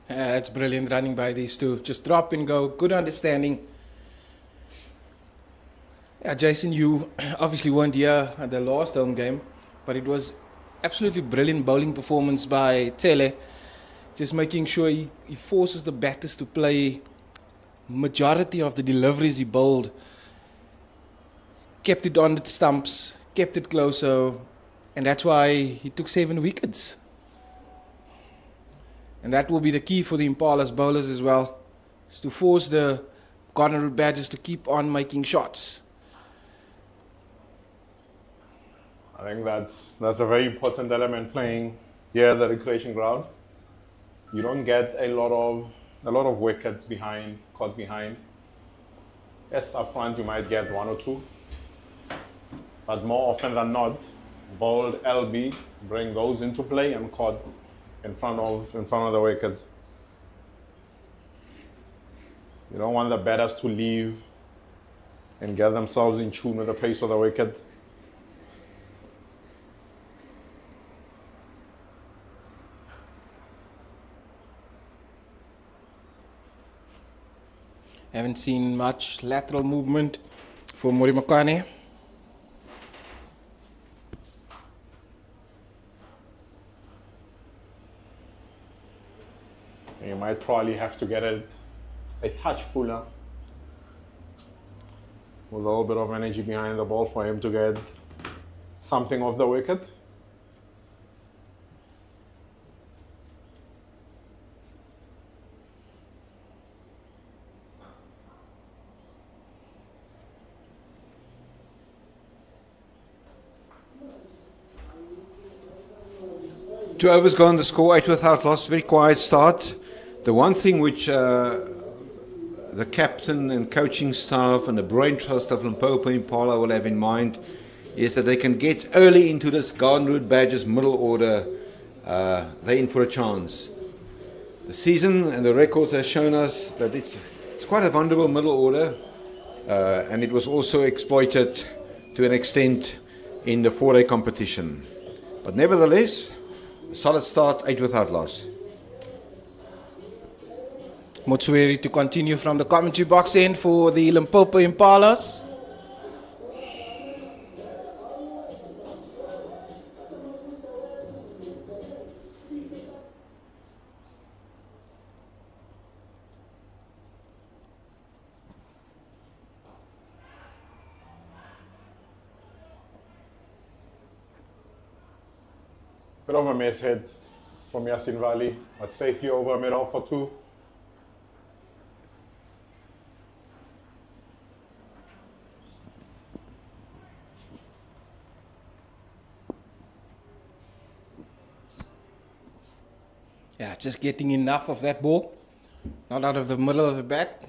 It's brilliant running by these two. Just drop and go. Good understanding. Jason, you obviously weren't here at the last home game, but it was absolutely brilliant bowling performance by Tele. Just making sure he forces the batters to play majority of the deliveries he bowled. Kept it on the stumps, kept it closer, and that's why he took 7 wickets. And that will be the key for the Impalas bowlers as well, is to force the Garden Route Badgers to keep on making shots. I think that's a very important element playing here at the recreation ground. You don't get a lot of wickets caught behind. Yes, up front you might get 1 or 2, but more often than not, bowled LB, bring those into play and caught in front of the wickets. You don't want the batters to leave and get themselves in tune with the pace of the wicket. Haven't seen much lateral movement for Morimakane. You might probably have to get it a touch fuller with a little bit of energy behind the ball for him to get something off the wicket. Two overs gone, the score 8 without loss, very quiet start. The one thing which the captain and coaching staff and the brain trust of Limpopo Impala will have in mind is that they can get early into this Garden Route Badgers middle order. They're in for a chance. The season and the records have shown us that it's quite a vulnerable middle order, and it was also exploited to an extent in the 4-day competition. But nevertheless, a solid start, 8 without loss. Motsweri to continue from the commentary box end for the Limpopo Impalas. Bit of a miss hit from Yasin Valley, but safely over middle for 2. Yeah, just getting enough of that ball. Not out of the middle of the bat.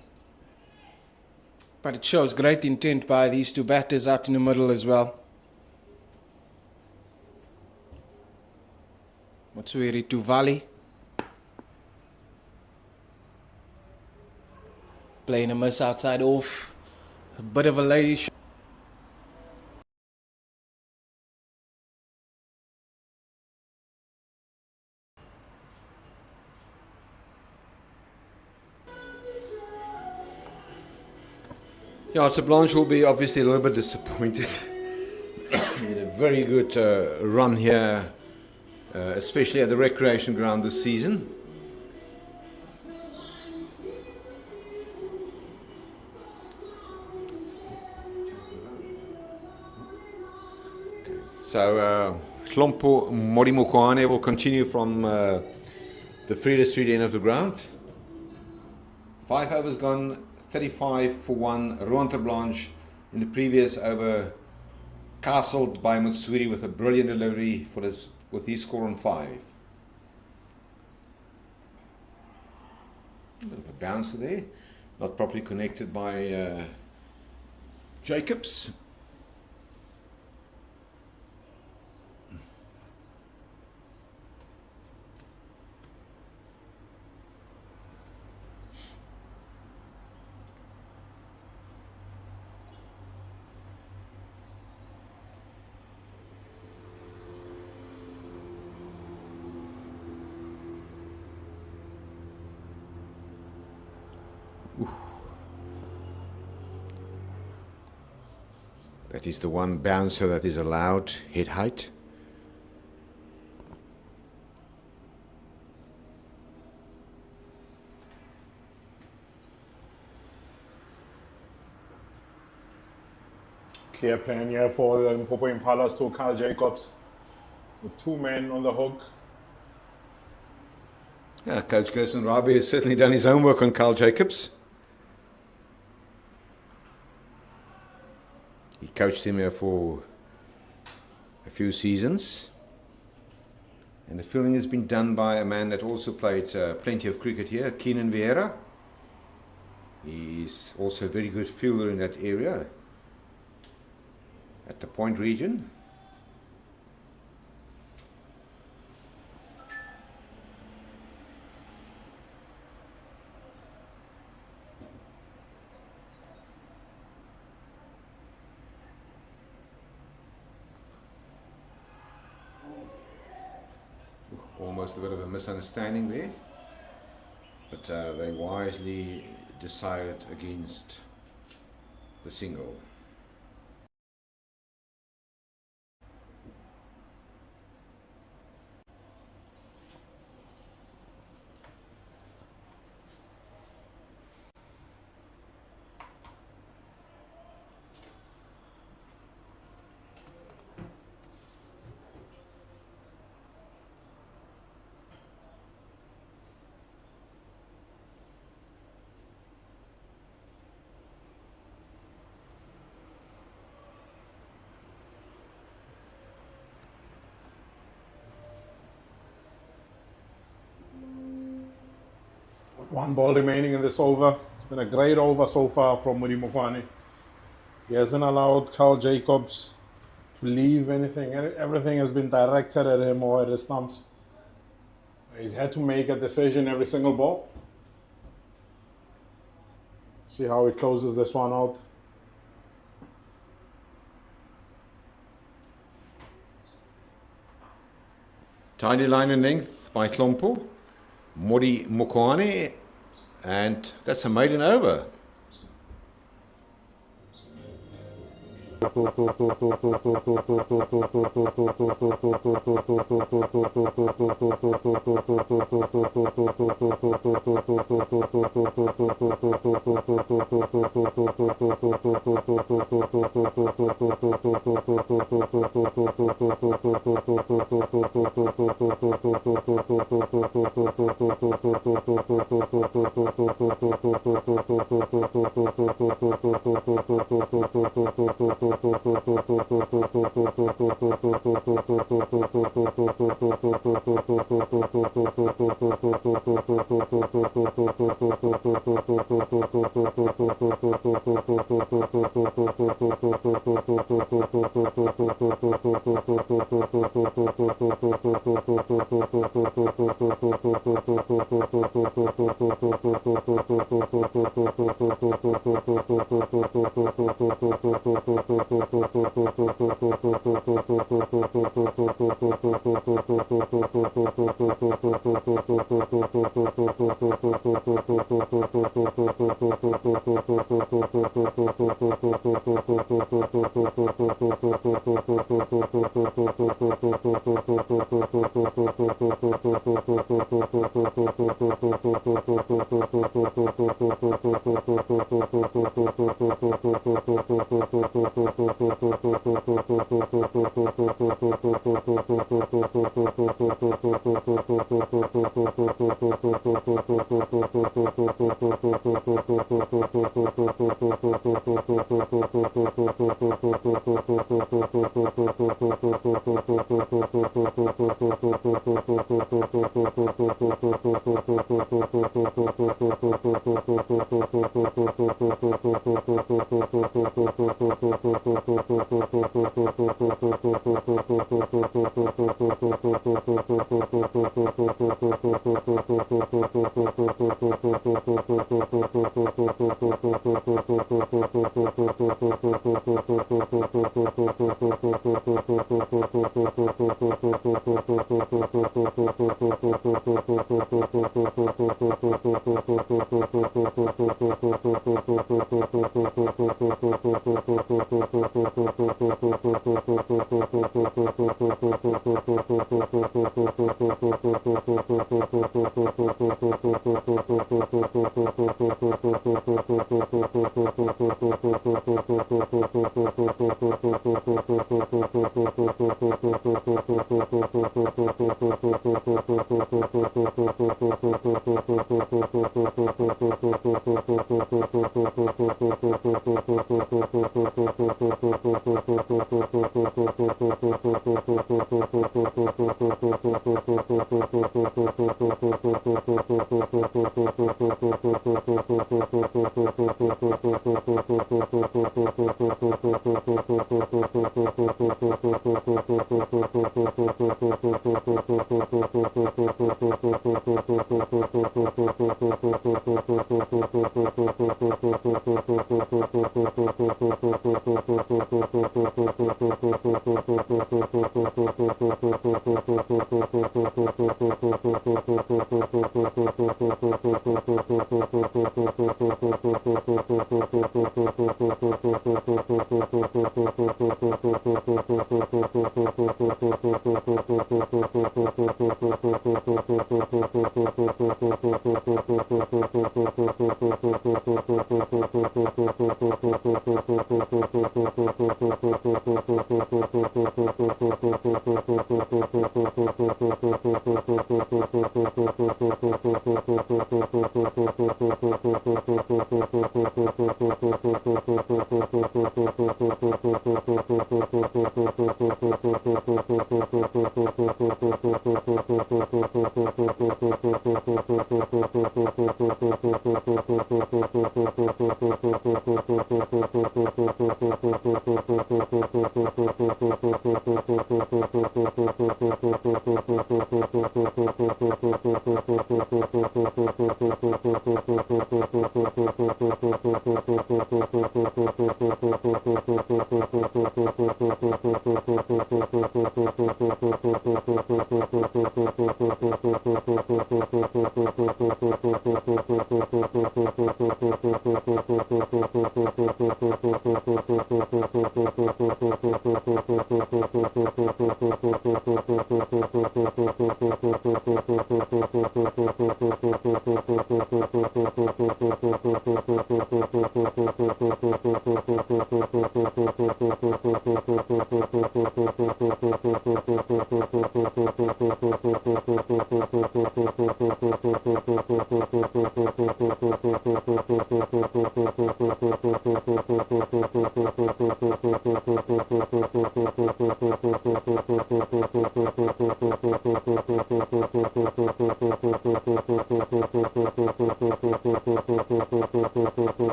But it shows great intent by these two batters out in the middle as well. Motsweri to Valley. Playing a miss outside off. A bit of a lay shot. Yeah, so Blanche will be obviously a little bit disappointed. He had a very good run here, especially at the recreation ground this season. So Hlompo Morimokwane will continue from the Freda Street end of the ground. 5 overs gone, 35 for 1. Ruanta Blanche in the previous over castled by Motsweri with a brilliant delivery for this, with his score on 5. A bit of a bouncer there, not properly connected by Jacobs. That is the one bouncer that is allowed, head height. Clear plan here for the Limpopo Impalas to Carl Jacobs with 2 men on the hook. Yeah, Coach Gerson Rabi has certainly done his homework on Carl Jacobs. He coached him here for a few seasons. And the fielding has been done by a man that also played plenty of cricket here, Keenan Vieira. He's also a very good fielder in that area, at the point region. Almost a bit of a misunderstanding there, but they wisely decided against the single. One ball remaining in this over. It's been a great over so far from Muri Mokwani. He hasn't allowed Carl Jacobs to leave anything. Everything has been directed at him or at his stumps. He's had to make a decision every single ball. See how he closes this one out. Tidy line and length by Limpopo, Muri Mokwani, and that's a maiden over.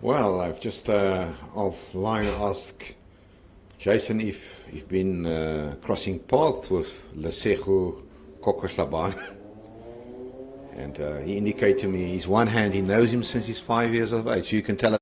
Well, I've just offline asked Jason if you've been crossing paths with Lesego Kokoslaban. And he indicated to me his one hand, he knows him since he's 5 years of age. You can tell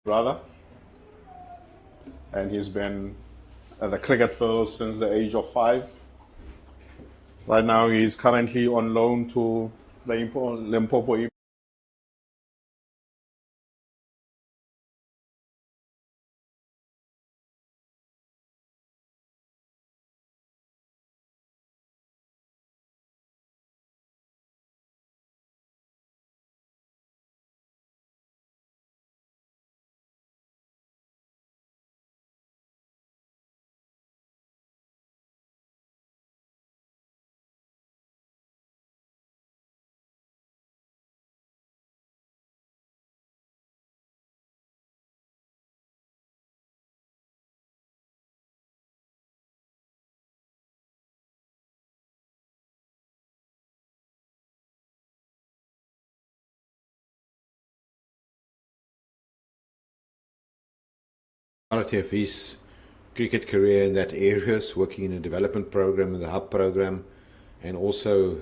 brother, and he's been at the cricket field since the age of 5. Right now, he's currently on loan to the Limpopo. Quality of his cricket career in that areas, working in a development program, in the hub program, and also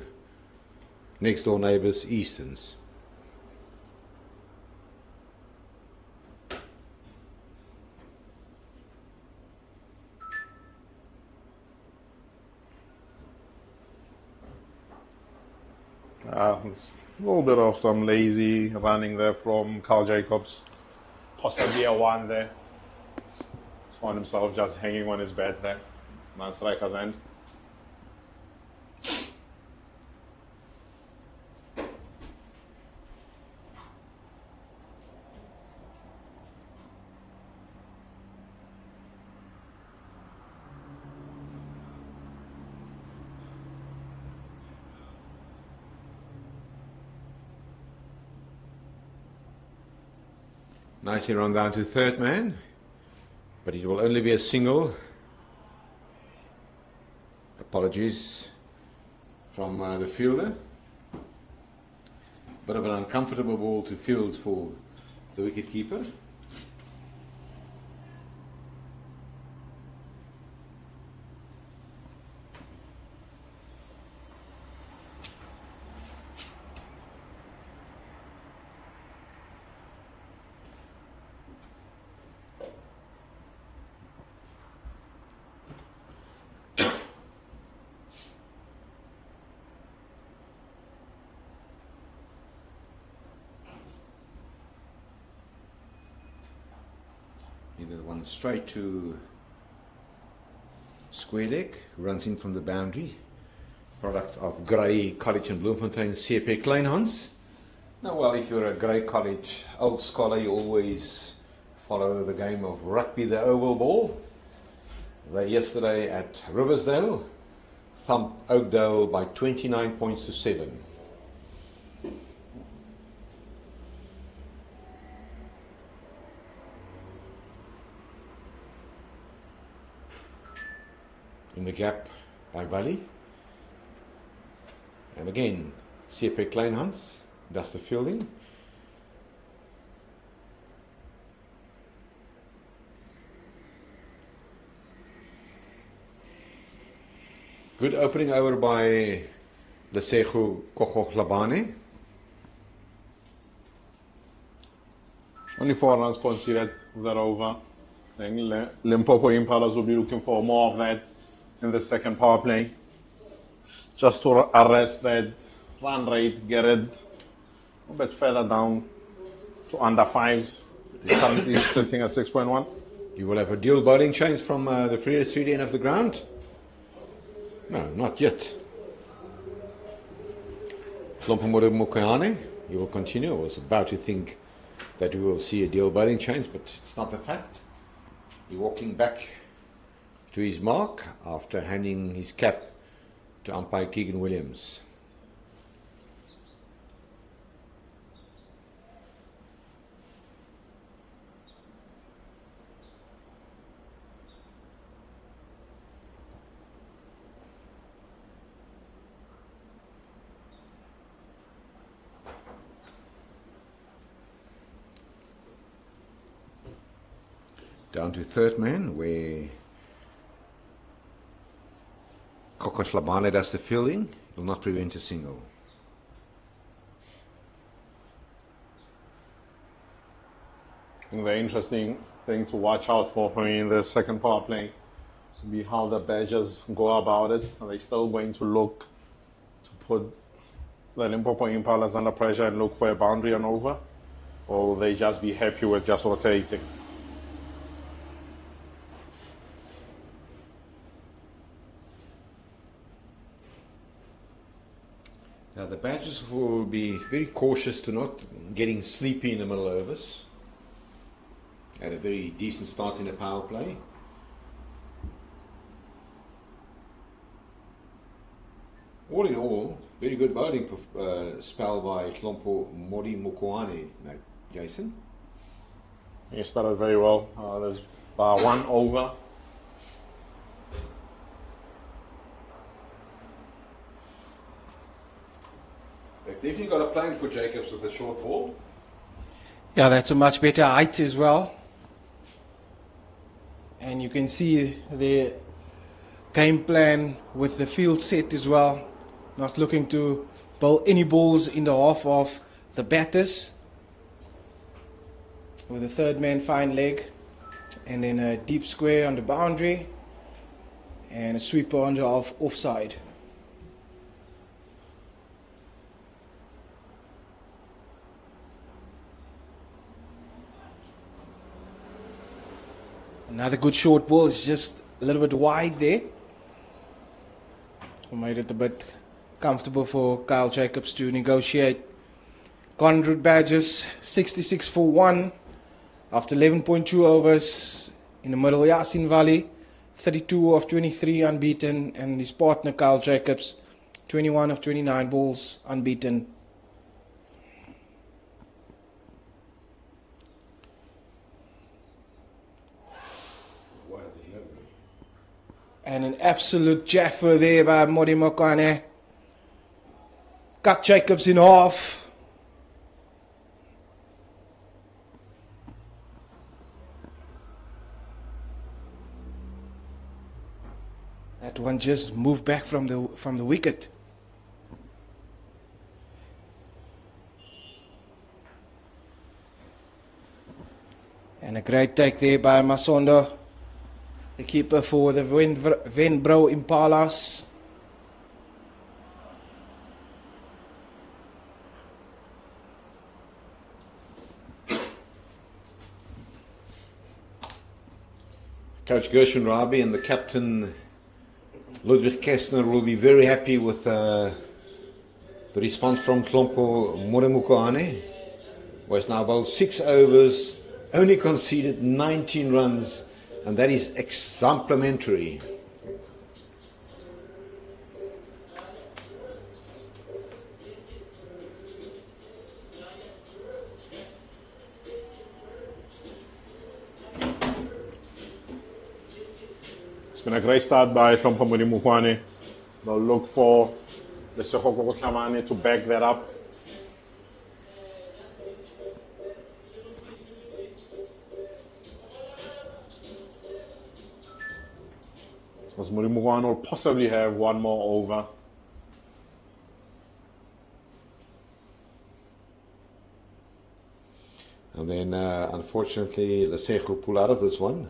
next door neighbours, Easterns. It's a little bit of some lazy running there from Carl Jacobs. Possibly a 1 there. He's found himself just hanging on his bat there. Non-striker's end. Nicely run down to third man, but it will only be a single. Apologies from the fielder. Bit of an uncomfortable ball to field for the wicket keeper. Either one straight to square leg, runs in from the boundary. Product of Grey College in Bloemfontein, CSA Kleinhans. Now, well, if you're a Grey College old scholar, you always follow the game of rugby, the oval ball. They yesterday at Riversdale thumped Oakdale by 29 points to 7. In the gap by Valley. And again, CSA Kleinhans does the fielding. Good opening over by Lesego Kogoglabane. Only 4 runs conceded with that over. I think Limpopo Impalas will be looking for more of that in the second power play. Just to arrest that run rate, get it a bit further down to under 5s. Currently sitting at 6.1. You will have a dual bowling change from the free street end of the ground. No, not yet. Lompomoro Mokayane, you will continue. I was about to think that we will see a dual bowling change, but it's not a fact. He's walking back to his mark after handing his cap to umpire Keegan Williams. Down to third man, where Kogoglabane does the fielding. Will not prevent a single. I think the interesting thing to watch out for me in the second power play will be how the Badgers go about it. Are they still going to look to put the Limpopo Impalas under pressure and look for a boundary and over? Or will they just be happy with just rotating? Now the Badgers will be very cautious to not getting sleepy in the middle overs. Had a very decent start in the power play. All in all, very good bowling spell by Limpopo Modi Mokwane, Jason. He started very well. There's one over. They've definitely got a plan for Jacobs with a short ball. Yeah, that's a much better height as well. And you can see the game plan with the field set as well. Not looking to bowl any balls in the half of the batters. With a third man fine leg. And then a deep square on the boundary. And a sweeper on the offside. Another good short ball. It's just a little bit wide there. Made it a bit comfortable for Kyle Jacobs to negotiate. Conrad Badgers 66 for 1 after 11.2 overs in the middle. Yasin Valley 32 of 23 unbeaten, and his partner Kyle Jacobs 21 of 29 balls unbeaten. And an absolute jaffer there by Modi Mokwane. Cut Jacobs in half. That one just moved back from the wicket. And a great take there by Masondo, the keeper for the Venbro Impalas. Coach Gershon Rabi and the captain Ludwig Kestner will be very happy with the response from Limpopo Mokwane, who has now bowled 6 overs, only conceded 19 runs, and that is exemplary. It's been a great start by Limpopo Mokwane. They'll look for the Sekoko Klamane to back that up. Because Mokwane will possibly have one more over. And then, unfortunately, Lesego will pull out of this one.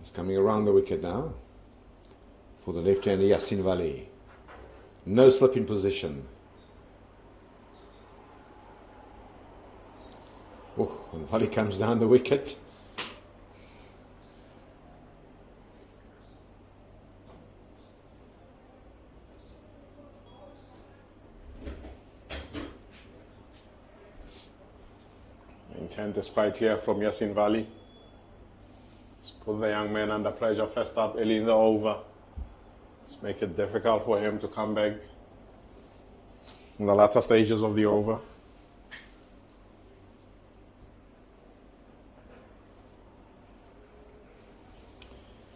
He's coming around the wicket now for the left-hander Yasin Valley. No slip in position. Oh, and Valley comes down the wicket. The intent is quite clear from Yasin Valley. Let's put the young man under pressure first up early in the over. Let's make it difficult for him to come back in the latter stages of the over.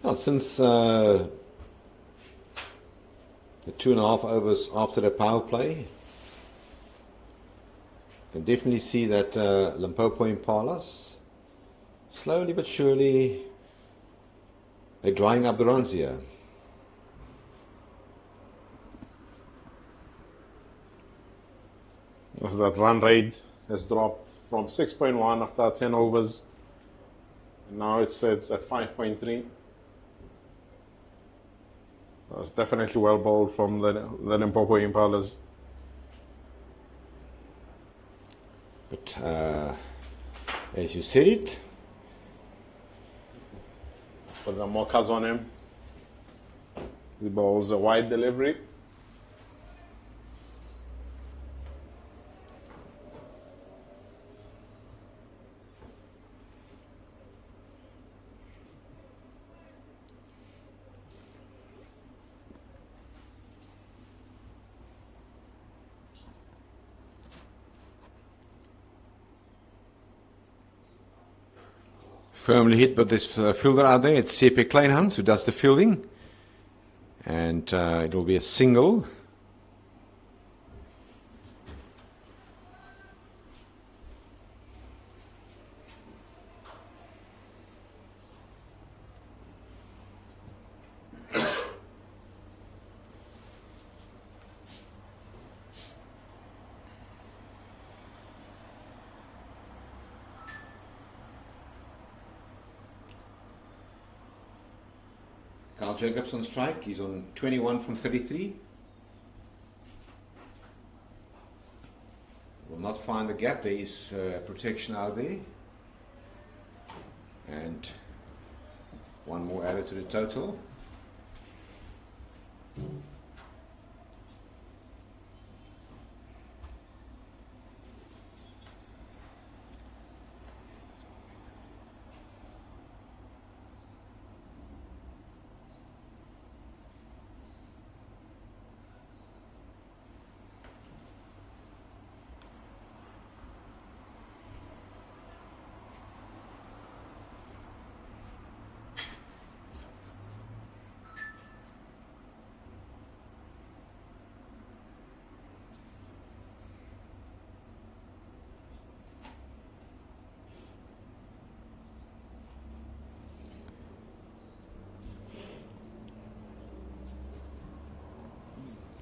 Well, since the 2.5 overs after the power play, you can definitely see that Limpopo Impalas Slowly but surely, they're drying up the runs here. As that run rate has dropped from 6.1 after 10 overs. And now it sits at 5.3. That's definitely well bowled from the Limpopo Impalas. But as you said it, put the mockers on him. He bowls a wide delivery. firmly hit by this fielder out there. It's CSA Kleinhans who does the fielding. And it will be a single. Carl Jacobs on strike. He's on 21 from 33. Will not find the gap. There is protection out there. And one more added to the total.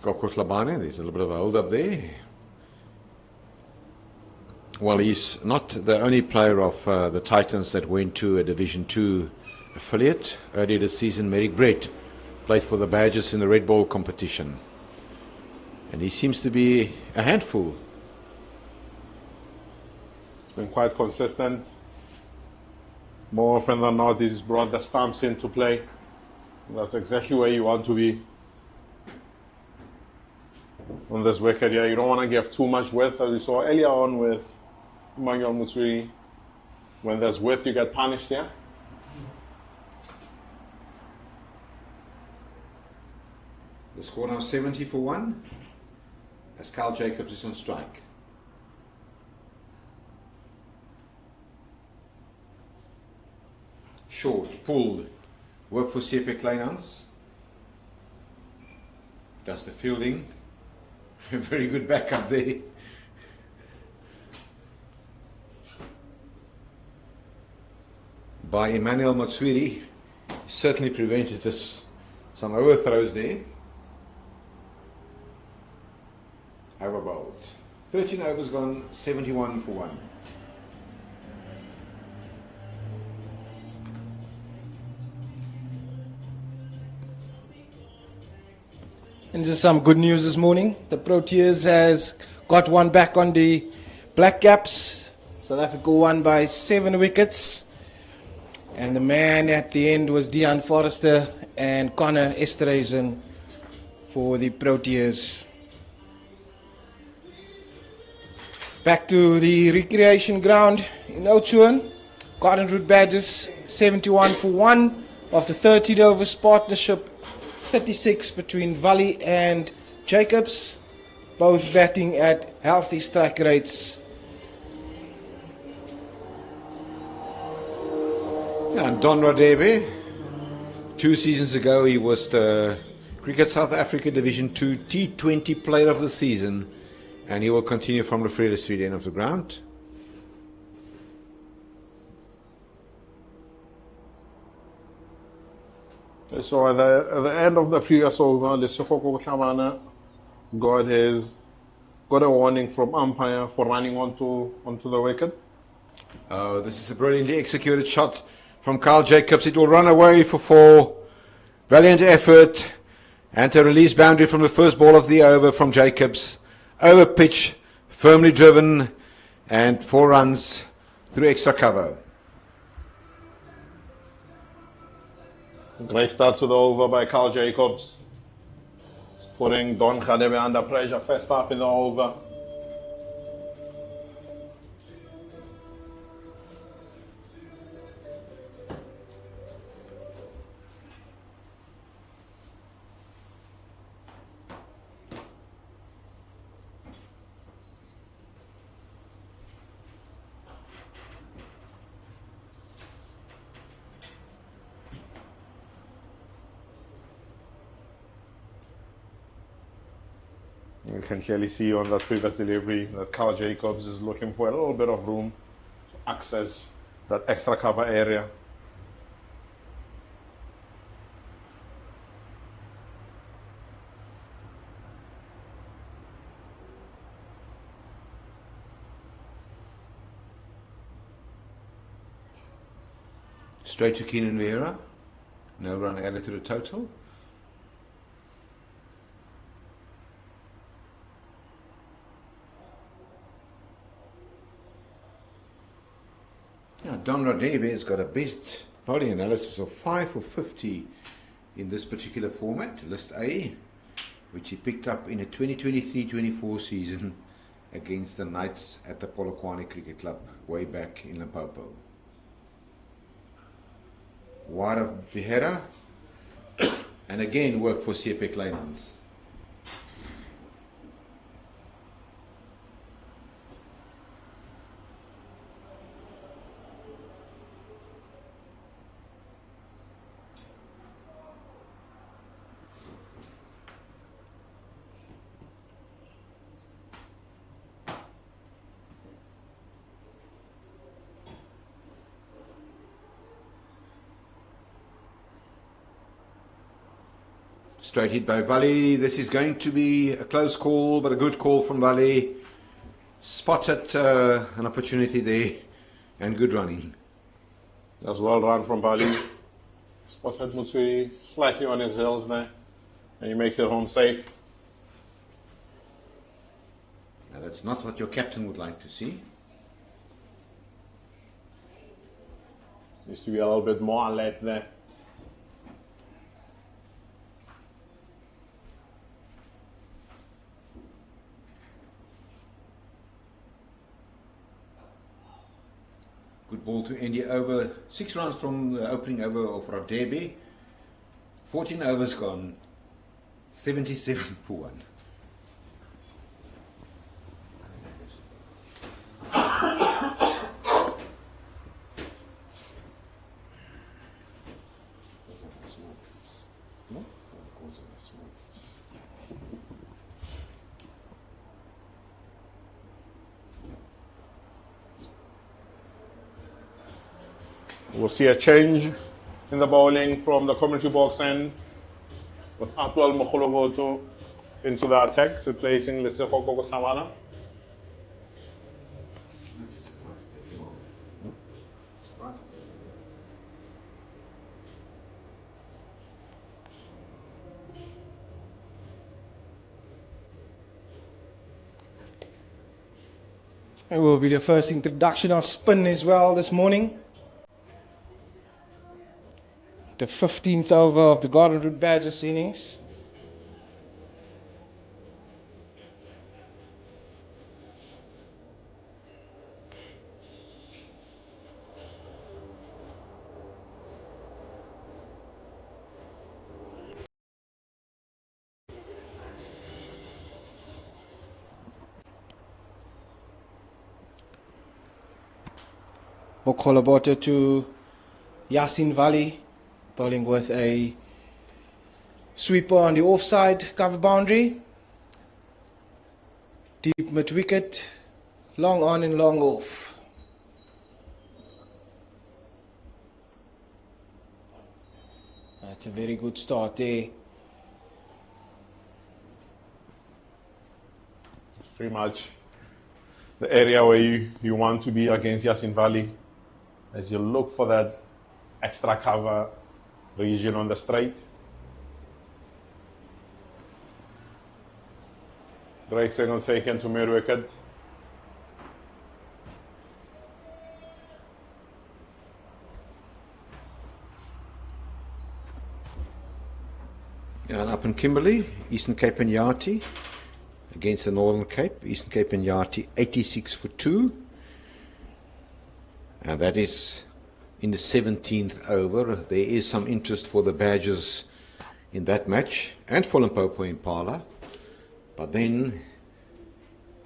Labane, there's a little bit of a hold up there. Well, he's not the only player of the Titans that went to a Division 2 affiliate. Earlier this season, Merrick Brett played for the Badgers in the Red Ball competition. And he seems to be a handful. He's been quite consistent. More often than not, he's brought the stumps into play. That's exactly where you want to be. On this wicket here, you don't want to give too much width, as we saw earlier on with Emmanuel Mutsuri. When there's width, you get punished here. The score now 70 for 1, as Carl Jacobs is on strike. Short, pulled, work for CSA Kleinhans. Does the fielding. Very good backup there. By Emmanuel Matswiri. Certainly prevented us some overthrows there. Overbowled. 13 overs gone, 71 for 1. And just some good news this morning. The Proteas has got one back on the Black Caps. South Africa won by 7 wickets. And the man at the end was Deon Forrester and Connor Esterhazen for the Proteas. Back to the recreation ground in Oudtshoorn. Garden Route Badgers 71 for 1 after 13 overs partnership. 36 between Valley and Jacobs, both batting at healthy strike rates. And Don Radebe, 2 seasons ago, he was the Cricket South Africa Division 2 T20 Player of the Season, and he will continue from the Vrede Street end of the ground. So at the end of the previous over, Lesotho Khamana got a warning from umpire for running onto the wicket. Oh, this is a brilliantly executed shot from Carl Jacobs. It will run away for 4. Valiant effort and a release boundary from the first ball of the over from Jacobs. Over pitch, firmly driven, and 4 runs through extra cover. Great start to the over by Carl Jacobs. It's putting Don Khadebe under pressure first up in the over. You can clearly see on that previous delivery that Carl Jacobs is looking for a little bit of room to access that extra cover area. Straight to Keenan Vieira. No run added to the total. Yeah, Don Radebe has got a best bowling analysis of 5 for 50 in this particular format, List A, which he picked up in a 2023-24 season against the Knights at the Polokwane Cricket Club way back in Limpopo. Wide of Vieira, and again worked for Sepek Leylands. Straight hit by Vali. This is going to be a close call, but a good call from Vali. Spotted an opportunity there, and good running. That's well run from Bali. Spotted Mutsui slightly on his heels there, and he makes it home safe. Now that's not what your captain would like to see. Needs to be a little bit more alert there. Good ball to India over. 6 runs from the opening over of Radebe. 14 overs gone. 77 for 1. We'll see a change in the bowling from the commentary box end with Atwell Mokhologoto into the attack, replacing Lesotho Khamana. It will be the first introduction of spin as well this morning. The 15th over of the Garden Route Badgers innings. Mokhologoto to Yasin Vali, bowling with a sweeper on the offside cover boundary. Deep mid wicket, long on and long off. That's a very good start there. It's pretty much the area where you want to be against Yasin Valley as you look for that extra cover region on the straight. Great signal taken to mid wicket. And up in Kimberley, Eastern Cape and Yati against the Northern Cape. Eastern Cape and Yati 86 for 2. And that is in the 17th over. There is some interest for the Badgers in that match and for Limpopo Impala. But then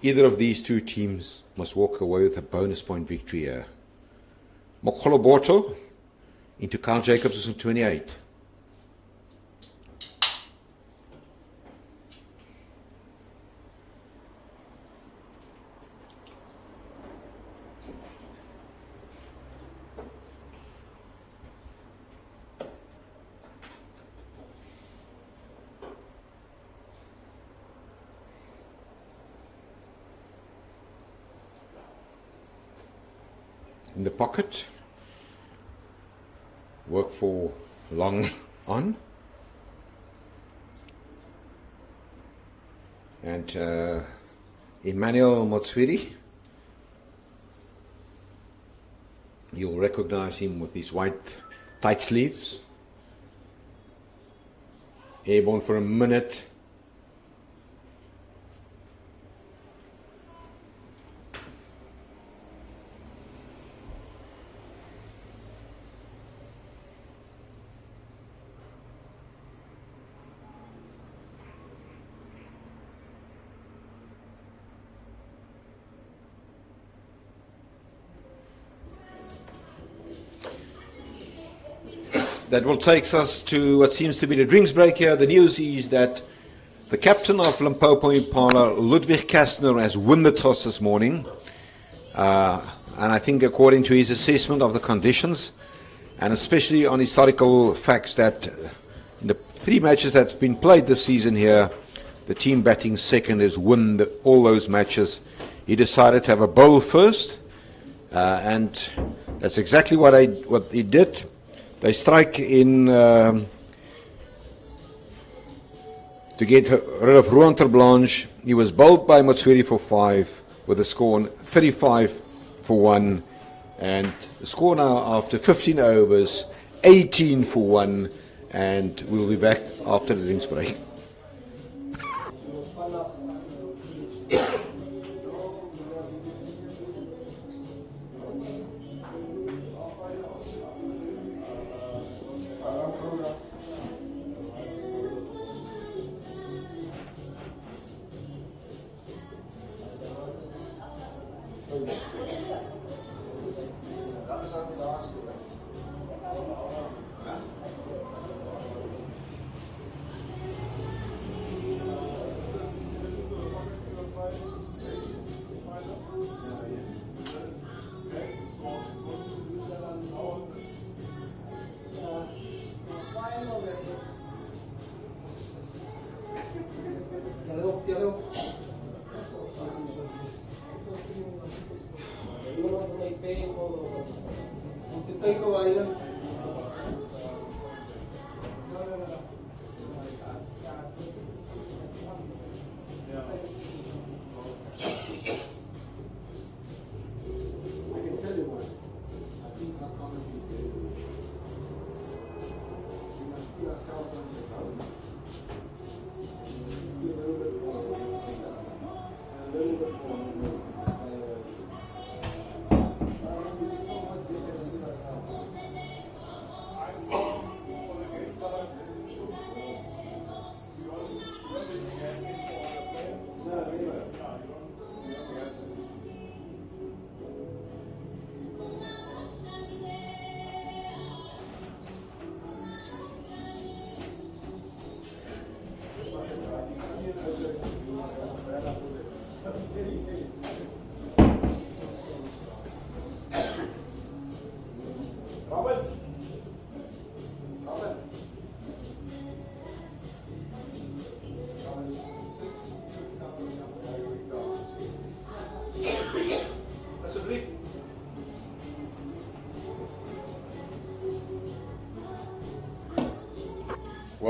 either of these two teams must walk away with a bonus point victory here. Mokgoloboto into Carl Jacobs in 28. In the pocket, work for long on, and Emmanuel Motswiri, you'll recognize him with his white tight sleeves, airborne for a minute. That will take us to what seems to be the drinks break here. The news is that the captain of Limpopo Impala, Ludwig Kastner, has won the toss this morning. And I think according to his assessment of the conditions, and especially on historical facts, that in the 3 matches that's been played this season here, the team batting second has won all those matches. He decided to have a bowl first, and that's exactly what he did. They strike in to get rid of Ruan Terblanche. He was bowled by Motswiri for 5 with a score on 35 for 1. And the score now after 15 overs, 18 for 1. And we'll be back after the drinks break.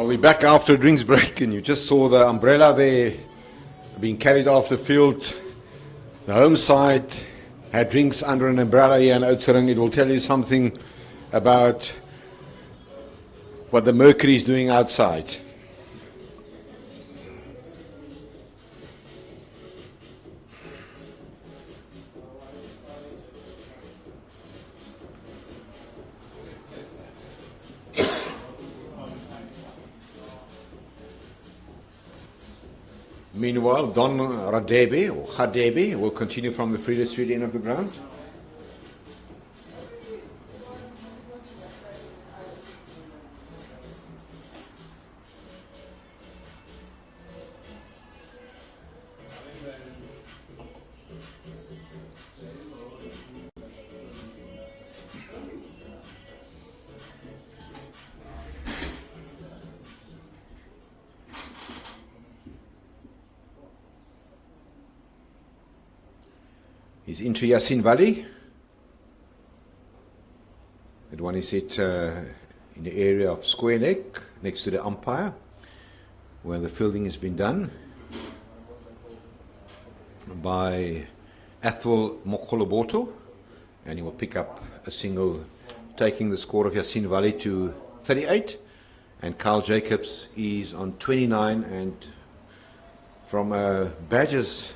Well, we're back after a drinks break, and you just saw the umbrella there being carried off the field. The home side had drinks under an umbrella here in Oudtshoorn. It will tell you something about what the mercury is doing outside. Meanwhile, Don Radebe, or Khadebe, will continue from the Frida Street end of the ground. He's into Yasin Valley. That one is hit in the area of square leg, next to the umpire, where the fielding has been done by Athol Mokoloboto, and he will pick up a single, taking the score of Yasin Valley to 38, and Carl Jacobs is on 29, and from Badger's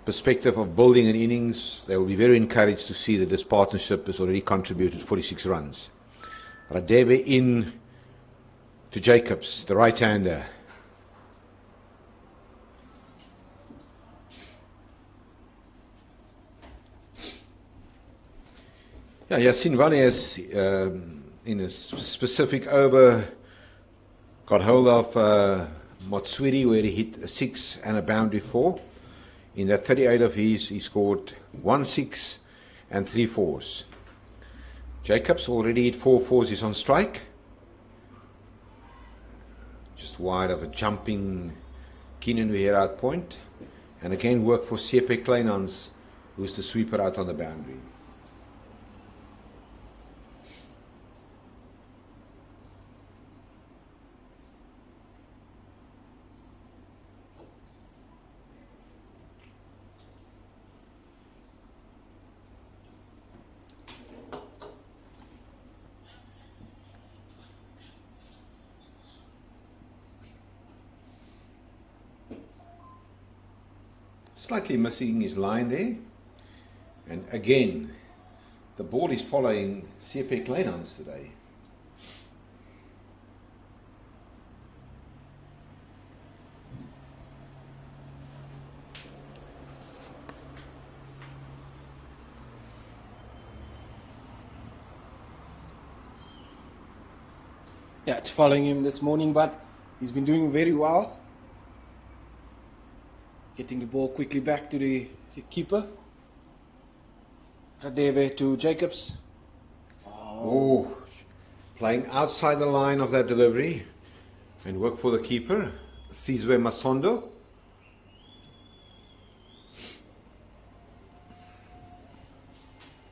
perspective of building an innings, they will be very encouraged to see that this partnership has already contributed 46 runs. Radebe in to Jacobs, the right-hander. Yeah, Yasin Valley has, in a specific over, got hold of Motswiri, where he hit a 6 and a boundary 4. In that 38 of his, he scored 1 6 and 3 4s. Jacobs already hit 4 4s, he's on strike. Just wide of a jumping Keenan here out point. And again, work for CSA Kleinhans, who's the sweeper out on the boundary. Slightly missing his line there, and again the ball is following CSA Kleinhans today. Yeah, it's following him this morning, but he's been doing very well. Getting the ball quickly back to the keeper. Radebe to Jacobs. Oh, playing outside the line of that delivery, and work for the keeper, Sizwe Masondo.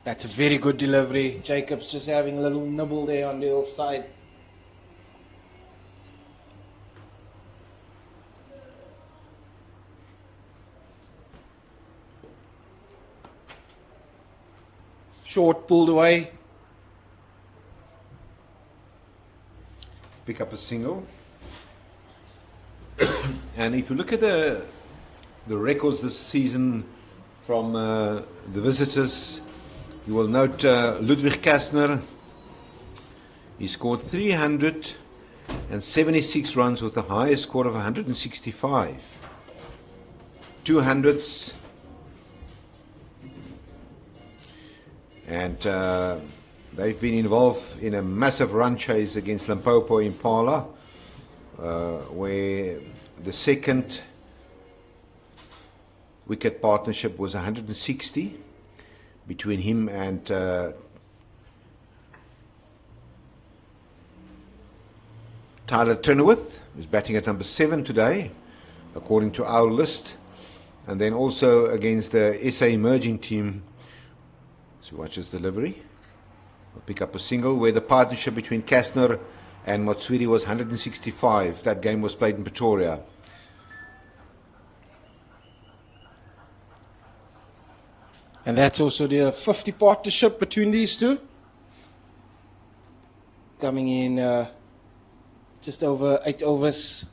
That's a very good delivery. Jacobs just having a little nibble there on the offside. Short, pulled away. Pick up a single. And if you look at the records this season from the visitors, you will note Ludwig Kastner. He scored 376 runs with the highest score of 165. 200s. And they've been involved in a massive run chase against Limpopo Impala, where the second wicket partnership was 160 between him and Tyler Trenowith, who's batting at number 7 today, according to our list. And then also against the SA emerging team. So watch his delivery. I'll pick up a single where the partnership between Kastner and Motswiri was 165. That game was played in Pretoria. And that's also the 50 partnership between these two. Coming in just over 8 overs.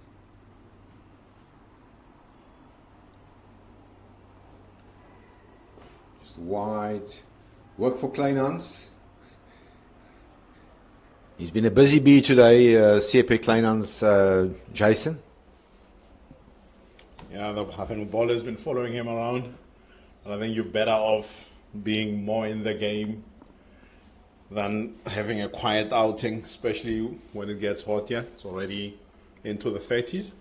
Just wide. Work for Kleinhans. He's been a busy bee today, CP Kleinhans, Jason. Yeah, I think the ball has been following him around. And I think you're better off being more in the game than having a quiet outing, especially when it gets hot here. It's already into the 30s.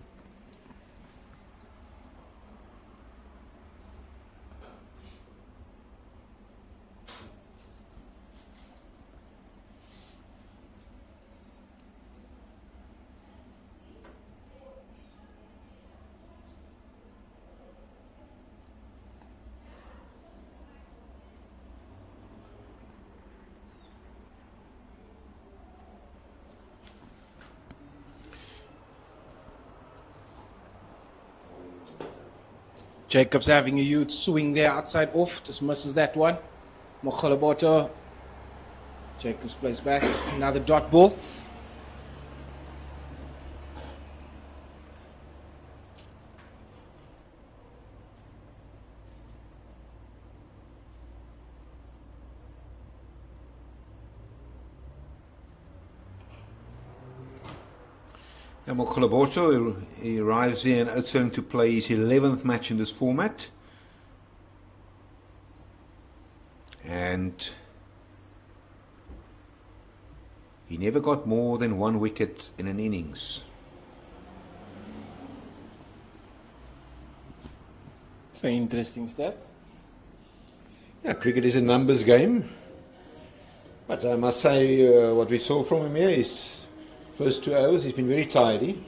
Jacobs having a huge swing there outside off, just misses that one. Mokholoboto. Jacobs plays back, another dot ball. Mokholoboto, he arrives here in Oudtshoorn to play his 11th match in this format. And he never got more than 1 wicket in an innings. It's an interesting stat. Yeah, cricket is a numbers game. But I must say, what we saw from him here is first 2 hours, he's been very tidy.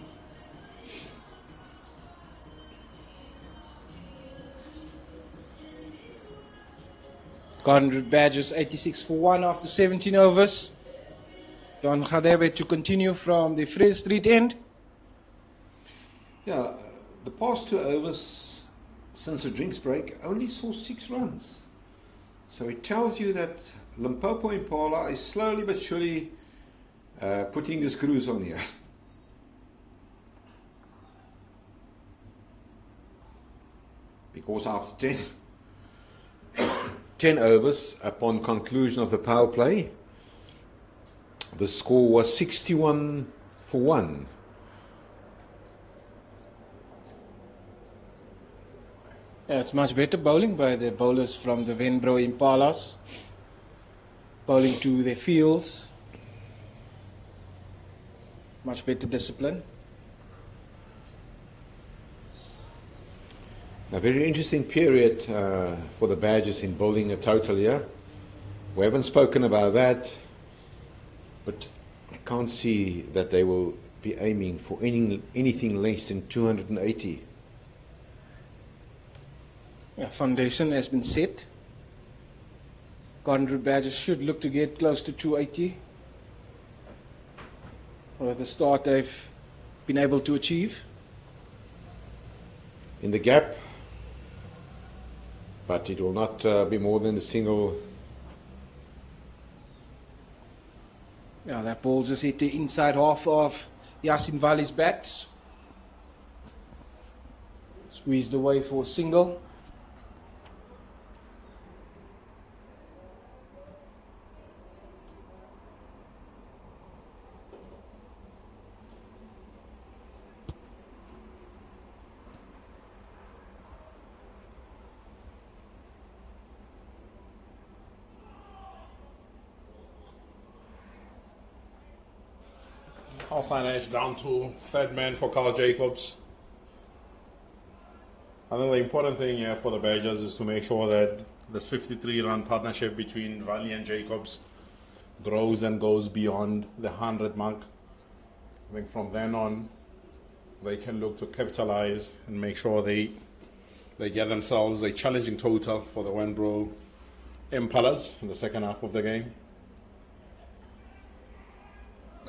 Garden Badgers 86 for 1 after 17 overs. Don Khadebe to continue from the Fraser Street end. Yeah, the past 2 overs since the drinks break only saw 6 runs. So it tells you that Limpopo Impala is slowly but surely putting the screws on here. Because after 10 overs upon conclusion of the power play, the score was 61 for 1. Yeah, it's much better bowling by the bowlers from the Venbro Impalas. Bowling to their fields. Much better discipline. A very interesting period for the Badgers in bowling a total here. We haven't spoken about that, but I can't see that they will be aiming for anything less than 280. Yeah, foundation has been set. Garden Badgers should look to get close to 280. Or at the start they've been able to achieve. In the gap, but it will not be more than a single. Yeah, that ball just hit the inside half of Yasin Vali's bat. Squeezed away for a single. I'll sign edge down to third man for Carl Jacobs. I think the important thing here for the Badgers is to make sure that this 53-run partnership between Valley and Jacobs grows and goes beyond the 100 mark. I think from then on, they can look to capitalize and make sure they get themselves a challenging total for the Wenbro Impalas in the second half of the game.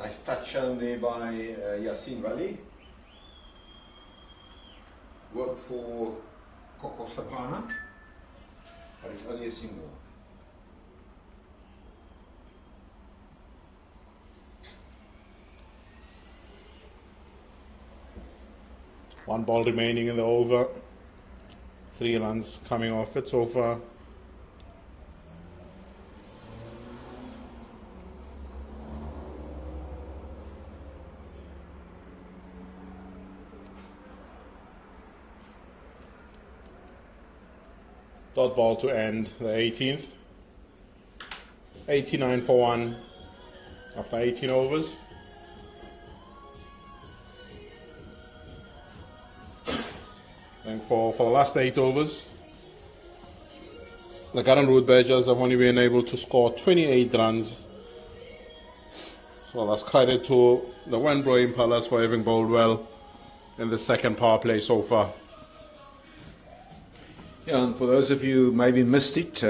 Nice touch shown there by Yasin Valley. Work for Koko Sapana, but it's only a single. One ball remaining in the over. 3 runs coming off it so far. Dot ball to end the 18th. 89 for 1 after 18 overs. And for the last 8 overs, the current Root Badgers have only been able to score 28 runs. So that's credit to the Wenbro Impalas for having bowled well in the second power play so far. Yeah, and for those of you who maybe missed it,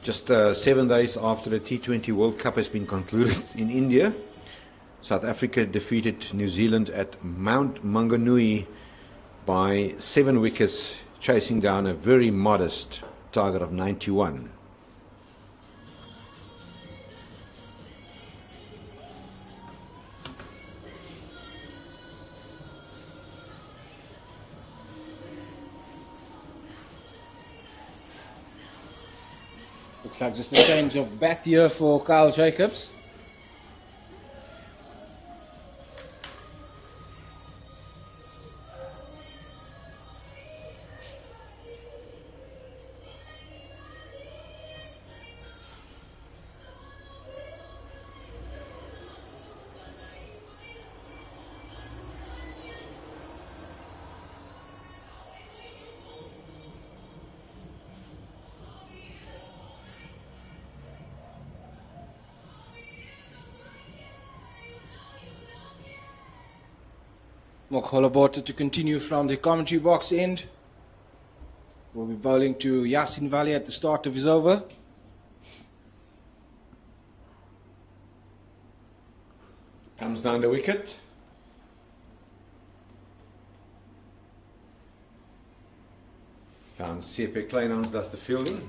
just 7 days after the T20 World Cup has been concluded in India, South Africa defeated New Zealand at Mount Maunganui by 7 wickets, chasing down a very modest target of 91. Looks like just a change of bat here for Kyle Jacobs. Mark Hollaborter to continue from the commentary box end. We'll be bowling to Yasin Valley at the start of his over. Comes down the wicket. Found CSA Kleinhans does the fielding.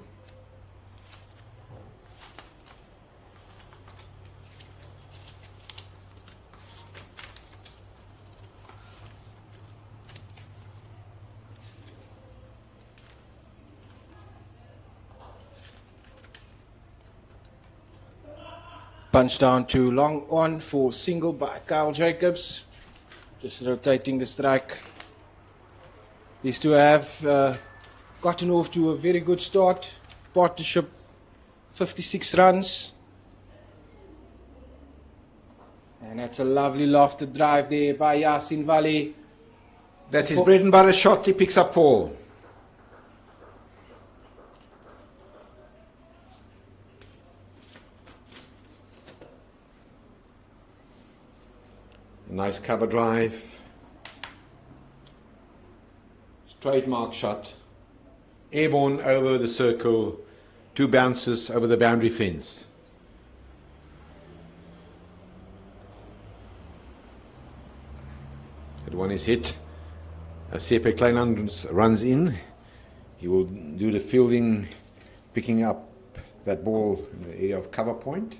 Punch down to long on for single by Kyle Jacobs. Just rotating the strike. These two have gotten off to a very good start. Partnership, 56 runs. And that's a lovely lofted drive there by Yasin Valley. That's his bread and butter shot. He picks up 4. Nice cover drive. Straight mark shot. Airborne over the circle. 2 bounces over the boundary fence. That one is hit. As CSA Kleinhans runs in, he will do the fielding, picking up that ball in the area of cover point.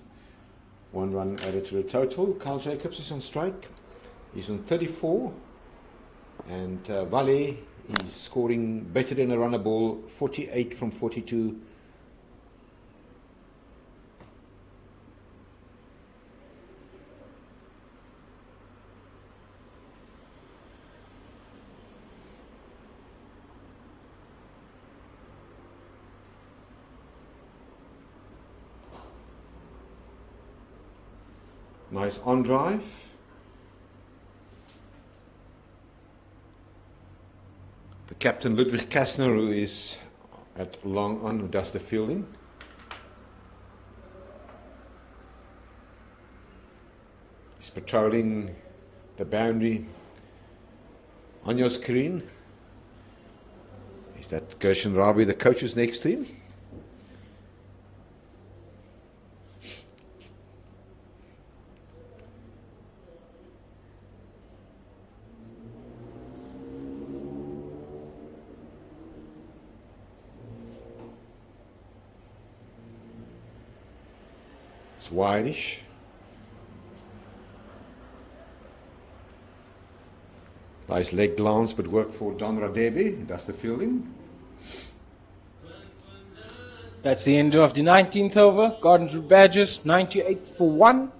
1 run added to the total. Kyle Jacobs is on strike. He's on 34. And Valley is scoring better than a runner ball, 48 from 42. Nice on drive. The captain Ludwig Kastner, who is at long on, who does the fielding. He's patrolling the boundary. On your screen is that Gershon Rabi, the coach, is next to him. wideish. Nice leg glance, but work for Don Radebe. That's the fielding. That's the end of the 19th over. Gardens Route Badgers, 98 for 1.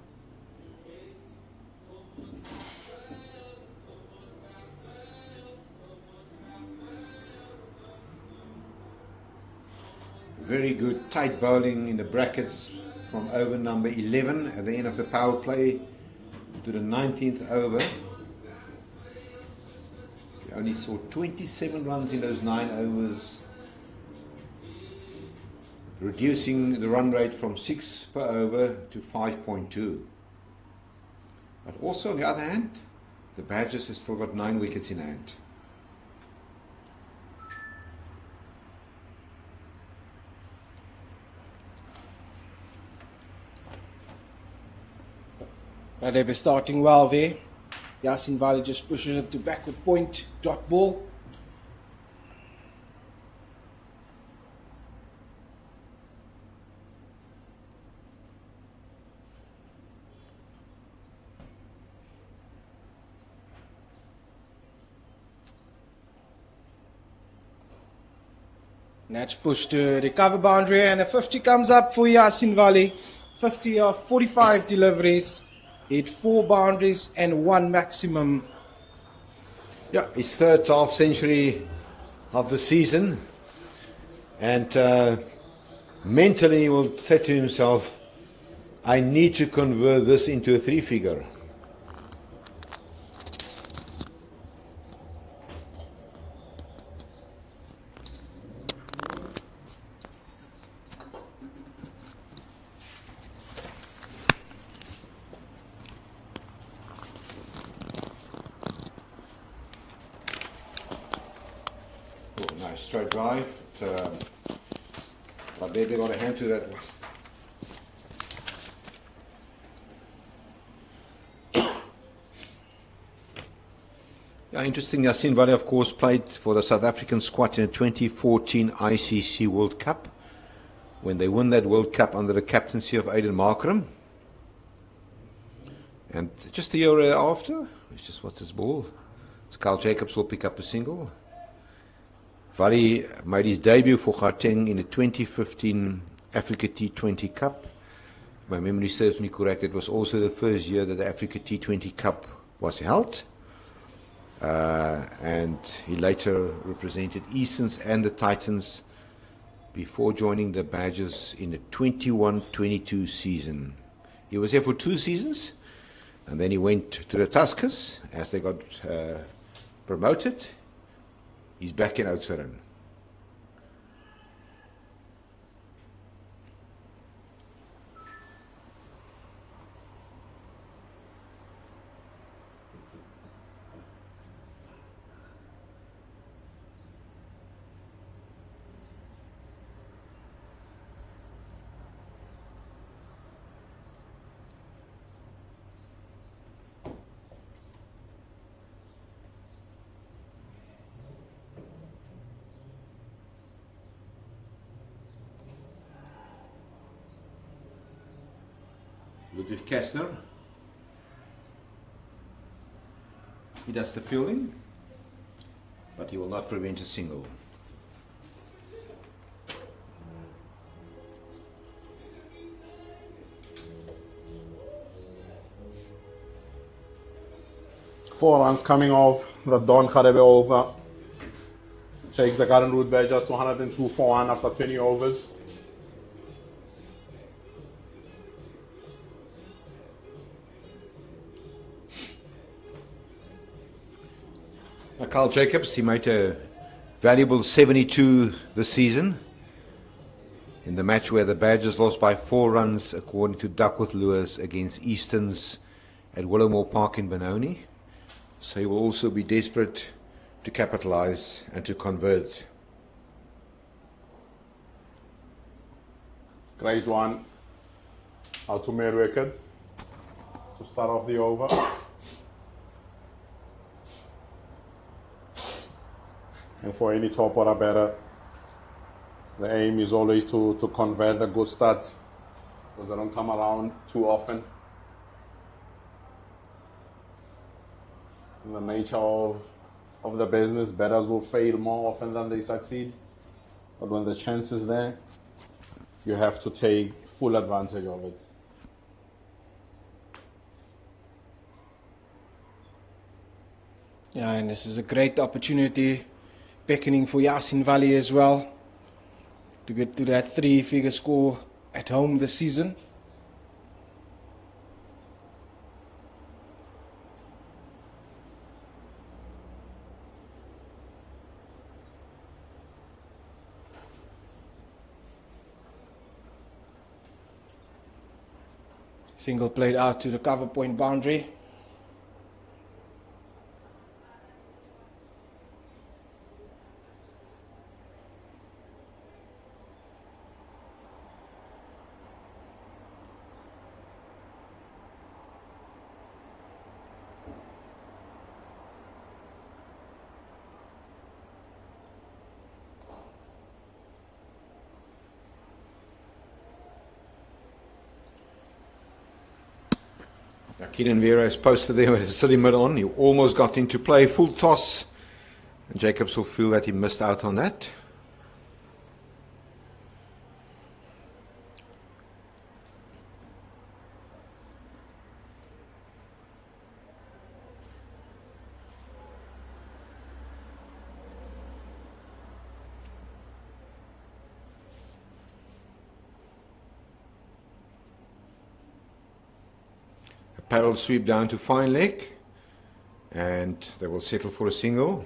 Very good tight bowling in the brackets from over number 11 at the end of the power play to the 19th over. We only saw 27 runs in those 9 overs, reducing the run rate from 6 per over to 5.2. But also on the other hand, the Badgers have still got 9 wickets in hand. They've been starting well there. Yasin Vali just pushes it to backward point, dot ball. And that's pushed to the cover boundary, and a 50 comes up for Yasin Vali. 50 of 45 deliveries. He hit 4 boundaries and 1 maximum. Yeah, his third half century of the season, and mentally he will say to himself, I need to convert this into a 3-figure. Nice straight drive. But they got a hand to that one. Yeah, interesting. Yasin Vali, of course, played for the South African squad in the 2014 ICC World Cup, when they won that World Cup under the captaincy of Aiden Markram. And just a year after, it's just what's his ball. Carl Jacobs will pick up a single. Vali made his debut for Gauteng in the 2015 Africa T20 Cup. If my memory serves me correct, it was also the first year that the Africa T20 Cup was held. And he later represented Easterns and the Titans before joining the Badgers in the 21-22 season. He was here for 2 seasons, and then he went to the Tuskers as they got promoted. He's back in Oudtshoorn. Ludwig Kessler. He does the fielding, but he will not prevent a single. Four runs coming off the Don Radebe over. Takes the current route Badgers to 102 for 1 after 20 overs. Carl Jacobs, he made a valuable 72 this season in the match where the Badgers lost by 4 runs, according to Duckworth Lewis, against Easterns at Willowmore Park in Benoni. So he will also be desperate to capitalize and to convert. Great one. Out to mid wicket to start off the over. And for any top order batter, the aim is always to convert the good starts. because they don't come around too often. In the nature of the business, batters will fail more often than they succeed. But when the chance is there, you have to take full advantage of it. Yeah, and this is a great opportunity, beckoning for Yasin Valley as well, to get to that 3-figure score at home this season. Single played out to the cover point boundary. Keenan Vera is posted there with his silly mid on. He almost got into play, full toss. And Jacobs will feel that he missed out on that. Paddle sweep down to fine leg, and they will settle for a single.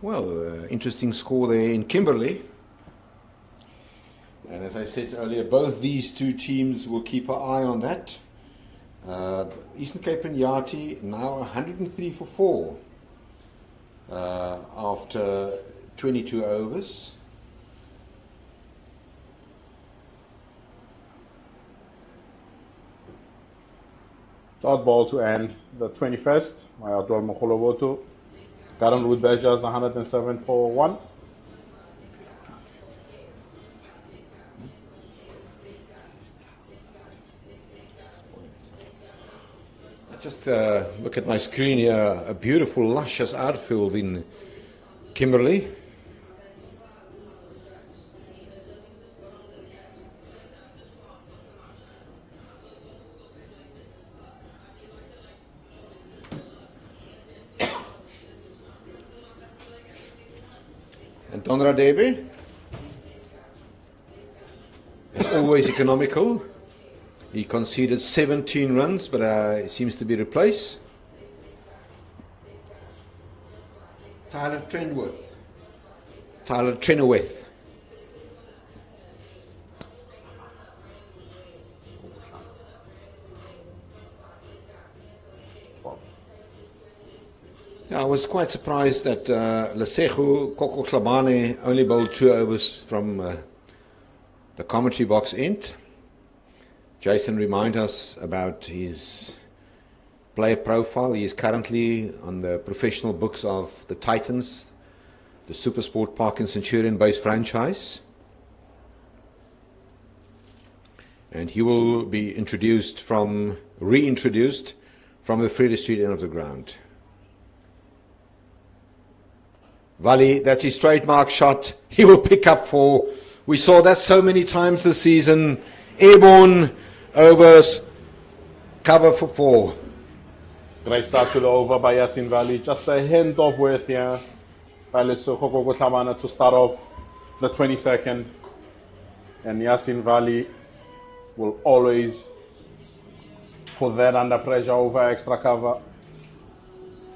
Well, interesting score there in Kimberley. And as I said earlier, both these two teams will keep an eye on that. Eastern Cape and Yati now 103 for 4 after 22 overs. Last ball to end the 21st. Oudtshoorn Mokholoboto. Current Root Badgers 107 for 1. Just look at my screen here. A beautiful, luscious outfield in Kimberley. And Don Radebe is always economical. He conceded 17 runs, but it seems to be replaced. Tyler Trenworth. I was quite surprised that Lesego Koko Klabane only bowled 2 overs from the commentary box end. Jason reminded us about his player profile. He is currently on the professional books of the Titans, the Supersport Park and Centurion-based franchise. And he will be reintroduced from the Freddie Street end of the ground. Valley, that's his trademark shot. He will pick up 4. We saw that so many times this season. Airborne overs, cover for 4. Great start to the over by Yasin Valley. Just a hint of width here by Lesego Klabane to start off the 22nd. And Yasin Valley will always put that under pressure over extra cover.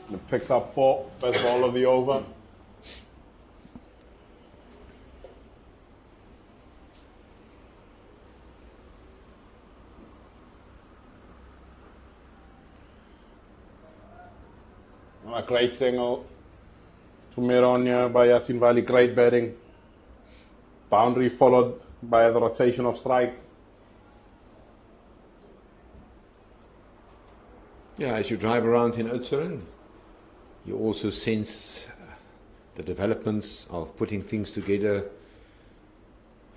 And it picks up 4, first ball of the over. A great single to Mironia by Yasin Valley, great batting. Boundary followed by the rotation of strike. Yeah, as you drive around in Oudtshoorn, you also sense the developments of putting things together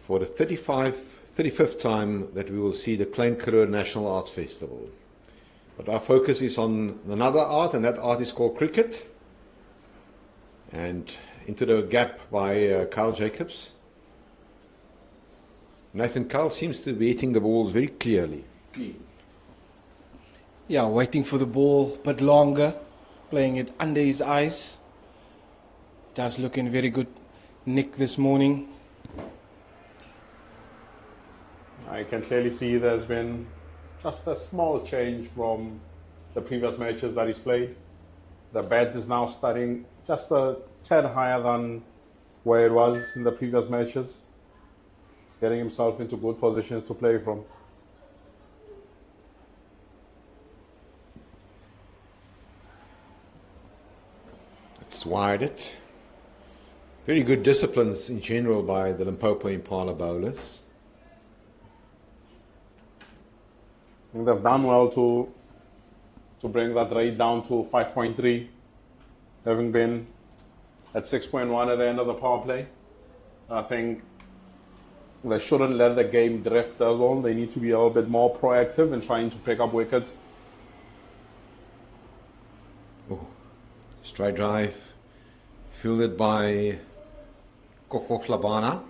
for the 35th 35th time that we will see the Klein Karoo National Arts Festival. But our focus is on another art, and that art is called cricket. And into the gap by Kyle Jacobs. Nathan Kyle seems to be hitting the balls very clearly. Yeah, waiting for the ball a bit longer, playing it under his eyes. Does look in very good nick this morning. I can clearly see there's been just a small change from the previous matches that he's played. The bat is now starting just a tad higher than where it was in the previous matches. He's getting himself into good positions to play from. It's wide it. Very good disciplines in general by the Limpopo Impala bowlers. I think they've done well to bring that rate down to 5.3, having been at 6.1 at the end of the power play. I think they shouldn't let the game drift as well. They need to be a little bit more proactive in trying to pick up wickets. Oh, straight drive, fielded by Koko Hlabana.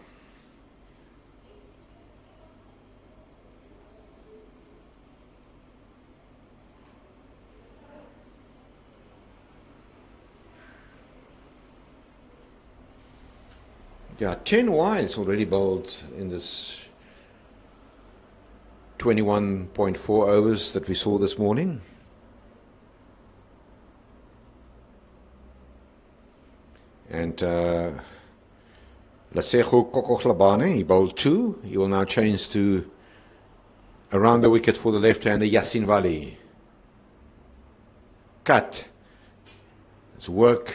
Yeah, 10 wides already bowled in this 21.4 overs that we saw this morning. And Lesego Koko Hlabane, he bowled 2. He will now change to around the wicket for the left-hander Yasin Vali. Cut. It's work.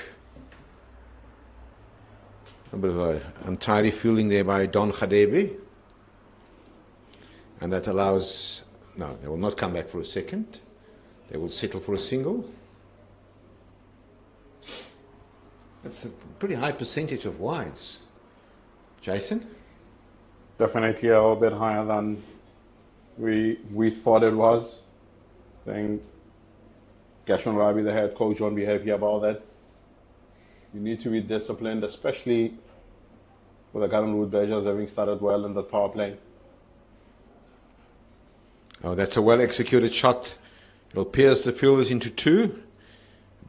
A bit of an untidy fielding there by Don Khadebe. And that allows... No, they will not come back for a second. They will settle for a single. That's a pretty high percentage of wides. Jason? Definitely a little bit higher than we thought it was. I think Gashon Rabi, the head coach, won't be happy about that. You need to be disciplined, especially with the Garden Root Badgers having started well in the power play. Oh, that's a well-executed shot. It'll pierce the fielders into 2,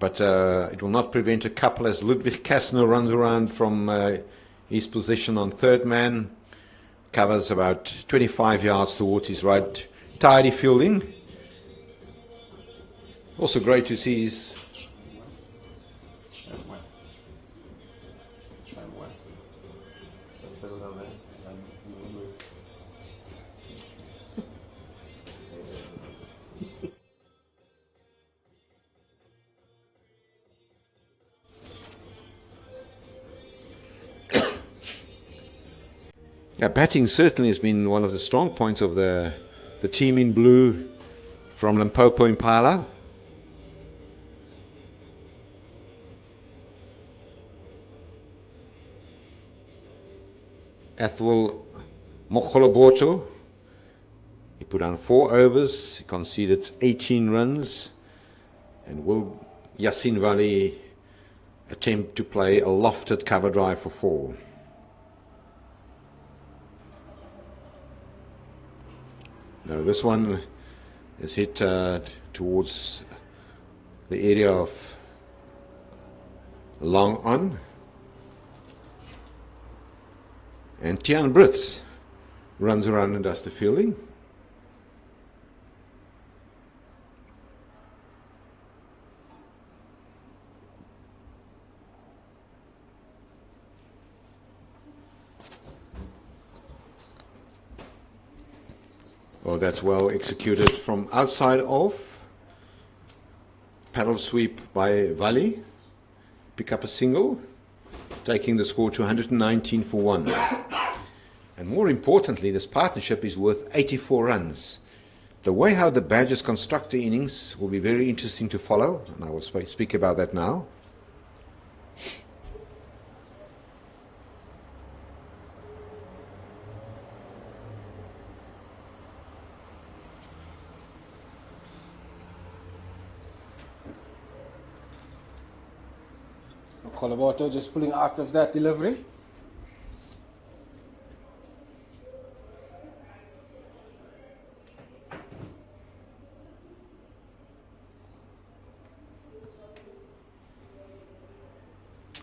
but it will not prevent a couple as Ludwig Kastner runs around from his position on third man, covers about 25 yards towards his right. Tidy fielding. Also great to see his... Yeah, batting certainly has been one of the strong points of the team in blue from Limpopo Impala. Athwal Mokgolobocho, he put on 4 overs, he conceded 18 runs, and will Yasin Vali attempt to play a lofted cover drive for 4. No, this one is hit towards the area of long on. And Tian Brits runs around and does the fielding. Oh, that's well executed from outside off. Paddle sweep by Vali. Pick up a single, taking the score to 119 for 1. And more importantly, this partnership is worth 84 runs. The way how the Badgers construct the innings will be very interesting to follow, and I will speak about that now. Colaboto just pulling out of that delivery.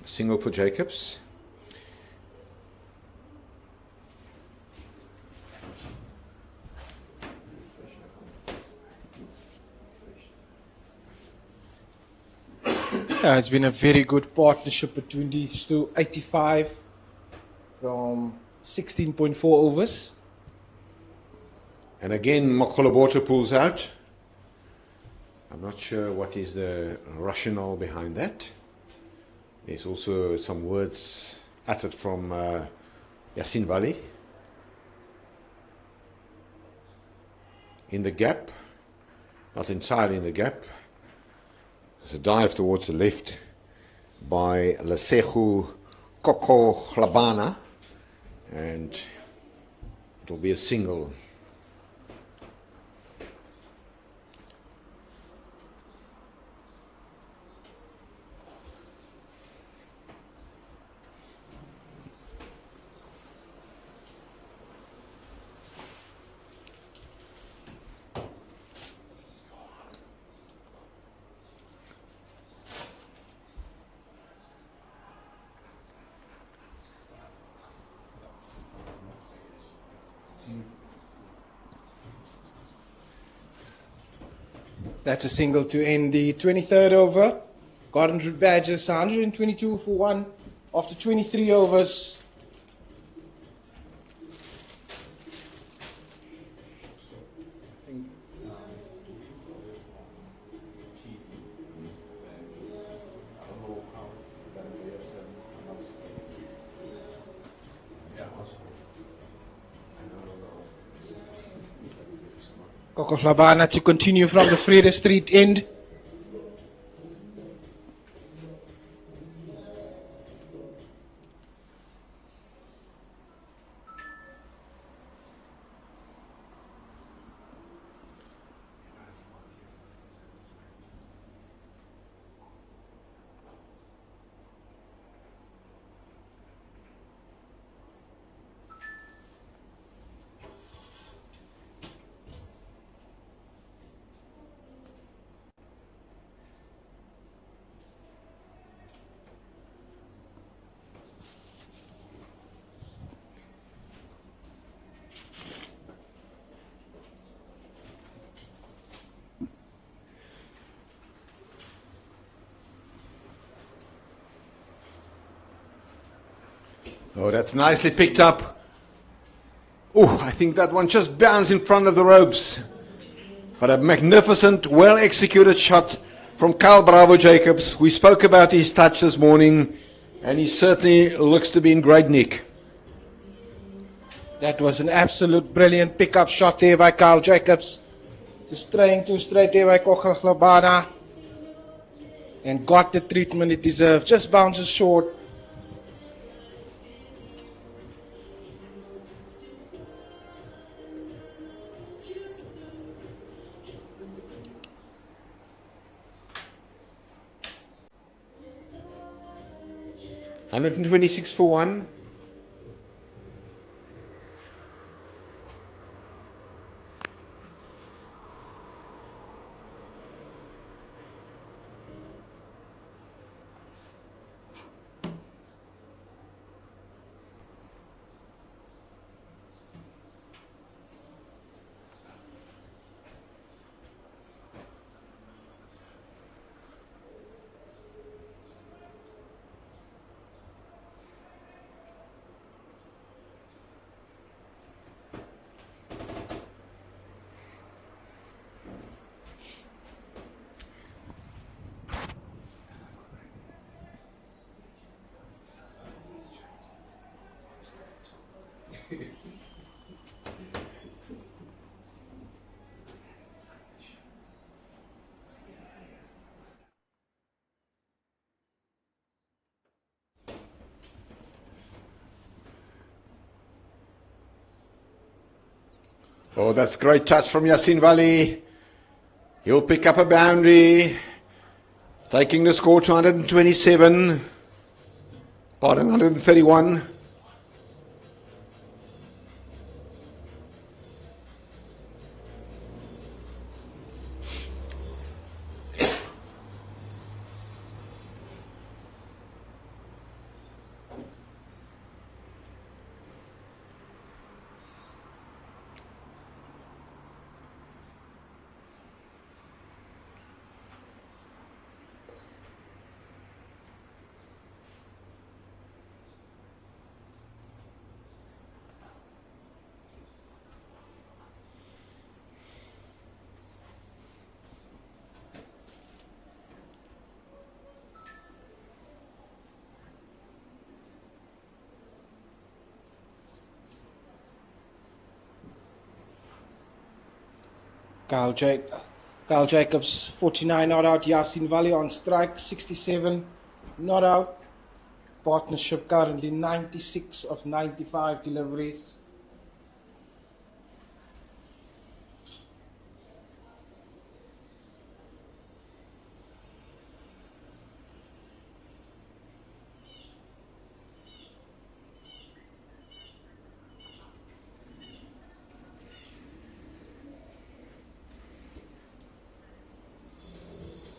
Single for Jacobs. Yeah, it's been a very good partnership between these two. 85 from 16.4 overs. And again, Makoloborto pulls out. I'm not sure what is the rationale behind that. There's also some words uttered from Yasin Vali. In the gap, not entirely in the gap. There's a dive towards the left by Lesegu Koko Hlabana, and it'll be a single. That's a single to end the 23rd over. Garden Route Badgers 122 for 1 after 23 overs. Koko Hlabana to continue from the Vrede Street end. Oh, that's nicely picked up. Oh, I think that one just bounced in front of the ropes. But a magnificent, well-executed shot from Kyle Bravo Jacobs. We spoke about his touch this morning, and he certainly looks to be in great nick. That was an absolute brilliant pickup shot there by Kyle Jacobs. Just trying to straight there by Koko Hlabana. And got the treatment it deserved. Just bounces short. $126 for 1. Oh, that's great touch from Yasin Vali. He'll pick up a boundary, taking the score to 127. Pardon, 131. Kyle Jacobs, 49 not out. Yasin Valley on strike, 67 not out. Partnership currently 96 of 95 deliveries.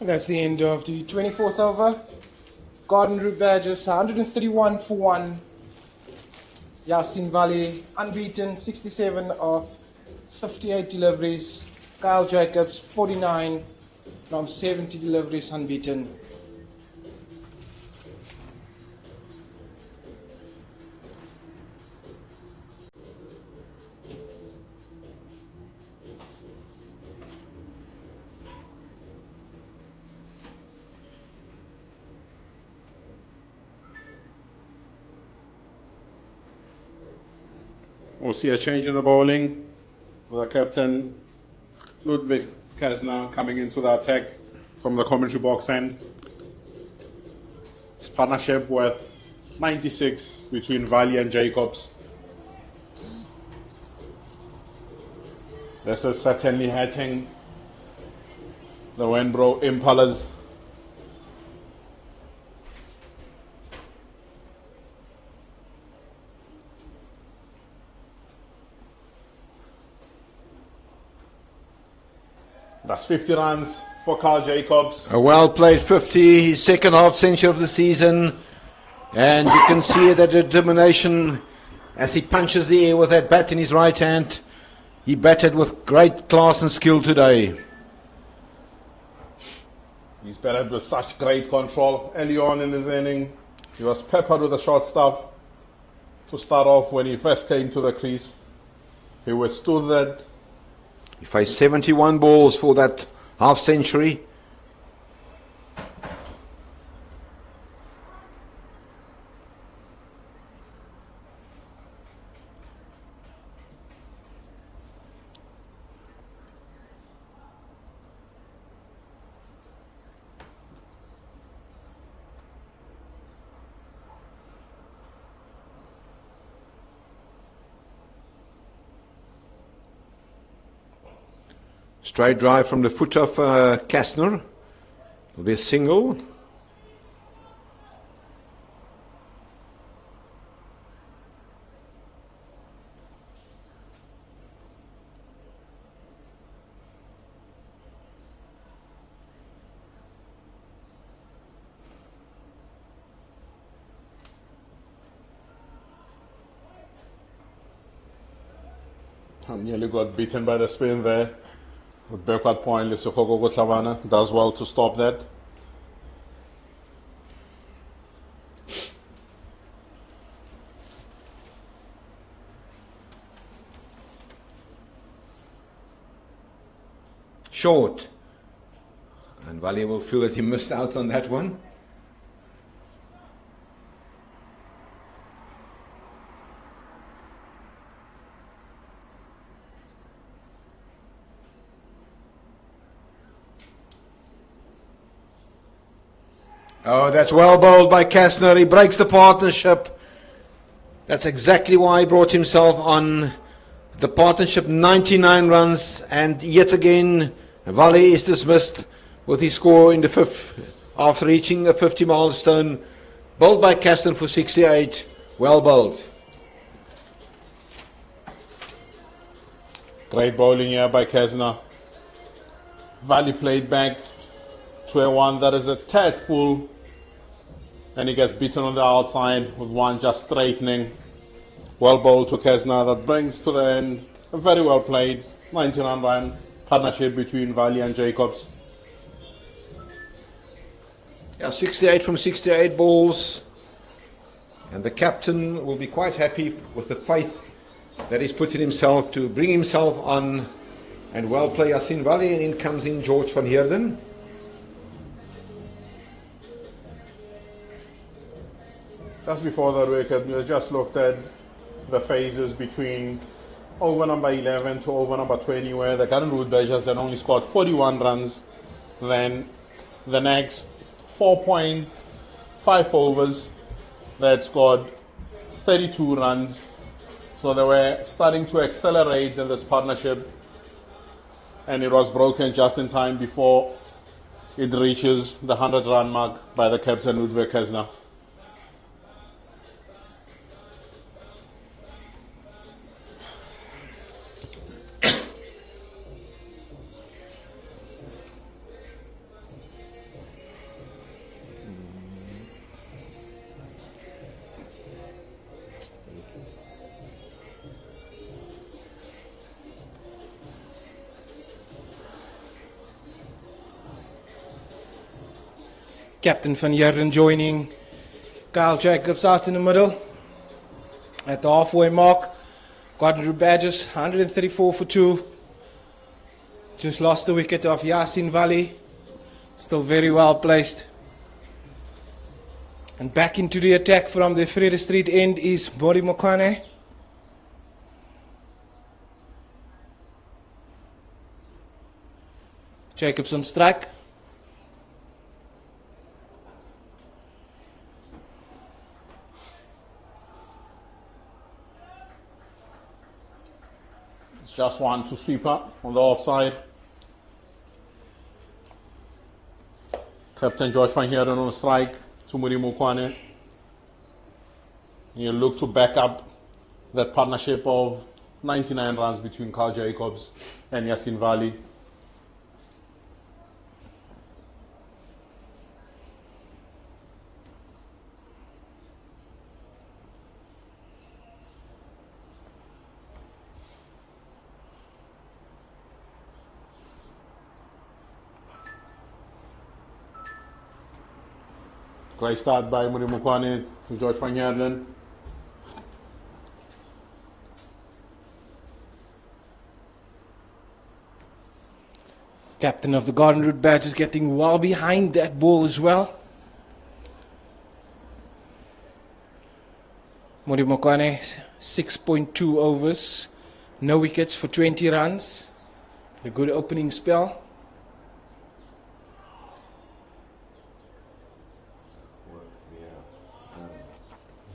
And that's the end of the 24th over. Garden Route Badgers 131 for 1. Yasin Valley unbeaten, 67 of 58 deliveries. Kyle Jacobs 49 from 70 deliveries unbeaten. We'll see a change in the bowling with our captain Ludwig Kasner coming into the attack from the commentary box end. His partnership with 96 between Valley and Jacobs. This is certainly hitting the Wenbro Impalas. That's 50 runs for Carl Jacobs. A well-played 50, his second half century of the season. And you can see the determination as he punches the air with that bat in his right hand. He batted with great class and skill today. He's batted with such great control early on in his inning. He was peppered with the short stuff to start off when he first came to the crease. He withstood that. He faced 71 balls for that half century. Straight drive from the foot of Kasner. It'll be a single. Nearly got beaten by the spin there. With backward point, Lesokoko Gotlavana does well to stop that. Short. And Valley will feel that he missed out on that one. Oh, that's well bowled by Kasner. He breaks the partnership. That's exactly why he brought himself on. The partnership 99 runs, and yet again Valley is dismissed with his score in the fifth after reaching a 50 milestone. Bowled by Caston for 68. Well bowled. Great bowling here by Kesner. Valley played back to a one that is a tad full, and he gets beaten on the outside with one just straightening. Well bowled to Kesner. That brings to the end a very well played 99 run partnership between Valley and Jacobs. Yeah, 68 from 68 balls. And the captain will be quite happy with the faith that he's put in himself to bring himself on. And well play Yasin Valley, and in comes in George van Heerden. Just before that wicket, we just looked at the phases between over number 11 to over number 20, where the Garden Route Badgers had only scored 41 runs. Then the next 4.5 overs, they had scored 32 runs. So they were starting to accelerate in this partnership, and it was broken just in time before it reaches the 100-run mark by the captain, Ludwig Kesner. Captain van Heerden joining Kyle Jacobs out in the middle. At the halfway mark, Garden Route Badgers 134 for 2. Just lost the wicket of Yasin Valley. Still very well placed. And back into the attack from the Frere Street end is Mori Mokane. Jacobs on strike. Just one to sweeper on the offside. Captain George van Heerden on strike to Muri Mukwane. You look to back up that partnership of 99 runs between Carl Jacobs and Yasin Valley. Great start by Muri Mukwane to George van Heerden. Captain of the Garden Route Badgers getting well behind that ball as well. Muri Mokwane, 6.2 overs, no wickets for 20 runs. A good opening spell.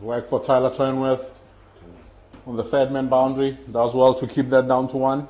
Work for Tyler Trenworth on the third man boundary. Does well to keep that down to 1.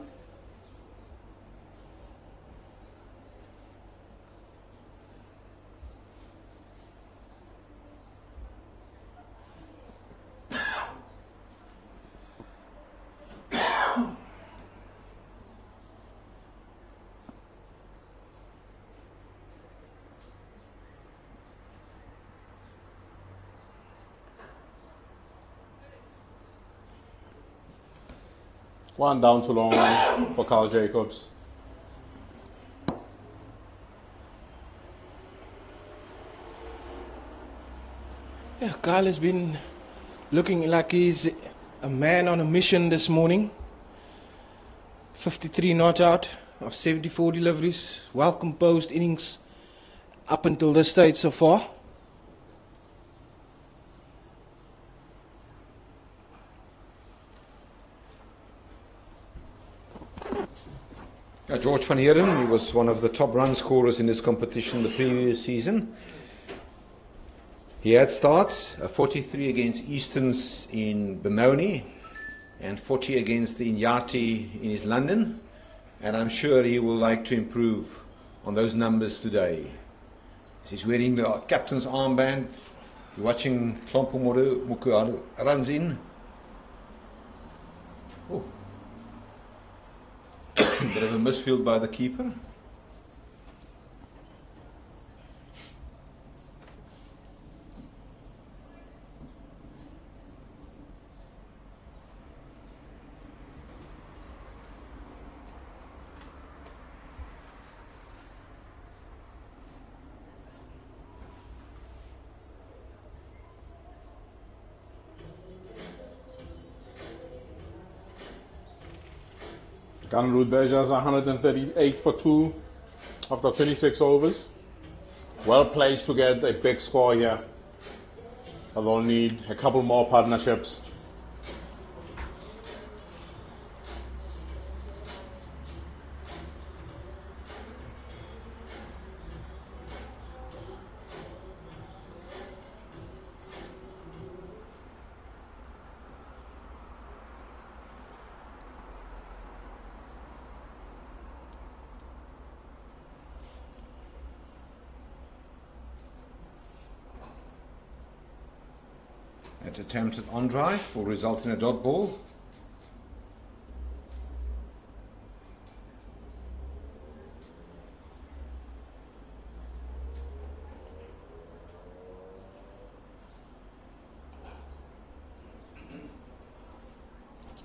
One down to long one for Carl Jacobs. Yeah, Carl has been looking like he's a man on a mission this morning. 53 not out of 74 deliveries. Well composed innings up until this stage so far. George van Heerden, he was one of the top run scorers in this competition the previous season. He had starts, a 43 against Eastons in Benoni and 40 against the Inyati in East London. And I'm sure he will like to improve on those numbers today. He's wearing the captain's armband You're watching Limpopo Muku runs in. Oh. Bit of a misfield by the keeper. Ganrud Bejas 138 for 2 after 26 overs. Well placed to get a big score here. They'll need a couple more partnerships. That attempted on drive will result in a dot ball.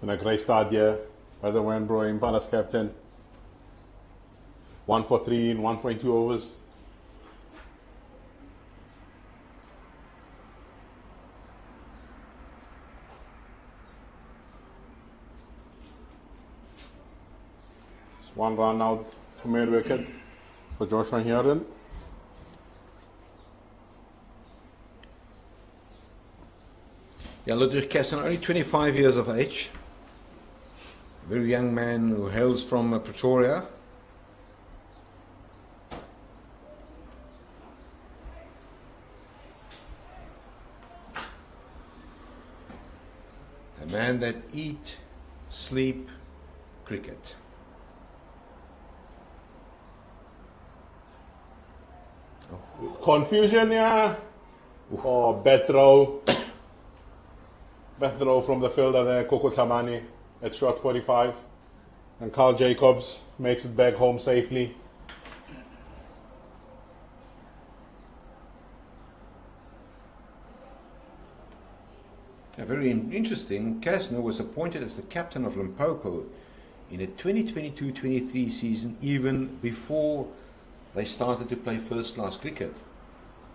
And a great start here by the Wenbro Impalas captain. 1 for 3 in 1.2 overs. Just 1 run out to mid wicket for Joshua Heron. Yeah, Ludwig Kessler, only 25 years of age. Very young man who hails from Pretoria. A man that eat, sleep, cricket. Confusion, yeah. Oh, bad throw. Bad throw from the fielder there, Koko Tamani at shot 45. And Carl Jacobs makes it back home safely. Yeah, very interesting. Kessler was appointed as the captain of Limpopo in a 2022-23 season, even before they started to play first-class cricket.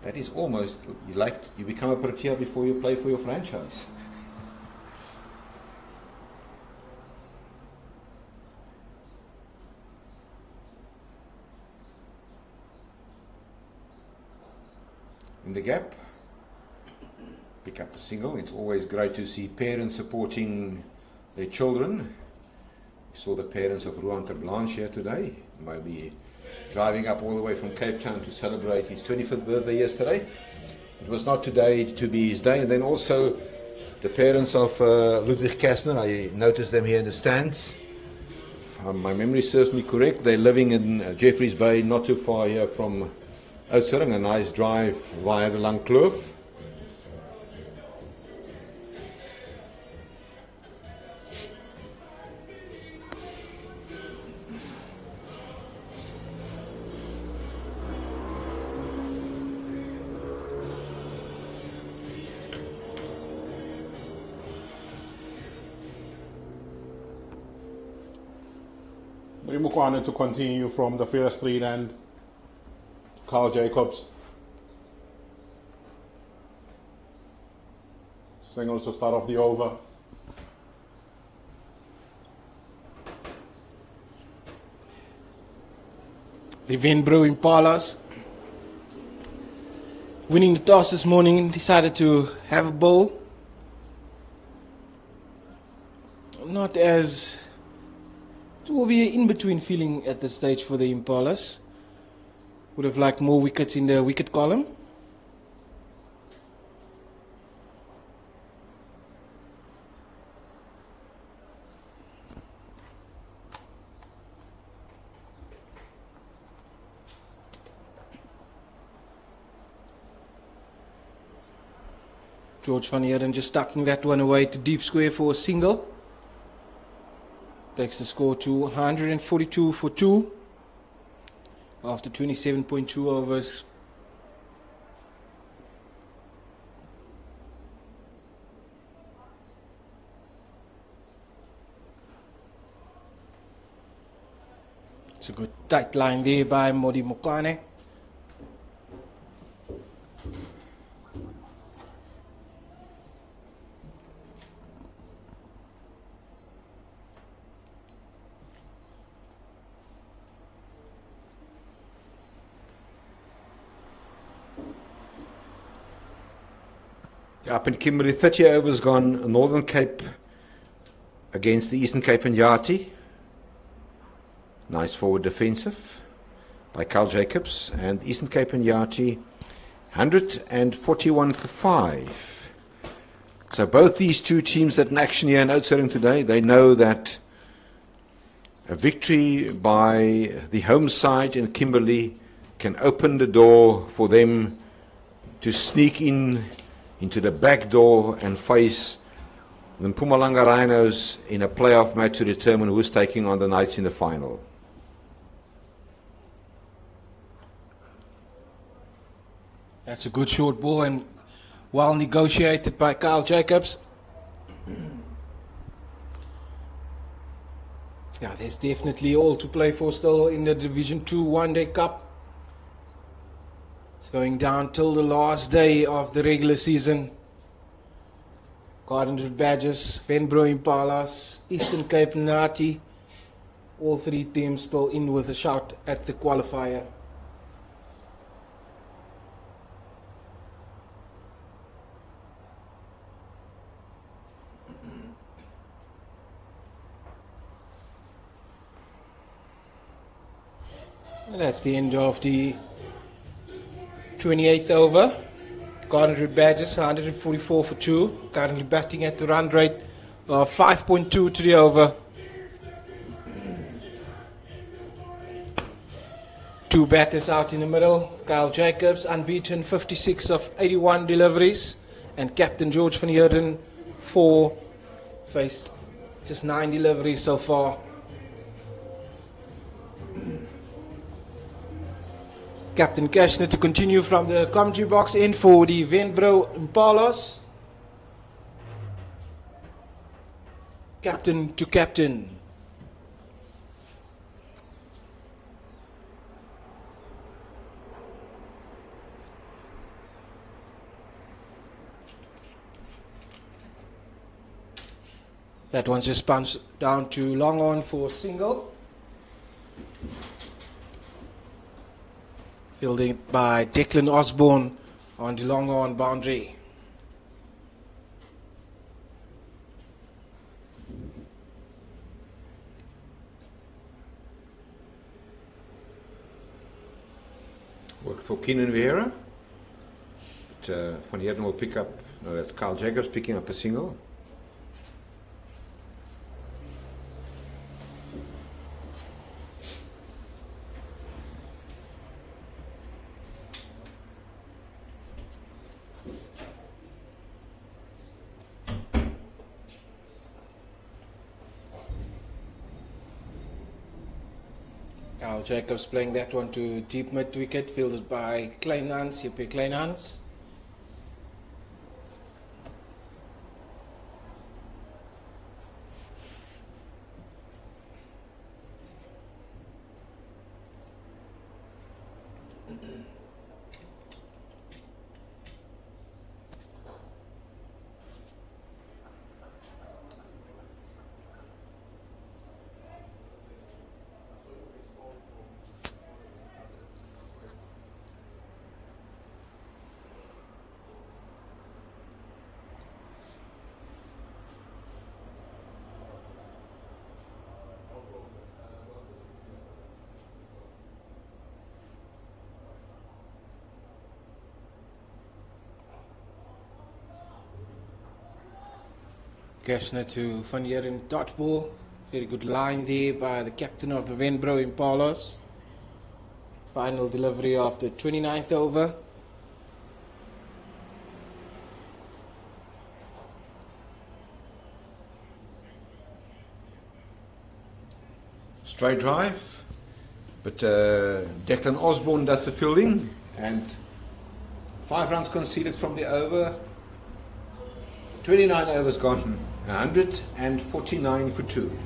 That is almost like you become a Protea before you play for your franchise. In the gap, pick up a single. It's always great to see parents supporting their children. We saw the parents of Ruan ter Blanche here today. Maybe driving up all the way from Cape Town to celebrate his 25th birthday yesterday. It was not today to be his day. And then also the parents of Ludwig Kessler, I noticed them here in the stands. If my memory serves me correct, they're living in Jeffreys Bay, not too far here from Oudtshoorn, a nice drive via the Lang Kloof. Mukwane to continue from the first street end. Carl Jacobs. Single to start off the over. The Wenbro Impalas, winning the toss this morning, decided to have a bowl. Not as... It will be an in-between feeling at this stage for the Impalas. Would have liked more wickets in the wicket column. George van Heerden just tucking that one away to deep square for a single. Takes the score to 142 for 2 after 27.2 overs. It's a good tight line there by Modi Mokane. Up in Kimberley, 30 overs gone. Northern Cape against the Eastern Cape and Yardley. Nice forward defensive by Carl Jacobs. And Eastern Cape and Yardley, 141 for 5. So both these two teams that in action here in Oudtshoorn today, they know that a victory by the home side in Kimberley can open the door for them to sneak into the back door and face the Mpumalanga Rhinos in a playoff match to determine who's taking on the Knights in the final. That's a good short ball and well negotiated by Carl Jacobs. Yeah, there's definitely all to play for still in the Division 2 One-Day Cup. It's going down till the last day of the regular season. Gardenwood Badgers, Venbro Impalas, Eastern Cape Nati. All three teams still in with a shot at the qualifier. And that's the end of the 28th over. Gardenwood Badgers 144 for 2. Currently batting at the run rate of 5.2 to the over. Two batters out in the middle. Kyle Jacobs unbeaten, 56 of 81 deliveries. And Captain George van Heerden 4. Faced just 9 deliveries so far. Captain Kashner to continue from the commentary box in for the Venbro Impalas. Captain to captain. That one's just bounced down to long on for a single. Fielding by Declan Osborne on the long on boundary. Work for Keenan Vieira. But Van Heerden will pick up, that's Carl Jacobs picking up a single. Carl Jacobs playing that one to deep mid wicket, fielded by Kleinhans, J.P. Kleinhans. Kashner to Van Heerden dodgeball. Very good line there by the captain of the Venbro Impalas. Final delivery of the 29th over. straight drive. But Declan Osborne does the fielding, and 5 runs conceded from the over. 29 overs gone, 149 for 2.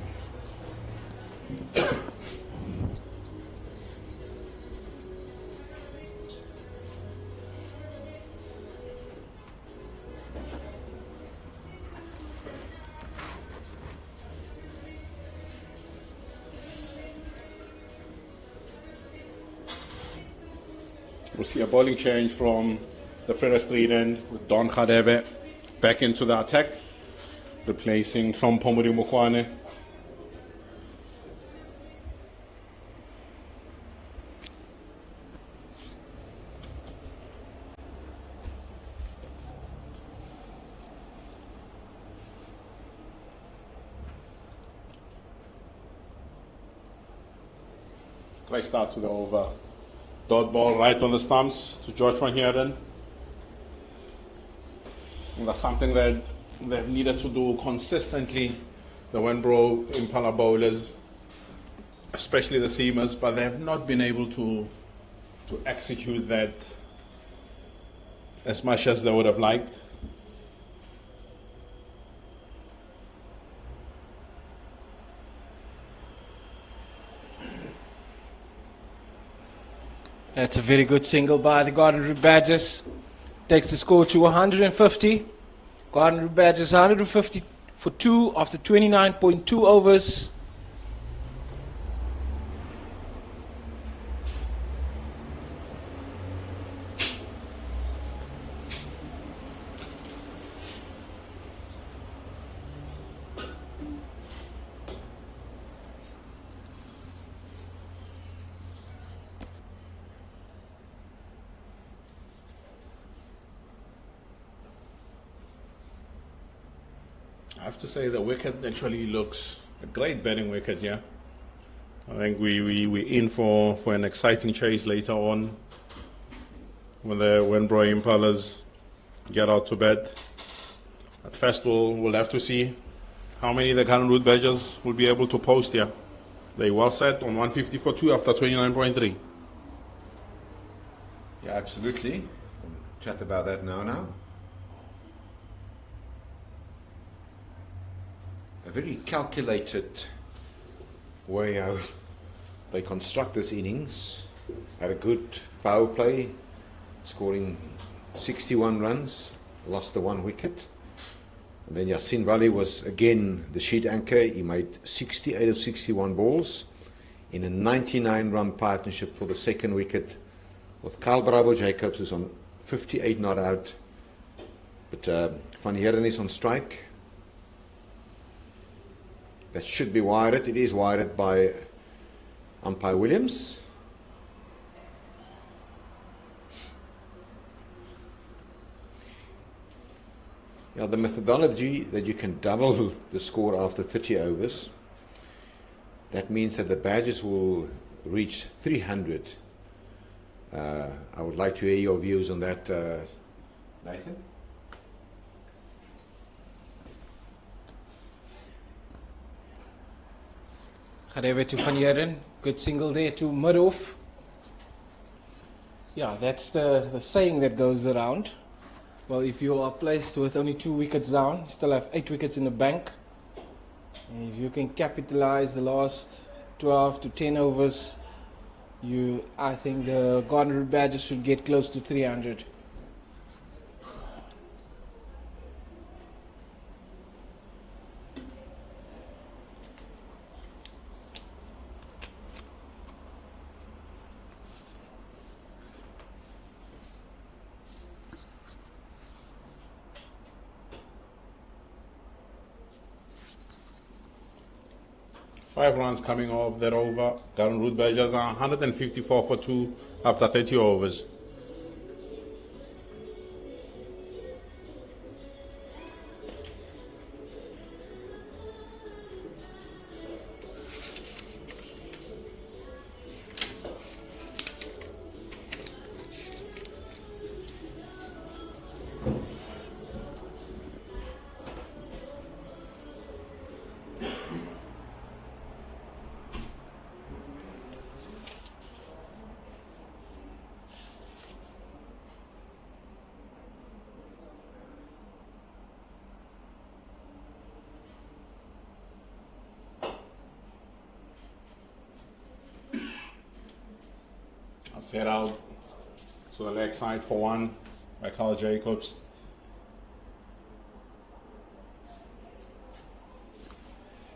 We'll see a bowling change from the Frere Street end with Don Khadebe back into the attack, replacing Limpopo Mokwane. Great start to the over. Dot ball right on the stumps to George van Heerden. And that's something that they've needed to do consistently, the Wenbro Impala bowlers, especially the seamers, but they have not been able to execute that as much as they would have liked. That's a very good single by the Garden Route Badgers. Takes the score to 150. Garden Route Badgers 150 for 2 after 29.2 overs. I have to say the wicket actually looks a great batting wicket here. I think we're in for an exciting chase later on when the Wenbro Impalas get out to bed. At first we'll have to see how many the Garden Route Badgers will be able to post here. They well set on 150 for 2 after 29.3. Yeah, absolutely. We'll chat about that now. A very calculated way how they construct this innings. Had a good power play, scoring 61 runs, lost the 1 wicket. And then Yasin Valley was again the sheet anchor. He made 68 of 61 balls in a 99-run partnership for the 2nd wicket with Carl Bravo Jacobs, who's on 58 not out. But Van Heerden is on strike. That should be wired. It is wired by umpire Williams. Yeah, the methodology that you can double the score after 30 overs, that means that the Badgers will reach 300. I would like to hear your views on that, Nathan. Khadebe to Van Heerden. Good single there to mid-off. Yeah, that's the saying that goes around. Well, if you are placed with only 2 wickets down, you still have 8 wickets in the bank. And if you can capitalize the last 12 to 10 overs, I think the Garden Route Badgers should get close to 300. Five runs coming off that over. Garden Route Badgers are 154 for 2 after 30 overs. Set out to the leg side for one by Carl Jacobs.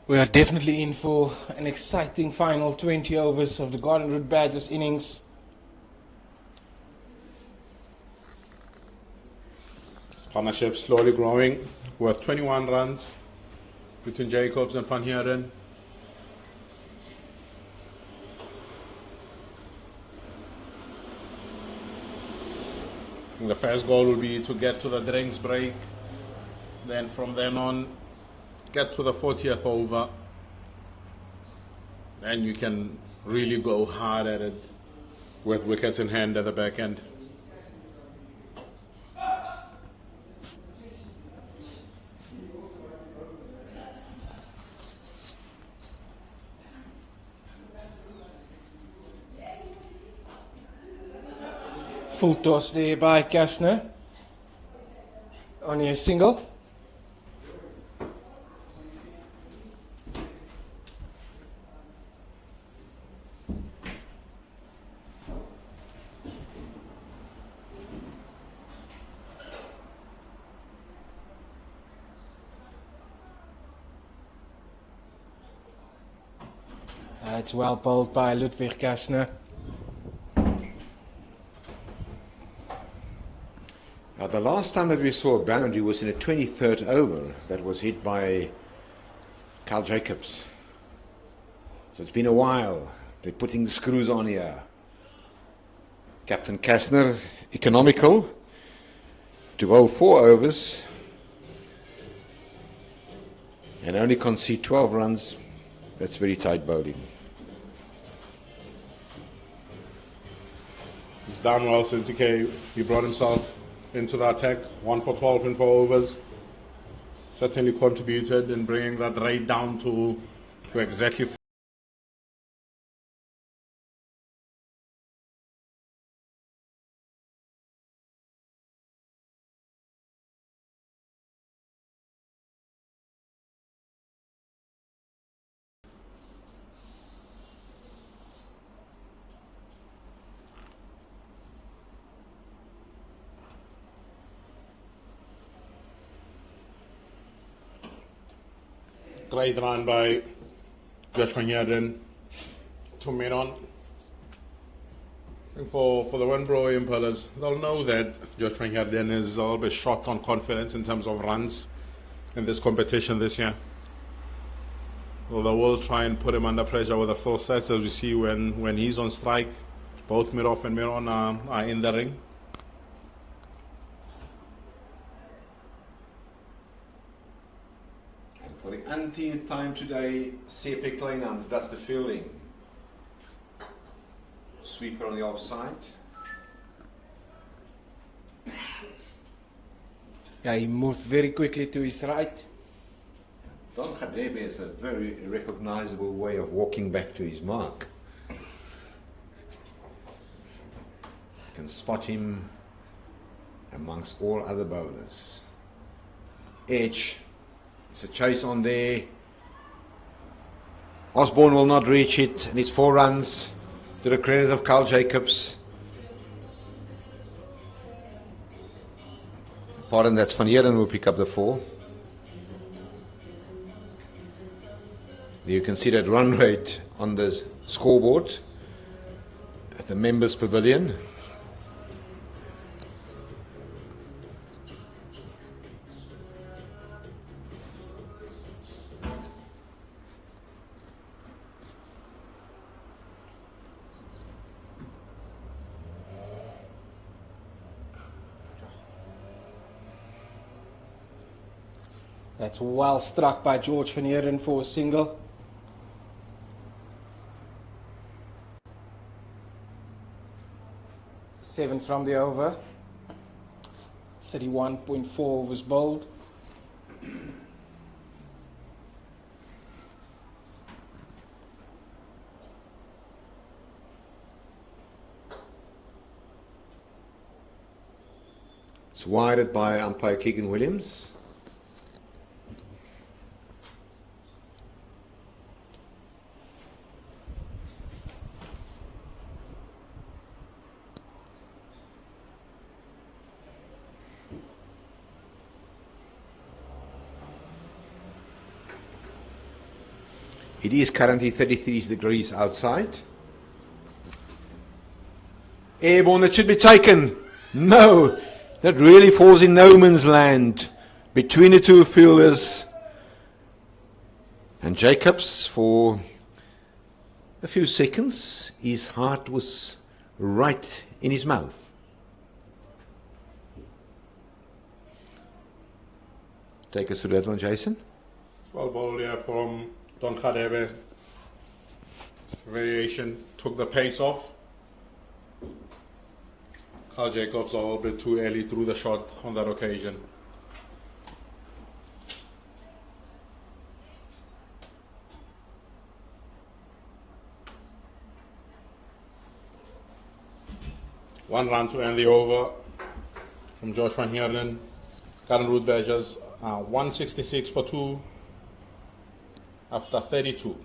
We are definitely in for an exciting final 20 overs of the Garden Route Badgers innings. This partnership slowly growing with 21 runs between Jacobs and Van Heerden. I think the first goal will be to get to the drinks break. Then from then on, get to the 40th over. Then you can really go hard at it with wickets in hand at the back end. Full toss there by Kastner. Only a single. It's well bowled by Ludwig Kastner. Now, the last time that we saw a boundary was in a 23rd over that was hit by Carl Jacobs. So it's been a while. They're putting the screws on here. Captain Kastner, economical, to bowl 4 overs and only concede 12 runs. That's very tight bowling. He's done well since he brought himself into the attack. 1 for 12 in 4 overs. Certainly contributed in bringing that rate down to exactly. Great run by Josh Van Heerden to mid-on. For the Winbro Impalas, they'll know that Josh Van Heerden is a little bit short on confidence in terms of runs in this competition this year. Well, they will try and put him under pressure with the full sets, as we see when he's on strike. Both mid-off and mid-on are in the ring. For the umpteenth time today, CP Kleinhans does the fielding. Sweeper on the offside. Yeah, he moved very quickly to his right. Don Khadebe has a very recognizable way of walking back to his mark. You can spot him amongst all other bowlers. Edge. It's a chase on there. Osborne will not reach it, and it's 4 runs to the credit of Carl Jacobs. Pardon, that's Van Heerden will pick up the 4. You can see that run rate on the scoreboard at the members' pavilion. That's well struck by George Van Heerden for a single. Seven from the over. 31.4 overs bowled. It's wided by umpire Keegan Williams. It is currently 33 degrees outside. Airborne, that should be taken. No, that really falls in no man's land between the two fielders. And Jacobs, for a few seconds, his heart was right in his mouth. Take us through that one, Jason. Well, ball here from Don Khadebe. This variation took the pace off. Carl Jacobs a little bit too early threw the shot on that occasion. One run to end the over from Josh van Heerden. Current Root Badgers 166 for 2 after 32.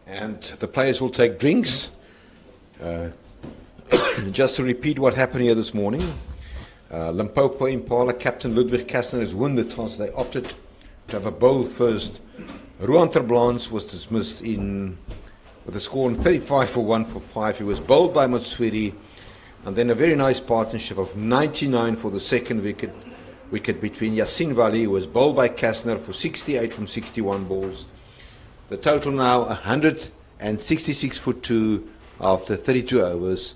And the players will take drinks. Just to repeat what happened here this morning. Limpopo Impala captain Ludwig Kastner has won the toss. They opted to have a bowl first. Ruan Terblans was dismissed with a score of 35 for 1 for 5. He was bowled by Matswiri, and then a very nice partnership of 99 for the second wicket between Yasin Vali, who was bowled by Kastner for 68 from 61 balls. The total now 166 for 2 after 32 overs.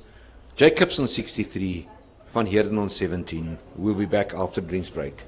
Jacobs on 63, Van Heerden on 17. We'll be back after the drinks break.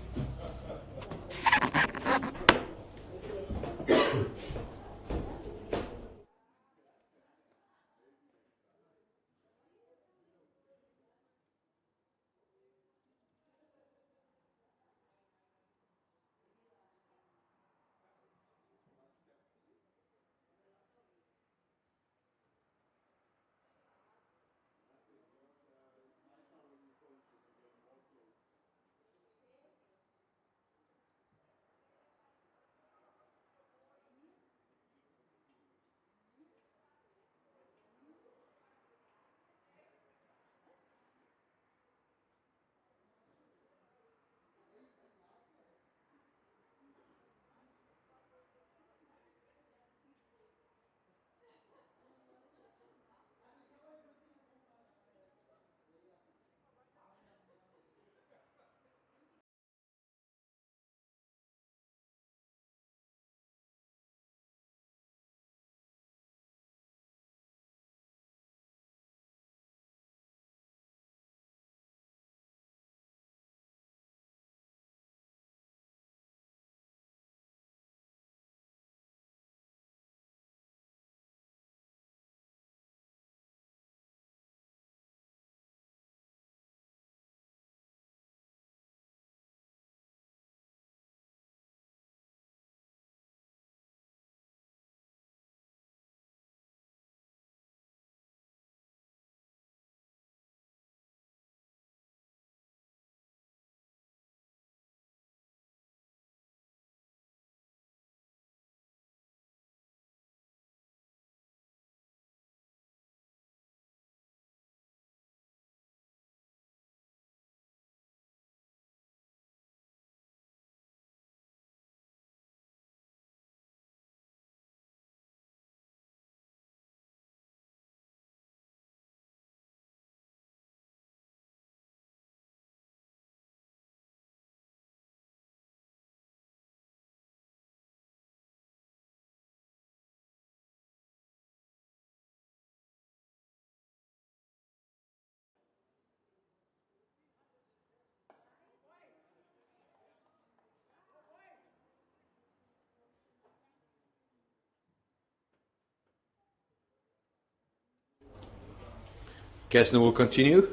Kastner will continue.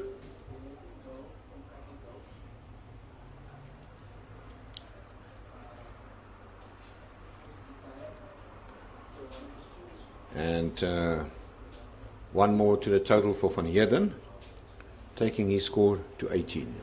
And one more to the total for Van Heerden, taking his score to 18.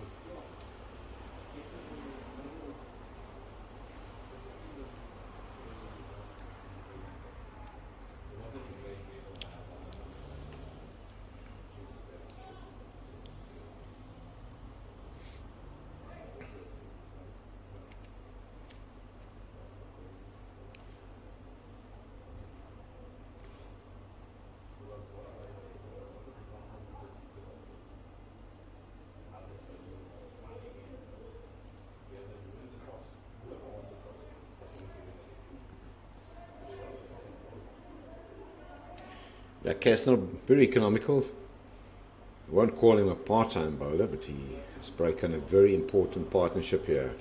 Yeah, Kessler, very economical. I won't call him a part-time bowler, but he has broken a very important partnership here.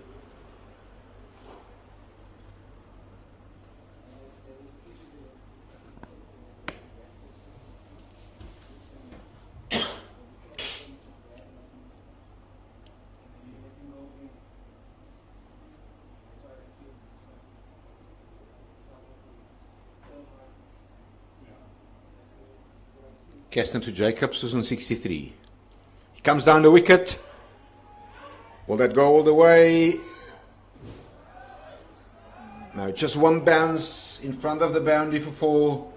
Kessler to Jacobs was on 63. He comes down the wicket. Will that go all the way? No, just one bounce in front of the boundary for 4.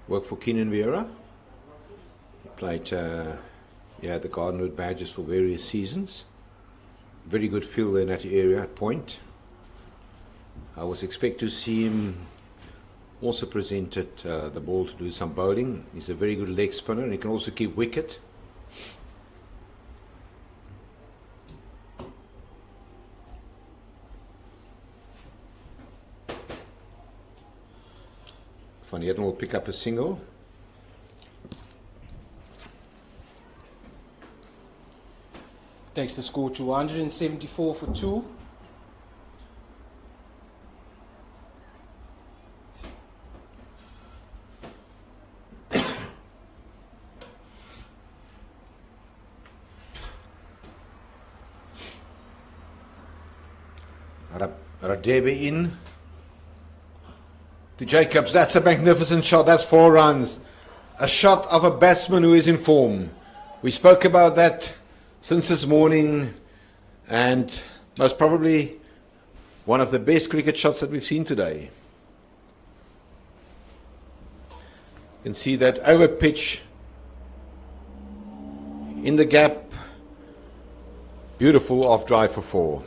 Worked for Keenan Vieira. He played the Gardenwood Badgers for various seasons. Very good fielder in that area at point. I was expecting to see him also presented the ball to do some bowling. He's a very good leg spinner and he can also keep wicket. Van Heerden will pick up a single. Takes the score to 174 for 2. Radebe in. To Jacobs, that's a magnificent shot, that's 4 runs. A shot of a batsman who is in form. We spoke about that since this morning, and most probably one of the best cricket shots that we've seen today. You can see that over pitch, in the gap, beautiful off drive for 4.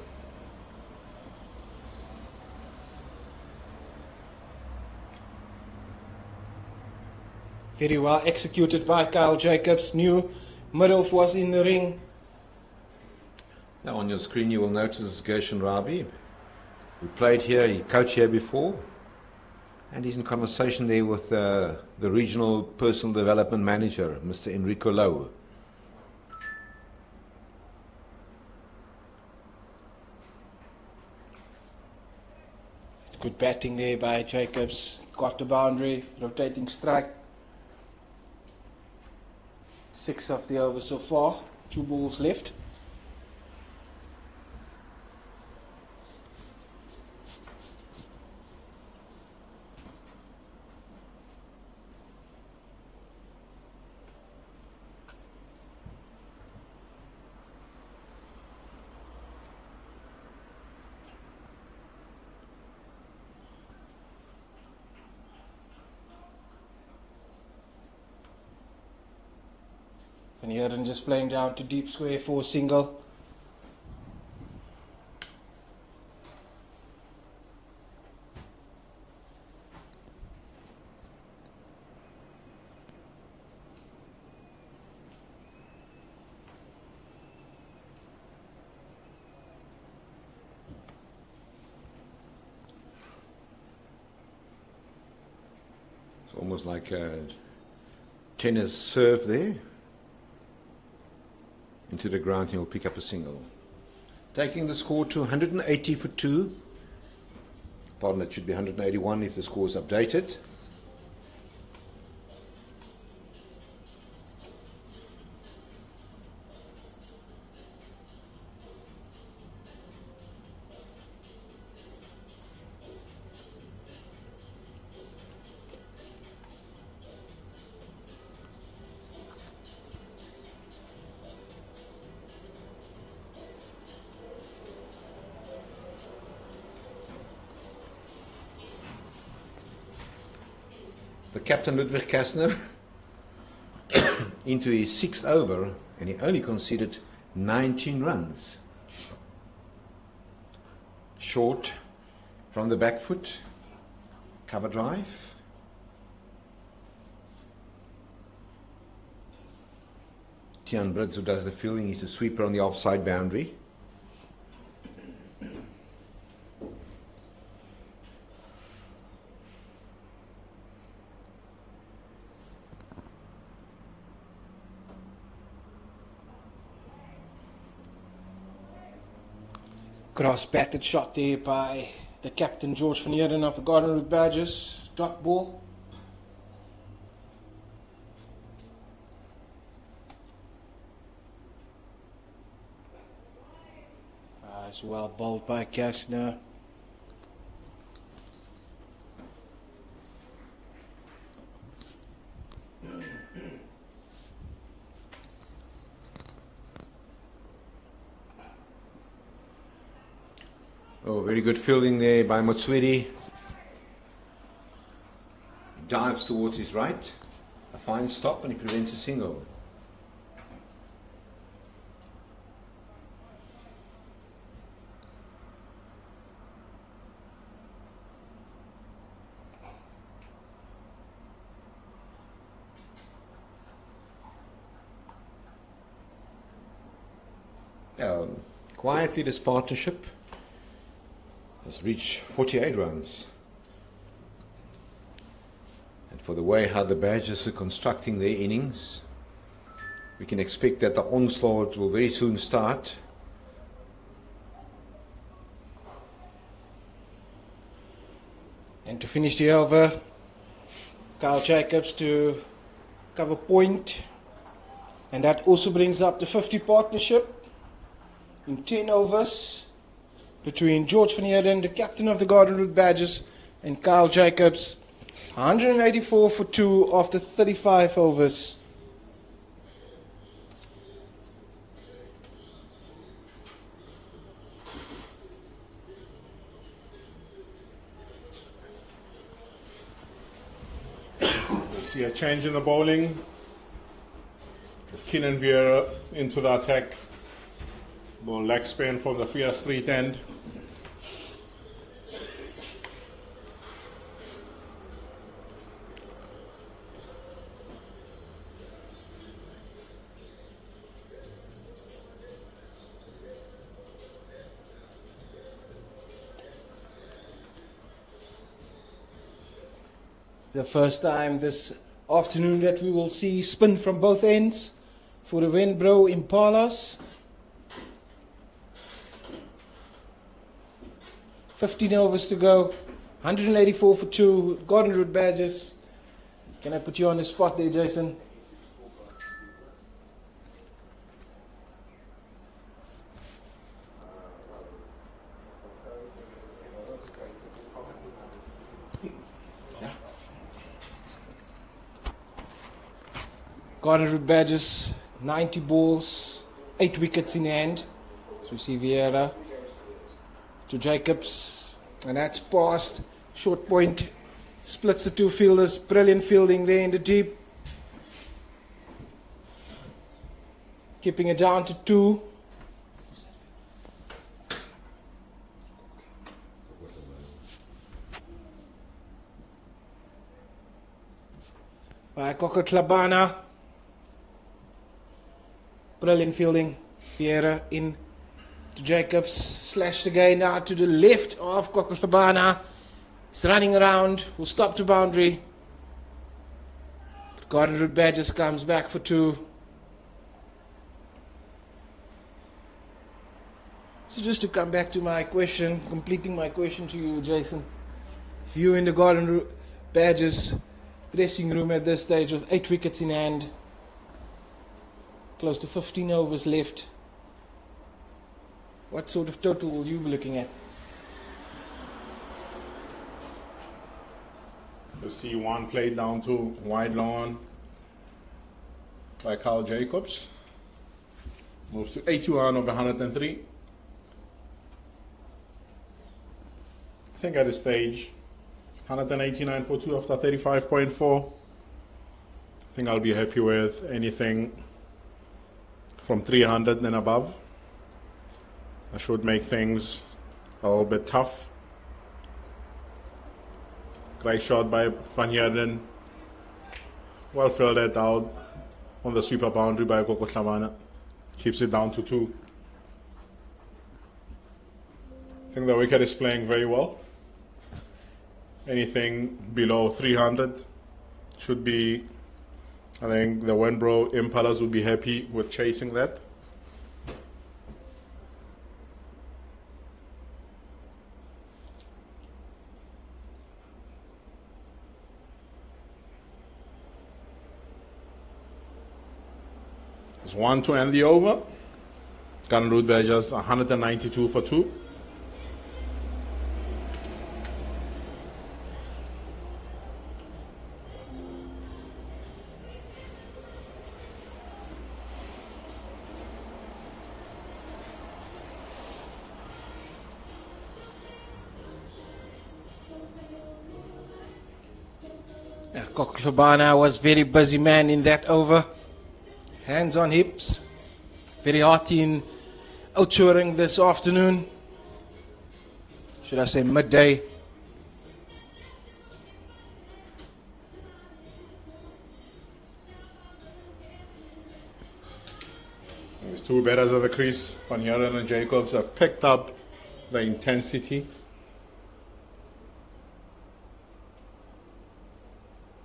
Very well executed by Kyle Jacobs. Knew Middle was in the ring. Now on your screen you will notice Gershon Rabi, who played here, he coached here before, and he's in conversation there with the regional personal development manager, Mr. Enrico Lowe. It's good batting there by Jacobs. Got the boundary, rotating strike. 6 of the over so far, 2 balls left. Van Heerden just playing down to deep square for a single. It's almost like a tennis serve there. Into the ground, he will pick up a single. Taking the score to 180 for 2. Pardon, it should be 181 if the score is updated. the captain Ludwig Kastner into his 6th over, and he only conceded 19 runs. Short from the back foot, cover drive. Tian Brits, who does the fielding, he's a sweeper on the offside boundary. Cross-batted shot there by the captain, George van Heerden of the Garden Route Badgers. Dot ball. As well bowled by Kastner. Oh, very good fielding there by Motswedi. Dives towards his right. A fine stop, and he prevents a single. Quietly, this partnership has reached 48 runs. And for the way how the Badgers are constructing their innings, we can expect that the onslaught will very soon start. And to finish the over, Kyle Jacobs to cover point. And that also brings up the 50 partnership in 10 overs between George van Heerden, the captain of the Garden Route Badgers, and Kyle Jacobs. 184 for 2 after 35 overs. We see a change in the bowling. Keenan Vieira into the attack. Ball leg spin from the Fiat Street end. The first time this afternoon that we will see spin from both ends for the Wenbro Impalas. 15 overs to go, 184 for 2, Garden Route Badgers. Can I put you on the spot there, Jason? Garden Route Badgers, 90 balls, 8 wickets in hand. So we see Vieira to Jacobs, and that's past. Short point, splits the two fielders. Brilliant fielding there in the deep. Keeping it down to 2. By Coco Klabana. Brilliant fielding. Vieira in to Jacobs. Slashed again now to the left of Coco Klabana. He's running around. Will stop the boundary. Garden Route Badgers comes back for 2. So just to come back to my question, completing my question to you, Jason. If you're in the Garden Route Badgers dressing room at this stage with 8 wickets in hand, close to 15 overs left, what sort of total will you be looking at? You see one played down to wide lawn by Kyle Jacobs. Moves to 81 over 103. I think at this stage, 189 for 2 after 35.4. I think I'll be happy with anything from 300 and above. I should make things a little bit tough. Great shot by Van Heerden. Well fielded out on the sweeper boundary by Koko Hlamana. Keeps it down to 2. I think the wicket is playing very well. Anything below 300 should be, I think the Wenbro Impalas would be happy with chasing that. There's 1 to end the over. Gunroot Badgers 192 for 2. Koklobana was very busy man in that over. Hands on hips. Very hearty in Oudtshoorn this afternoon. Should I say midday. There's 2 batters at the crease. Van Heerden and Jacobs have picked up the intensity.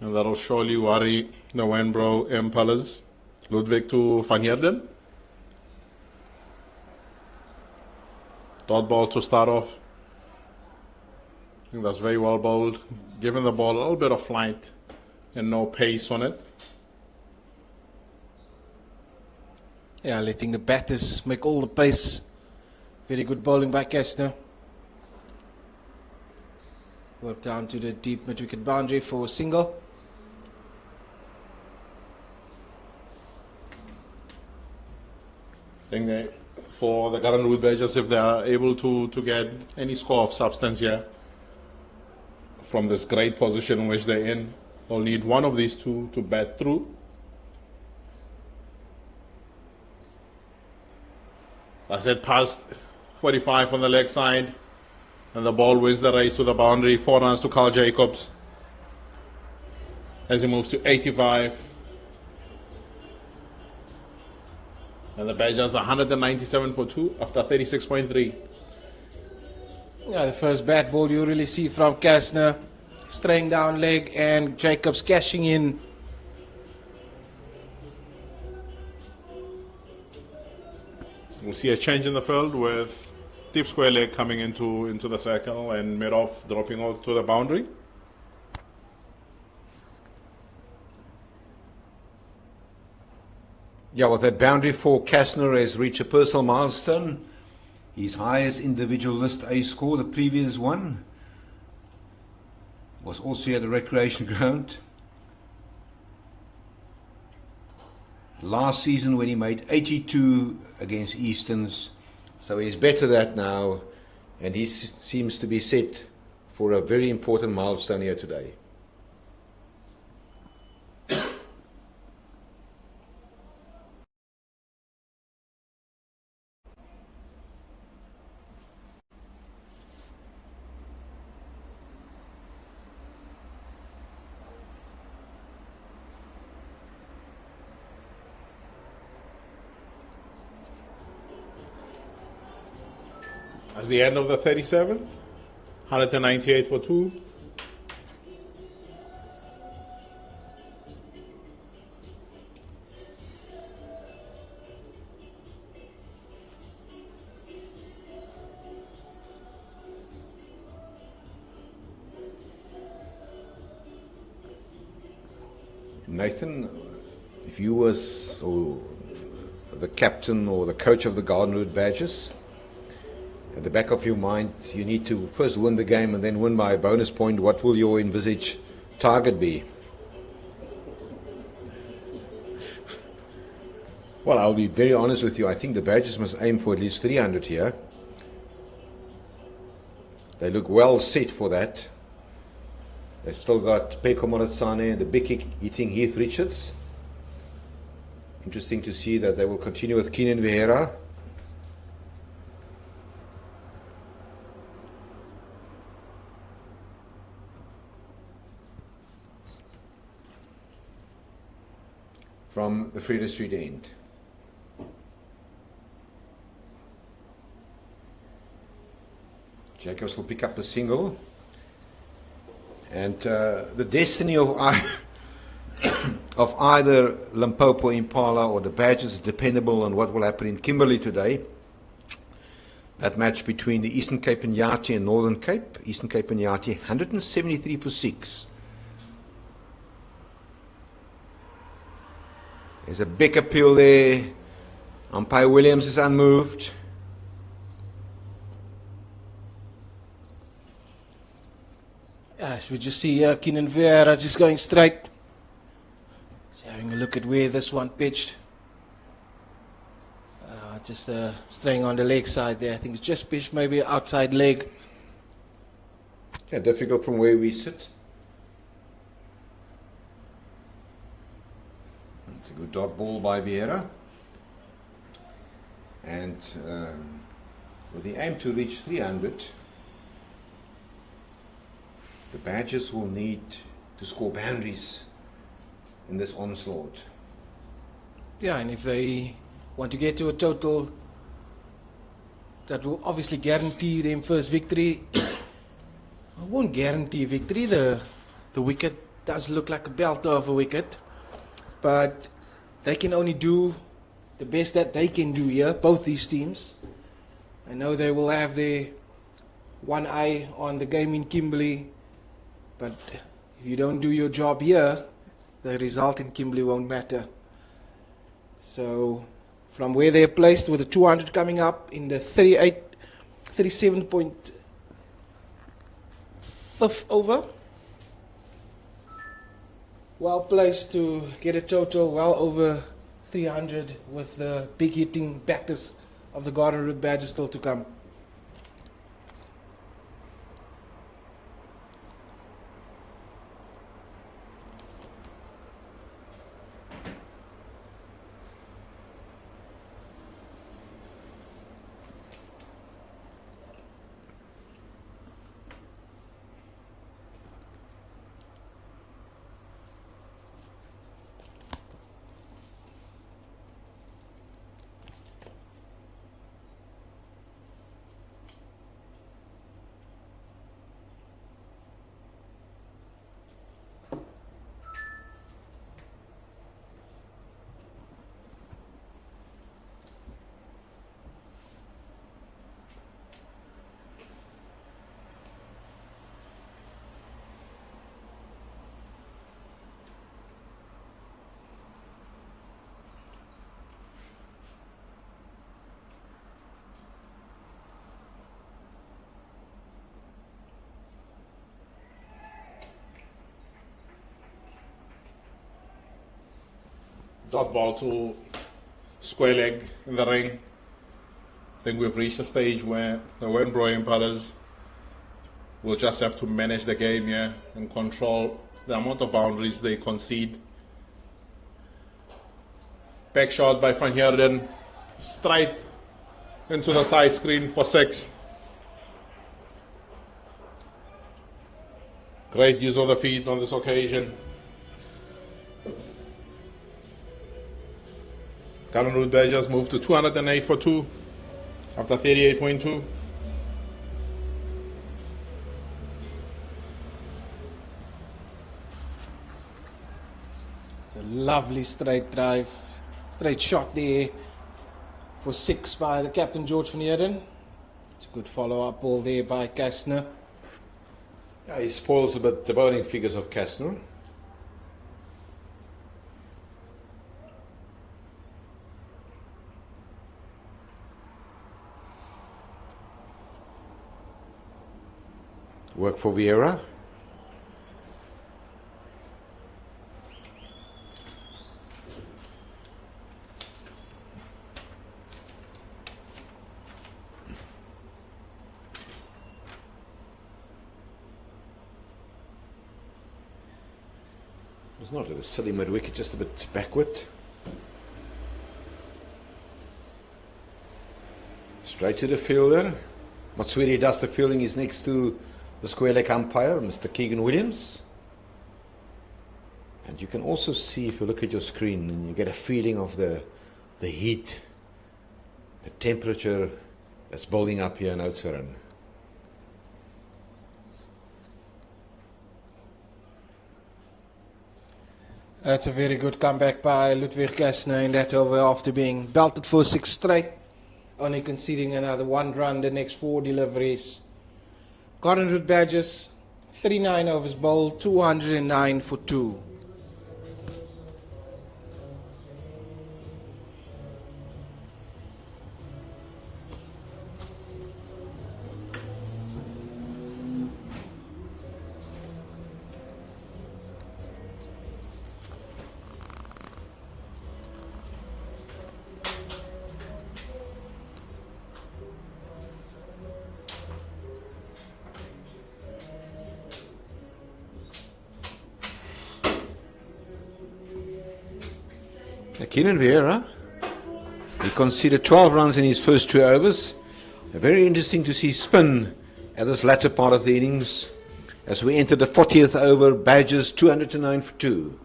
And that'll surely worry the Wenbro Impalas. Ludwig to Van Heerden. Dot ball to start off. I think that's very well bowled. Giving the ball a little bit of flight and no pace on it. Yeah, letting the batters make all the pace. Very good bowling by Kastner. Work down to the deep mid-wicket boundary for a single. I think that for the current Root Badgers, if they are able to get any score of substance here from this great position in which they're in, they'll need one of these 2 to bat through. That's it, past 45 on the leg side, and the ball wins the race to the boundary. 4 runs to Carl Jacobs as he moves to 85. And the Badgers 197 for 2 after 36.3. Yeah, the first bat ball you really see from Kastner. Straying down leg and Jacobs cashing in. We'll see a change in the field with deep square leg coming into the circle and mid-off dropping out to the boundary. Yeah, well, that boundary for Kastner has reached a personal milestone. His highest individual list A score, the previous one, was also at the recreation ground. Last season when he made 82 against Easterns. So he's better that now, and he seems to be set for a very important milestone here today. That's the end of the 37th. 198 for 2. Nathan, if you was the captain or the coach of the Garden Route Badgers, at the back of your mind, you need to first win the game and then win by a bonus point. What will your envisaged target be? Well, I'll be very honest with you. I think the Badgers must aim for at least 300 here. They look well set for that. They've still got Peko Moletsane and the big hitting Heath Richards. Interesting to see that they will continue with Keenan Vieira. From the Freda Street end. Jacobs will pick up the single. And the destiny of either Limpopo, Impala or the Badgers is dependable on what will happen in Kimberley today. That match between the Eastern Cape and Yati and Northern Cape. Eastern Cape and Yati 173 for 6. There's a big appeal there. Umpire Williams is unmoved. As we just see Keenan Vieira just going straight. Just having a look at where this one pitched. Just straying on the leg side there. I think it's just pitched maybe outside leg. Yeah, difficult from where we sit. It's a good dot ball by Vieira. And with the aim to reach 300, the Badgers will need to score boundaries in this onslaught. Yeah, and if they want to get to a total that will obviously guarantee them first victory, I won't guarantee victory. The wicket does look like a belter of a wicket, but they can only do the best that they can do here, both these teams. I know they will have their one eye on the game in Kimberley, but if you don't do your job here, the result in Kimberley won't matter. So from where they're placed with the 200 coming up in the 37.5th over, well placed to get a total well over 300 with the big hitting batters of the Garden Route Badgers still to come. Dot ball to square leg in the ring. I think we've reached a stage where the Impalas Impalas will just have to manage the game here and control the amount of boundaries they concede. Back shot by Van Heerden, straight into the side screen for 6. Great use of the feet on this occasion. Garden Route Badgers move to 208 for 2 after 38.2. It's a lovely straight drive, straight shot there for 6 by the captain George van Heerden. It's a good follow-up ball there by Kastner. Yeah, he spoils a bit the bowling figures of Kastner. Work for Vieira. It's not a silly mid wicket, just a bit backward. Straight to the fielder. Matswiri does the fielding. Is next to the square leg umpire, Mr. Keegan Williams. And you can also see, if you look at your screen, and you get a feeling of the heat, the temperature that's building up here in Oudtshoorn. That's a very good comeback by Ludwig Kastner in that over after being belted for 6 straight. Only conceding another 1 run the next 4 deliveries. Gordon Root Badgers, 39 overs bowled, 209 for 2. Keenan Vieira, he conceded 12 runs in his first 2 overs. Very interesting to see spin at this latter part of the innings as we enter the 40th over. Badgers 209 for 2.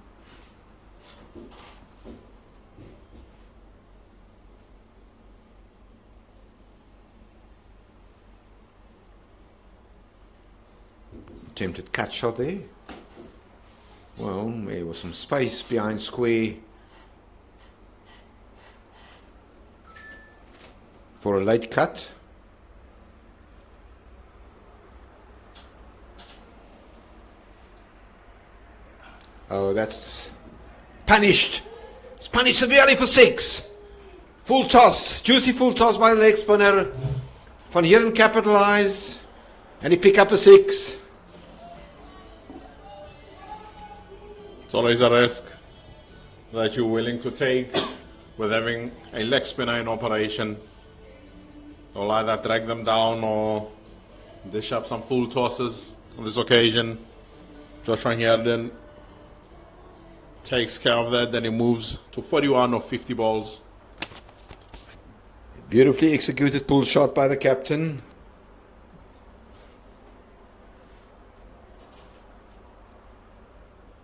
Attempted cut shot there. Well, there was some space behind square for a late cut. Oh, that's punished. It's punished severely for 6. Full toss, juicy full toss by the leg spinner. Van Heeren capitalise, and he pick up a 6. It's always a risk that you're willing to take with having a leg spinner in operation. You'll either drag them down or dish up some full tosses. On this occasion, Josh Van Heerden takes care of that, then he moves to 41 of 50 balls. Beautifully executed pull shot by the captain.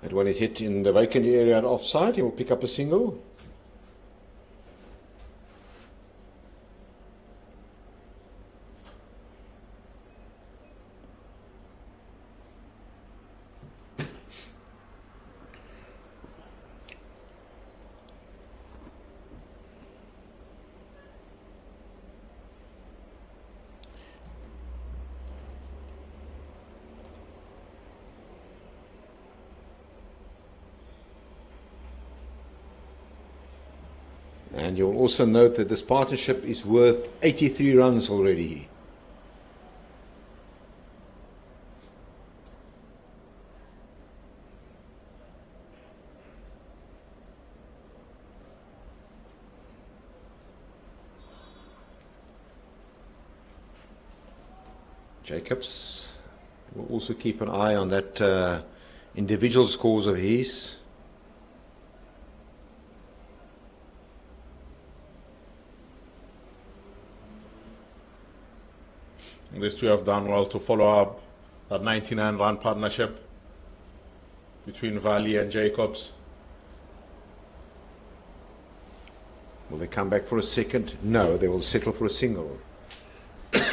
That one is hit in the vacant area and offside. He will pick up a single. And you'll also note that this partnership is worth 83 runs already. Jacobs will also keep an eye on that individual scores of his. These two have done well to follow up that 99-run partnership between Valley and Jacobs. Will they come back for a second? No, they will settle for a single. The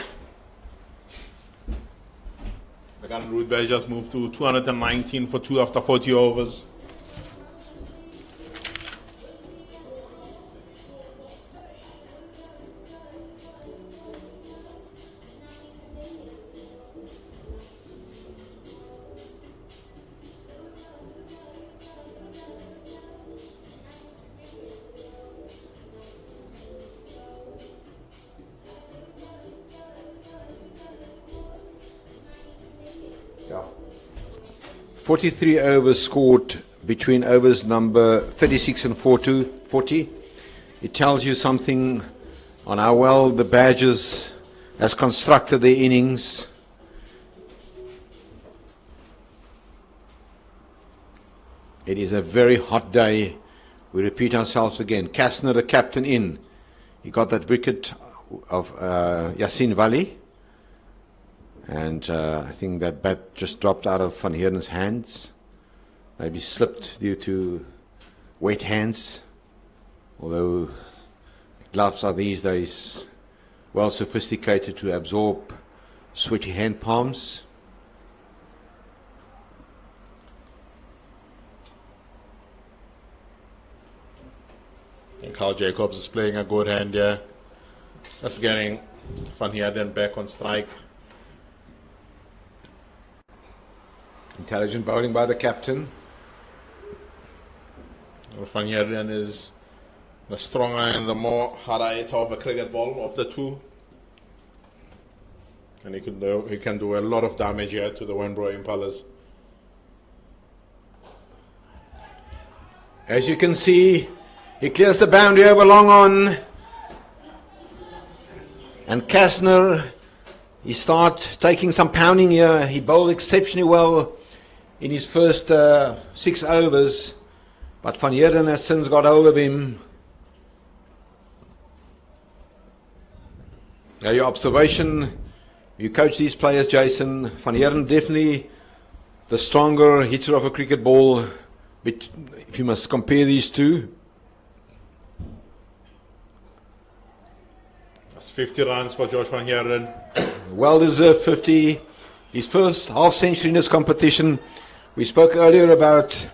Gun Root Badgers moved to 219 for 2 after 40 overs. Yeah. 43 overs scored between overs number 36 and 40. It tells you something on how well the Badgers has constructed their innings. It is a very hot day. We repeat ourselves again. Kastner, the captain, in. He got that wicket of Yassine Vali. And I think that bat just dropped out of Van Heerden's hands. Maybe slipped due to wet hands. Although gloves are these days well sophisticated to absorb sweaty hand palms. And Carl Jacobs is playing a good hand here. Just getting Van Heerden back on strike. Intelligent bowling by the captain. Van Heerden is the stronger and the more harder hitter of a cricket ball of the two. And he can do a lot of damage here to the Winbro Impalas. As you can see, he clears the boundary over long on. And Kastner, he starts taking some pounding here. He bowled exceptionally well in his first 6 overs. But Van Heerden has since got hold of him. Now your observation, you coach these players, Jason. Van Heerden definitely the stronger hitter of a cricket ball, if you must compare these two. That's 50 runs for George Van Heerden. Well deserved 50. His first half century in this competition. We spoke earlier about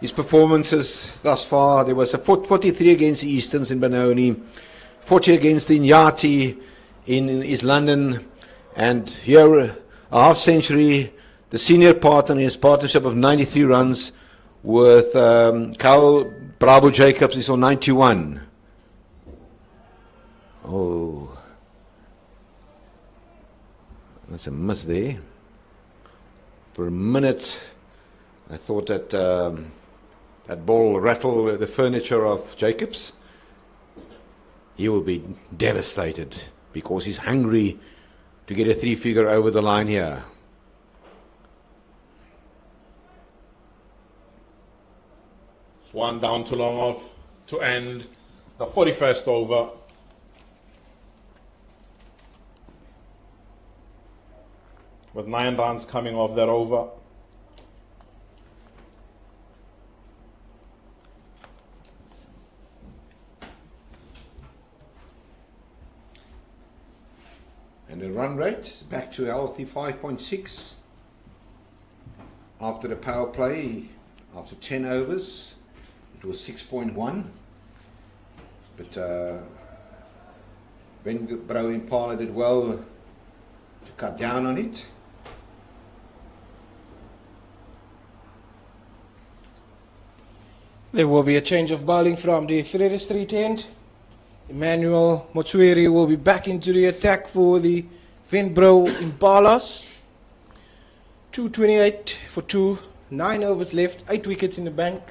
his performances thus far. There was a 43 against the Easterns in Benoni, 40 against the Inyati in East London, and here a half century, the senior partner in his partnership of 93 runs with Carl Bravo Jacobs is on 91. Oh, that's a miss there. For a minute, I thought that that ball rattled the furniture of Jacobs. He will be devastated because he's hungry to get a 3-figure over the line here. It's one down to long off to end the 41st over. With 9 runs coming off that over. And the run rate is back to healthy 5.6 after the power play. After 10 overs, it was 6.1. But Winbro Impala did well to cut down on it. There will be a change of bowling from the Frere Street end. Emmanuel Motsweri will be back into the attack for the Winbro Impalas. 228 for 2, 9 overs left, 8 wickets in the bank.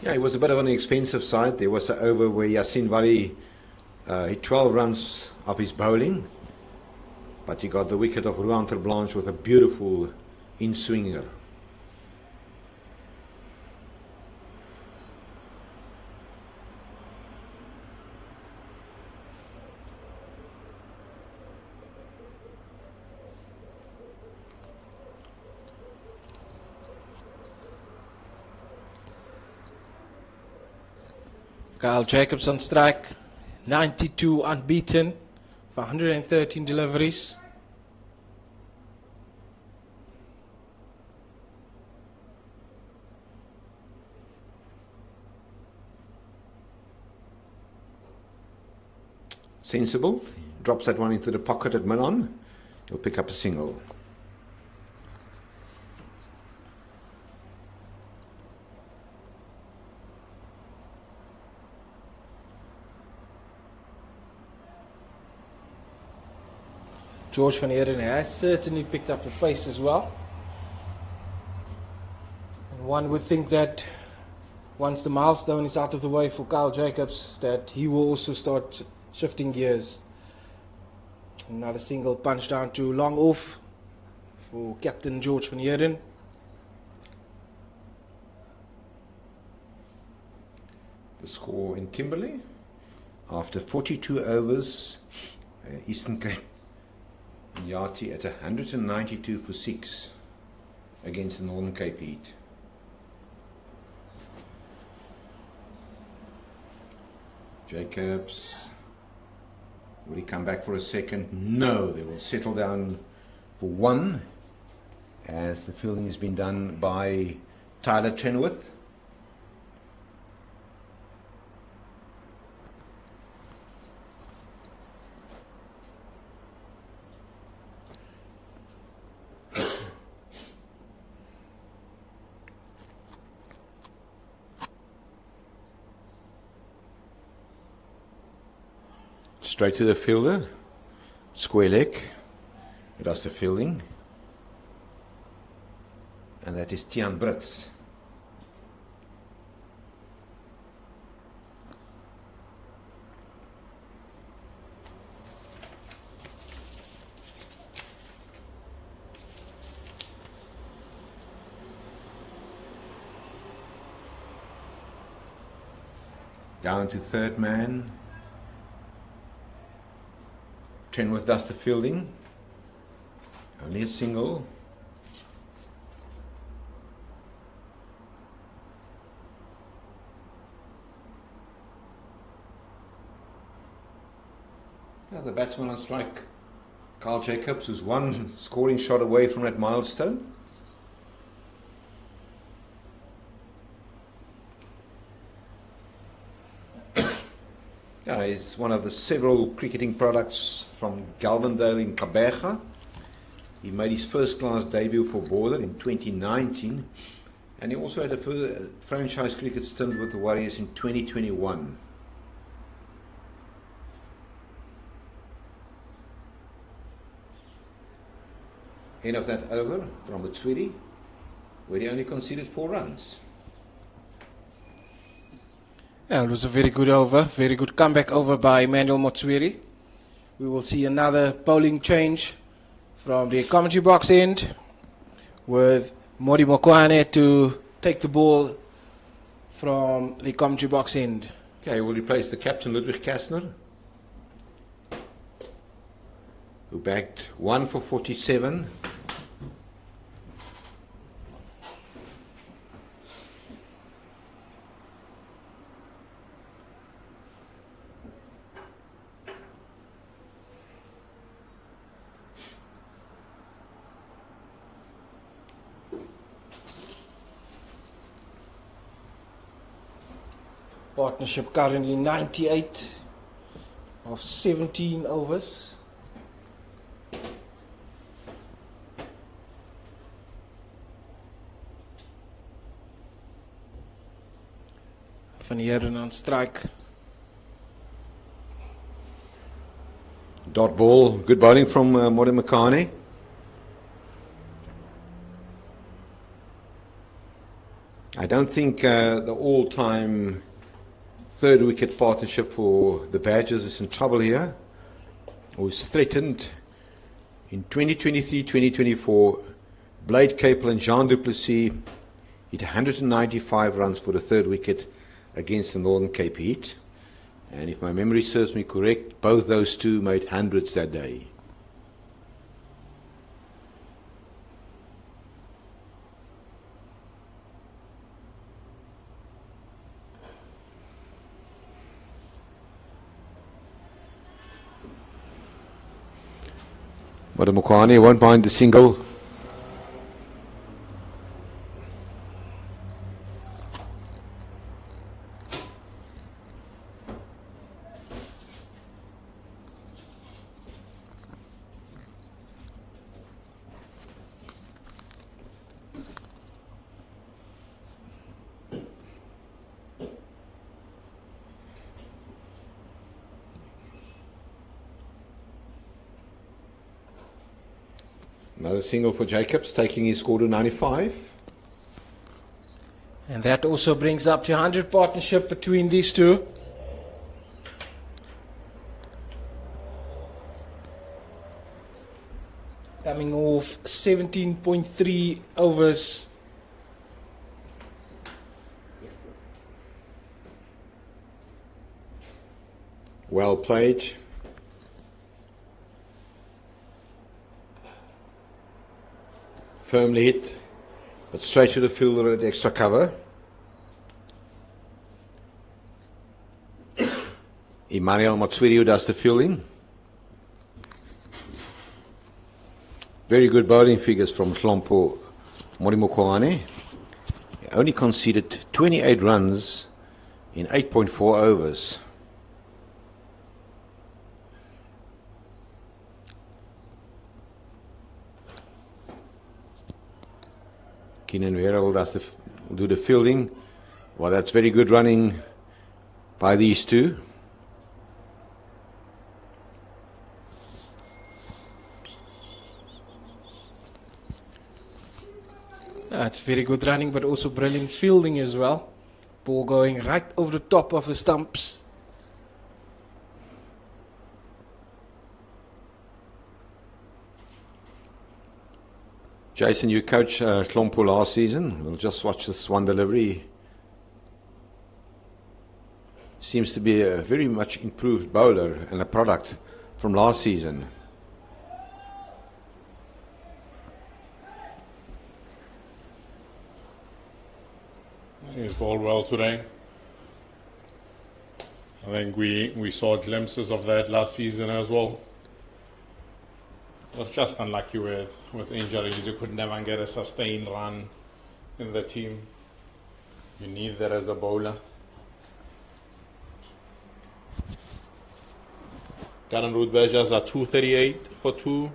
Yeah, it was a bit of an expensive side. There was an over where Yassine Vali hit 12 runs of his bowling, but he got the wicket of Ruan Terblanche with a beautiful in-swinger. Kyle Jacobs on strike, 92 unbeaten for 113 deliveries. Sensible, drops that one into the pocket at mid-on. He'll pick up a single. George Van Heerden has certainly picked up the pace as well. And one would think that once the milestone is out of the way for Kyle Jacobs, that he will also start shifting gears. Another single punch down to long off for Captain George Van Heerden. the score in Kimberley. After 42 overs, Eastern Cape Yati at 192 for 6 against the Northern Cape Heat. Jacobs, will he come back for a second? No, they will settle down for 1 as the fielding has been done by Tyler Chenoweth. Straight to the fielder, square leg, that's the fielding, and that is Tian Brits. Down to third man. Chenoweth does the fielding, only a single. Yeah, the batsman on strike, Carl Jacobs, who's one scoring shot away from that milestone. He's one of the several cricketing products from Galvindale in Kabeja. He made his first class debut for Border in 2019, and he also had a franchise cricket stint with the Warriors in 2021. End of that over from Oudtshoorn, where he only conceded 4 runs. Yeah, it was a very good over, very good comeback over by Emmanuel Motswiri. We will see another bowling change from the commentary box end with Modi Mokwane to take the ball from the commentary box end. Okay, we'll replace the captain Ludwig Kastner, who bagged 1 for 47. Partnership currently 98 of 17 overs. Van Heerden on strike. Dot ball, good bowling from Modi Mokwane. I don't think the all-time third wicket partnership for the Badgers is in trouble here, or is threatened. In 2023-2024, Blade Capel and Jean du Plessis hit 195 runs for the third wicket against the Northern Cape Heat, and if my memory serves me correct, both those two made hundreds that day. But Mokwane won't mind the single. Another single for Jacobs, taking his score to 95. And that also brings up to 100 partnership between these two. Coming off 17.3 overs. Well played. Firmly hit, but straight to the fielder at extra cover. Emmanuel Matswiri, who does the fielding. Very good bowling figures from Limpopo Morimokoane. He only conceded 28 runs in 8.4 overs. Keenan Vera will do the fielding. Well, that's very good running by these two. That's very good running, but also brilliant fielding as well. Ball going right over the top of the stumps. Jason, you coached Limpopo last season. We'll just watch this one delivery. Seems to be a very much improved bowler and a product from last season. He's bowled well today. I think we saw glimpses of that last season as well. Was just unlucky with injuries. You could never get a sustained run in the team. You need that as a bowler. Current root measures are 238 for 2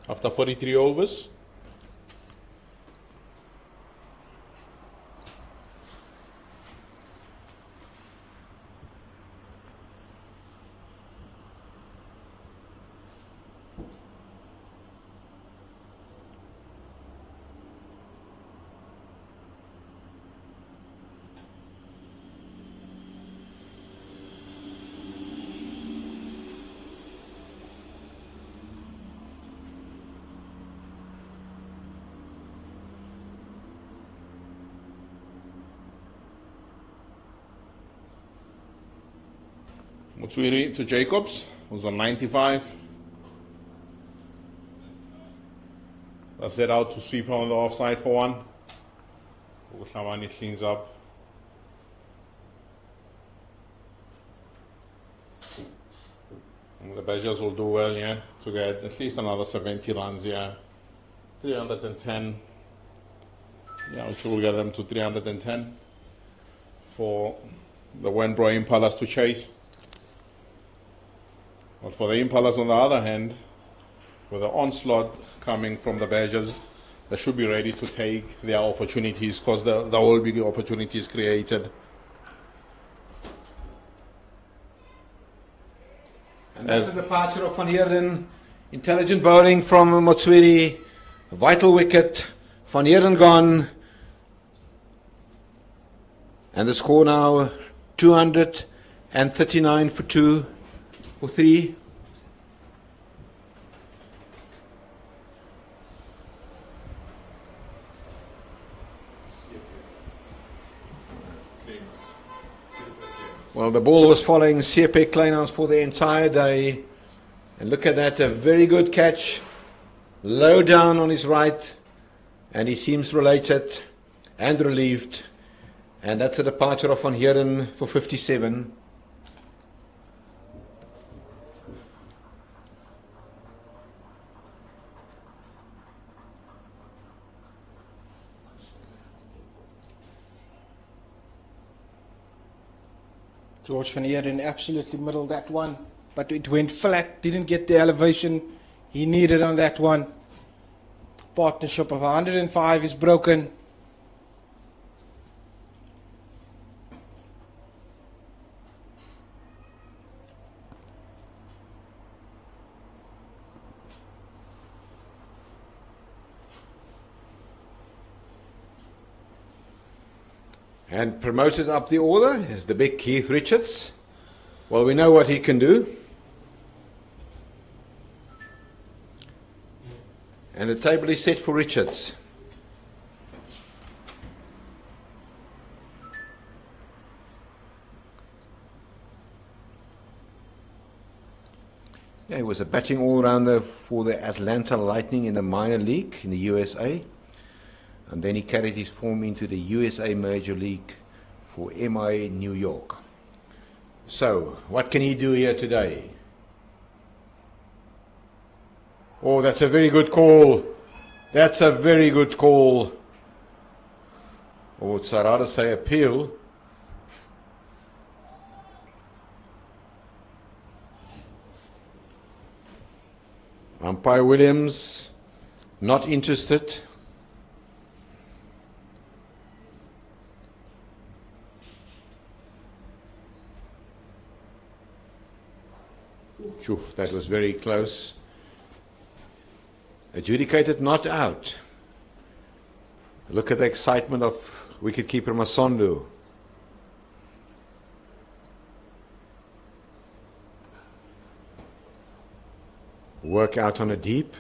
after 43 overs. Mutswiri to Jacobs, who's on 95. That's set out to sweep on the offside for 1. Ukhamani cleans up. And the Badgers will do well, yeah, to get at least another 70 runs, yeah. 310. Yeah, which will get them to 310 for the Wenbro Impalas to chase. But for the Impalas, on the other hand, with the onslaught coming from the Badgers, they should be ready to take their opportunities, because there will be opportunities created. And that's the departure of Van Heerden. Intelligent bowling from Matswiri. A vital wicket. Van Heerden gone. And the score now 239 for 2. For 3. Well, the ball was following CSA Kleinhans for the entire day. And look at that, a very good catch. Low down on his right. And he seems related and relieved. And that's a departure of Van Heerden for 57. George Van Heerden absolutely middled that one, but it went flat, didn't get the elevation he needed on that one. Partnership of 105 is broken. And promoted up the order is the big Keith Richards. Well, we know what he can do. And the table is set for Richards. Yeah, he was a batting all-rounder for the Atlanta Lightning in the minor league in the USA. And then he carried his form into the USA Major League for MI New York. So, what can he do here today? Oh, that's a very good call. That's a very good call. Or would I rather say appeal. Umpire Williams, not interested. Phew, that was very close. Adjudicated not out. Look at the excitement of wicketkeeper Masondo. Work out on a deep.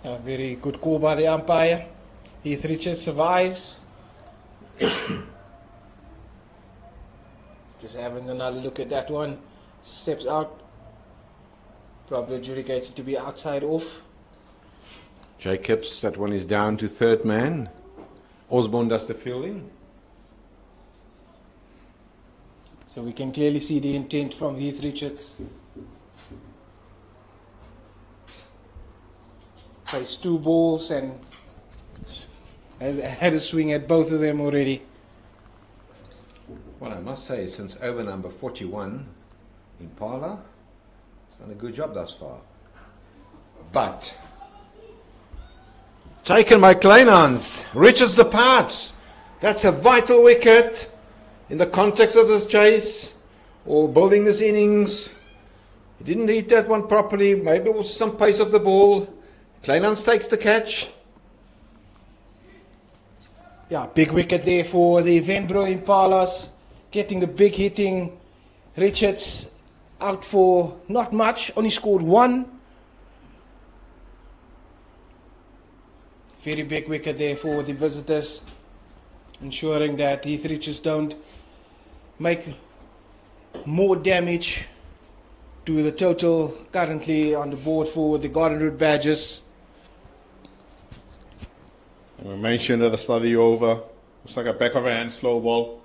A very good call by the umpire. Heath Richards survives. Just having another look at that one. Steps out. Probably adjudicates it to be outside off. Jacobs, that one is down to third man. Osborne does the fielding. So we can clearly see the intent from Heath Richards. Plays two balls and has had a swing at both of them already. Well, I must say, since over number 41, Impala has done a good job thus far. But taken by Kleinhans. Richards departs. That's a vital wicket in the context of this chase or building this innings. He didn't hit that one properly. Maybe it was some pace of the ball. Kleinhans takes the catch. Yeah, big wicket there for the Venbro Impalas. Getting the big hitting. Richards out for not much. Only scored one. Very big wicket there for the visitors, ensuring that Heath Richards don't make more damage to the total currently on the board for the Garden Route Badgers. And we mentioned at the start of the over, it's like a back of a hand slow ball.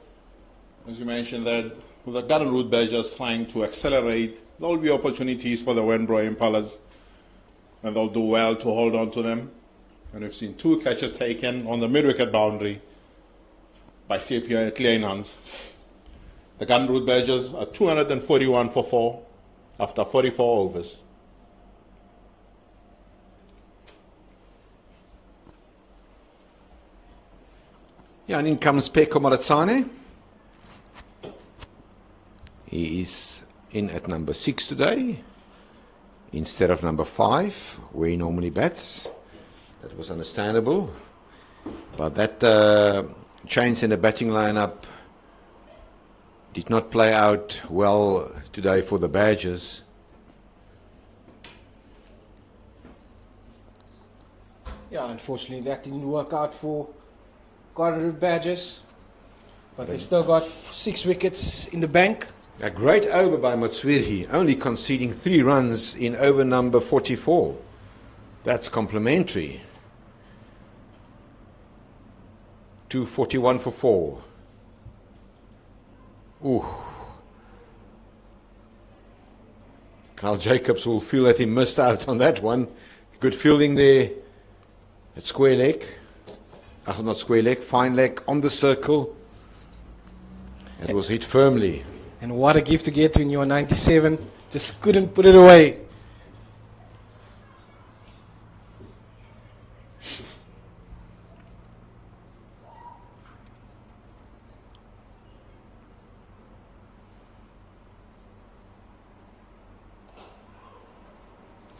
As you mentioned that with the Garden Route Badgers trying to accelerate, there will be opportunities for the Wenbro Impalas, and they'll do well to hold on to them. And we've seen two catches taken on the mid-wicket boundary by CPI Kleinhans. The Garden Route Badgers are 241 for 4 after 44 overs. Yeah, and in comes Peko Maratsane. He is in at number 6 today instead of number 5, where he normally bats. That was understandable. But that change in the batting lineup did not play out well today for the Badgers. Yeah, unfortunately that didn't work out for Garden Route Badgers, but they still got 6 wickets in the bank. A great over by Matswiri, only conceding 3 runs in over number 44. That's complimentary. 241 for 4. Ooh. Carl Jacobs will feel that he missed out on that one. Good fielding there at square leg. Not square leg, fine leg on the circle. It was hit firmly. And what a gift to get when you're 97. Just couldn't put it away.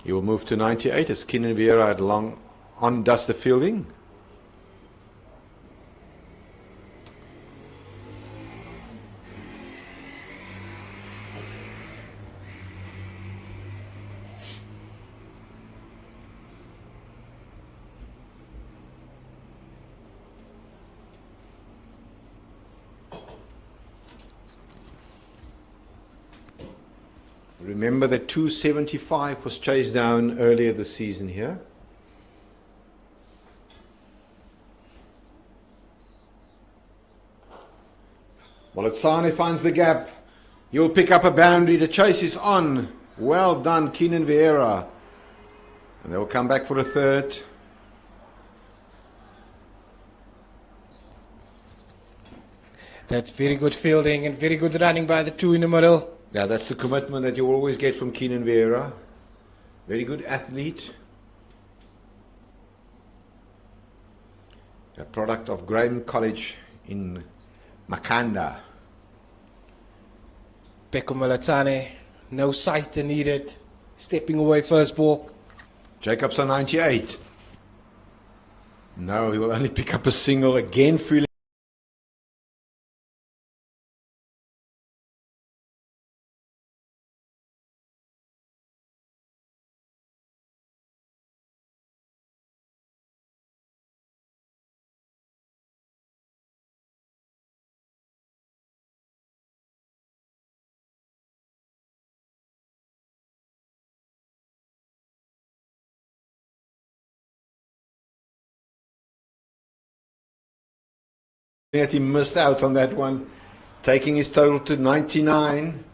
He will move to 98 as Keenan Vieira had long on does the fielding. Remember that 275 was chased down earlier this season here. Oudtshoorn finds the gap. He'll pick up a boundary. The chase is on. Well done, Keenan Vieira. And they'll come back for a third. That's very good fielding and very good running by the two in the middle. Yeah, that's the commitment that you always get from Keenan Vieira. Very good athlete. A product of Graham College in Makanda. Peko Oudtshoorn, no sight needed. Stepping away first ball. Jacobs on 98. No, he will only pick up a single again, feeling. That he missed out on that one, taking his total to 99.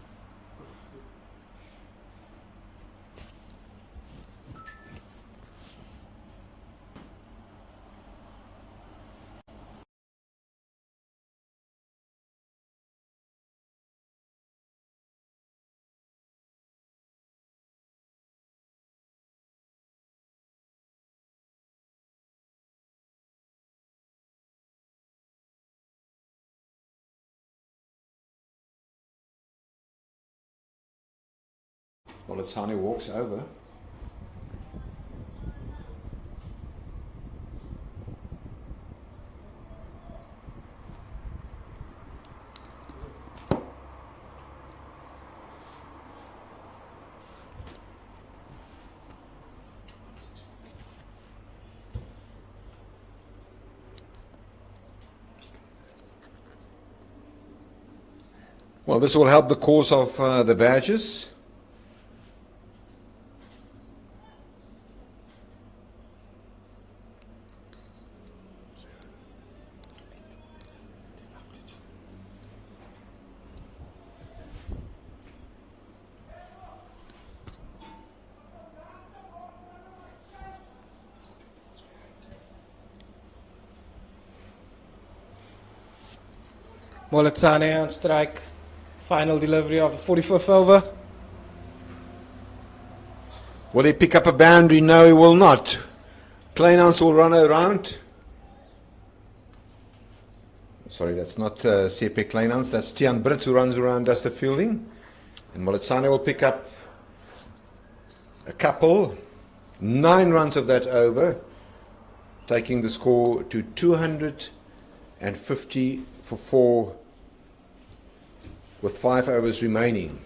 Oudtshoorn walks over. Well, this will help the cause of the badges. Oudtshoorn on strike. Final delivery of the 45th over. Will he pick up a boundary? No, he will not. Kleinhans will run around. Sorry, that's not CP Kleinhans. That's Tian Brits who runs around, does the fielding. And Oudtshoorn will pick up a couple. 9 runs of that over, taking the score to 250 for 4 with 5 overs remaining.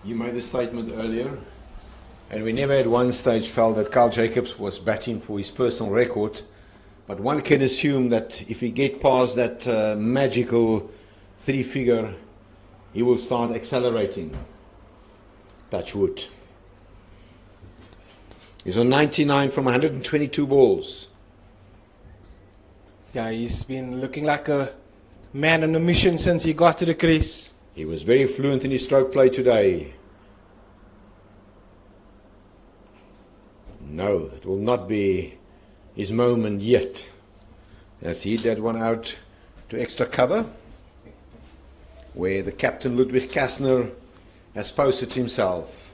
You made the statement earlier, and we never at one stage felt that Carl Jacobs was batting for his personal record, but one can assume that if he gets past that magical 3-figure, he will start accelerating. Touch wood. He's on 99 from 122 balls. Yeah, he's been looking like a man on a mission since he got to the crease. He was very fluent in his stroke play today. No, it will not be his moment yet. As he hit that one out to extra cover, where the captain Ludwig Kastner has posted himself.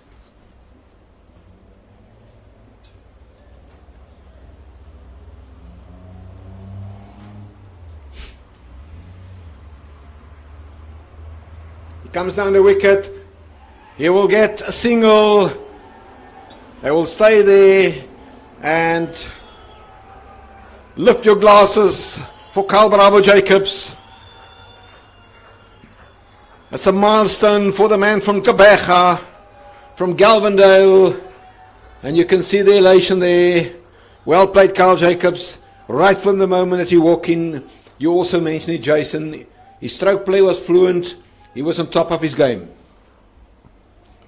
He comes down the wicket. He will get a single. They will stay there and lift your glasses for Carl Bravo Jacobs. It's a milestone for the man from Kabeja, from Galvindale, and you can see the elation there. Well played, Carl Jacobs. right from the moment that he walked in. You also mentioned it, Jason. His stroke play was fluent. He was on top of his game.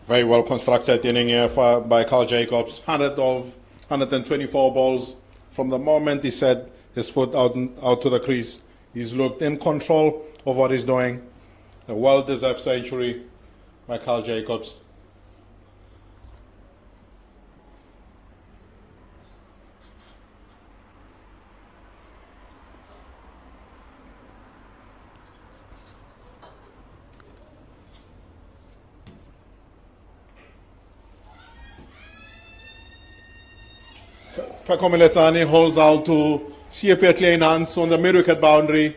Very well constructed inning here by Carl Jacobs. 124 balls. From the moment he set his foot out to the crease, he's looked in control of what he's doing. A well-deserved century by Carl Jacobs. Pakomiletsani holds out to CSA Kleinhans on the mid-wicket boundary.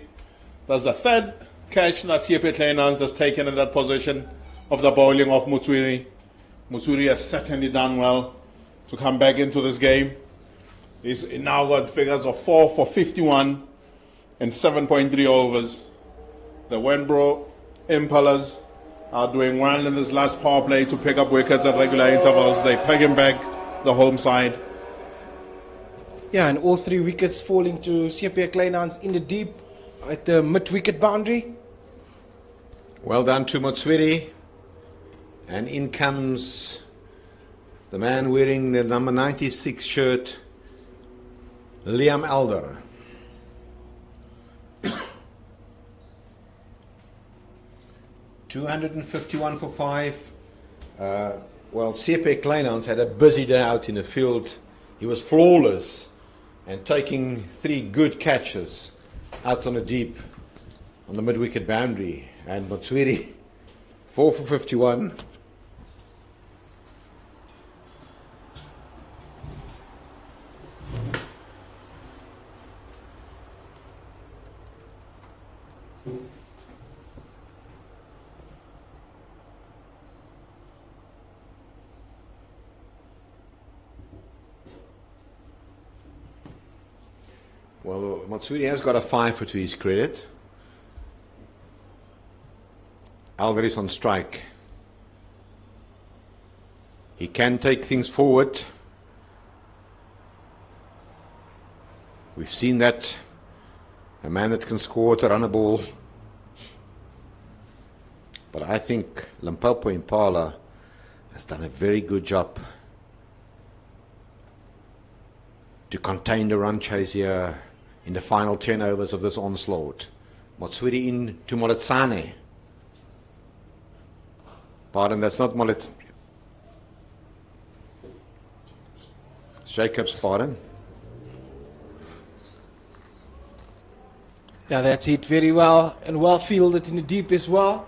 That's the third catch that CSA Kleinhans has taken in that position of the bowling of Mutswiri. Mutswiri has certainly done well to come back into this game. He's now got figures of 4 for 51 in 7.3 overs. The Wenbro Impalas are doing well in this last power play to pick up wickets at regular intervals. They peg him back the home side. Yeah, and all 3 wickets falling to CSA Kleinhans in the deep at the mid-wicket boundary. Well done to Motswiri. And in comes the man wearing the number 96 shirt, Liam Elder. $251 for 5. Well, CSA Kleinhans had a busy day out in the field. He was flawless and taking 3 good catches out on the deep on the mid-wicket boundary. And Motswiri, 4 for 51. Well, Motswiri has got a 5 to his credit. Elder is on strike. He can take things forward. We've seen that. A man that can score to run a ball. But I think Limpopo Impala has done a very good job to contain the run chase here in the final 10 overs of this onslaught. Motswiri in to Moletsane. Pardon, that's not Moletsane. Jacobs, pardon. Yeah, that's hit very well and well fielded in the deep as well.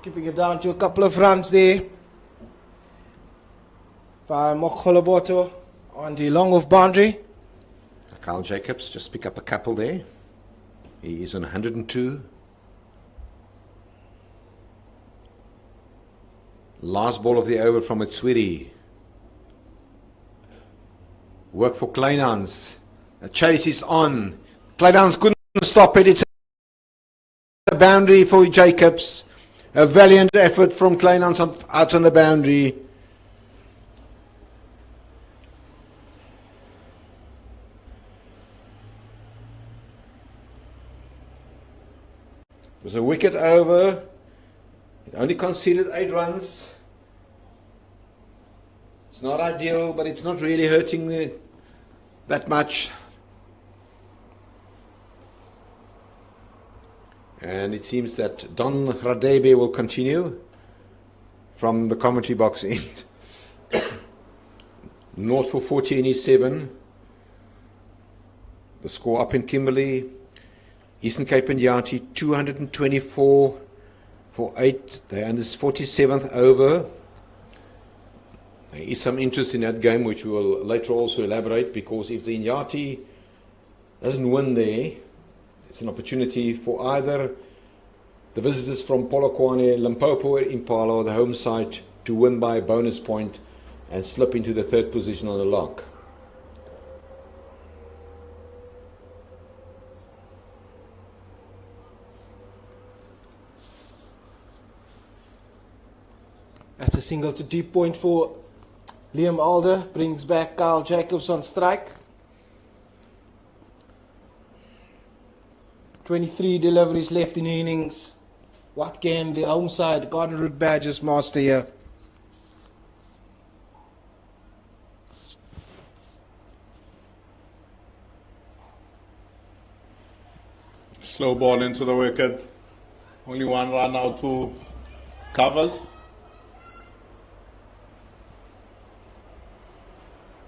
Keeping it down to a couple of runs there by Mokholoboto on the long off boundary. Carl Jacobs just pick up a couple there. He is on 102. Last ball of the over from Motswiri. Work for Kleinhans. The chase is on. Kleinhans couldn't stop it. It's a boundary for Jacobs. A valiant effort from Kleinhans out on the boundary. It was a wicket over. It only conceded 8 runs. It's not ideal, but it's not really hurting that much. And it seems that Don Radebe will continue from the commentary box end. North for 40 in his 7. The score up in Kimberley. Eastern Cape and Yati 224 for 8. They're in this 47th over. There is some interest in that game, which we will later also elaborate, because if the Inyati doesn't win there, it's an opportunity for either the visitors from Polokwane, Limpopo, Impala, or the home side to win by a bonus point and slip into the 3rd position on the log. That's a single to deep point for Liam Alder. Brings back Carl Jacobs on strike. 23 deliveries left in the innings. What can the home side, Garden Route Badgers, master here? Slow ball into the wicket. Only one run out, two covers.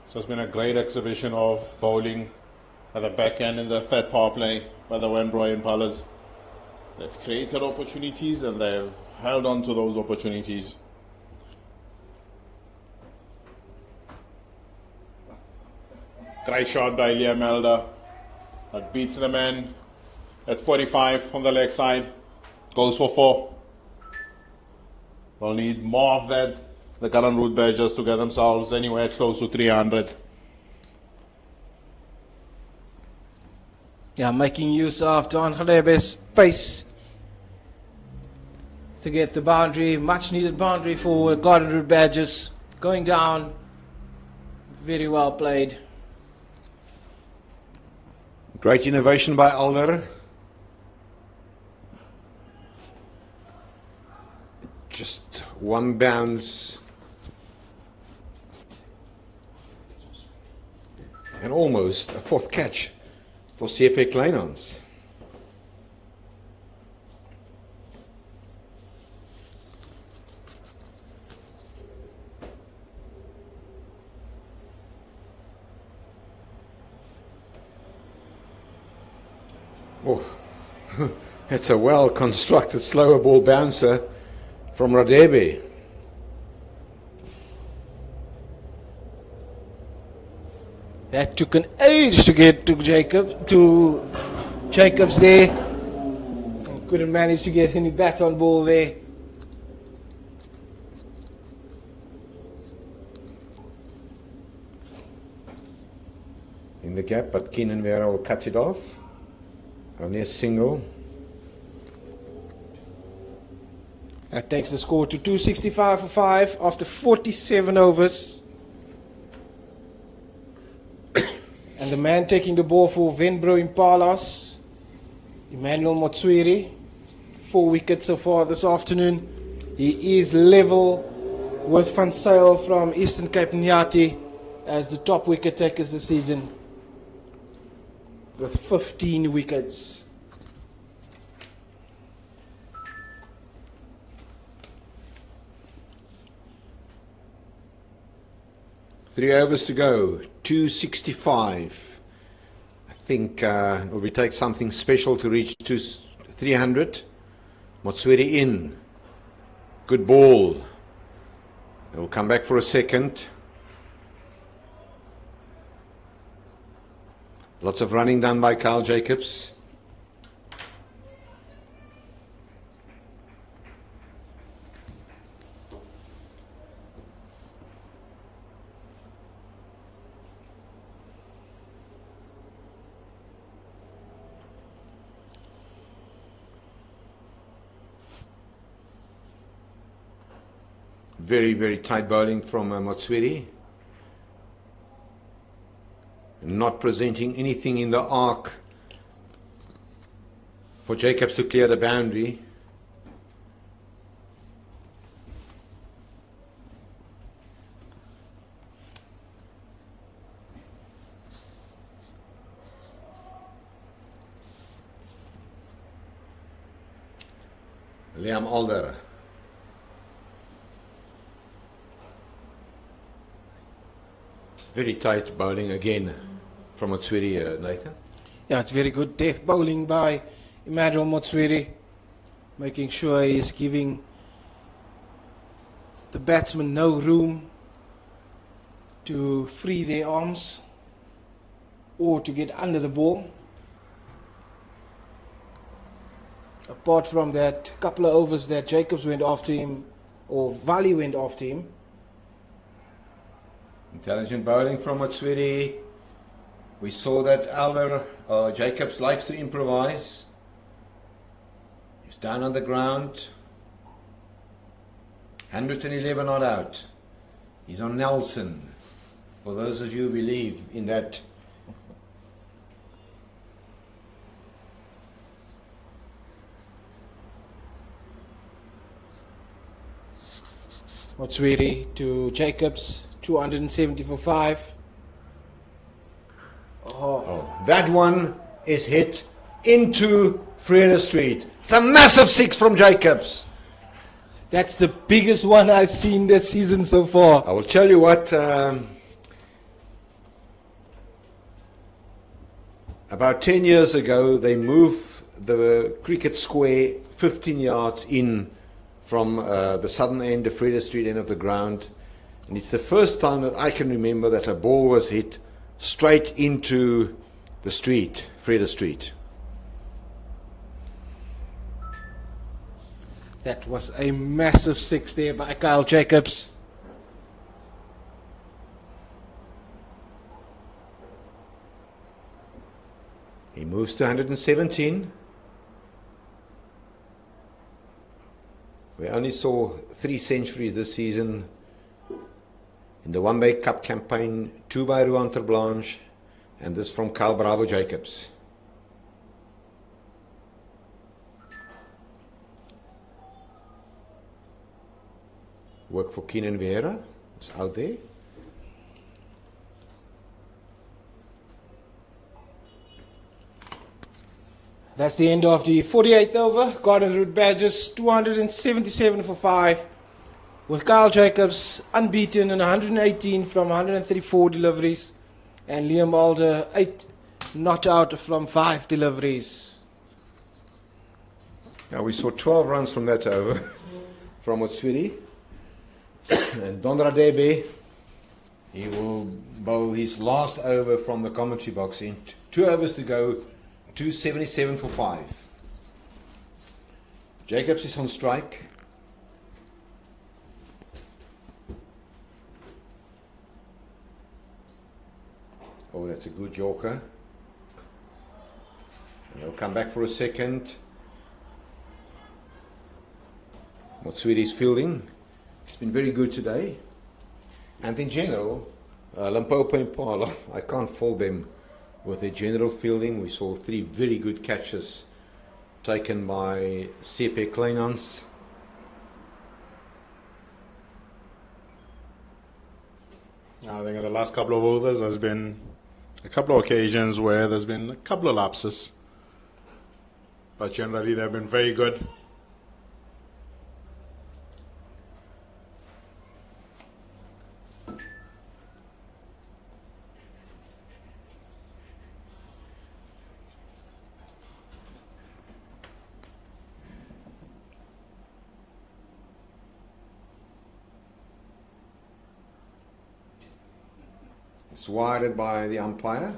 So it's been a great exhibition of bowling at the back end in the third power play by the Wembroy Impalas. They've created opportunities and they've held on to those opportunities. Great shot by Liam Elder. That beats the man at 45 on the leg side. Goes for 4. They'll need more of that. The Garden Route Badgers to get themselves anywhere close to 300. Yeah, making use of Don Halebe's pace to get the boundary, much needed boundary for Garden Route Badgers. Going down, very well played. Great innovation by Elder. Just one bounce. And almost a 4th catch for CSA Kleinhans. Oh, it's a well-constructed slower ball bouncer from Radebe. That took an age to get to Jacobs there. Couldn't manage to get any bat on ball there. In the gap, but Keenan Vera cuts it off. Only a single. That takes the score to 265 for 5 after 47 overs. And the man taking the ball for Venbro Impalas, Emmanuel Motswiri, 4 wickets so far this afternoon. He is level with Van Zyl from Eastern Cape Nyati as the top wicket takers this season with 15 wickets. Three overs to go, 265. I think it will take something special to reach 300. Motswiri in. Good ball. It will come back for a second. Lots of running done by Kyle Jacobs. Very, very tight bowling from Motswiri. Not presenting anything in the arc for Jacobs to clear the boundary. Liam Alder. Very tight bowling again from Motswiri, Nathan. Yeah, it's very good death bowling by Emmanuel Motswiri, making sure he's giving the batsman no room to free their arms or to get under the ball. Apart from that couple of overs that Jacobs went after him, or Valley went after him. Intelligent bowling from Motswiri. We saw that Jacobs likes to improvise. He's down on the ground. 111 not out. He's on Nelson. For those of you who believe in that. Oudtshoorn to Jacobs, 270 for 5. That one is hit into Freda Street. It's a massive 6 from Jacobs. That's the biggest one I've seen this season so far. I will tell you what, about 10 years ago, they moved the cricket square 15 yards in from the southern end, the Freda Street end of the ground. And it's the first time that I can remember that a ball was hit straight into the street, Freda Street. That was a massive 6 there by Kyle Jacobs. He moves to 117. We only saw 3 centuries this season. In the One Day Cup campaign, 2 by Ruan Terblanche, and this from Kyle Bravo Jacobs. Work for Keenan Vieira, is out there. That's the end of the 48th over. Garden Route Badgers 277 for 5. With Kyle Jacobs unbeaten in 118 from 134 deliveries. And Liam Alder 8 not out from 5 deliveries. Now we saw 12 runs from that over from Oudtshoorn. And Don Radebe, he will bowl his last over from the commentary box in 2 overs to go, 277 for 5. Jacobs is on strike. Oh, that's a good Yorker. And he'll come back for a second. Oudtshoorn's fielding. It's been very good today. And in general, Limpopo and Impala, I can't fault them with their general fielding. We saw 3 very good catches taken by CSA Kleinans. I think in the last couple of overs, there's been a couple of occasions where there's been a couple of lapses. But generally, they've been very good. It's wired by the umpire.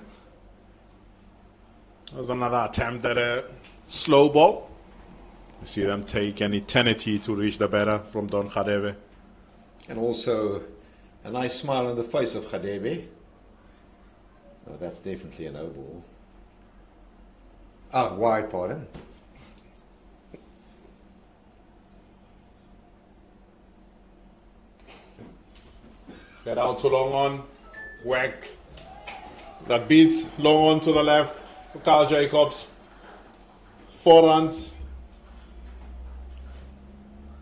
There's another attempt at a slow ball. You see them take an eternity to reach the batter from Don Khadebe. And also a nice smile on the face of Khadebe. Oh, that's definitely a no ball. Ah, wide, pardon. Get out to long on. Whack. That beats long on to the left for Kyle Jacobs. 4 runs.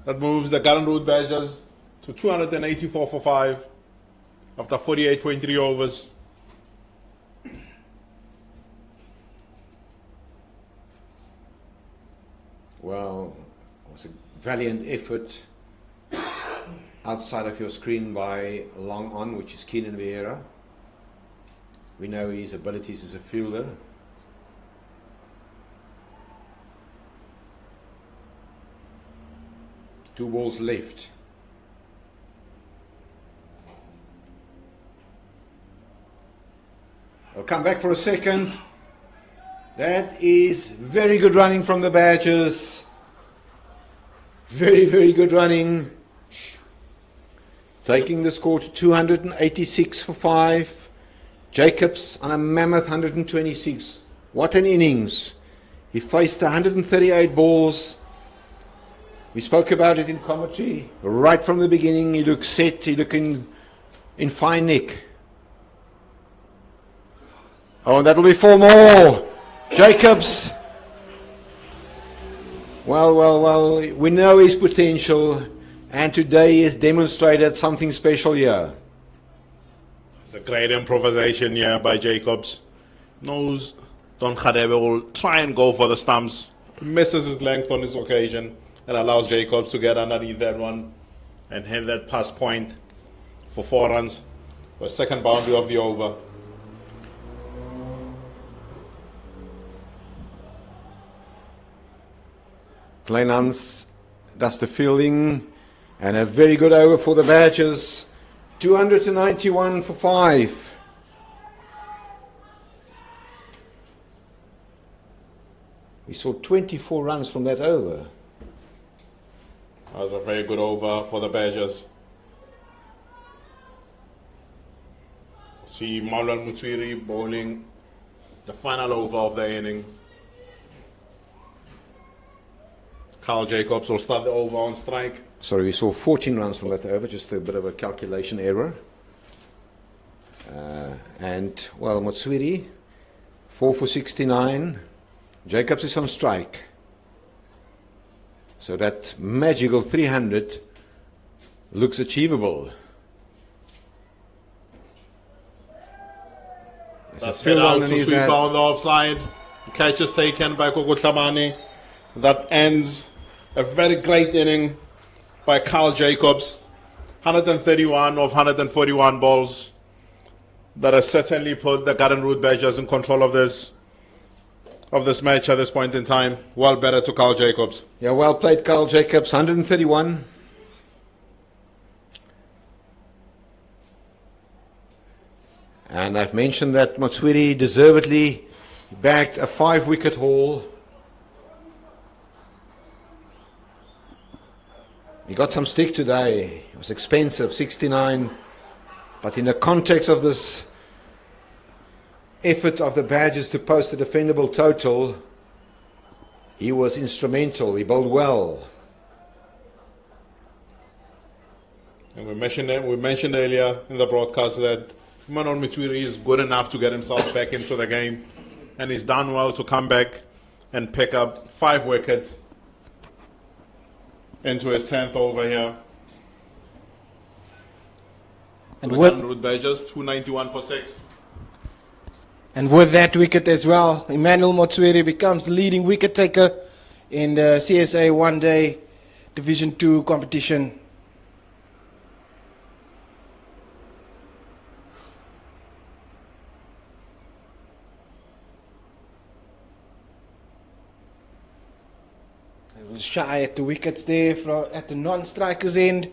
That moves the Garden Route Badgers to 284 for 5 after 48.3 overs. Well, it was a valiant effort outside of your screen by long on, which is Keenan Vieira. We know his abilities as a fielder. Two balls left. I'll come back for a second. That is very good running from the Badgers. Very, very good running. Taking the score to 286 for 5. Jacobs on a mammoth 126. What an innings. He faced 138 balls. We spoke about it in commentary. Right from the beginning, he looked set. He looked in fine nick. Oh, and that'll be 4 more. Jacobs. Well, we know his potential. And today he has demonstrated something special here. It's a great improvisation here by Jacobs. Knows Don Khadebe will try and go for the stumps. Misses his length on this occasion and allows Jacobs to get underneath that one and hit that pass point for 4 runs for second boundary of the over. Kleinhans does the fielding, and a very good over for the Badgers. 291 for 5. We saw 24 runs from that over. That was a very good over for the Badgers. See Maulal Mutwiri bowling the final over of the inning. Carl Jacobs will start the over on strike. Sorry, we saw 14 runs from that over, just a bit of a calculation error. And, well, Motswiri, 4 for 69. Jacobs is on strike. So that magical 300 looks achievable. That's hit out to sweep on the offside. Catch is taken by Kokotlamani. That ends a very great inning by Carl Jacobs. 131 of 141 balls. That has certainly put the Garden Route Badgers in control of this match at this point in time. Well better to Carl Jacobs. Yeah, well played, Carl Jacobs. 131. And I've mentioned that Motswiri deservedly bagged a 5-wicket haul. He got some stick today. It was expensive, 69. But in the context of this effort of the Badgers to post a defendable total, he was instrumental. He bowled well. And we mentioned earlier in the broadcast that Manon Mutwiri is good enough to get himself back into the game. And he's done well to come back and pick up 5 wickets into his 10th over here. And the with Route Badgers, 291 for 6. And with that wicket as well, Emmanuel Motswiri becomes the leading wicket taker in the CSA one-day Division 2 competition. It was shy at the wickets there at the non-strikers end.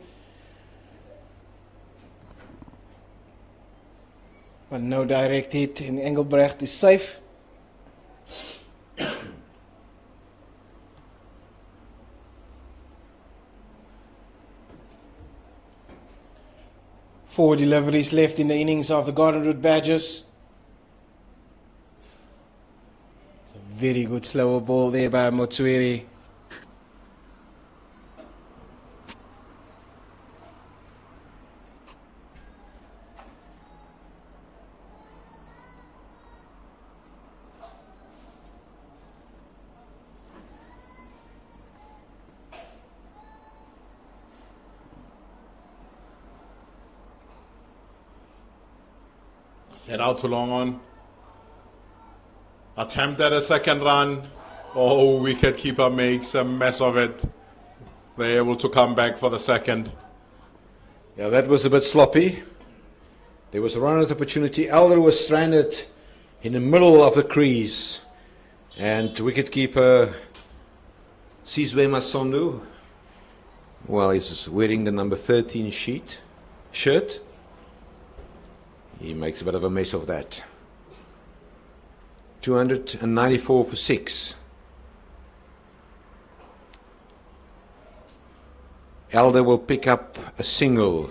But no direct hit, and Engelbrecht is safe. Four deliveries left in the innings of the Garden Route Badgers. It's a very good slower ball there by Motswiri. Set out to long on. Attempted a second run. Oh, wicketkeeper makes a mess of it. They're able to come back for the second. Yeah, that was a bit sloppy. There was a run-out opportunity. Elder was stranded in the middle of the crease. And wicketkeeper Sizwe Masondu, well, he's wearing the number 13 shirt. He makes a bit of a mess of that. 294 for 6. Elder will pick up a single.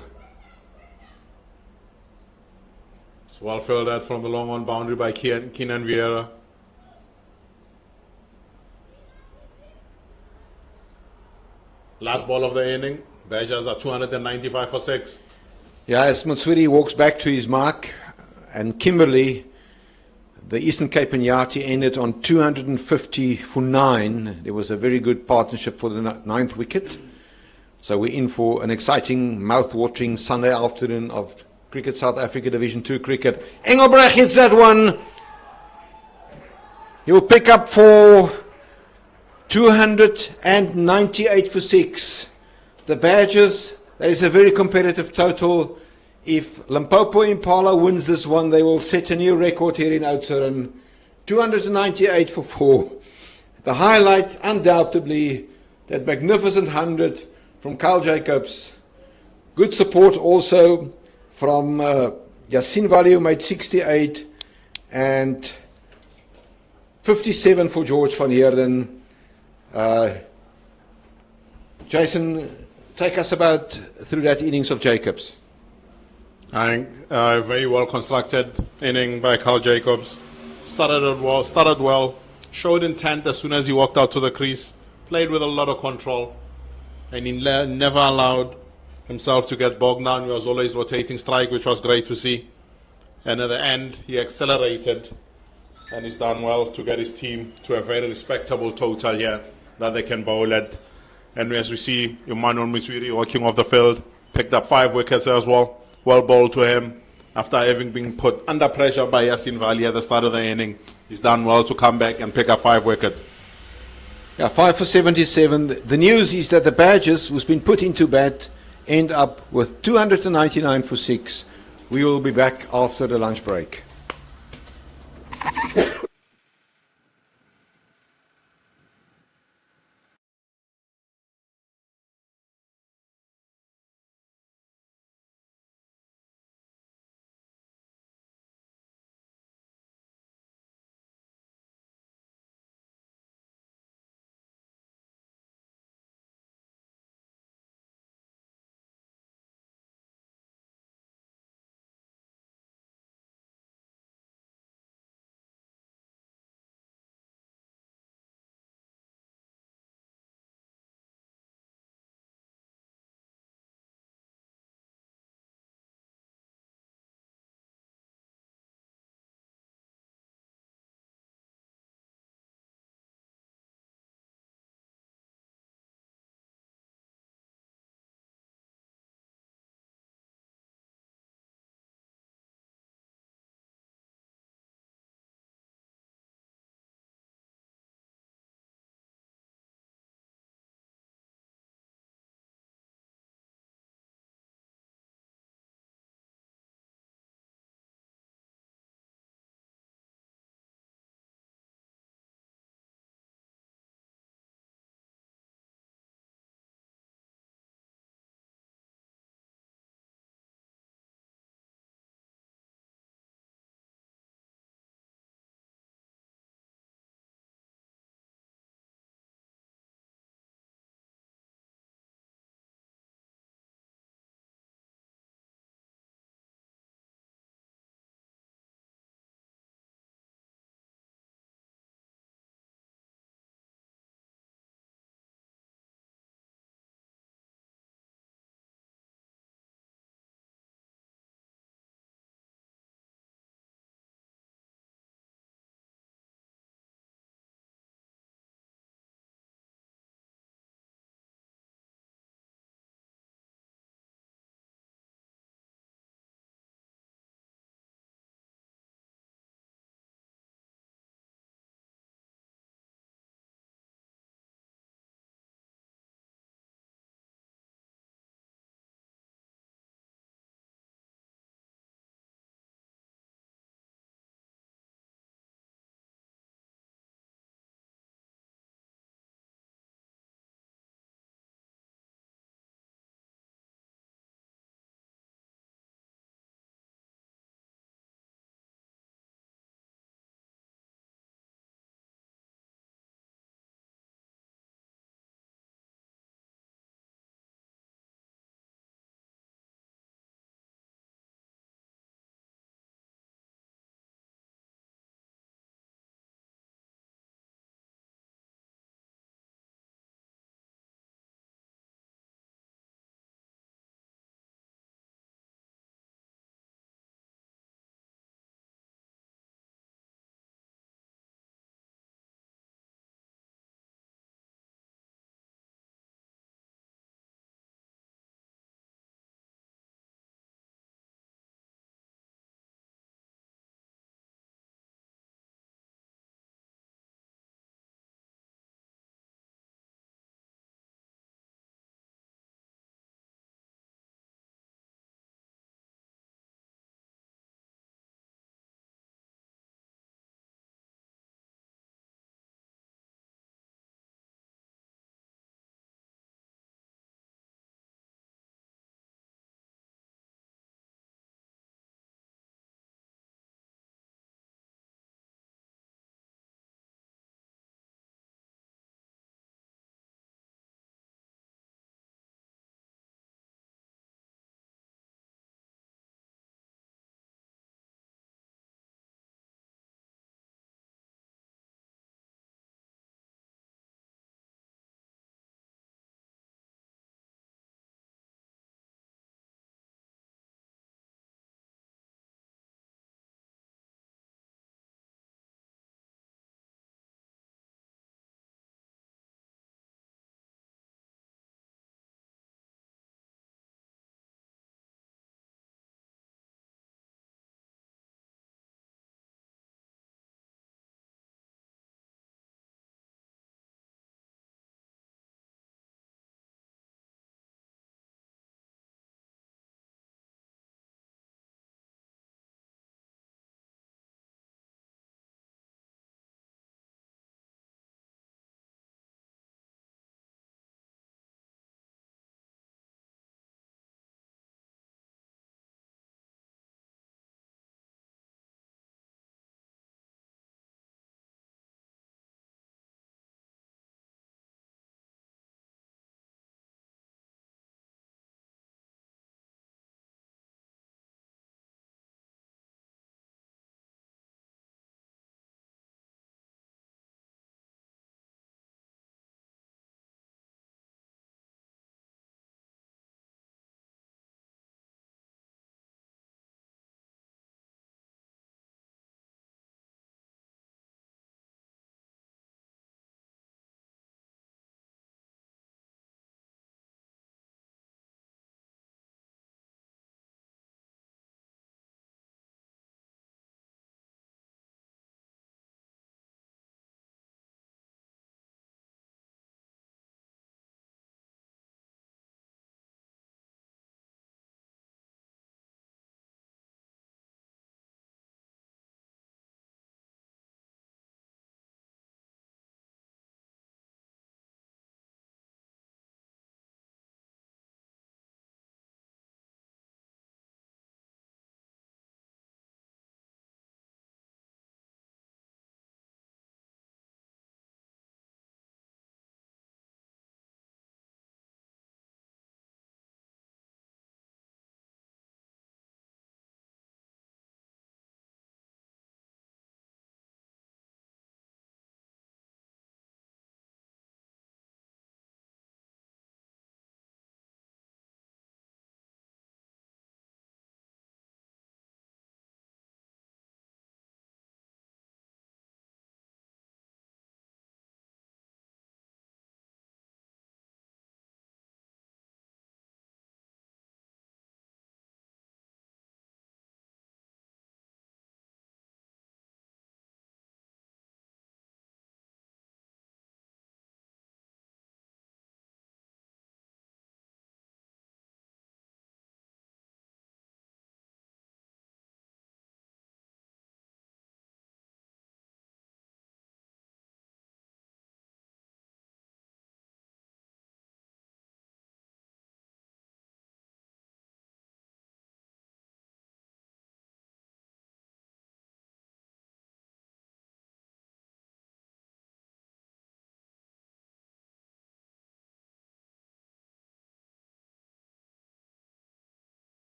It's well fielded from the long on boundary by Keenan Vieira. Last ball of the inning. Badgers are 295 for 6. Yeah, as Motswiri walks back to his mark, and Kimberley, the Eastern Cape and Yati ended on 250 for 9. There was a very good partnership for the 9th wicket. So we're in for an exciting, mouth-watering Sunday afternoon of Cricket South Africa Division 2 cricket. Engelbrecht hits that one. He will pick up for 298 for 6. The Badgers, that is a very competitive total. If Limpopo Impala wins this one, they will set a new record here in Oudtshoorn. 298 for 4. The highlight, undoubtedly, that magnificent 100 from Carl Jacobs. Good support also from Yasin Wali, who made 68, and 57 for George van Heerden. Jason, take us about through that innings of Jacobs. I think a very well constructed inning by Carl Jacobs. Started well, showed intent as soon as he walked out to the crease, played with a lot of control, and he never allowed himself to get bogged down. He was always rotating strike, which was great to see. And at the end, he accelerated, and he's done well to get his team to a very respectable total here that they can bowl at. And as we see, Emmanuel Mitswiri walking off the field, picked up 5 wickets as well. Well bowled to him after having been put under pressure by Yasin Wali at the start of the inning. He's done well to come back and pick up 5 wickets. Yeah, 5 for 77. The news is that the Badgers, who's been put into bat, end up with 299 for 6. We will be back after the lunch break.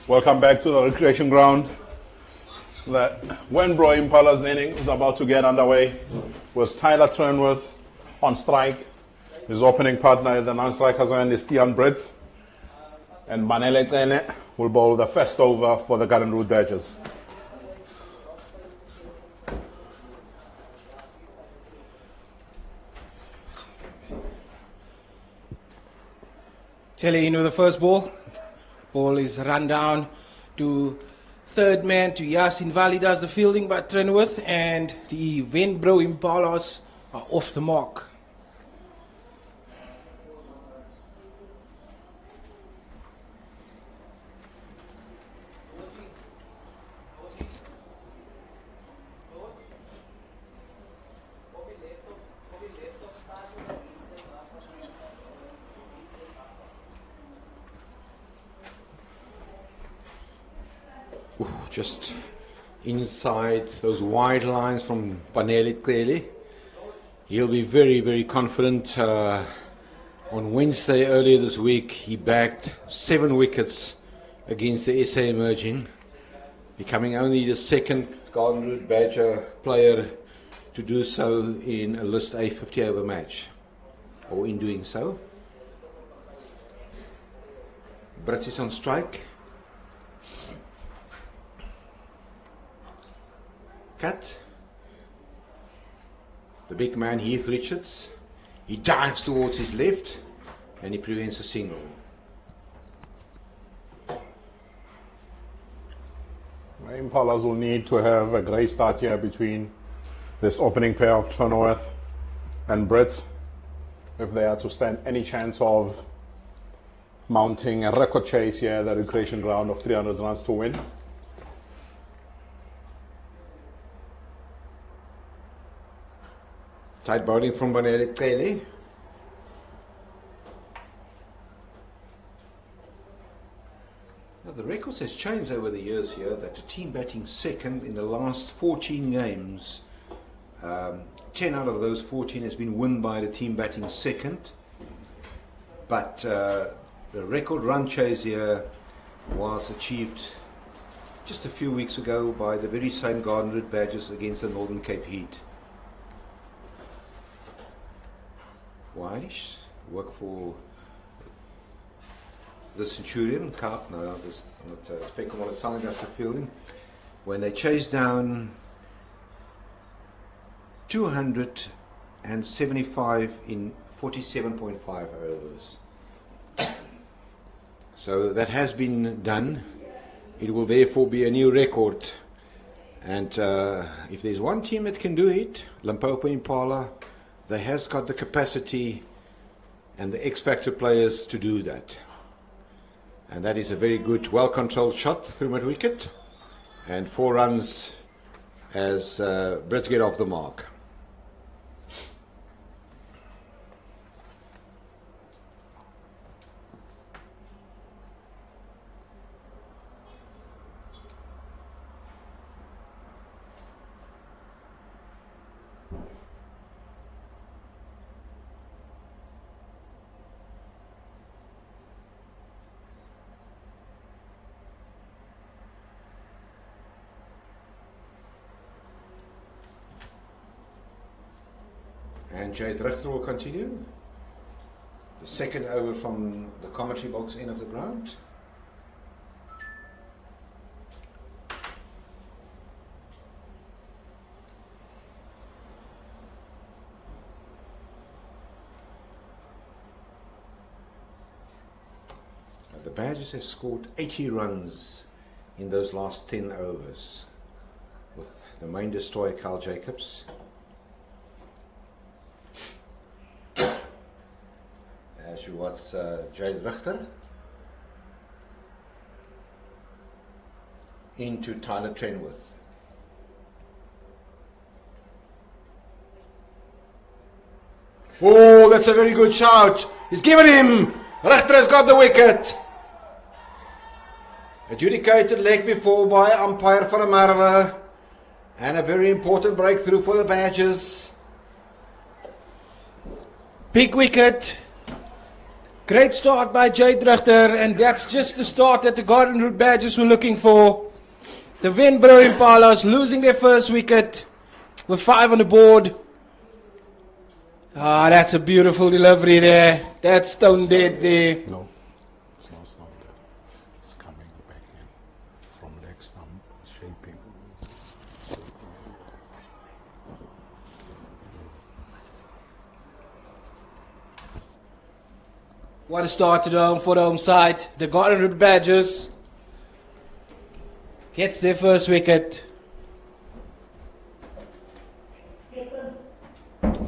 Welcome back to the recreation ground. The Wenbro Impalas inning is about to get underway with Tyler Trenworth on strike. His opening partner, the non-strikers end, is Tian Brits. And Manele Tsene will bowl the first over for the Garden Route Badgers. Tele in with the first ball. Ball is run down to third man to Yasin Vali does the fielding by Trenworth, and the Wenbro Impalas are off the mark. Just inside those wide lines from Paneli clearly. He'll be very, very confident. On Wednesday earlier this week, he bagged 7 wickets against the SA Emerging, becoming only the second Garden Route Badger player to do so in a List A 50 over match, or in doing so. Brits is on strike. Cut. The big man Heath Richards, he dives towards his left and he prevents a single. The Impalas will need to have a great start here between this opening pair of Trenworth and Brits if they are to stand any chance of mounting a record chase here at the recreation ground of 300 runs to win. Tight bowling from Banele Kelly. Now the records has changed over the years here, that the team batting second in the last 14 games, 10 out of those 14 has been won by the team batting second. But the record run chase here was achieved just a few weeks ago by the very same Garden Route Badgers against the Northern Cape Heat. Wise, work for the Centurion, Carp, no, this not Speckle, it's something that's the fielding. When they chased down 275 in 47.5 overs. So that has been done. It will therefore be a new record. And if there's one team that can do it, Limpopo Impala, they has got the capacity and the X-factor players to do that. And that is a very good, well-controlled shot through mid-wicket. And 4 runs as Brits get off the mark. And Jade Richter will continue. The second over from the commentary box end of the ground. The Badgers have scored 80 runs in those last 10 overs with the main destroyer Carl Jacobs. As you watch Jade Richter into Tyler Trenworth. Oh, that's a very good shout. He's given him. Richter has got the wicket. Adjudicated leg before by umpire van der Merwe. And a very important breakthrough for the Badgers. Big wicket. Great start by Jade Richter, and that's just the start that the Garden Route Badgers were looking for. The Venbro Impalas losing their first wicket with 5 on the board. Ah, that's a beautiful delivery there. That's stone dead there. No, it's not stone dead. It's coming back in from leg stump, shaping. What a start to the home for the home side. The Garden Route Badgers gets their first wicket.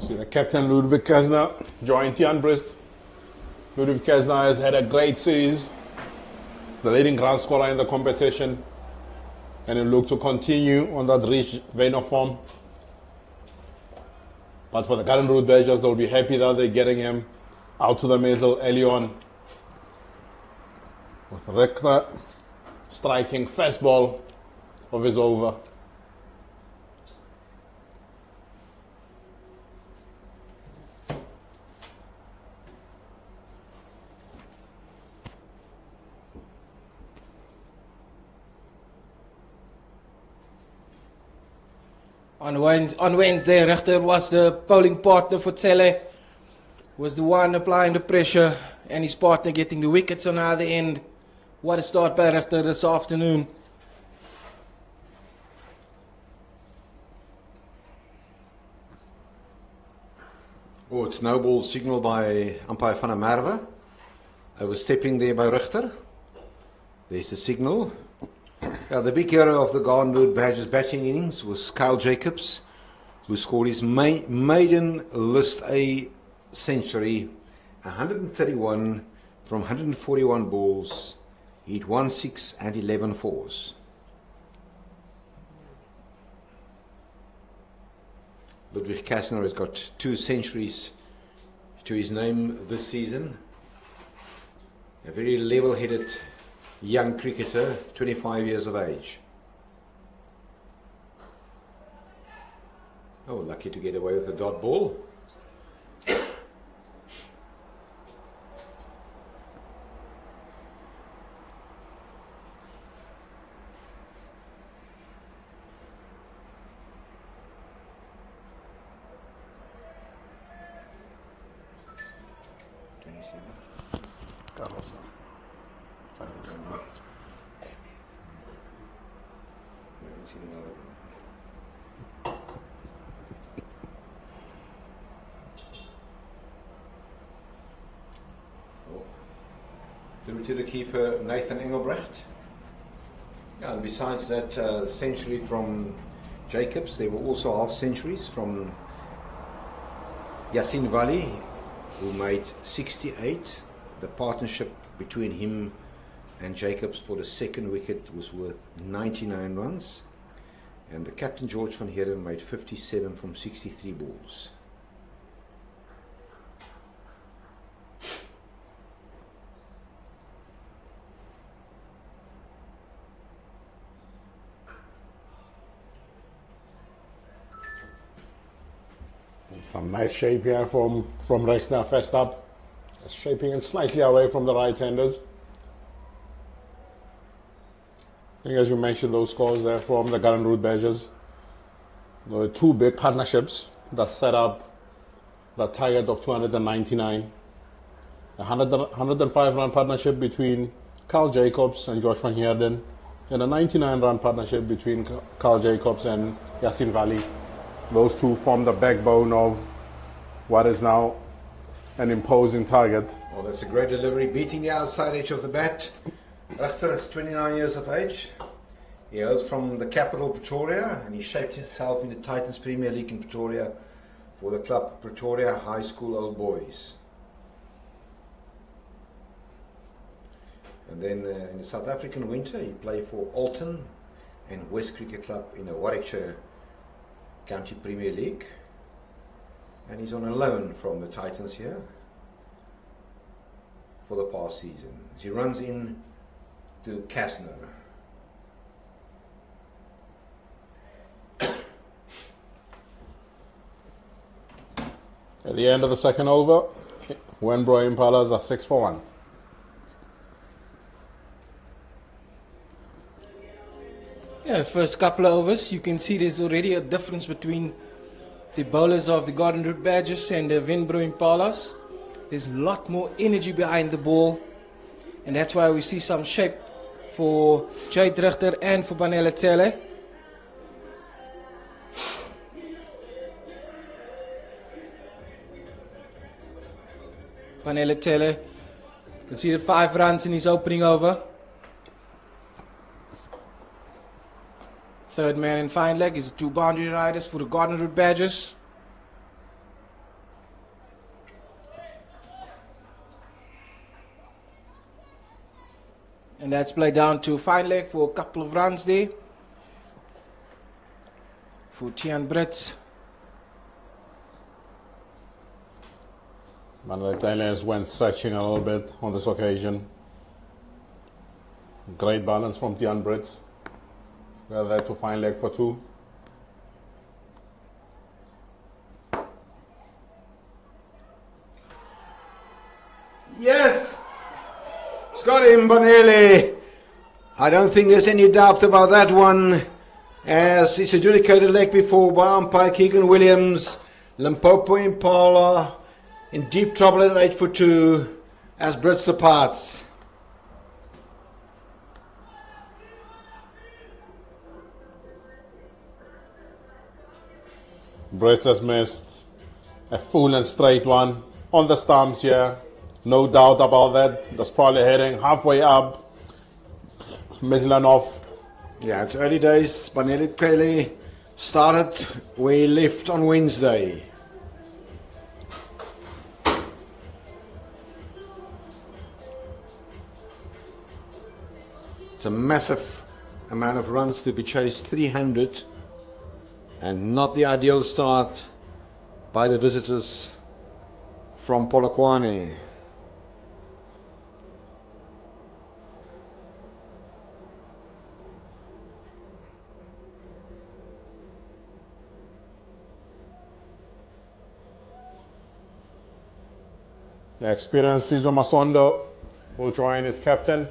See the captain Ludwig Kesner joined Tian Brist. Ludwig Kesner has had a great series, the leading ground scorer in the competition, and he looks to continue on that rich vein of form. But for the Garden Route Badgers, they'll be happy that they're getting him out to the middle early on. With Richter striking first ball of his over. On Wednesday, Richter was the bowling partner for Tele. Was the one applying the pressure, and his partner getting the wickets on either end. What a start by Richter this afternoon. Oh, it's no ball signal by umpire van der Merwe. Overstepping there by Richter. There's the signal. The big hero of the Garden Route Badgers batting innings was Kyle Jacobs, who scored his maiden List A century, 131 from 141 balls. He hit 1 6 and 11 fours. Ludwig Kasner has got 2 centuries to his name this season. A very level-headed young cricketer, 25 years of age. Oh, lucky to get away with a dot ball. Through to the keeper, Nathan Engelbrecht. Yeah, and besides that century from Jacobs, there were also half centuries from Yasin Vali, who made 68. The partnership between him and Jacobs for the second wicket was worth 99 runs. And the captain, George van Heerden, made 57 from 63 balls. Some nice shape here from Rechner first up. Shaping it slightly away from the right-handers. I think as you mentioned, those scores there from the Garden Route Badgers. There were 2 big partnerships that set up the target of 299. A 105-run partnership between Carl Jacobs and George van Heerden, and a 99-run partnership between Carl Jacobs and Yasin Vali. Those two form the backbone of what is now an imposing target. Well, that's a great delivery, beating the outside edge of the bat. Richter is 29 years of age. He hails from the capital, Pretoria, and he shaped himself in the Titans Premier League in Pretoria for the club Pretoria High School Old Boys. And then in the South African winter, he played for Alton and West Cricket Club in the Warwickshire County Premier League. And he's on a loan from the Titans here for the past season. As he runs in to Kasner. At the end of the second over, Wenbro Impalas are 6 for 1. Yeah, first couple of overs, you can see there's already a difference between the bowlers of the Garden Route Badgers and the Winbro Impalas. There's a lot more energy behind the ball, and that's why we see some shape for Jade Richter and for Banele Tele. Banele Tele conceded 5 runs in his opening over. Third man in fine leg is 2 boundary riders for the Garden Route Badgers. And that's played down to fine leg for a couple of runs there for Tian Brits. Manatailes went searching a little bit on this occasion. Great balance from Tian Brits. Well, there to fine leg for 2. Yes! It's got him, Bonelli. I don't think there's any doubt about that one. As it's adjudicated leg before by umpire Keegan Williams. Limpopo Impala in deep trouble at 8 for 2 as Brits departs. Brits has missed a full and straight one on the stumps here. No doubt about that. That's probably heading halfway up. Mislanov. Yeah, it's early days. Banele Kelly started where he left on Wednesday. It's a massive amount of runs to be chased, 300, and not the ideal start by the visitors from Polokwane. The experienced Sizo Masondo will join his captain.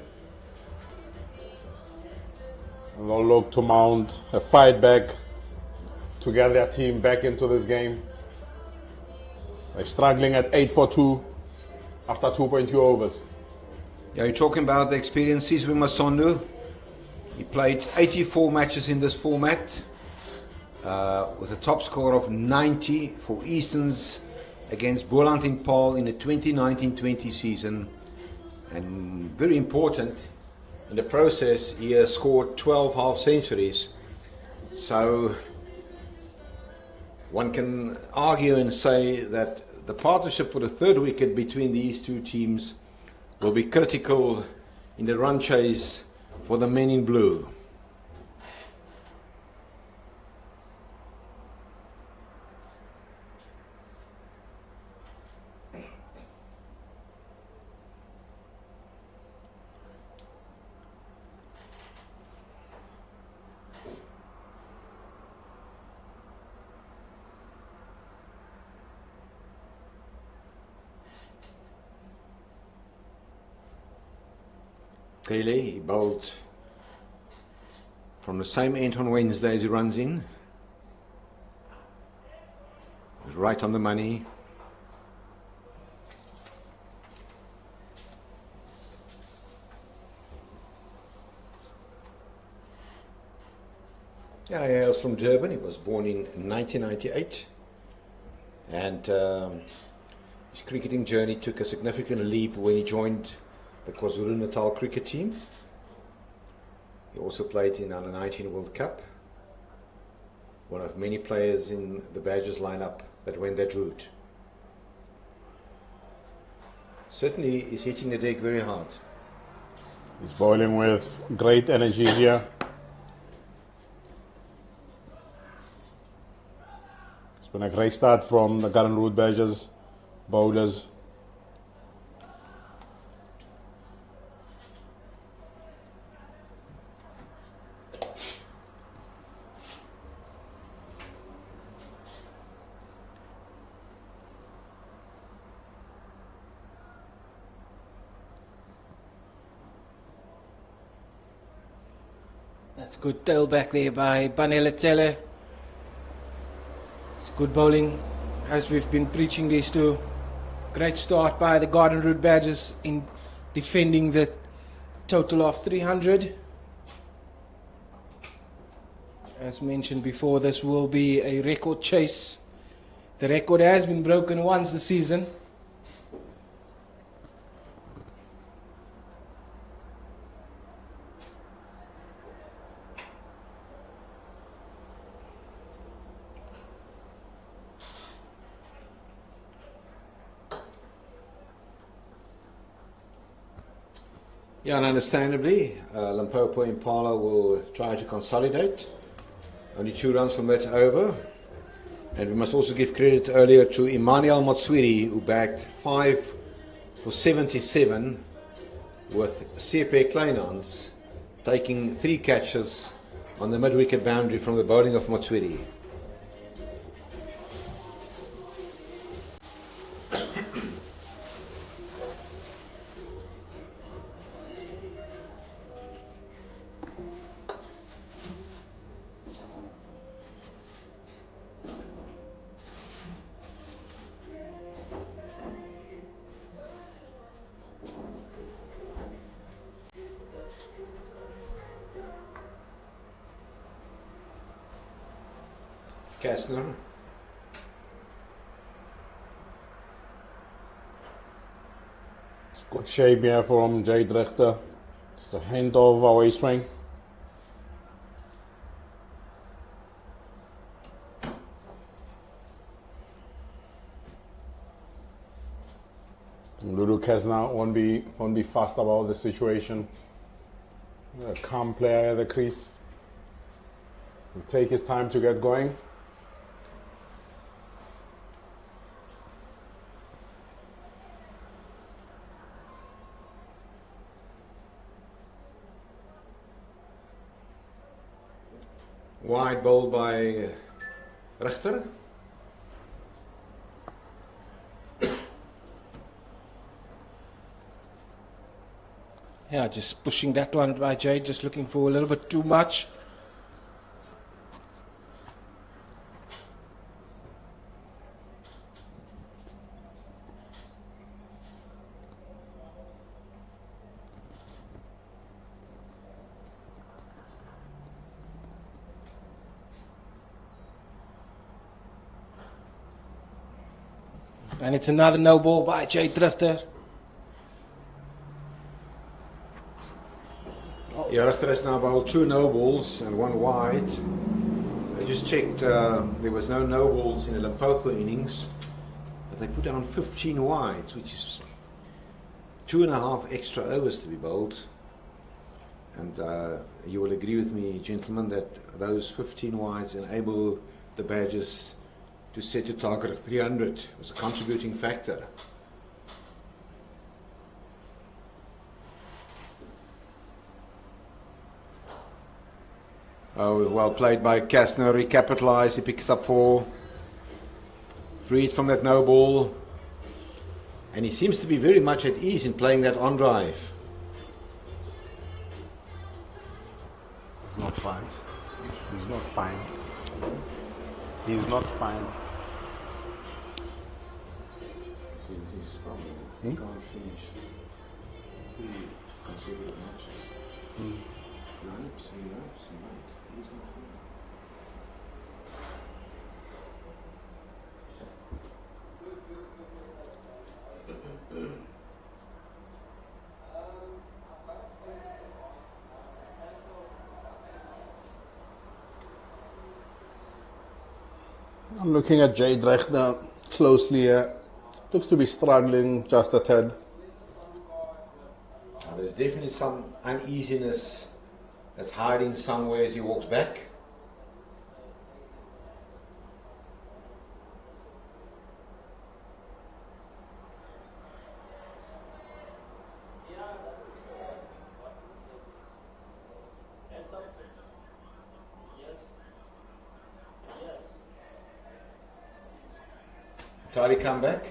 And they'll look to mount a fight back to get their team back into this game. They're struggling at 8 for 2 after 2.2 overs. Yeah, you're talking about the experience Sizwe Masondo. He played 84 matches in this format with a top score of 90 for Easterns against Boland in Paul in the 2019-20 season. And very important, in the process, he has scored 12 half centuries. So one can argue and say that the partnership for the third wicket between these two teams will be critical in the run chase for the men in blue. Clearly, he bowled from the same end on Wednesday as he runs in. It was right on the money. Yeah, he hails from Durban. He was born in 1998. And his cricketing journey took a significant leap when he joined the KwaZulu-Natal cricket team. He also played in the Under-19 World Cup. One of many players in the Badgers lineup that went that route. Certainly he's hitting the deck very hard. He's bowling with great energy here. It's been a great start from the Garden Route Badgers bowlers. It's good tail back there by Banele Tele. It's good bowling, as we've been preaching these two. Great start by the Garden Route Badgers in defending the total of 300. As mentioned before, this will be a record chase. The record has been broken once this season. Yeah, and understandably, Limpopo Impala will try to consolidate. Only 2 runs from that over. And we must also give credit earlier to Emmanuel Motswiri, who bagged 5 for 77 with CSA Kleinhans taking 3 catches on the mid-wicket boundary from the bowling of Motswiri. Kastner. It's good shape here from Jade Richter. It's a hint of away swing. Lulu Kesna won't be fast about the situation. A calm player at the crease. Will take his time to get going. Wide bowled by Richter. Yeah, just pushing that one by Jade, just looking for a little bit too much. And it's another no ball by Jade Drifter. Yeah, Richter has now bowled 2 no balls and 1 wide. I just checked, there was no no balls in the Limpopo innings, but they put down 15 wides, which is 2.5 extra overs to be bowled. And you will agree with me, gentlemen, that those 15 wides enable the Badgers to set a target of 300. It was a contributing factor. Oh, well played by Kastner. Recapitalised. He picks up 4. Freed from that no ball. And he seems to be very much at ease in playing that on drive. He's not fine. He's not fine. He's not fine. See, this is probably he can't finish 3 consecutive matches. Ropes and ropes and ropes. He's not fine. I'm looking at Jade Richter closely here. Looks to be struggling just a tad. There's definitely some uneasiness that's hiding somewhere as he walks back. Tidy comeback.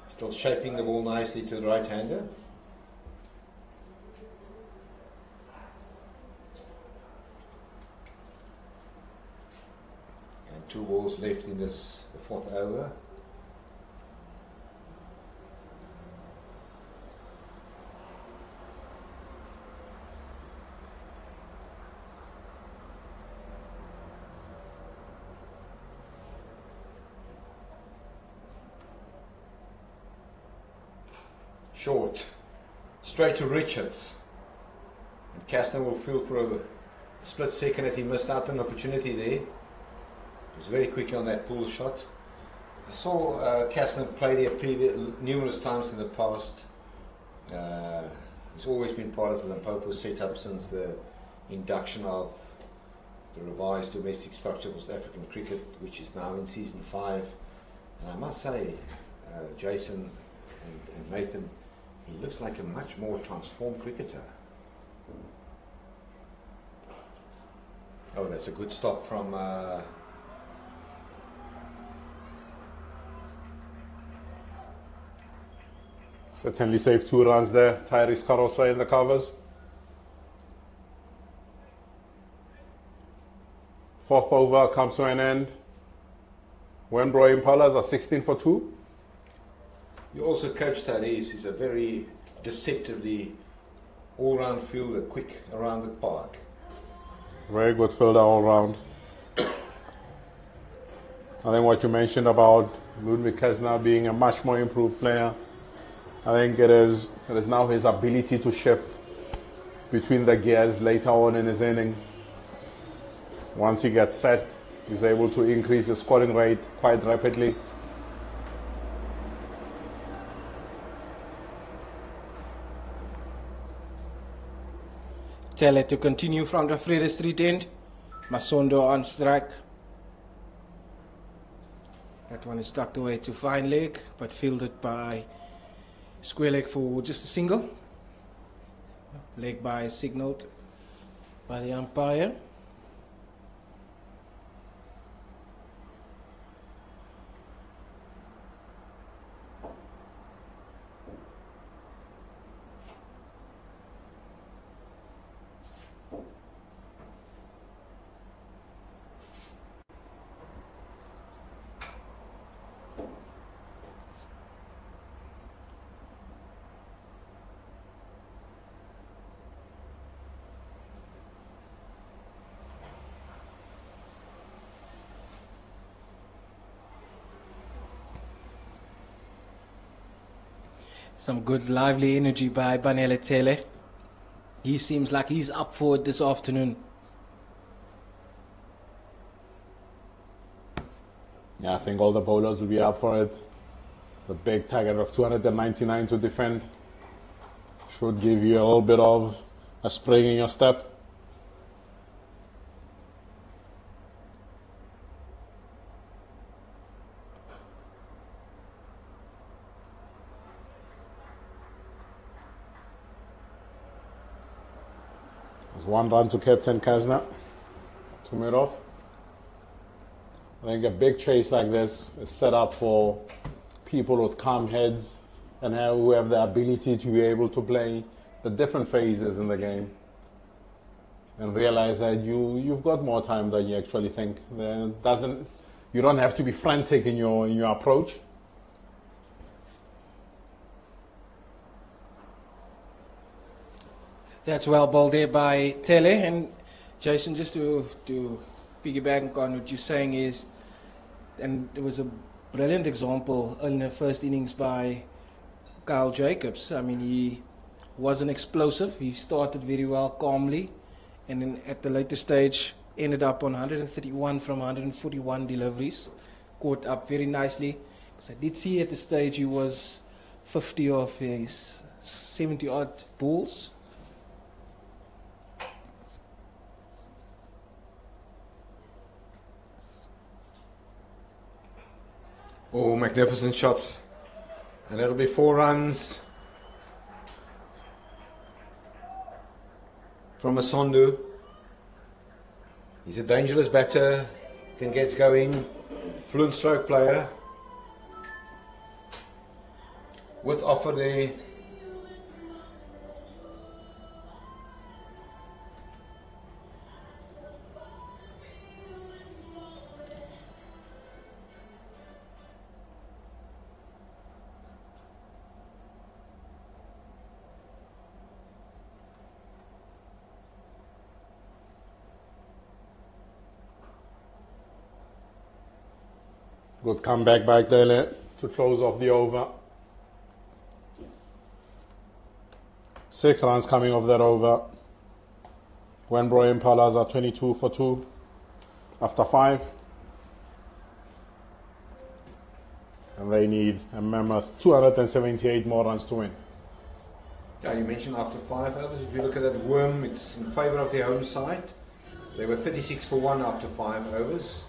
Still shaping the ball nicely to the right-hander. 2 balls left in this the 4th over. Short, straight to Richards, and Kastner will feel for a split second that he missed out an opportunity there. He was very quickly on that pull shot. I saw Kastner play there numerous times in the past. He's always been part of the Limpopo setup since the induction of the revised domestic structure for South African cricket, which is now in season 5. And I must say, Jason and Nathan, he looks like a much more transformed cricketer. Oh, that's a good stop from Certainly saved 2 runs there. Tyrese Carosa in the covers. 4th over comes to an end. Wembro Impalas are 16 for 2. You also coach Tyrese. He's a very deceptively all-round fielder, quick around the park. Very good fielder all round. I think what you mentioned about Ludwig Kesner being a much more improved player, I think it is now his ability to shift between the gears later on in his inning. Once he gets set, he's able to increase his scoring rate quite rapidly. Tele to continue from the Freda Street end. Masondo on strike. That one is tucked away to fine leg, but fielded by square leg for just a single. Leg by signaled by the umpire. Some good lively energy by Banele Tele. He seems like he's up for it this afternoon. Yeah, I think all the bowlers will be up for it. The big target of 299 to defend should give you a little bit of a spring in your step. There's 1 run to Captain Kazna to mid off. I think a big chase like this is set up for people with calm heads and who have the ability to be able to play the different phases in the game and realize that you've got more time than you actually think. You don't have to be frantic in your approach. That's well bowled there by Tele. And Jason, just to piggyback on what you're saying is, and it was a brilliant example in the first innings by Kyle Jacobs. I mean, he wasn't explosive. He started very well, calmly, and then at the later stage ended up on 131 from 141 deliveries. Caught up very nicely. Because I did see at the stage he was 50 of his 70 odd balls. Oh, magnificent shot. And that'll be 4 runs from Masondo. He's a dangerous batter, can get going, fluent stroke player. With offer there. Good comeback back there to close off the over. 6 runs coming off that over. Wenbro Impalas are 22 for 2 after 5. And they need a mammoth 278 more runs to win. Yeah, you mentioned after 5 overs. If you look at that worm, it's in favour of their home side. They were 36 for 1 after 5 overs.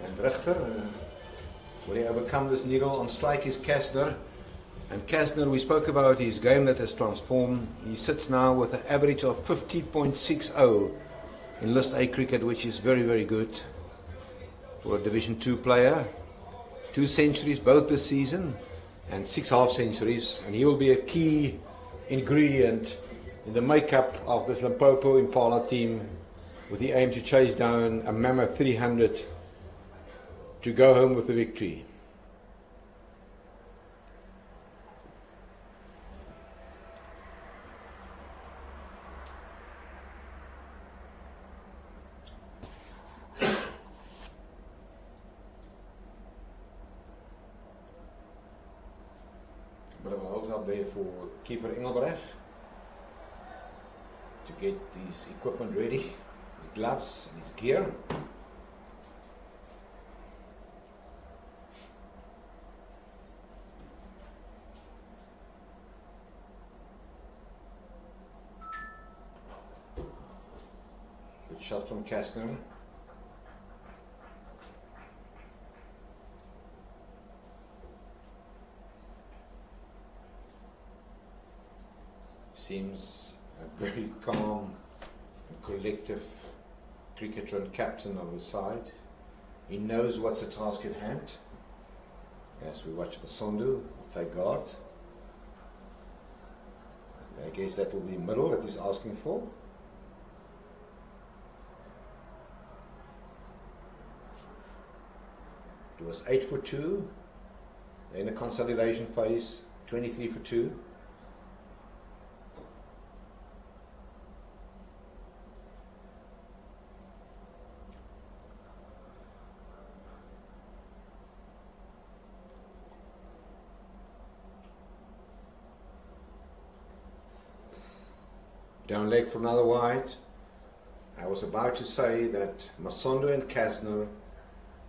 And Richter, will he overcome this niggle? On strike is Kastner. And Kastner, we spoke about his game that has transformed. He sits now with an average of 50.60 in List A cricket, which is very, very good for a Division 2 player. 2 centuries both this season and 6 half centuries. And he will be a key ingredient in the makeup of this Limpopo Impala team with the aim to chase down a mammoth 300 to go home with the victory. Bit of a hold up there for keeper Engelbrecht to get his equipment ready, his gloves and his gear. Good shot from Kastner. Seems a very calm and collective cricketer and captain of the side. He knows what's the task at hand. As we watch Masondu take guard. I guess that will be middle that he's asking for. It was 8 for 2. In the consolidation phase, 23 for 2. Down leg for another wide. I was about to say that Masondo and Kastner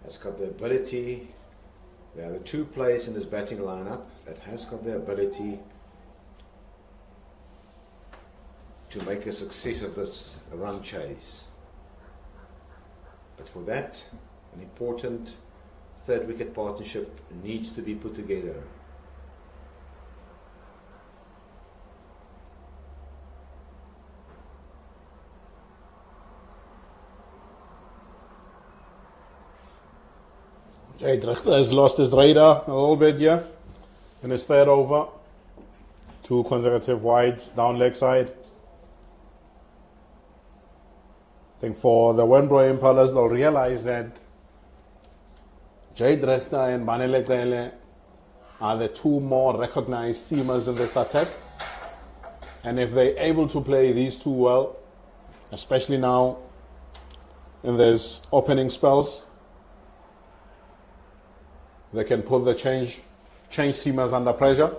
has got the ability. They are the 2 players in this batting lineup that has got the ability to make a success of this run chase. But for that, an important 3rd wicket partnership needs to be put together. Jade Richter has lost his radar a little bit here in his 3rd over. 2 consecutive wides down leg side. I think for the Wenbro Impalas, they'll realize that Jade Richter and Banele Tele are the 2 more recognized seamers in this attack. And if they're able to play these 2 well, especially now in these opening spells, they can put the change seamers under pressure.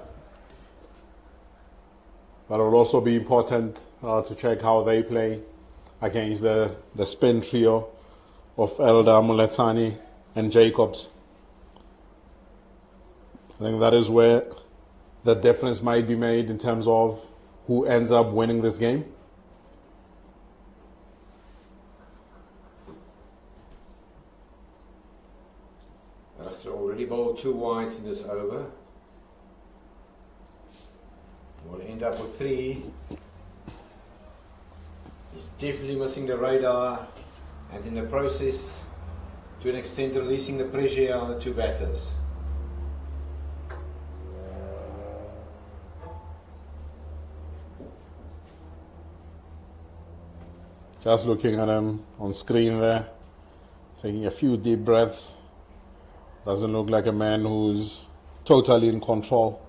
But it will also be important to check how they play against the spin trio of Elder, Muletsani and Jacobs. I think that is where the difference might be made in terms of who ends up winning this game. After already bowled 2 wides in this over, we'll end up with 3. He's definitely missing the radar, and in the process, to an extent, releasing the pressure on the 2 batters. Just looking at him on screen there, taking a few deep breaths. Doesn't look like a man who's totally in control.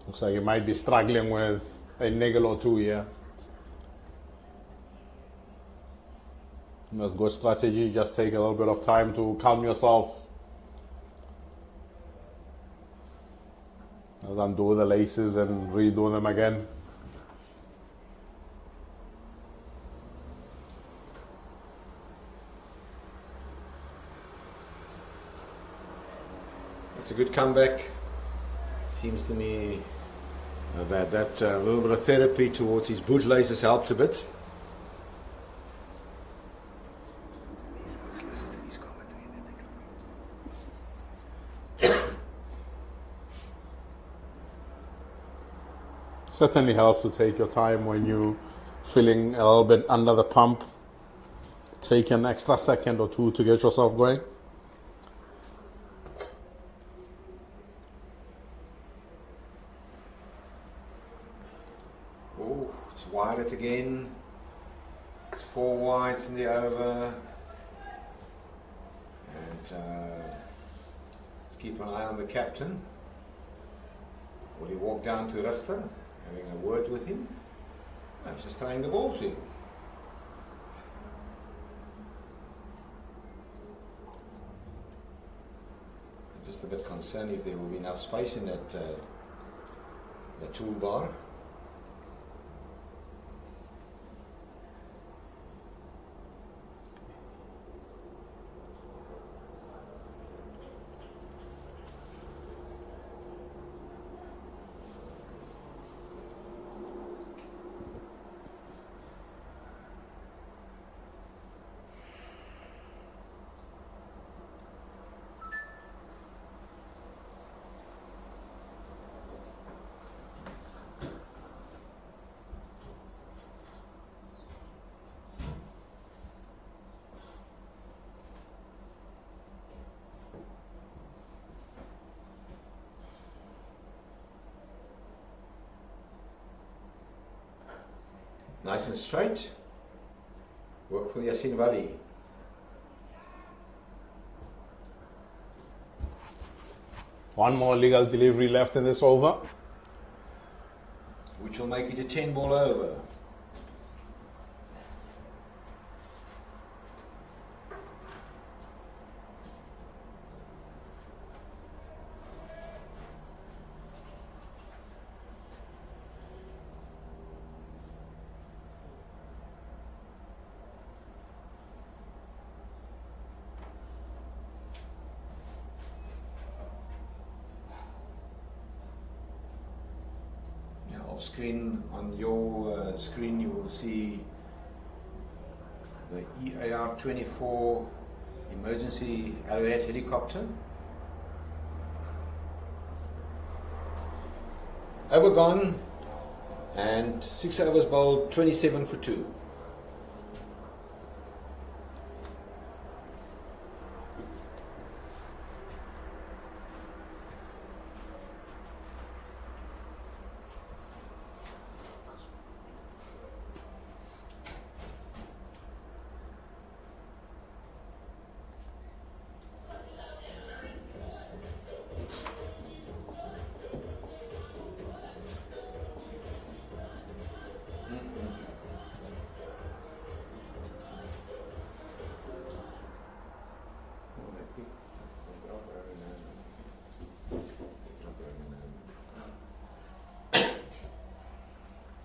Looks like he might be struggling with a niggle or 2 here. That's good strategy. Just take a little bit of time to calm yourself. And undo the laces and redo them again. It's a good comeback. Seems to me that little bit of therapy towards his bootlaces helped a bit. Certainly helps to take your time when you're feeling a little bit under the pump. Take an extra second or two to get yourself going. Oh, it's wide it again. It's 4 wides in the over. And let's keep an eye on the captain. Will he walk down to Richter, having a word with him? No, he's just throwing the ball to him. I'm just a bit concerned if there will be enough space in that the toolbar. Nice and straight. Work for Yasin Wali. One more legal delivery left in this over. Which will make it a 10 ball over. Off screen on your screen you will see the EAR-24 emergency Arrowhead helicopter. Overgone and 6 overs bowled, 27 for 2.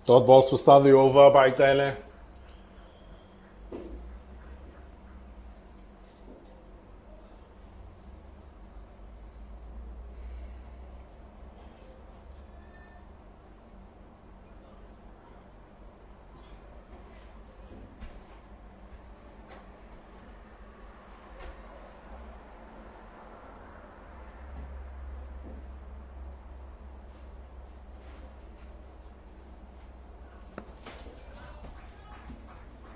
Dot balls to start the over by Tele.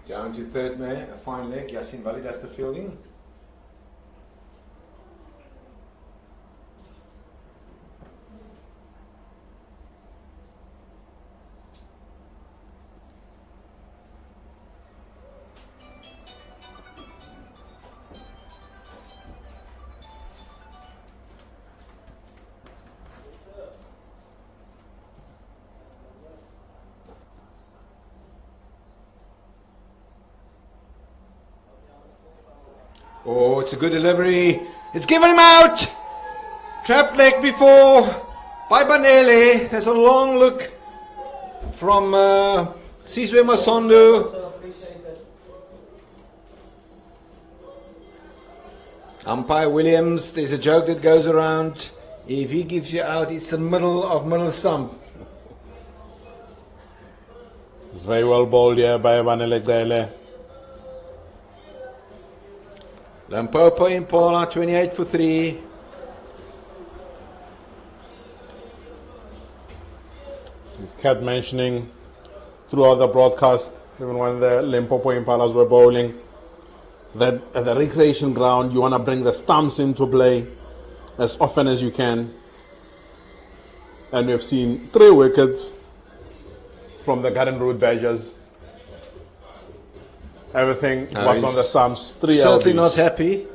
Down to third man, a fine leg. Yasin Wali does the fielding. Oh, it's a good delivery. It's given him out. Trap leg before by Banele. There's a long look from Sizwe Masondo. Umpire Williams, there's a joke that goes around. If he gives you out, it's the middle of middle stump. It's very well bowled here by Banele. Limpopo Impala, 28 for 3. We've kept mentioning throughout the broadcast, even when the Limpopo Impalas were bowling, that at the recreation ground you want to bring the stumps into play as often as you can. And we've seen 3 wickets from the Garden Route Badgers. Everything was on the stumps. 3 Certainly LBs. not happy.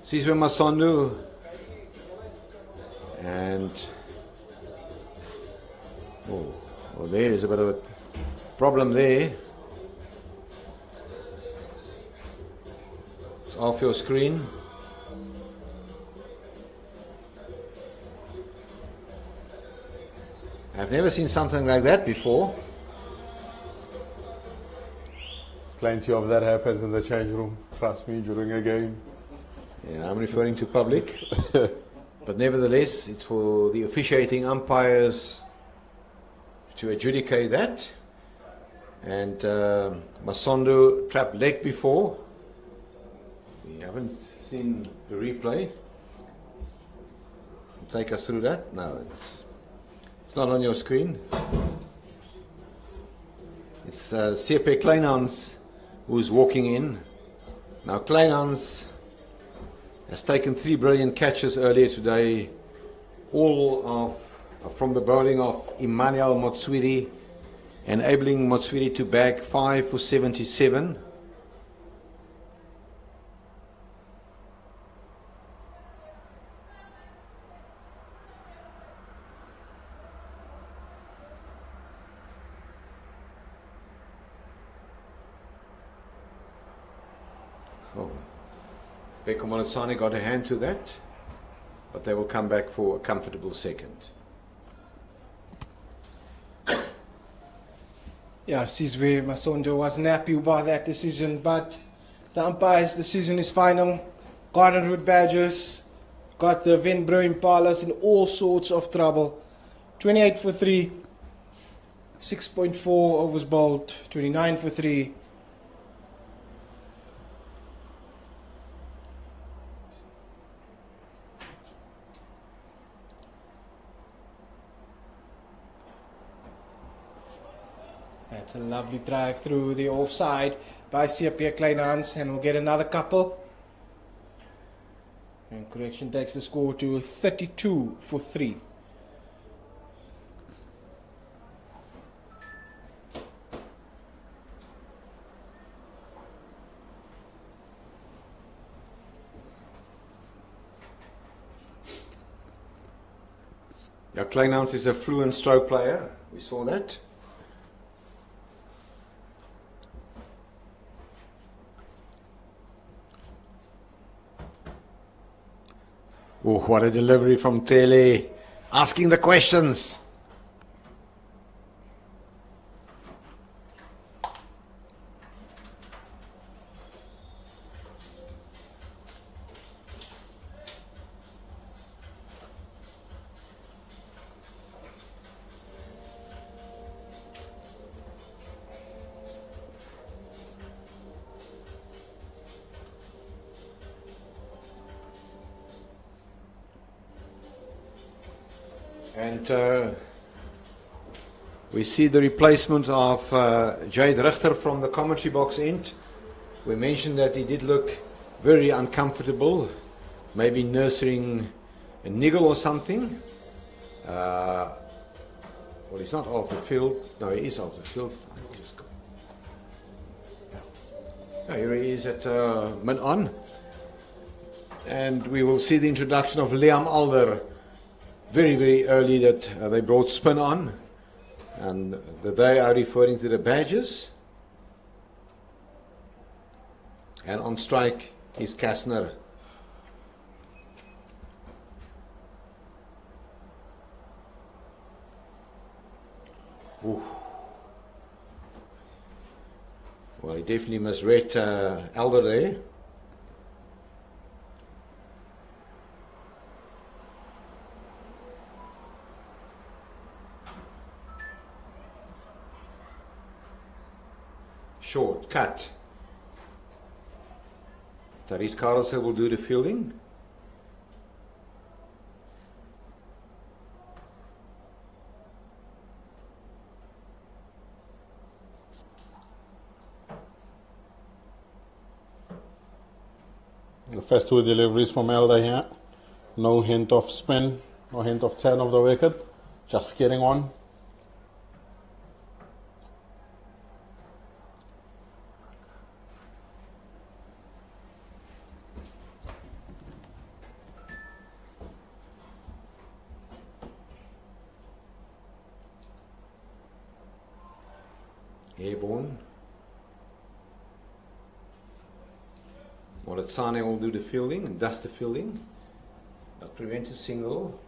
Sizwe Masondo. And well, there is a bit of a problem there. It's off your screen. I've never seen something like that before. Plenty of that happens in the change room, trust me, during a game. Yeah, I'm referring to public. But nevertheless, it's for the officiating umpires to adjudicate that. And Masondo trapped leg before. We haven't seen the replay. Take us through that. No, it's not on your screen. It's CSA Kleinhans who's walking in. Now Kleinhans has taken 3 brilliant catches earlier today, all from the bowling of Emmanuel Motswiri, enabling Motswiri to bag 5 for 77. Beko Molotsane got a hand to that, but they will come back for a comfortable second. Yeah, Sizwe Masondo wasn't happy about that decision, but the umpire's decision is final. Garden Route Badgers got the Venbro Impalas in all sorts of trouble. 28 for 3, 6.4 overs bowled, 29 for 3. That's a lovely drive through the offside by CSA Kleinhans, and we'll get another couple. And correction takes the score to 32 for 3. Yeah, Kleinhans is a fluent stroke player. We saw that. Oh, what a delivery from Tele, asking the questions. And we see the replacement of Jade Richter from the commentary box end. We mentioned that he did look very uncomfortable, maybe nursing a niggle or something. Well, he's not off the field. No, he is off the field. Here he is at mid-on. And we will see the introduction of Liam Alder very, very early, that they brought spin on. And that they are referring to the Badgers. And on strike is Kastner. Ooh. Well, he definitely misread Elder there. Short, cut. Tyrese Carlson will do the fielding. The first two deliveries from Elder here. No hint of spin, no hint of turn of the wicket. Just getting on. Airborne. Oudtshoorn will do the fielding and dust the fielding. But prevent a single.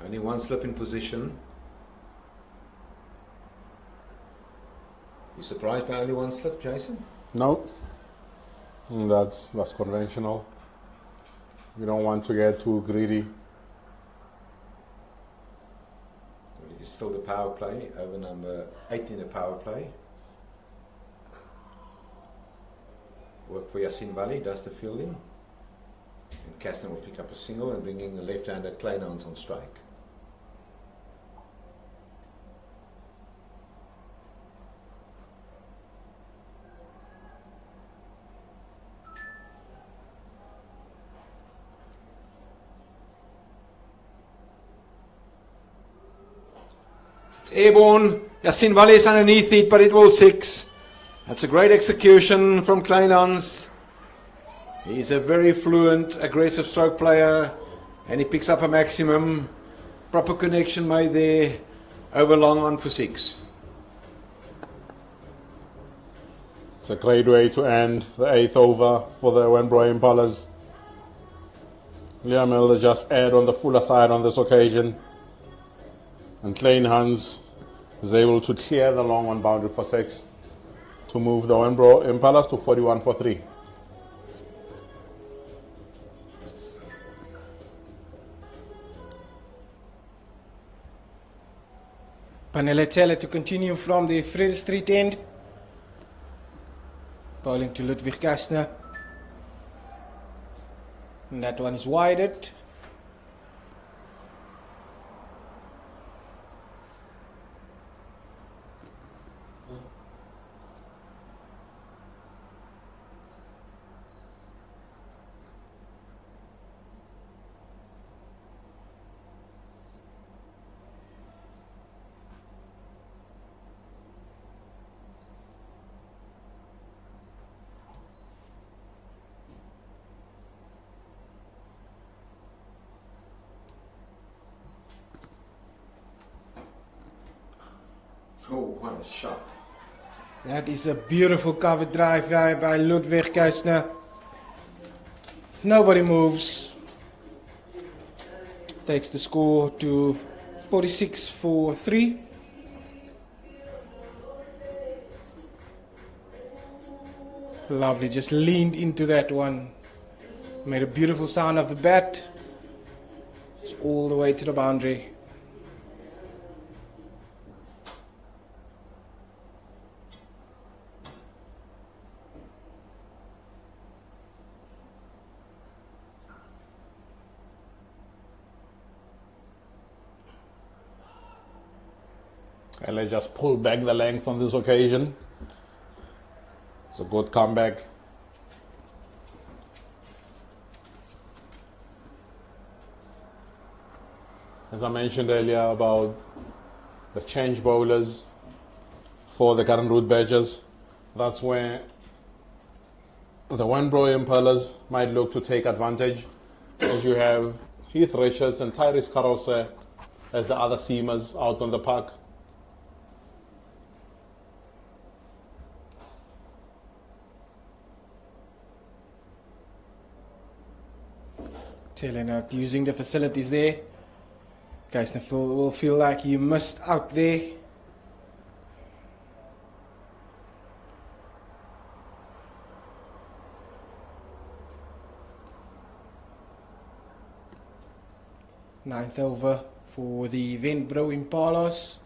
Only one slip in position. You surprised by only one slip, Jason? No. That's conventional. You don't want to get too greedy. It's still the power play, over number 8 in the power play. Work for Yasin Valley, does the fielding. And Kastner will pick up a single and bring in the left-handed Kleinhans on strike. Airborne, Yasin Valley is underneath it, but it will 6. That's a great execution from Kleinhans. He's a very fluent, aggressive stroke player, and he picks up a maximum. Proper connection made there, over long on for 6. It's a great way to end the 8th over for the Wenbro Impalas. Liam Elder just aired on the fuller side on this occasion. And Kleinhans is able to clear the long one boundary for 6 to move the Wenbro Impalas to 41 for 3. Paneletele to continue from the Frill Street end. Bowling to Ludwig Kastner. And that one is wided. Oh, what a shot. That is a beautiful cover drive by Ludwig Kastner. Nobody moves. Takes the score to 46 for 3. Lovely, just leaned into that one. Made a beautiful sound of the bat. It's all the way to the boundary. And they just pull back the length on this occasion. It's a good comeback. As I mentioned earlier about the change bowlers for the current route badgers, that's where the Wenbro Impalas might look to take advantage, as you have Heath Richards and Tyrese Carose as the other seamers out on the park. Taylor not using the facilities there. Guys will feel like you missed out there. Ninth over for the Windbro Impalas.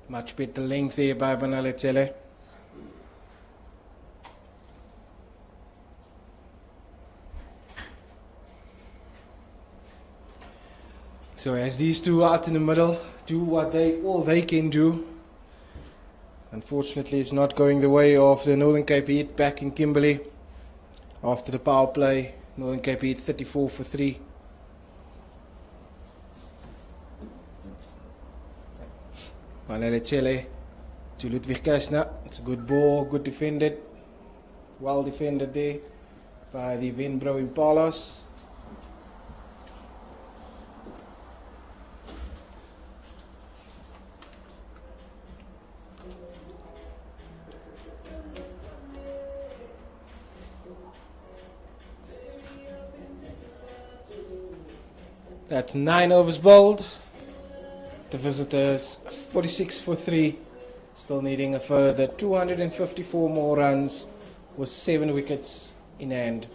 Much better length there by Banalechele. So as these two out in the middle do what all they can do. Unfortunately, it's not going the way of the Northern Cape Heat back in Kimberley. After the power play, Northern Cape Heat 34 for 3. Manelechele to Ludwig Kastner. It's a good ball, good defended. Well defended there by the Windbro Impalas. That's 9 overs bowled. The visitors 46 for 3, still needing a further 254 more runs with 7 wickets in hand.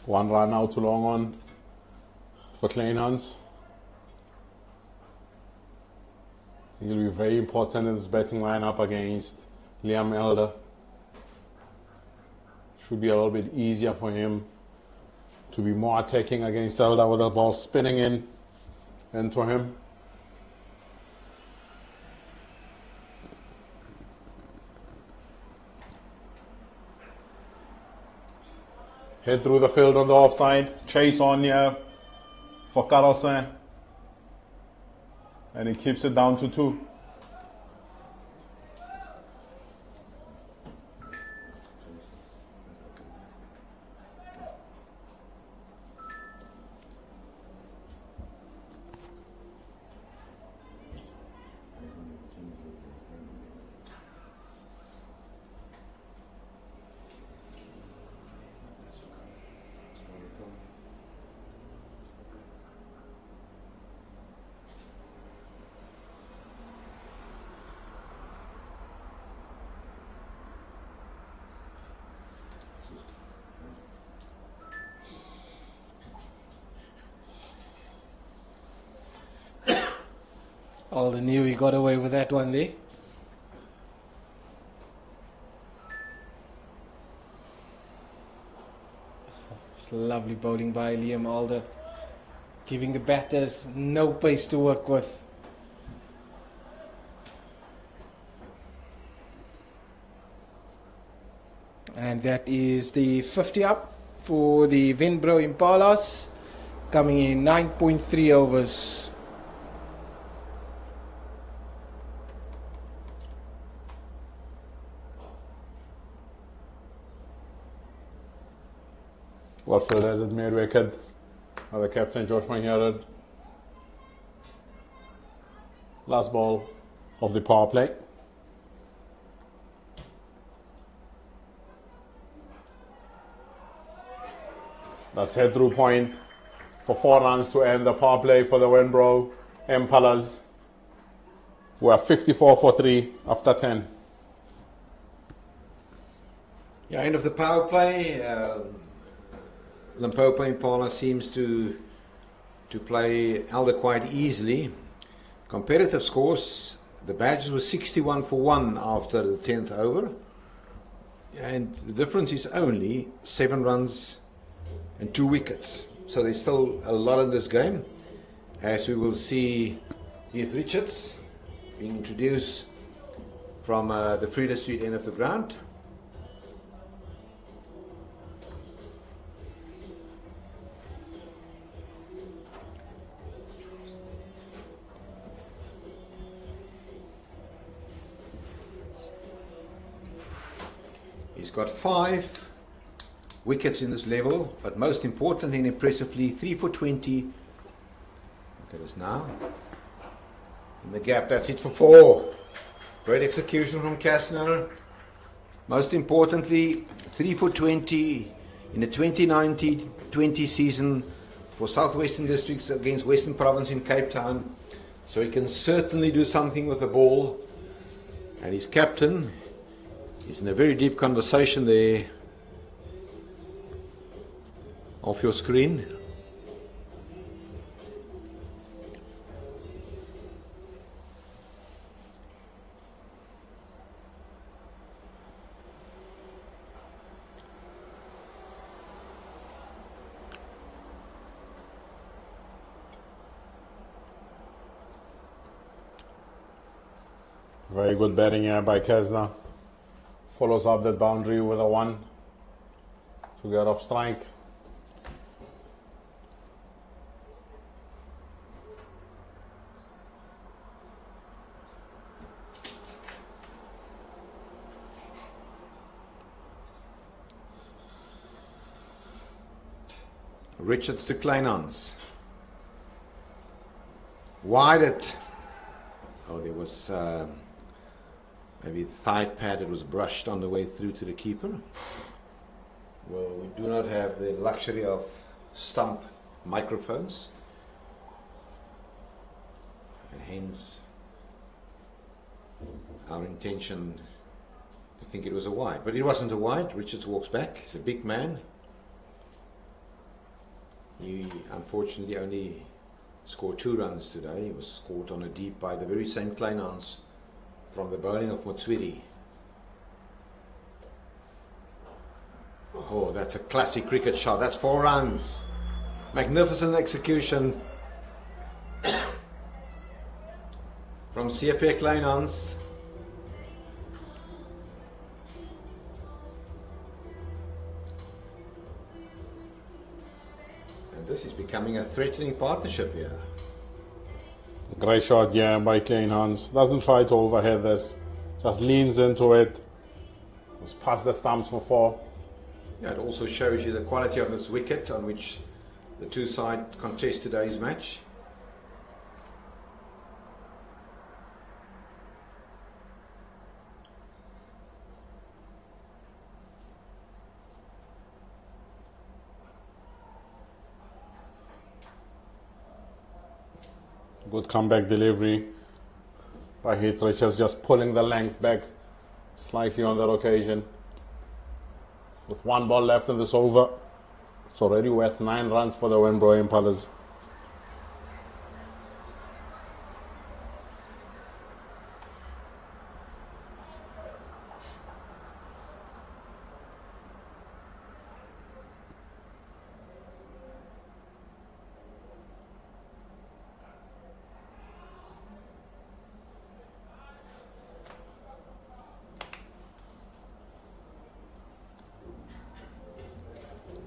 One run out to long on for Kleinhans. He will be very important in this batting lineup against Liam Elder. Should be a little bit easier for him to be more attacking against Elder with the ball spinning in into him. Head through the field on the offside. Chase on here for Carlson. And he keeps it down to 2. Alder knew he got away with that one there. It's lovely bowling by Liam Alder, giving the batters no pace to work with. And that is the 50 up for the Windbro Impalas, coming in 9.3 overs. Watford has it made wicket. The captain Josh Van Last ball of the power play. That's head through point for 4 runs to end the power play for the Windbro Impalas, who are 54 for 3 after 10. Yeah, end of the power play. Limpopo Impala seems to play Elder quite easily. Competitive scores, the Badgers were 61 for 1 after the 10th over. And the difference is only 7 runs and 2 wickets. So there's still a lot in this game. As we will see Heath Richards being introduced from the Frida Street end of the ground. He's got 5 wickets in this level, but most importantly and impressively, 3 for 20. Look at us now. In the gap, that's it for 4. Great execution from Kastner. Most importantly, 3 for 20 in the 2019-20 season for Southwestern Districts against Western Province in Cape Town. So he can certainly do something with the ball. And his captain is in a very deep conversation there off your screen. Very good batting here by Kastner. Follows up that boundary with a 1 to get off strike. Richards to Kleinhans. Wide it. Oh, there was maybe thigh pad. It was brushed on the way through to the keeper. Well, we do not have the luxury of stump microphones, and hence our intention to think it was a wide. But it wasn't a wide. Richards walks back. He's a big man. He unfortunately only scored 2 runs today. He was scored on a deep by the very same Kleinhans from the bowling of Motswiri. Oh, that's a classic cricket shot. That's 4 runs. Magnificent execution from CSA Kleinhans. This is becoming a threatening partnership here. Great shot, yeah, by Kleinhans. Doesn't try to overhead this. Just leans into it. Was past the stumps for 4. Yeah, it also shows you the quality of this wicket on which the two sides contest today's match. Good comeback delivery by Heath Richards, just pulling the length back slightly on that occasion. With 1 ball left in this over, it's already worth 9 runs for the Winbro Impalas.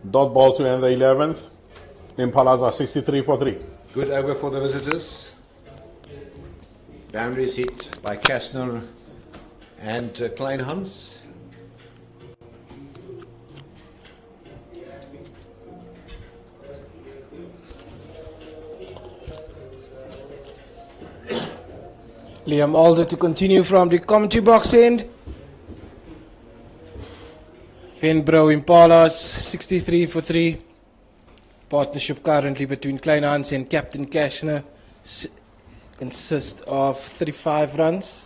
Dot ball to end the 11th. Impalas are 63 for 3. Good over for the visitors. Boundaries hit by Kastner and Kleinhans. Liam Alder to continue from the commentary box end. Winbro Impalas 63 for 3. Partnership currently between Kleinhans and Captain Kastner consists of 35 runs.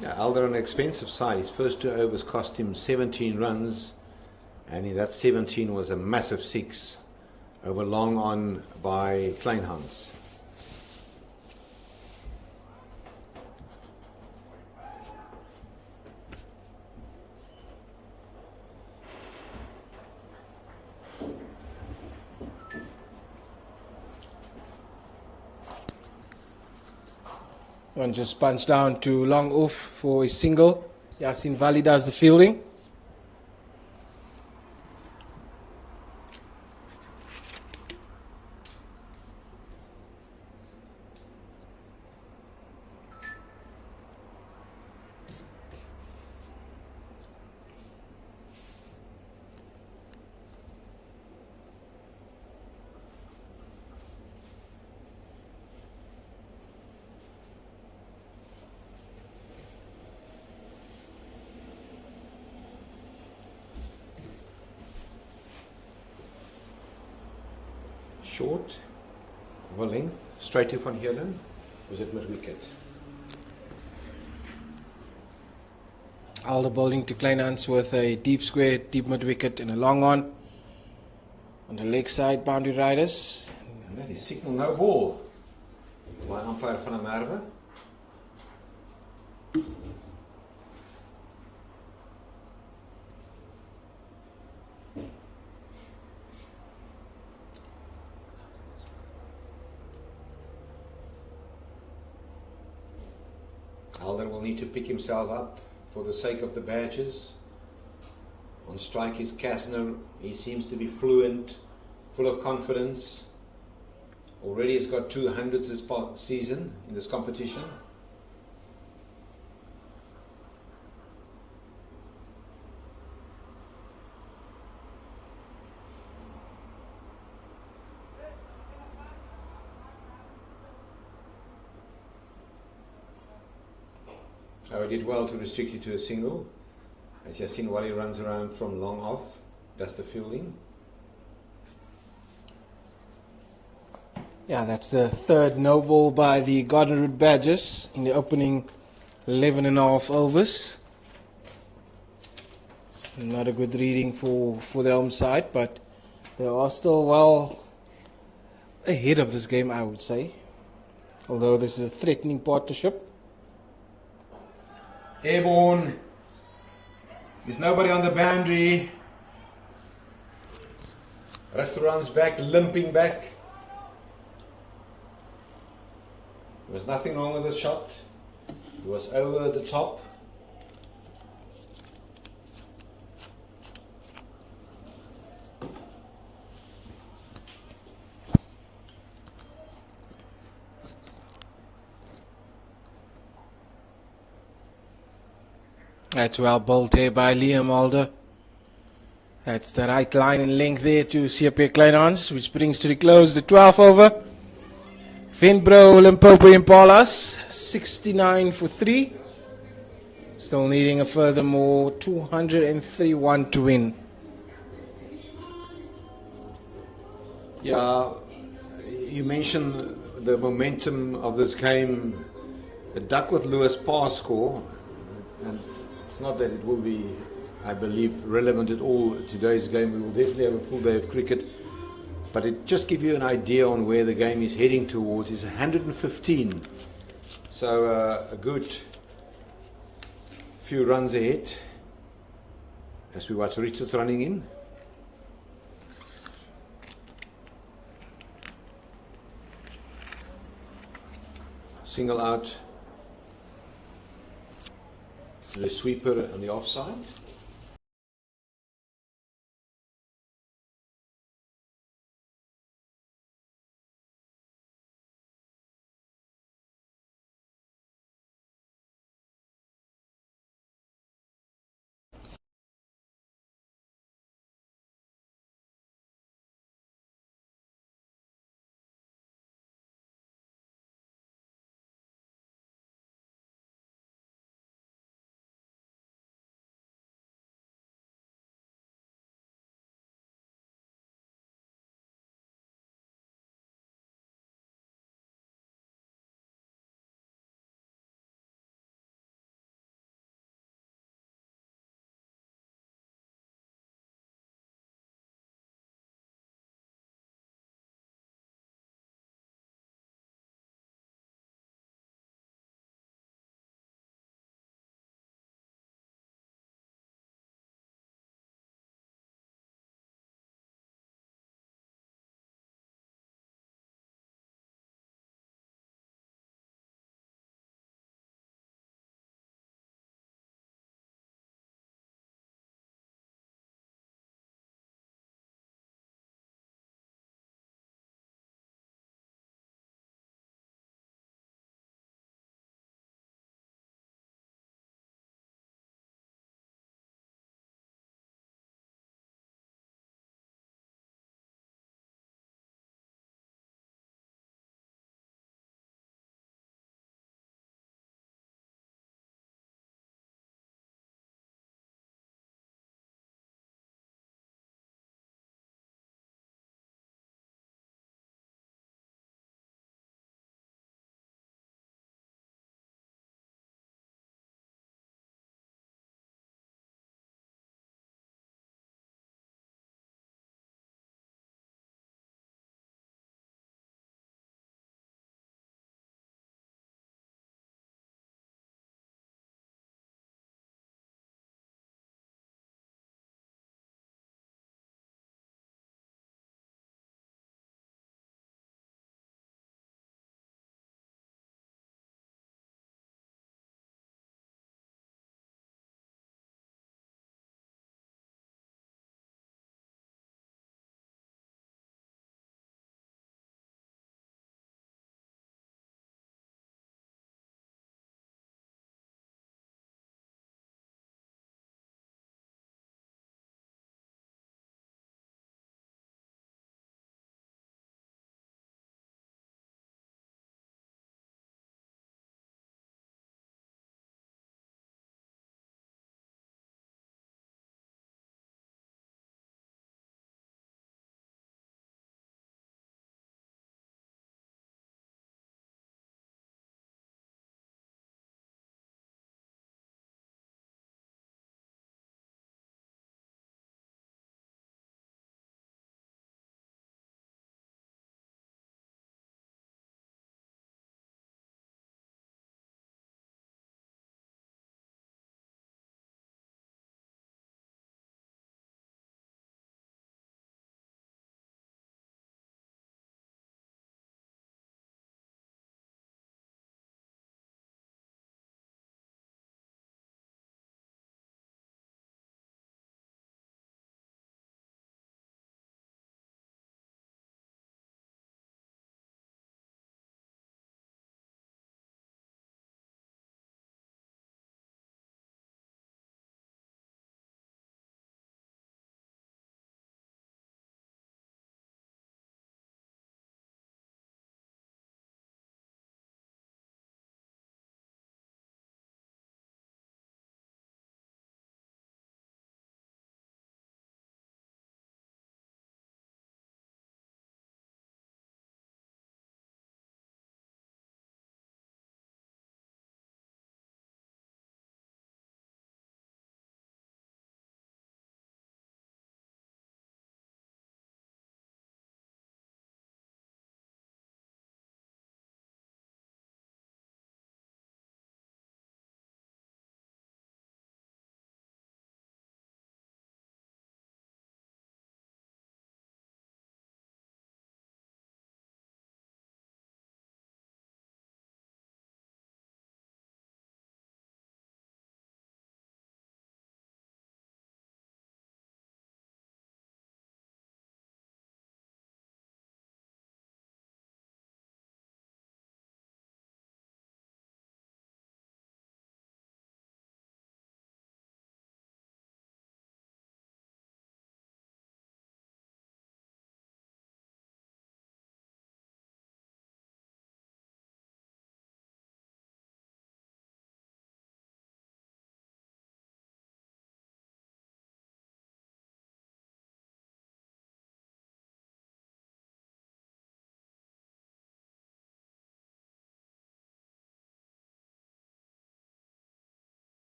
Yeah, Alder on the expensive side. His first 2 overs cost him 17 runs, and in that 17 was a massive 6 over long on by Kleinhans. One just punched down to long off for a single. Yasin Vali does the fielding. Short, of a length, straight to Van Heerden, was it mid-wicket? Alder bowling to Kleinhans with a deep square, deep mid-wicket and a long on the leg side, boundary riders. And that is signal no ball by umpire Van der Merwe. Alder will need to pick himself up for the sake of the badges. On strike is Kasner. He seems to be fluent, full of confidence. Already has got 200s this season in this competition. So he did well to restrict it to a single. As you've seen, while he runs around from long off, does the fielding. Yeah, that's the third no ball by the Garden Route Badgers in the opening 11 and a half overs. Not a good reading for the home side, but they are still well ahead of this game, I would say. Although this is a threatening partnership. Airborne. There's nobody on the boundary. Rest runs back, limping back. There was nothing wrong with the shot. It was over the top. That's well bowled here by Liam Alder. That's the right line and length there to CSA Kleinhans, which brings to the close the 12th over. Finbro Limpopo Impalas, 69 for 3. Still needing a furthermore 231 to win. Yeah, you mentioned the momentum of this game. The Duckworth Lewis pass score, and it's not that it will be, I believe, relevant at all today's game. We will definitely have a full day of cricket, but it just gives you an idea on where the game is heading towards. It's 115, so a good few runs ahead as we watch Richards running in. Single out, the sweeper on the offside.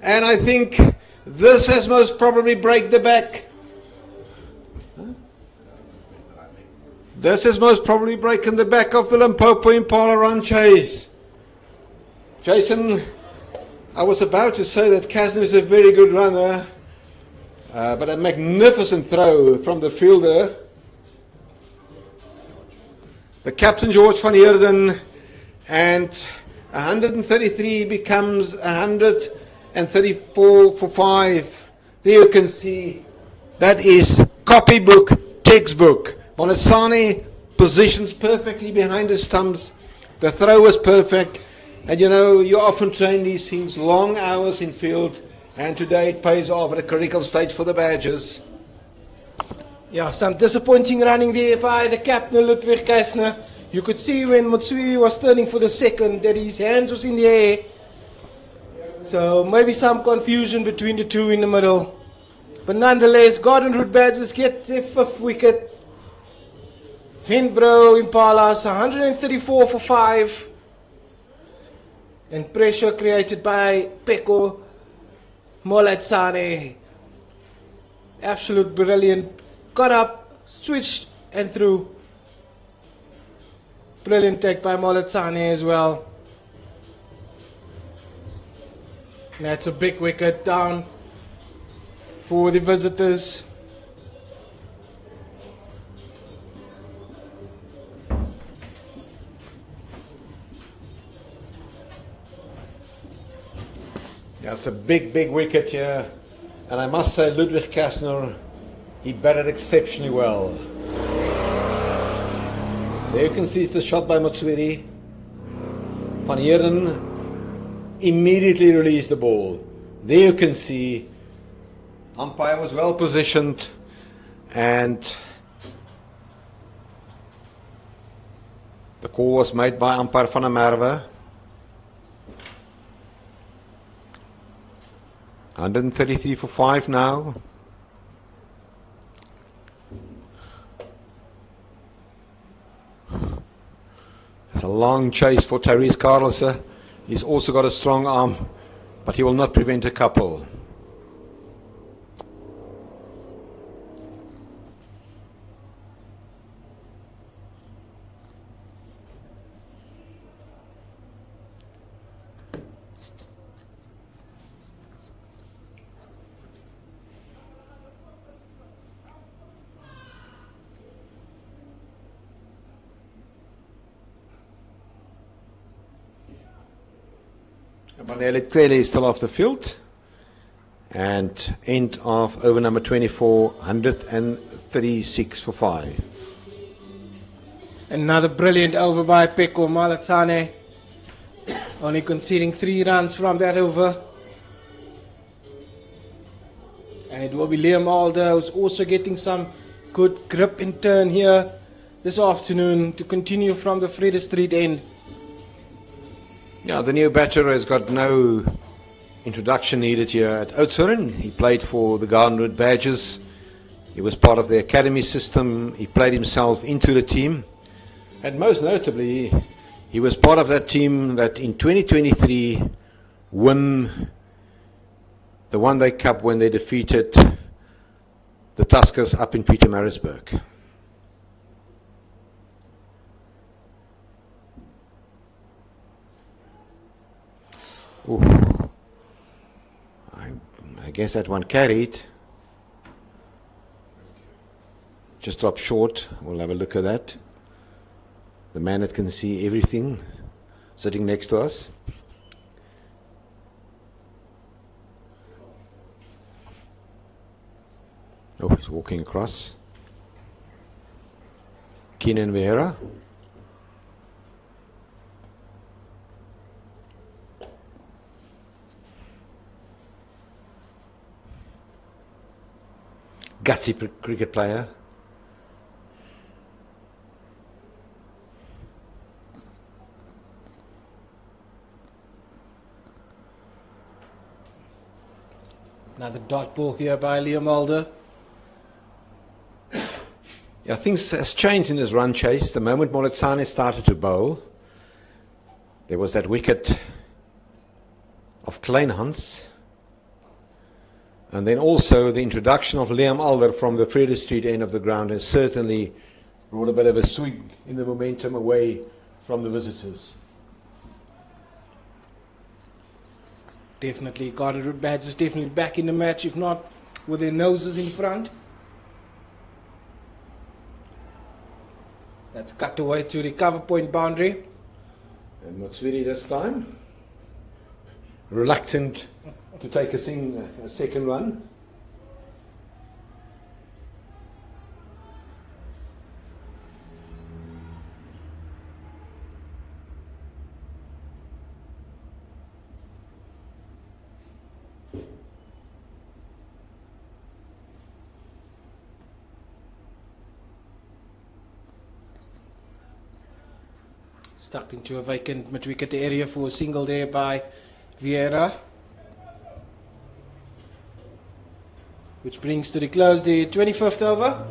And I think this has most probably break the back. This has most probably broken the back of the Limpopo Impala run chase. Jason, I was about to say that Kasner is a very good runner, but a magnificent throw from the fielder. The captain, George van Heerden, and 133 becomes 134 for 5. There you can see that is copybook, textbook. Moletsane positions perfectly behind the stumps. The throw was perfect. And you know, you often train these things long hours in field. And today it pays off at a critical stage for the Badgers. Yeah, some disappointing running there by the captain, Ludwig Kasner. You could see when Motsui was turning for the second that his hands was in the air. So maybe some confusion between the two in the middle. But nonetheless, Garden Route Badgers get their 5th wicket. Vinbro Impalas 134 for 5. And pressure created by Peko Moletsane. Absolute brilliant. Got up, switched and threw. Brilliant take by Moletsane as well. And that's a big wicket down for the visitors. Yeah, it's a big, big wicket here. And I must say, Ludwig Kasner, he batted exceptionally well. There you can see the shot by Motswiri. Van Heerden immediately released the ball. There you can see umpire was well positioned, and the call was made by umpire Van der Merwe. 133 for 5 now. It's a long chase for Tyrese Carlser. He's also got a strong arm, but he will not prevent a couple. Manele Tele is still off the field. And end of over number 24, 136 for 5. Another brilliant over by Peko Moletsane. Only conceding 3 runs from that over. And it will be Liam Alder who's also getting some good grip in turn here this afternoon to continue from the Vrede Street end. Yeah, the new batter has got no introduction needed here at Oudtshoorn. He played for the Garden Route Badgers. He was part of the academy system. He played himself into the team. And most notably, he was part of that team that in 2023 won the One Day Cup when they defeated the Tuskers up in Pietermaritzburg. Ooh. I guess that one carried. Just dropped short. We'll have a look at that. The man that can see everything sitting next to us. Oh, he's walking across. Keenan Vieira. Gutsy cricket player. Another dot ball here by Liam Alder. Yeah, things has changed in his run chase. The moment Moletsane started to bowl, there was that wicket of Kleinhans. And then also the introduction of Liam Alder from the Freda Street end of the ground has certainly brought a bit of a swing in the momentum away from the visitors. Definitely, Garden Route Badgers definitely back in the match, if not with their noses in front. That's cut away to the cover point boundary. And Motswiri this time, reluctant to take a second run. Stuck into a vacant mid-wicket area for a single there by Vieira. Which brings to the close the 25th over.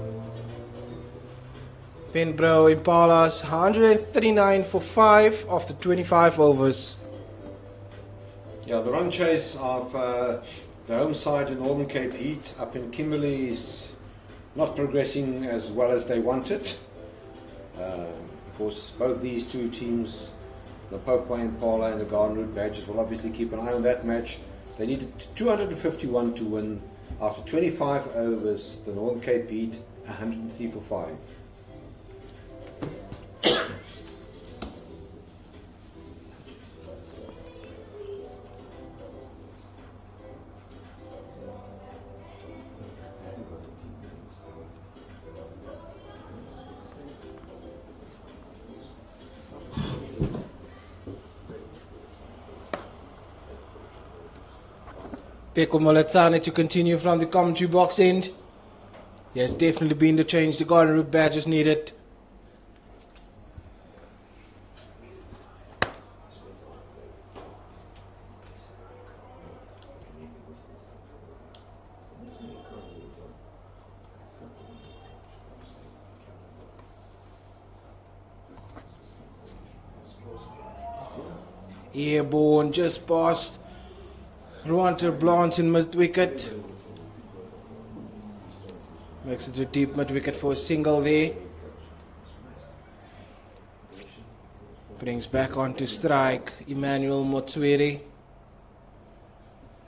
Penbro Impalas 139 for 5 after 25 overs. Yeah, the run chase of the home side in Northern Cape Heat up in Kimberley is not progressing as well as they wanted. Of course, both these two teams, the Limpopo Impala and the Garden Route Badgers, will obviously keep an eye on that match. They needed 251 to win. After 25 overs, the Northern Cape Heat 103 for 5. Peko Moletsane to continue from the commentary box end. He has definitely been the change the Garden Route Badgers needed. Airborne just past Ruanter Blance in mid-wicket. Makes it a deep mid-wicket for a single there. Brings back onto strike Emmanuel Motswiri.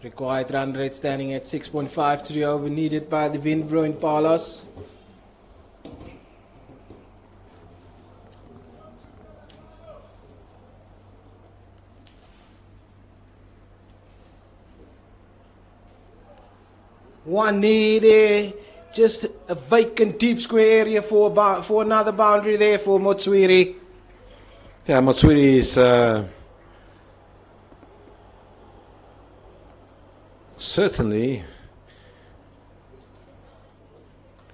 Required run rate standing at 6.5 to the over needed by the Windbro Impalas. One knee there, just a vacant deep square area for another boundary there for Motswiri. Yeah, Motswiri is certainly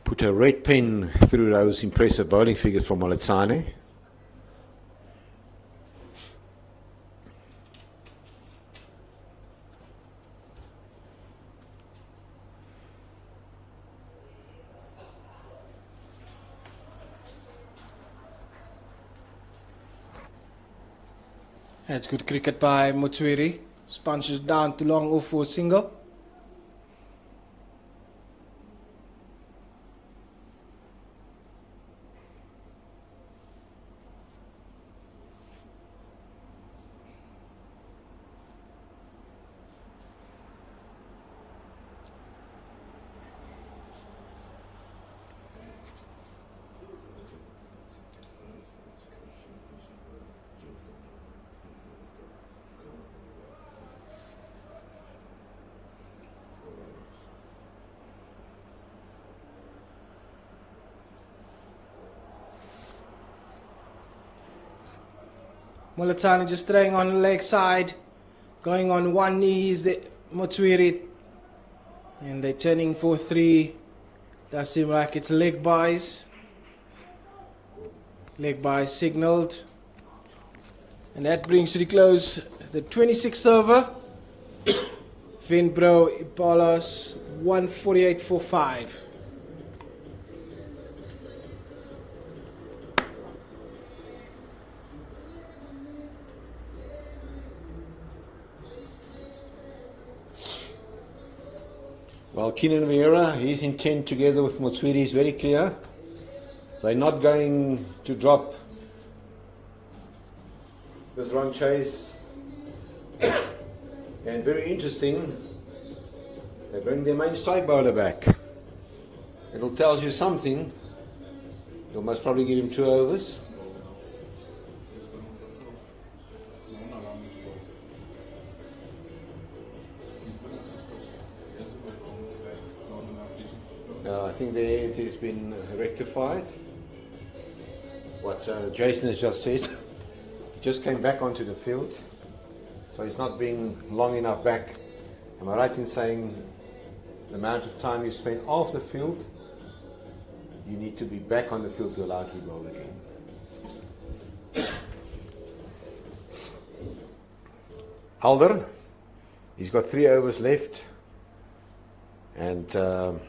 put a red pen through those impressive bowling figures from Moletsane. That's good cricket by Motswiri. Sponges down to long off for a single. Moletsane just throwing on the leg side, going on one knee is the Motswiri, and they're turning for 3. Does seem like it's leg buys. Leg buys signalled, and that brings to the close the 26th over. Vinbro Impalas 148 for 5. Well, Keenan Vieira, his intent together with Motswiri is very clear. They're not going to drop this run chase. And very interesting, they bring their main strike bowler back. It'll tell you something. You'll most probably give him 2 overs. I think it has been rectified. What Jason has just said. He just came back onto the field, so he's not been long enough back. Am I right in saying the amount of time you spend off the field, you need to be back on the field to allow to be bowled again? Alder, he's got 3 overs left, and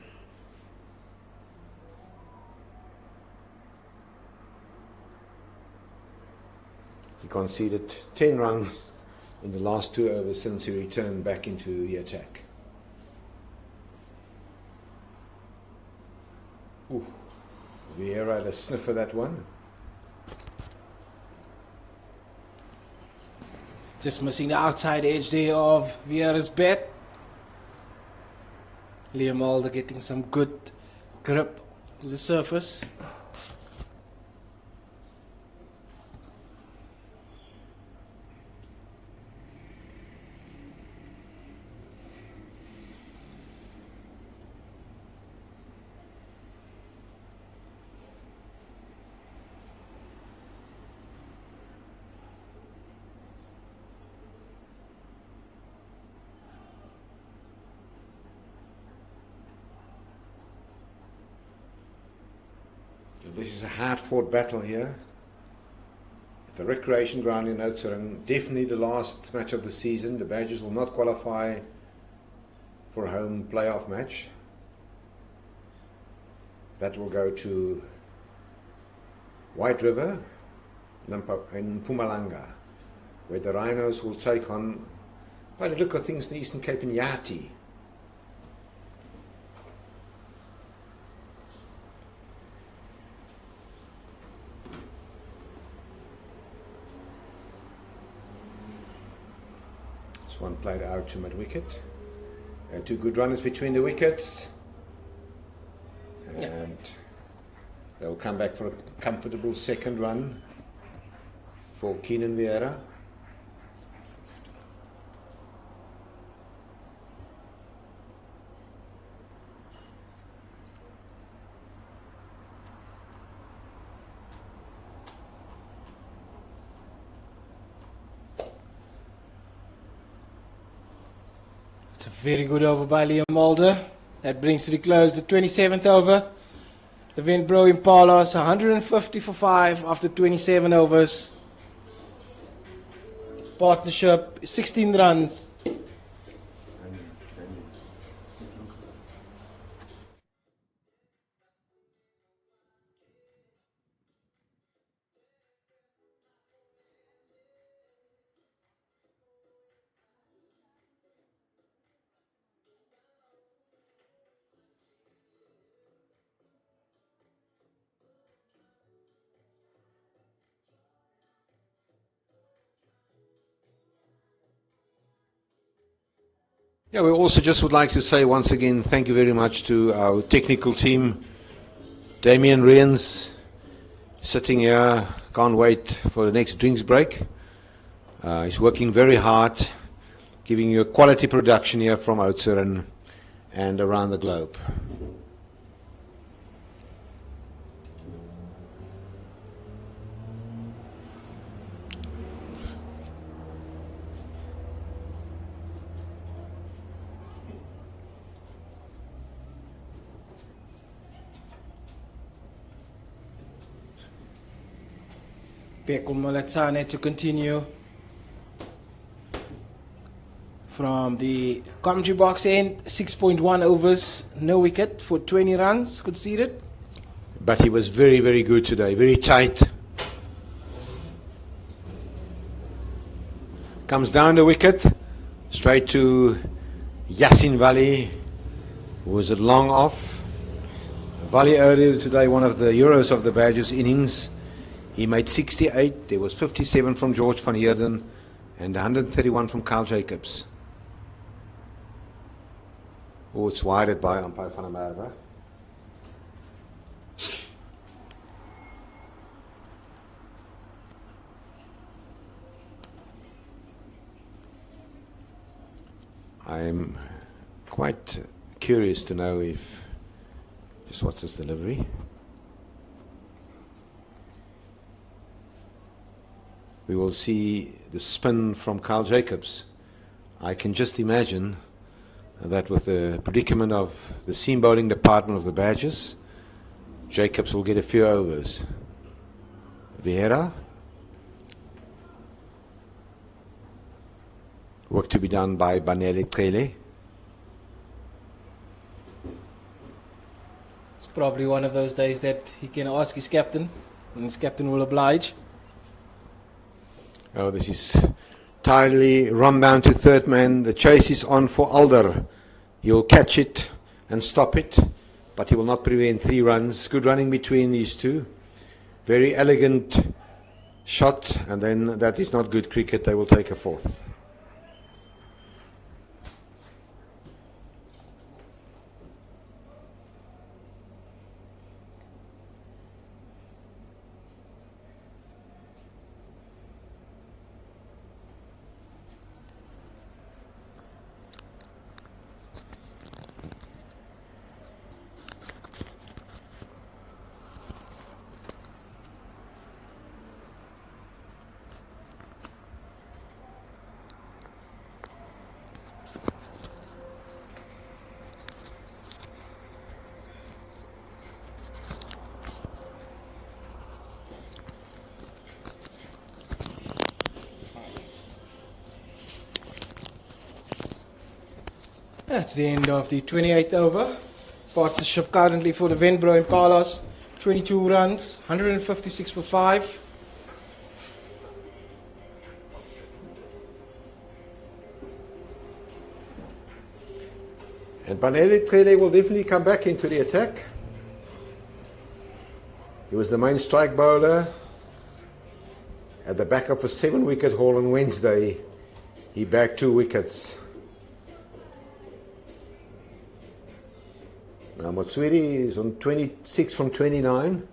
he conceded 10 runs in the last 2 overs since he returned back into the attack. Ooh, Vieira had a sniff of that one. Just missing the outside edge there of Vieira's bat. Liam Alder getting some good grip to the surface. This is a hard-fought battle here. At the recreation ground in Oudtshoorn, definitely the last match of the season. The Badgers will not qualify for a home playoff match. That will go to White River Limpopo in Mpumalanga, where the Rhinos will take on, by the look of things, the Eastern Cape in Yati. One played out to mid-wicket. 2 good runners between the wickets. And they'll come back for a comfortable second run for Keenan Vieira. It's a very good over by Liam Alder. That brings to the close the 27th over. The Windbro Impalas 150 for 5 after 27 overs. Partnership 16 runs. Yeah, we also just would like to say once again thank you very much to our technical team. Damien Riens sitting here, can't wait for the next drinks break. He's working very hard, giving you a quality production here from Oudtshoorn and around the globe. Peko Malatsane to continue from the commentary box end. 6.1 overs, no wicket for 20 runs conceded. But he was very, very good today, very tight. Comes down the wicket, straight to Yasin Valley. Was it long off? Vali earlier today, one of the heroes of the Badgers innings. He made 68. There was 57 from George van Heerden and 131 from Carl Jacobs. Oh, it's wired by umpire van der Merwe. I'm quite curious to know if, just what's his delivery? We will see the spin from Carl Jacobs. I can just imagine that with the predicament of the seam bowling department of the Badgers, Jacobs will get a few overs. Vieira. Work to be done by Banele Trele. It's probably one of those days that he can ask his captain, and his captain will oblige. Oh, this is entirely run down to third man. The chase is on for Alder. He'll catch it and stop it, but he will not prevent 3 runs. Good running between these two. Very elegant shot, and then that is not good cricket. They will take a 4th. That's the end of the 28th over. Partnership currently for the Venbro Impalas, 22 runs, 156 for 5. And Banele Trele will definitely come back into the attack. He was the main strike bowler. At the back of a 7-wicket haul on Wednesday, he bagged 2 wickets. Now Motswiri is on 26 from 29.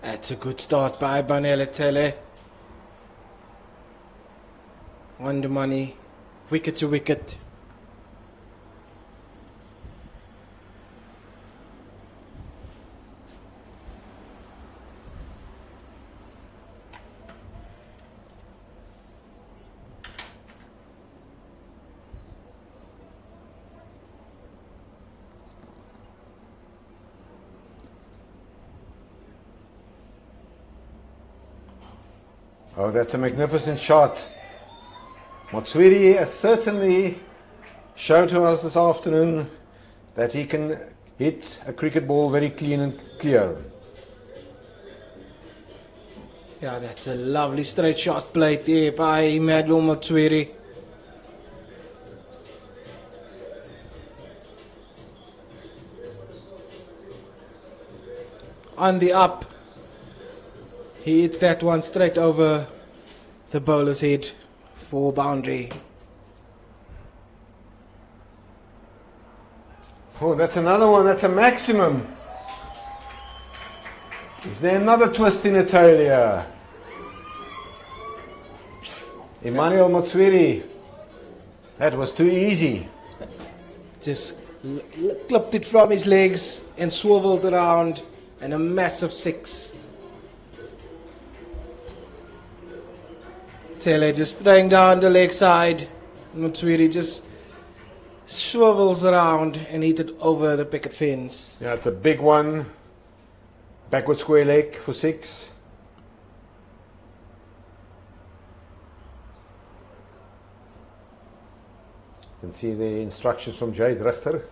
That's a good start by Banele Tele. On the money, wicket to wicket. Oh, that's a magnificent shot. Motswiri has certainly shown to us this afternoon that he can hit a cricket ball very clean and clear. Yeah, that's a lovely straight shot played there by Emmanuel Motswiri. On the up, he hits that one straight over the bowler's head for boundary. Oh, that's another one. That's a maximum. Is there another twist in Italia? Emmanuel Motswiri. That was too easy. Just clipped it from his legs and swiveled around, and a massive 6. Tele just throwing down the leg side. Motswiri just swivels around and hit it over the picket fence. Yeah, it's a big one. Backward square leg for 6. You can see the instructions from Jade Richter.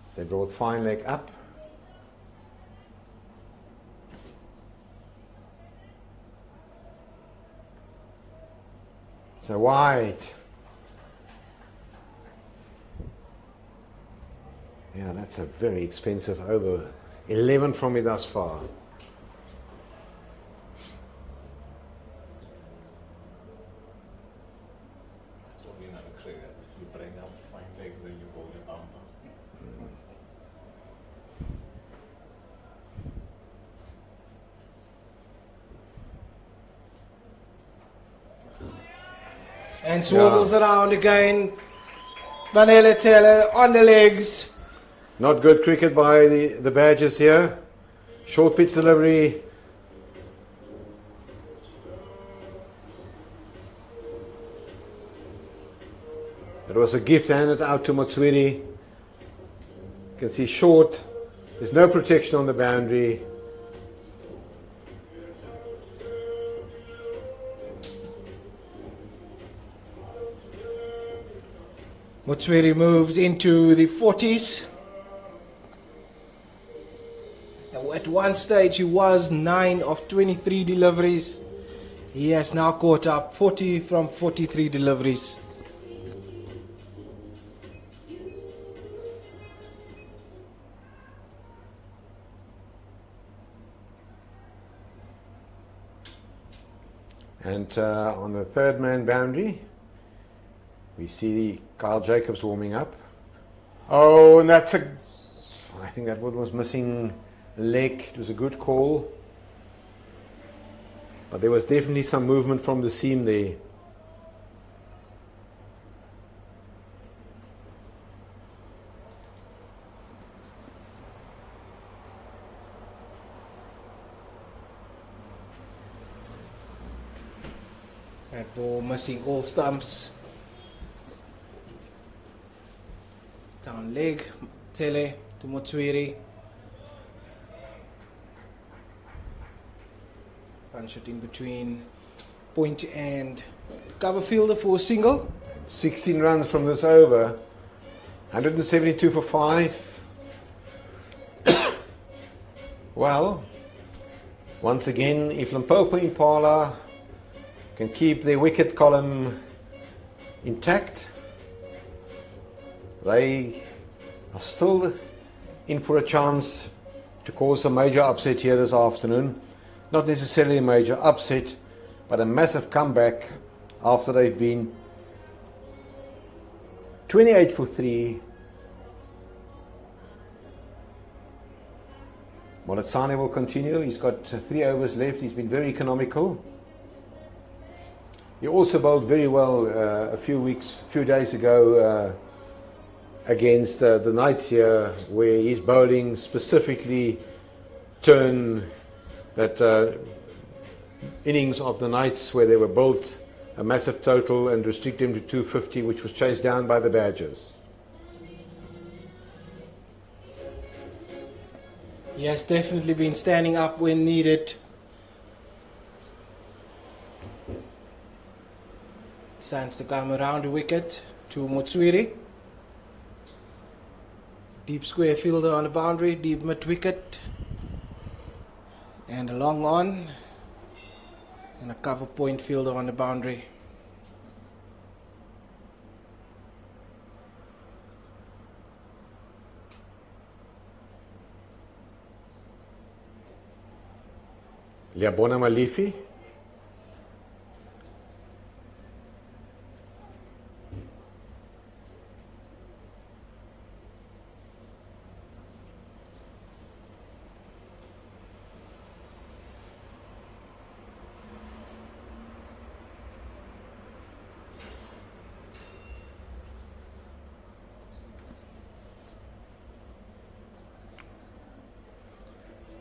So they brought fine leg up. So wide. Yeah, that's a very expensive over. 11 from me thus far. That's probably another trick that you bring up fine legs and you bowl your bumper. And swivels around again. Vanilla Taylor on the legs. Not good cricket by the Badgers here. Short pitch delivery. It was a gift handed out to Motswiri. You can see short. There's no protection on the boundary. Motswiri moves into the 40s. At one stage he was 9 of 23 deliveries. He has now caught up 40 from 43 deliveries. And on the third man boundary, we see Kyle Jacobs warming up. Oh, and I think that one was missing a leg. It was a good call. But there was definitely some movement from the seam there. That ball missing all stumps. Down leg, Tele to Motswiri. Punch it in between point and cover fielder for a single. 16 runs from this over. 172 for 5. Well, once again, if Limpopo Impala can keep their wicket column intact, they are still in for a chance to cause a major upset here this afternoon. Not necessarily a major upset, but a massive comeback after they've been 28 for 3. Moletsane will continue. He's got 3 overs left. He's been very economical. He also bowled very well a few days ago against the Knights here, where his bowling specifically turned that innings of the Knights where they were built a massive total and restricted him to 250, which was chased down by the Badgers. He has definitely been standing up when needed. Signs to come around the wicket to Motswiri. Deep square fielder on the boundary, deep mid wicket. And a long on. And a cover point fielder on the boundary. Liabona Malifi.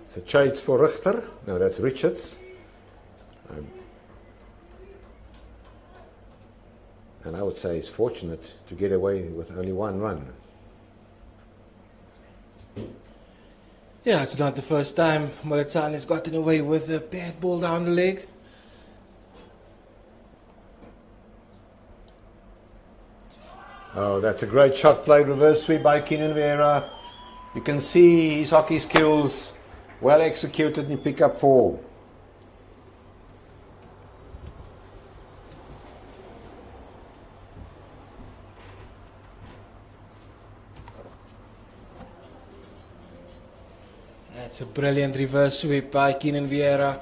So chase for Richter. No, that's Richards. And I would say he's fortunate to get away with only 1 run. Yeah, it's not the first time Moletsane has gotten away with a bad ball down the leg. Oh, that's a great shot played, reverse sweep by Keenan Vieira. You can see his hockey skills, well executed in pick-up 4. That's a brilliant reverse sweep by Keenan Vieira.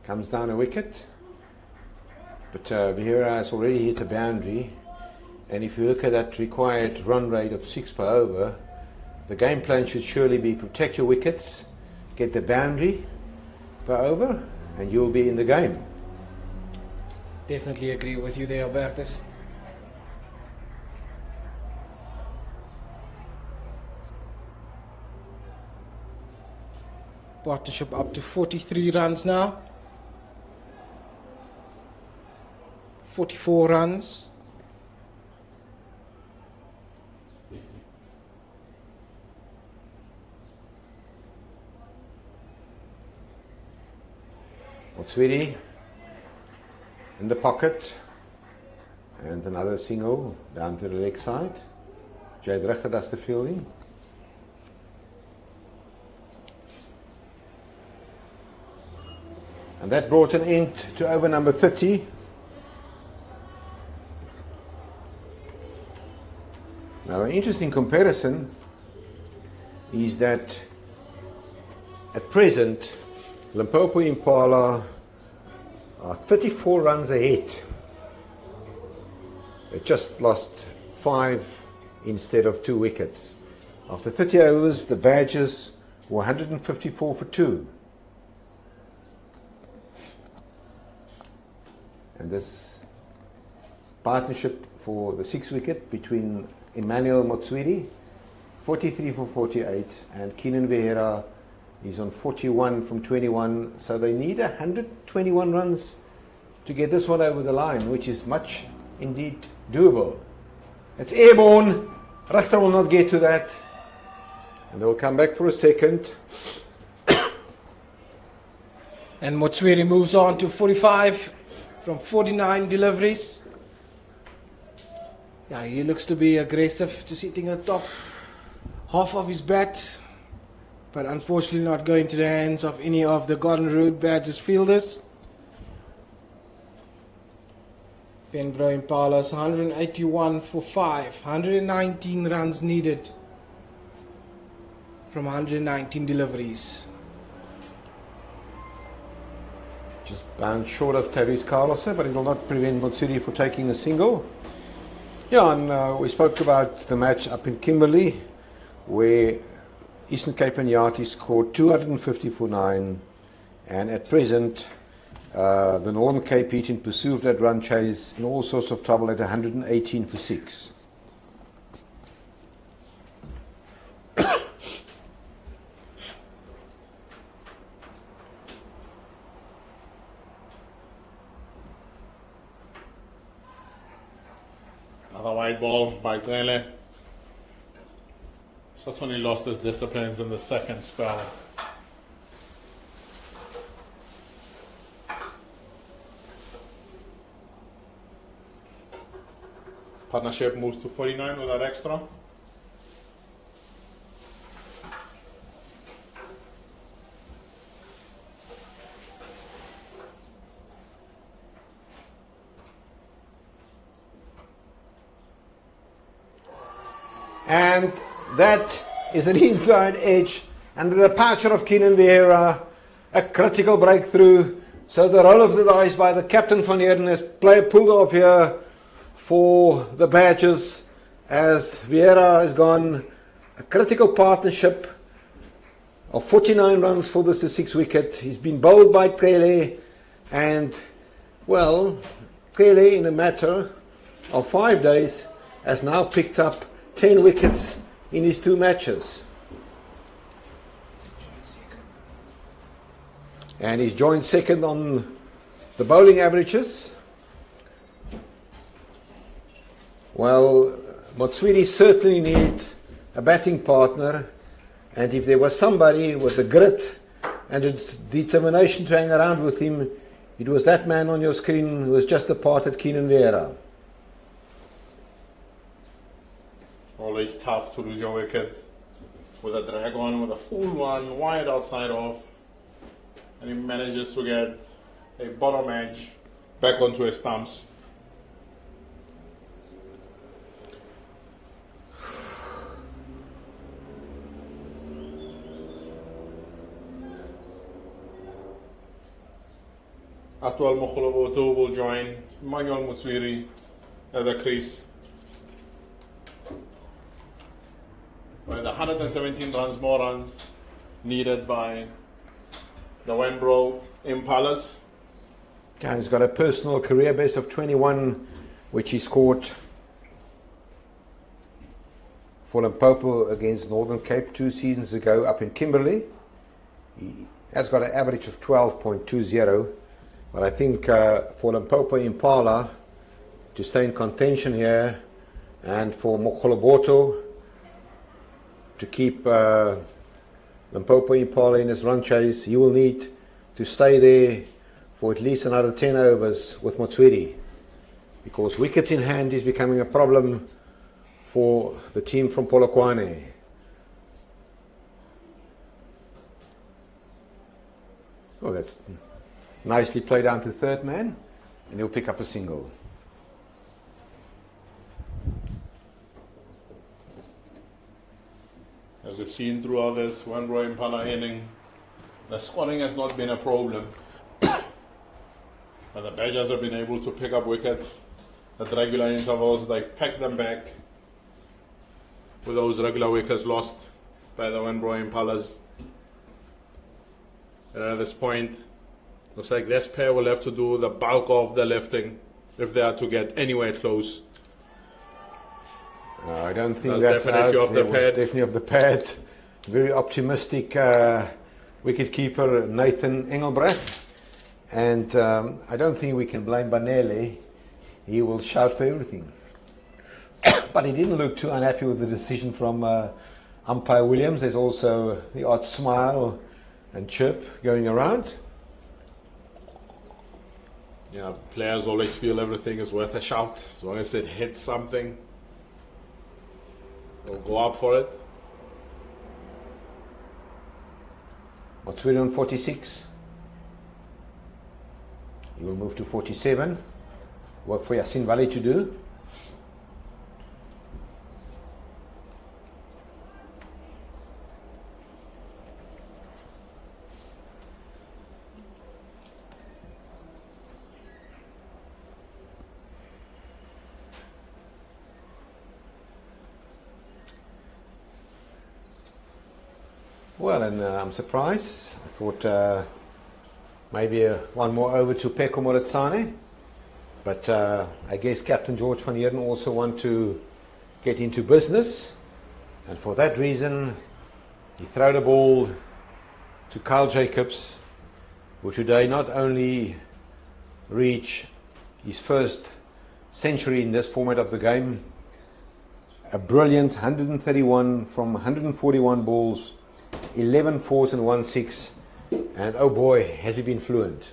Comes down a wicket, but Vieira has already hit a boundary, and if you look at that required run rate of 6 per over, the game plan should surely be protect your wickets, get the boundary per over, and you'll be in the game. Definitely agree with you there, Albertus. Partnership up to 43 runs now. 44 runs. Oudtshoorn in the pocket, and another single down to the leg side. Jade Richter does the fielding. And that brought an end to over number 30. Now, an interesting comparison is that at present, Limpopo Impala are 34 runs ahead. They just lost 5 instead of 2 wickets. After 30 overs, the Badgers were 154 for 2. And this partnership for the 6th wicket between Emmanuel Motswiri, 43 for 48, and Keenan Vieira is on 41 from 21. So they need 121 runs to get this one over the line, which is much indeed doable. It's airborne. Richter will not get to that. And they'll come back for a second. And Motswiri moves on to 45 from 49 deliveries. Yeah, he looks to be aggressive, just hitting the top half of his bat, but unfortunately not going to the hands of any of the Garden Road Badgers fielders. Penbro Impalas 181 for 5, 119 runs needed from 119 deliveries. Just bounced short of Tavis Carlos, but it will not prevent Motswiri from taking a single. Yeah, and we spoke about the match up in Kimberley, where Eastern Cape and Yardley scored 250 for 9, and at present the Northern Cape Heat in pursuit of that run chase in all sorts of trouble at 118 for 6. Another wide ball by Trele. Certainly lost his disciplines in the second spell. Partnership moves to 49 with that extra. And that is an inside edge under the departure of Keenan Vieira, a critical breakthrough. So the roll of the dice by the captain van Heerden is pulled off here for the Badgers as Vieira has gone. A critical partnership of 49 runs for this 6th wicket. He's been bowled by Trele, and well, Trele in a matter of 5 days has now picked up 10 wickets in his 2 matches. And he's joined second on the bowling averages Well, Motswiri certainly need a batting partner, and if there was somebody with the grit and the determination to hang around with him, it was that man on your screen who was just departed, Keenan Vieira. Always tough to lose your wicket with a drag on, with a full one, wide outside off, and he manages to get a bottom edge back onto his stumps. Atwal Mokholovoto will join Manuel Motswiri at the crease. With 117 runs more runs needed by the Wenbro Impalas. He's got a personal career best of 21, which he scored for Limpopo against Northern Cape 2 seasons ago up in Kimberley. He has got an average of 12.20, but I think for Limpopo Impala to stay in contention here, and for Mokholovoto to keep Limpopo Impala in his run chase, he will need to stay there for at least another 10 overs with Motswiri, because wickets in hand is becoming a problem for the team from Polokwane. Oh, that's nicely played down to third man, and he'll pick up a single. As we've seen throughout this Wenbro Impala inning, the scoring has not been a problem. But the Badgers have been able to pick up wickets at regular intervals. They've packed them back with those regular wickets lost by the Wenbro Impalas. And at this point, looks like this pair will have to do the bulk of the lifting if they are to get anywhere close. I don't think that's definitely off the pad. Definitely off the pad. Very optimistic wicketkeeper Nathan Engelbrecht. And I don't think we can blame Banele. He will shout for everything. But he didn't look too unhappy with the decision from umpire Williams. There's also the odd smile and chirp going around. Yeah, players always feel everything is worth a shout. As long as it hits something, they'll go up for it. Motswiri on 46. He will move to 47. Work for Yasin Valley to do. Well, and I'm surprised. I thought maybe one more over to Peko Moritsane. But I guess Captain George van Heerden also want to get into business. And for that reason, he threw the ball to Kyle Jacobs, who today not only reached his first century in this format of the game, a brilliant 131 from 141 balls, 11 fours and 1 6, and oh boy, has he been fluent.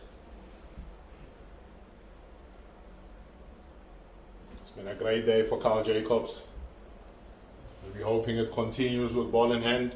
It's been a great day for Carl Jacobs. We'll be hoping it continues with ball in hand.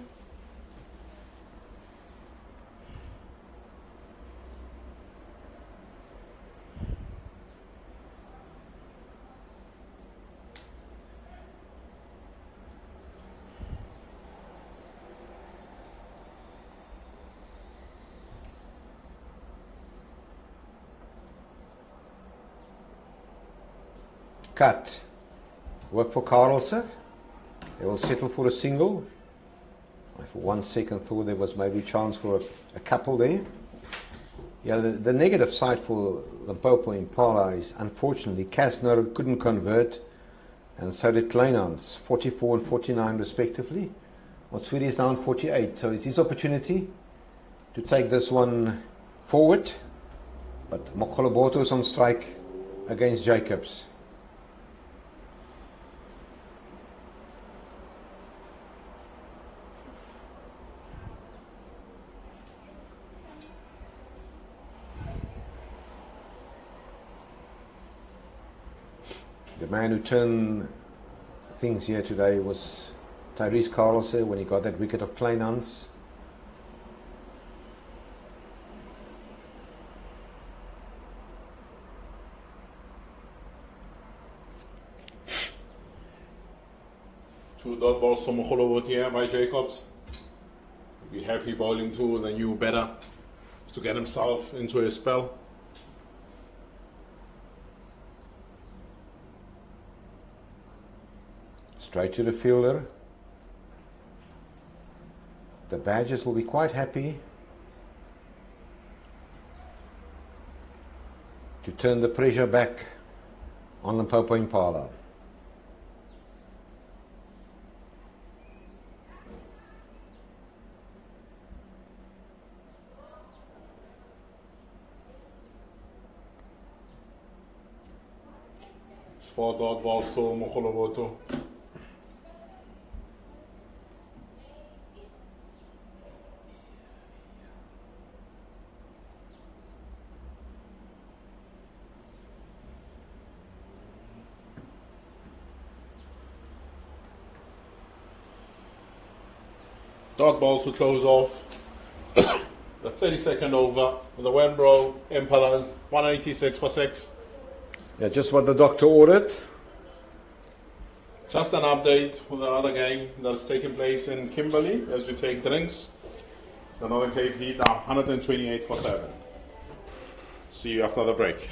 Cut. Work for Carlson. They will settle for a single. I for 1 second thought there was maybe a chance for a couple there. Yeah, the negative side for Limpopo Impala is unfortunately Kasner couldn't convert, and so did Kleinans, 44 and 49 respectively. Motswiri is now on 48, so it's his opportunity to take this one forward. But Mokholovoto is on strike against Jacobs. The man who turned things here today was Tyrese Carlson when he got that wicket of Kleinhans. Two dot balls to Mogolowo here by Jacobs. Be happy bowling two, then you better to get himself into a spell. Straight to the fielder. The Badgers will be quite happy to turn the pressure back on Limpopo Impala. It's 4 dot balls to Mogolowo. Dot balls to close off the 32nd over with the Wembro Impalas 186 for 6. Yeah, just what the doctor ordered. Just an update with another game that's taking place in Kimberley as we take drinks. The Northern Cape Heat are 128 for 7. See you after the break.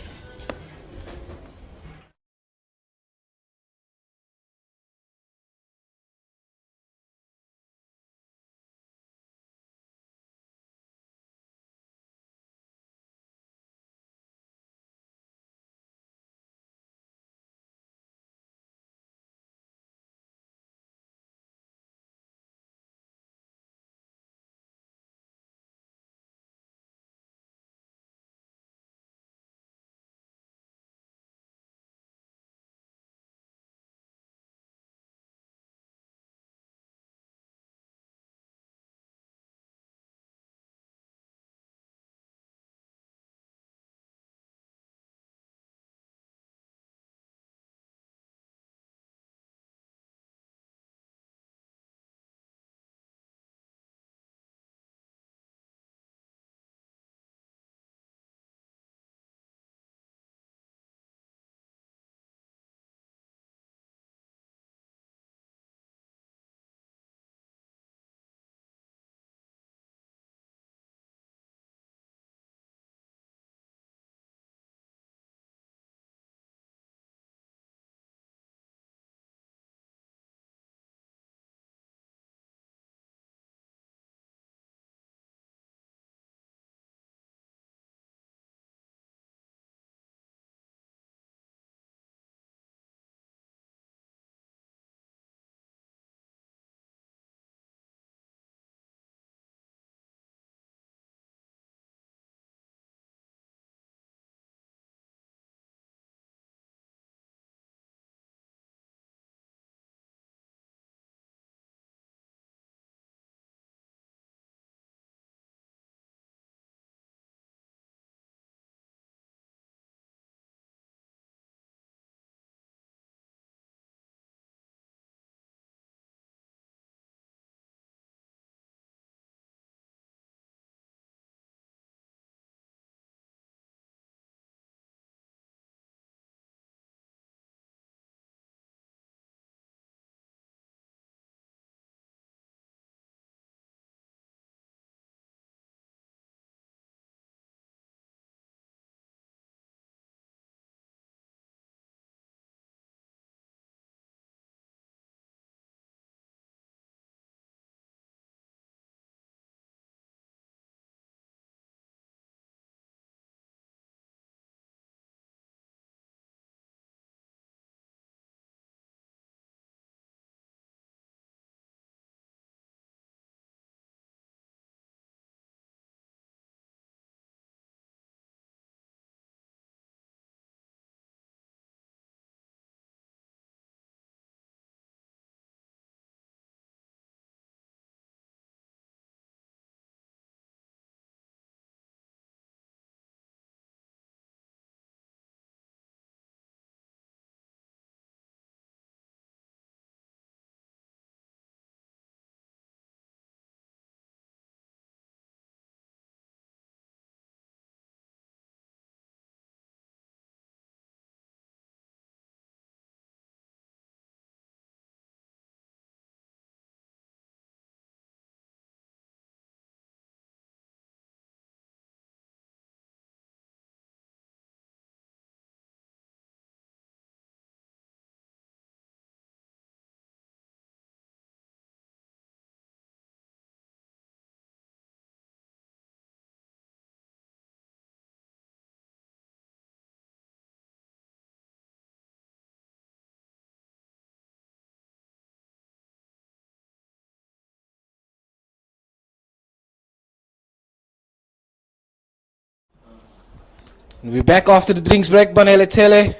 We're back after the drinks break. Banele Tele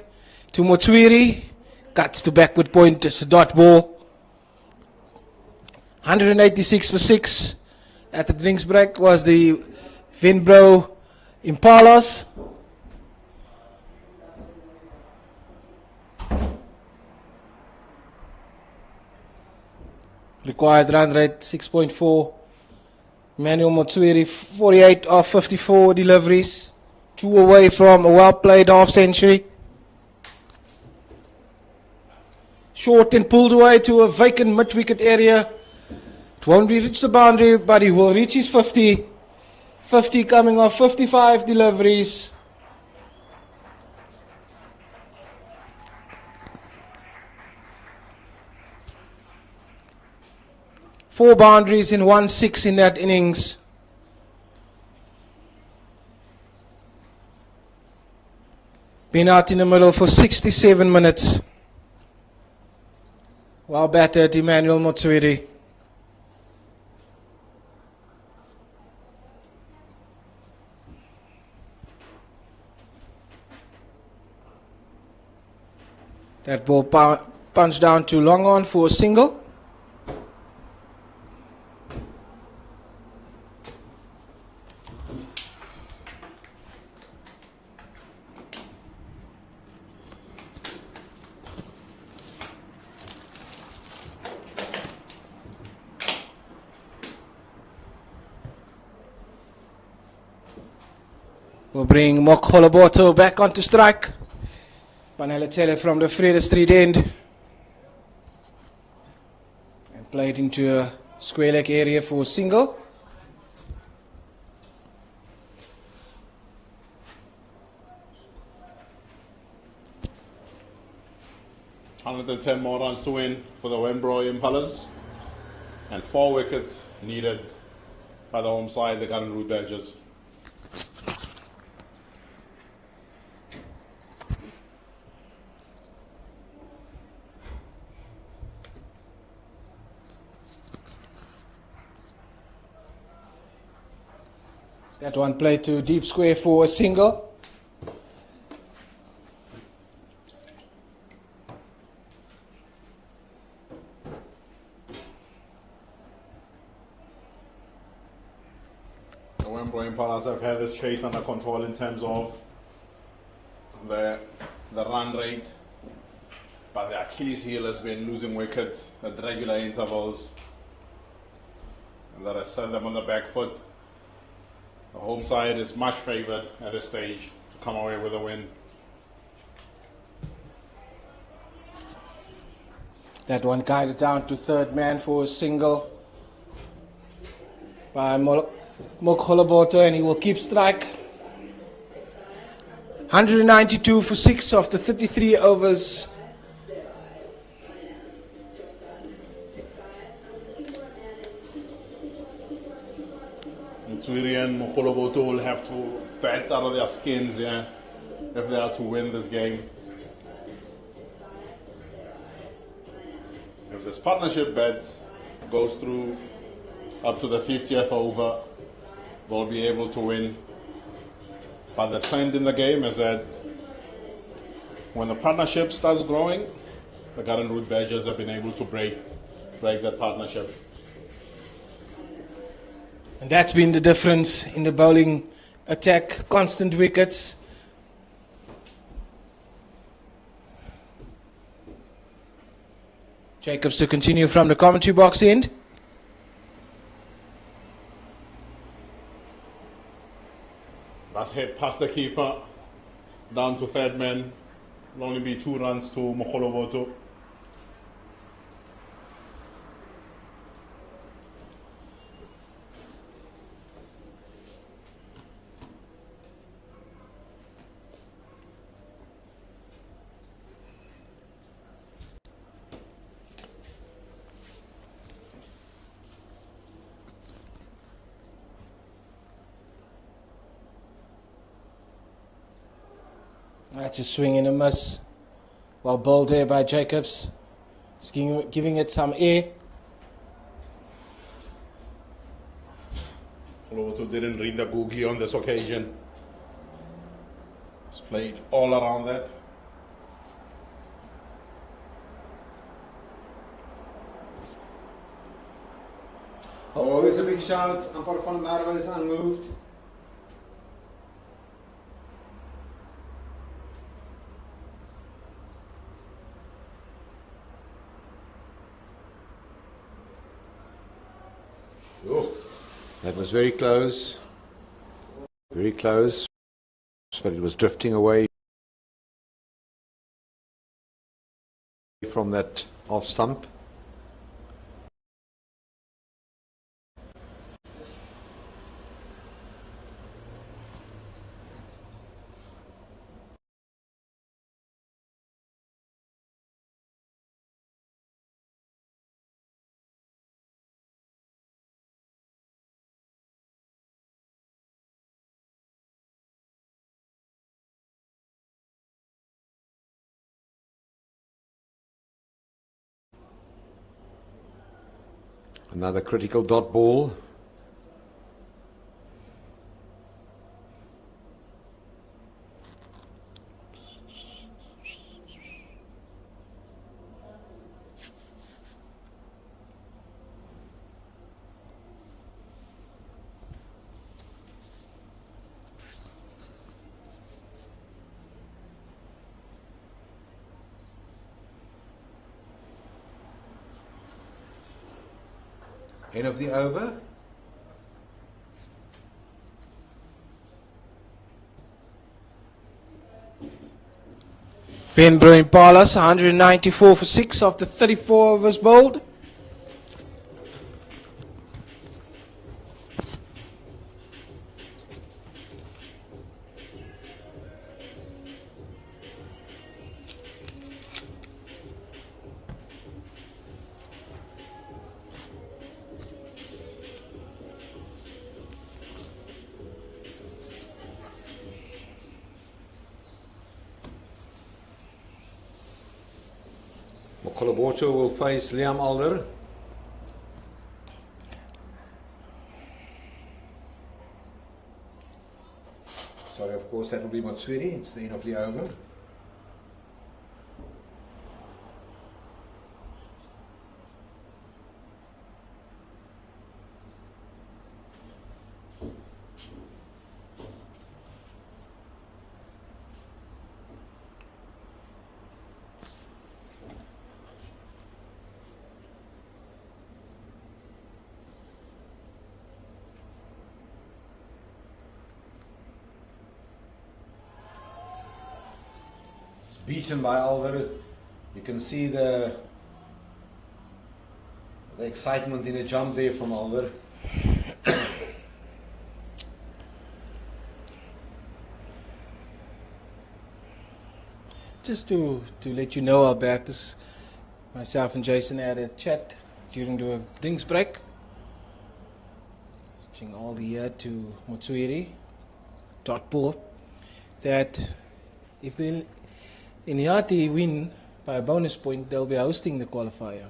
to Motswiri. Cuts to backward point. It's a dot ball. 186 for 6. At the drinks break was the Vinbro Impalas. Required run rate 6.4. Manuel Motswiri 48 of 54 deliveries. 2 away from a well played half century. Short and pulled away to a vacant mid wicket area. It won't reach the boundary, but he will reach his 50. 50 coming off 55 deliveries. Four boundaries in 1-6 in that innings. Been out in the middle for 67 minutes. Well batted, Emmanuel Motswiri. That ball punched down to long on for a single. We'll bring Mok Holoboto back onto strike. Banele Tele from the Vrede Street end. And played into a square leg area for a single. $110 more runs to win for the Wembro Impalas. And 4 wickets needed by the home side, the Garden Route Badgers. That one played to deep square for a single. The Wembro Impalas have had this chase under control in terms of the run rate, but the Achilles heel has been losing wickets at regular intervals, and that has set them on the back foot. The home side is much favoured at this stage to come away with a win. That one guided down to third man for a single by Mok Holoboto, and he will keep strike. 192 for 6 after 33 overs. Motswiri and Mokholoboto will have to bat out of their skins, if they are to win this game. If this partnership bets goes through up to the 50th over, they'll be able to win. But the trend in the game is that when the partnership starts growing, the Garden Route Badgers have been able to break that partnership. And that's been the difference in the bowling attack. Constant wickets. Jacobs to continue from the commentary box end. That's hit past the keeper, down to third man. Will only be 2 runs to Mokholoboto. That's a swing and a miss. Well bowled there by Jacobs. Just giving it some air. Mokholoboto didn't read the googly on this occasion. It's played all around that. Oh, here's a big shout. Ampar van Merwe is unmoved. Oh, that was very close. Very close. But it was drifting away from that off stump. Another critical dot ball. End of the over. Benbro Impalas, 194 for 6 after 34 overs bowled. Oudtshoorn will face Liam Alder. Sorry, of course, that will be Matsuri. It's the end of the over. Beaten by Alder. You can see the excitement in the jump there from Alder. Just to let you know, Albertus, myself and Jason had a chat during the drinks break. Switching all the year to Motsuiri, dot ball, that if the Inyati win by a bonus point, they'll be hosting the qualifier.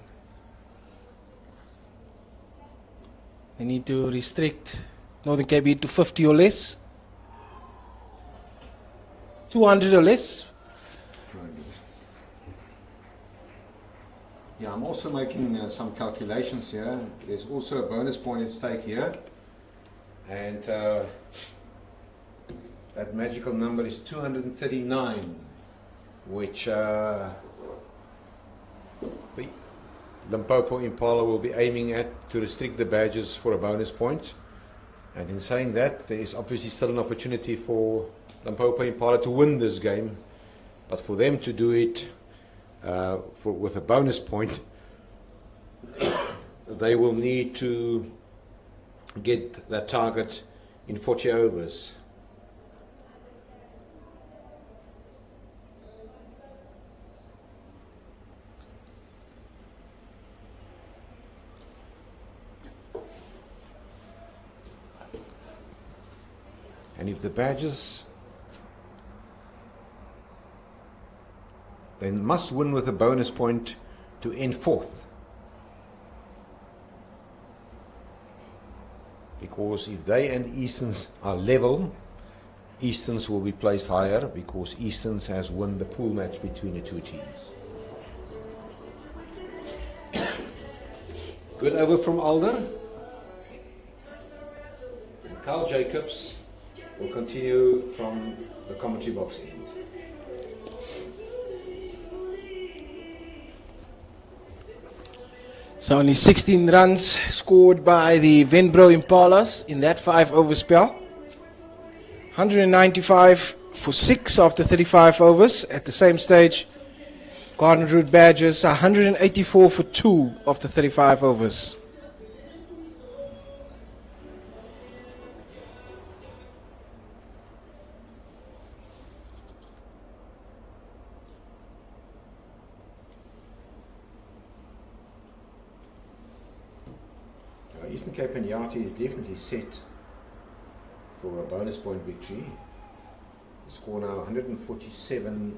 They need to restrict Northern Cape to 50 or less, 200 or less. Yeah, I'm also making some calculations here. There's also a bonus point at stake here, and that magical number is 239. Which Limpopo Impala will be aiming at to restrict the badges for a bonus point. And in saying that, there is obviously still an opportunity for Limpopo Impala to win this game, but for them to do it with a bonus point, they will need to get that target in 40 overs. And if the badges, they must win with a bonus point to end fourth. Because if they and Eastons are level, Easterns will be placed higher because Easterns has won the pool match between the two teams. Good over from Alder. And Carl Jacobs will continue from the commentary box end. So only 16 runs scored by the Venbro Impalas in that 5-over spell. 195 for 6 after 35 overs. At the same stage, Garden Route Badgers 184 for 2 after 35 overs. Eastern Cape and Yati is definitely set for a bonus point victory. The score now 147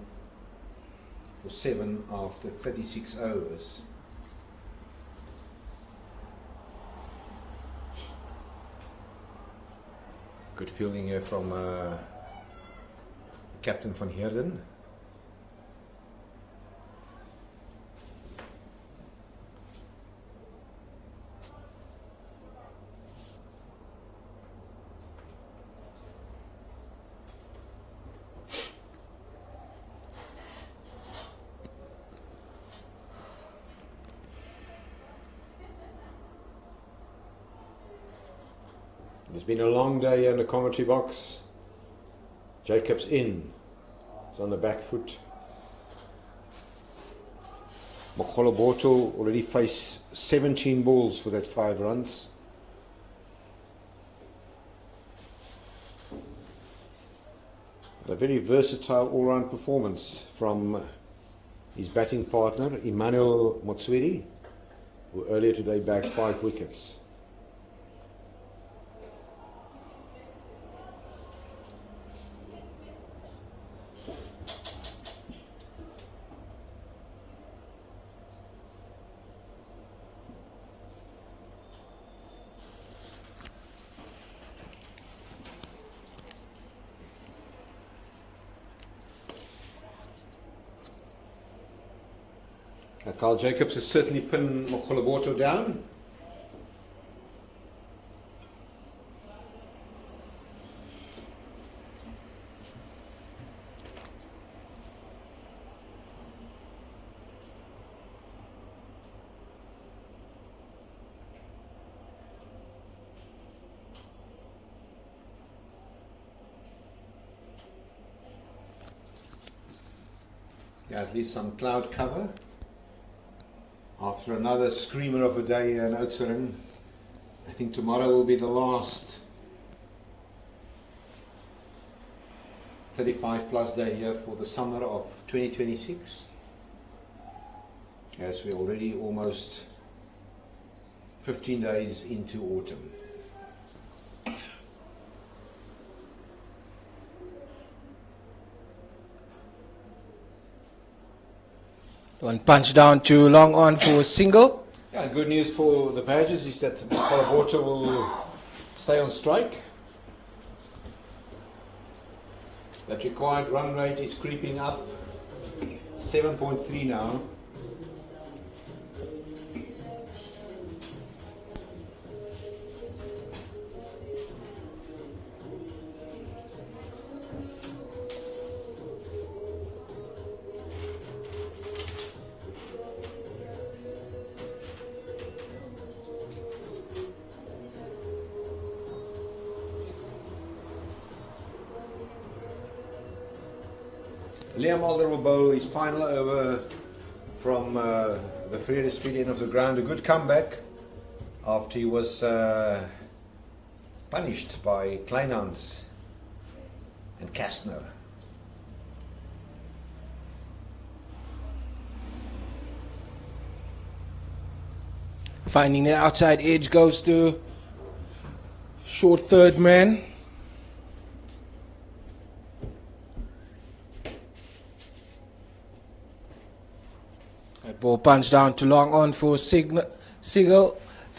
for 7 after 36 overs. Good fielding here from Captain van Heerden. It's been a long day in the commentary box. Jacobs in. It's on the back foot. Mokgoloboto already faced 17 balls for that 5 runs. A very versatile all-round performance from his batting partner, Emmanuel Motswiri, who earlier today bagged 5 wickets. Carl Jacobs has certainly pinned Mokgoloboto down. Yeah, at least some cloud cover. After another screamer of a day in Oudtshoorn, I think tomorrow will be the last 35+ day here for the summer of 2026. As we're already almost 15 days into autumn. One punch down to long on for a single. Yeah, good news for the Badgers is that Mokgoloboto will stay on strike. That required run rate is creeping up, 7.3 now. Liam Alder will bowl his final over from the Vrede Street end of the ground. A good comeback after he was punished by Kleinhans and Kastner. Finding the outside edge goes to short third man. That ball punched down to long on for single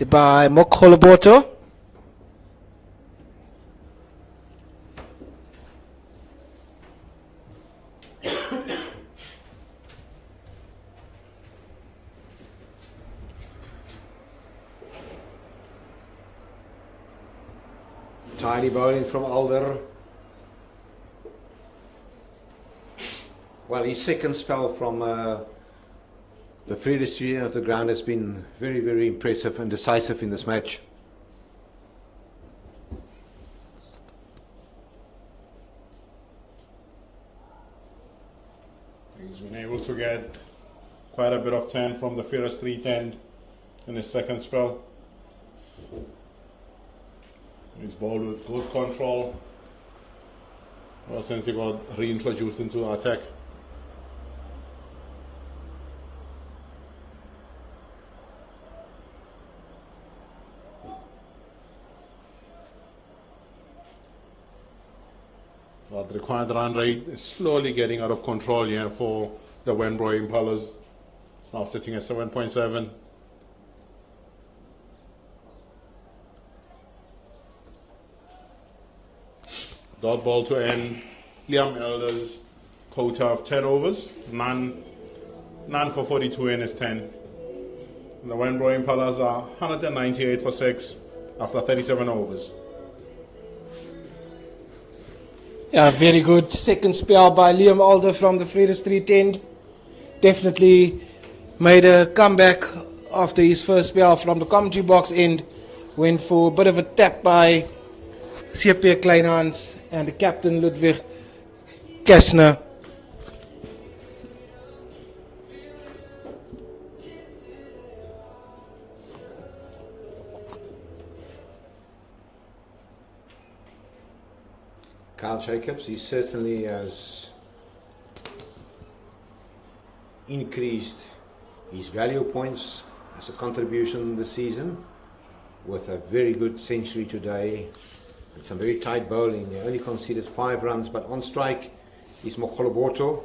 by Mokgoloboto. Tidy bowling from Alder. Well, his second spell from the free distribution of the ground has been very, very impressive and decisive in this match. He's been able to get quite a bit of 10 from the fierce 310 in his second spell. He's bowled with good control ever since he got reintroduced into attack. But the required run rate is slowly getting out of control here for the Wenbro Impalas. It's now sitting at 7.7. Dot ball to end. Liam Elder's quota of 10 overs. None for 42 in his 10. And the Wenbro Impalas are 198 for 6 after 37 overs. Yeah, very good second spell by Liam Alder from the Freeders 310. Definitely made a comeback after his first spell from the commentary box end. Went for a bit of a tap by CP Kleinhans and the captain Ludwig Kessner. Kyle Jacobs, he certainly has increased his value points as a contribution this season with a very good century today and some very tight bowling. He only conceded 5 runs, but on strike is Mokoloboto.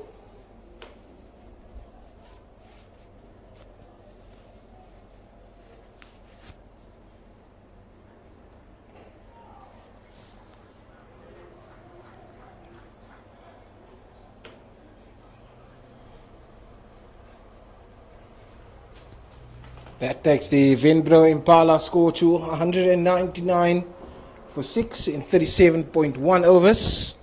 That takes the Wenbro Impala score to 199 for 6 in 37.1 overs.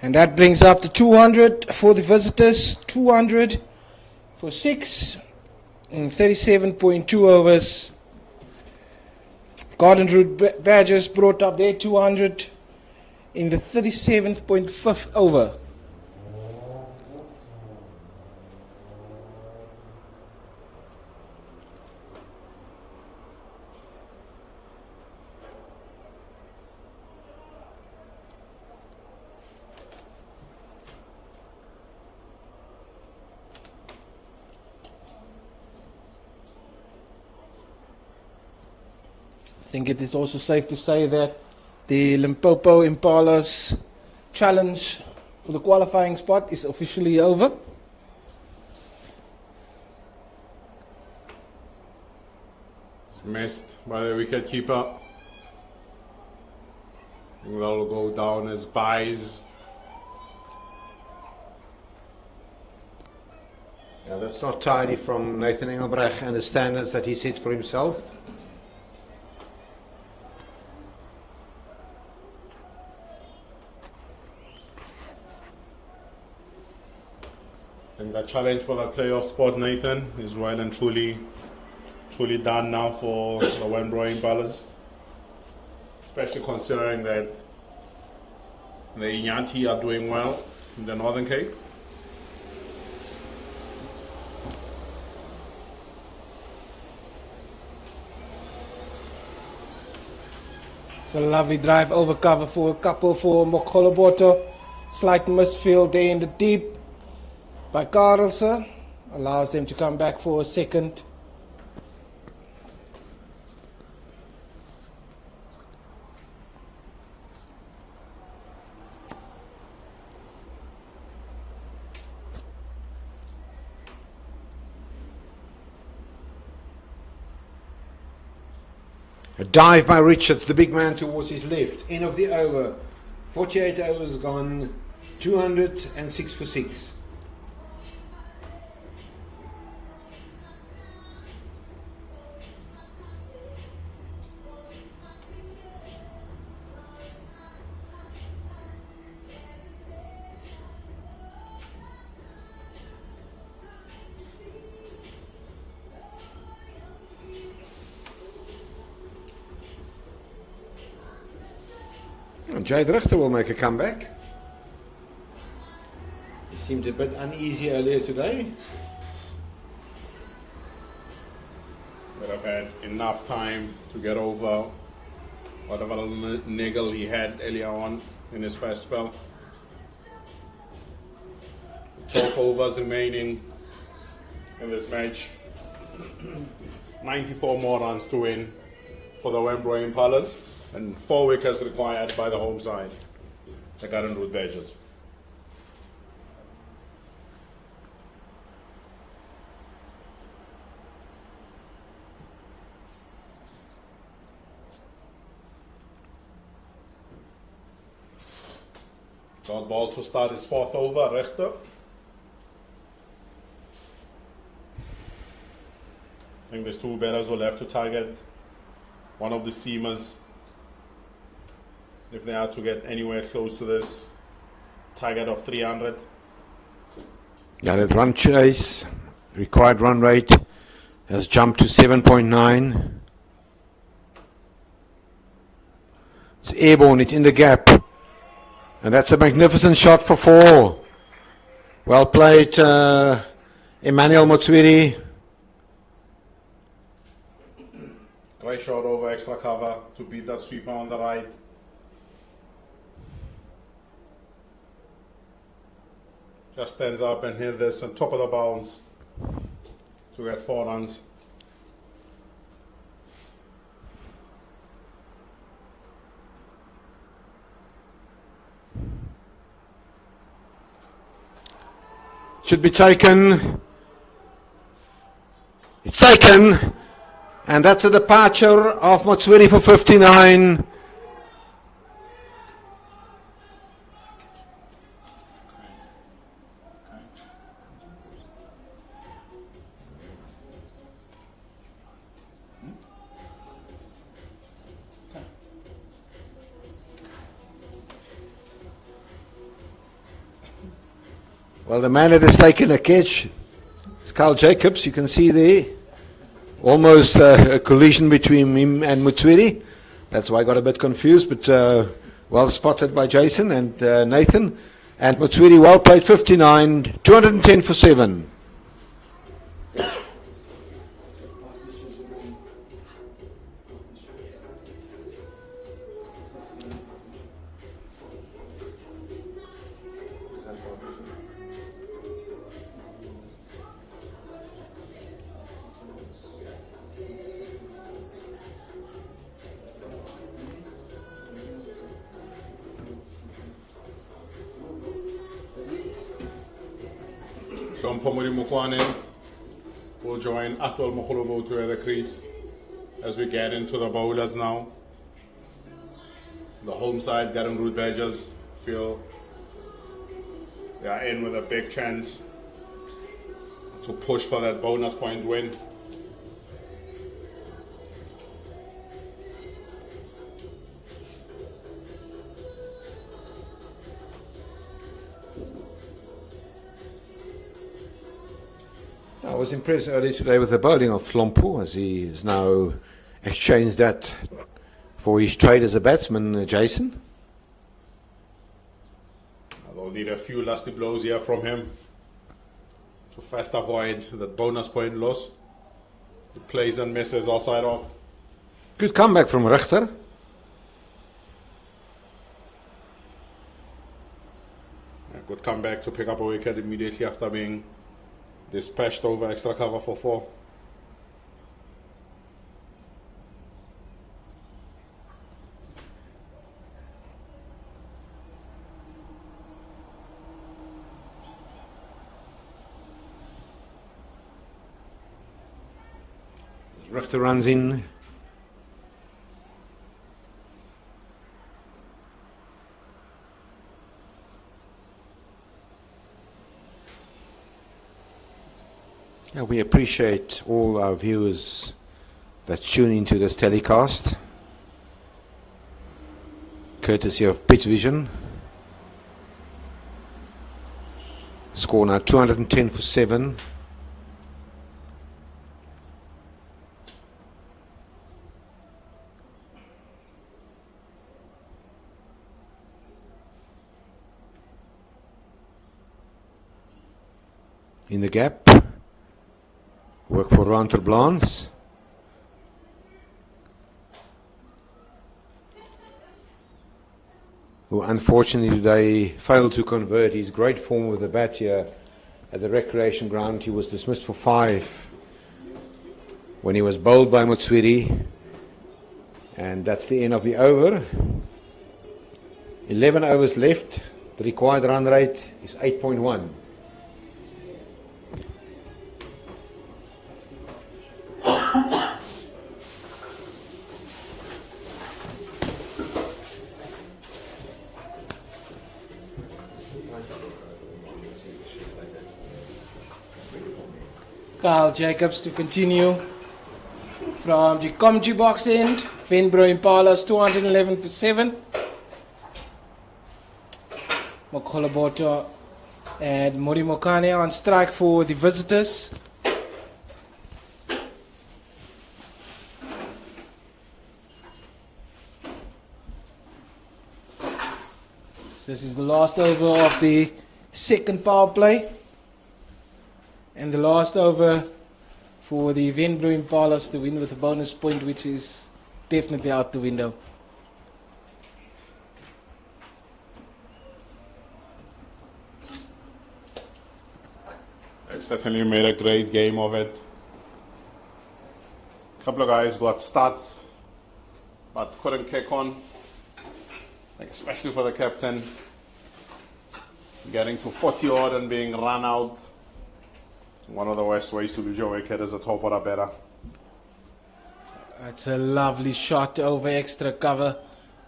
And that brings up to 200 for the visitors, 200 for 6 in 37.2 overs. Garden Route Badgers brought up their 200 in the 37.5th over. I think it is also safe to say that the Limpopo Impalas challenge for the qualifying spot is officially over. It's missed by the wicket keeper. Will go down as buys. Yeah, that's not tidy from Nathan Engelbrecht and the standards that he set for himself. And the challenge for the playoff spot, Nathan, is well and truly done now for the Wenbro Impalas. Especially considering that the Inyanti are doing well in the Northern Cape. It's a lovely drive over cover for a couple for Mokoloboto. Slight misfield there in the deep by Karelse. Allows them to come back for a second. A dive by Richards, the big man towards his left. End of the over. 48 overs gone. 206 for 6. And Jade Richter will make a comeback. He seemed a bit uneasy earlier today. But I've had enough time to get over whatever little niggle he had earlier on in his first spell. 12 overs remaining in this match. 94 more runs to win for the Wembley Impalas, and 4 wickets required by the home side, the Garden Route Badgers. Got ball to start his 4th over, Richter. I think there's 2 batters will have to target one of the seamers if they are to get anywhere close to this target of 300. Yeah, that run chase, required run rate has jumped to 7.9. It's airborne, it's in the gap. And that's a magnificent shot for 4. Well played, Emmanuel Motswiri. Great shot over extra cover to beat that sweeper on the right. Just stands up and hit this on top of the bounce to get 4 runs. Should be taken. It's taken. And that's a departure of Motswiri for 59. Well, the man that has taken a catch is Carl Jacobs. You can see there almost a collision between him and Motswiri. That's why I got a bit confused, but well spotted by Jason and Nathan. And Motswiri well played, 59, 210 for 7. Mpomori Mukwane will join Atwell Mokolobo to the crease as we get into the bowlers now. The home side, Garden Route Badgers, feel they are in with a big chance to push for that bonus point win. I was impressed earlier today with the bowling of Limpopo, as he has now exchanged that for his trade as a batsman, Jason. They'll need a few lusty blows here from him to first avoid that bonus point loss. The plays and misses outside off. Good comeback from Richter. A good comeback to pick up a wicket immediately after being dispatched over extra cover for 4. Richter runs in. We appreciate all our viewers that tune into this telecast, courtesy of Pitch Vision. Score now 210 for 7. In the gap, work for Ranter Blans. Who unfortunately today failed to convert his great form with the bat here at the recreation ground. He was dismissed for 5 when he was bowled by Motswiri, and that's the end of the over. 11 overs left. The required run rate is 8.1. Carl Jacobs to continue from the commentary box end. Venbro Impalas 211 for 7. Mokoloboto and Morimokane on strike for the visitors. This is the last over of the second power play. And the last over for the Venbro Impalas to win with a bonus point, which is definitely out the window. They certainly made a great game of it. A couple of guys got starts, but couldn't kick on. Like especially for the captain, getting to 40 odd and being run out. One of the worst ways to lose your wicket is a top order batter. That's a lovely shot over extra cover.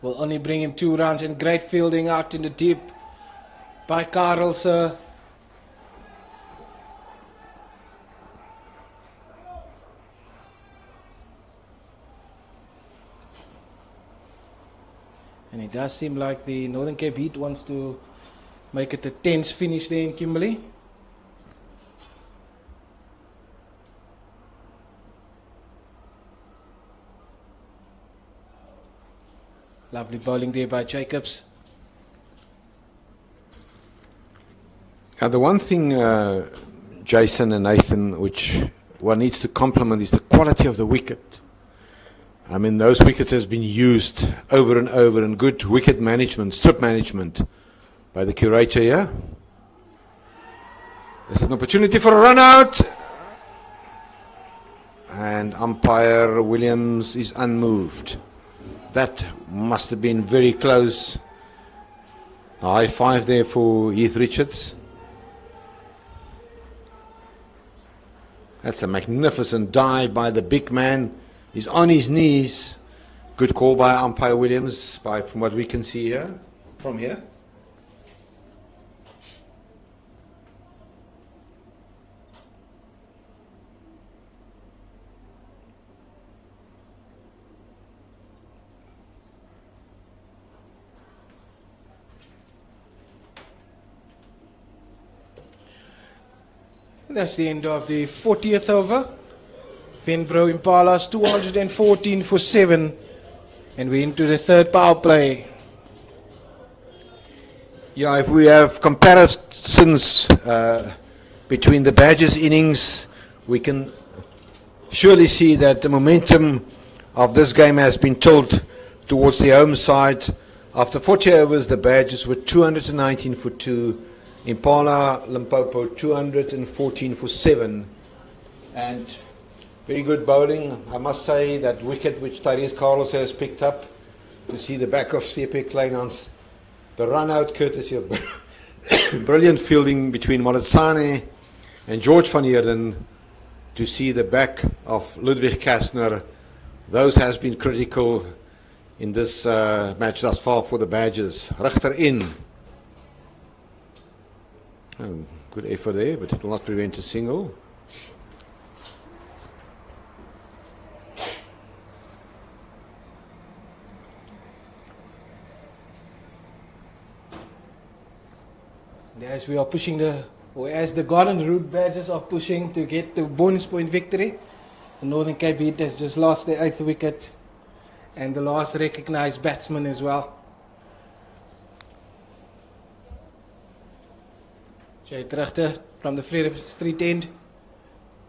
Will only bring him 2 runs, and great fielding out in the deep by Karel, sir. And it does seem like the Northern Cape Heat wants to make it a tense finish there in Kimberley. Lovely bowling there by Jacobs. Now the one thing, Jason and Nathan, which one needs to compliment is the quality of the wicket. I mean, those wickets has been used over and over, and good wicket management, strip management by the curator here. There's an opportunity for a run out. And umpire Williams is unmoved. That must have been very close. A high five there for Heath Richards. That's a magnificent dive by the big man. He's on his knees. Good call by umpire Williams, from what we can see here, from here. That's the end of the 40th over. Venbro Impalas 214 for 7. And we're into the third power play. Yeah, if we have comparisons between the Badgers innings, we can surely see that the momentum of this game has been tilted towards the home side. After 40 overs, the Badgers were 219 for 2. Impala, Limpopo 214 for 7, and very good bowling. I must say that wicket which Tyrese Carlos has picked up, to see the back of CP Kleinhans, the run out courtesy of brilliant fielding between Molitsane and George van Heerden, to see the back of Ludwig Kastner. Those has been critical in this match thus far for the Badgers. Richter in. Oh, good effort there, but it will not prevent a single. as we are pushing as the Garden Route Badgers are pushing to get the bonus point victory, the Northern Cape Heat has just lost their 8th wicket and the last recognised batsman as well. Jay Trechter from the Vrede Street end,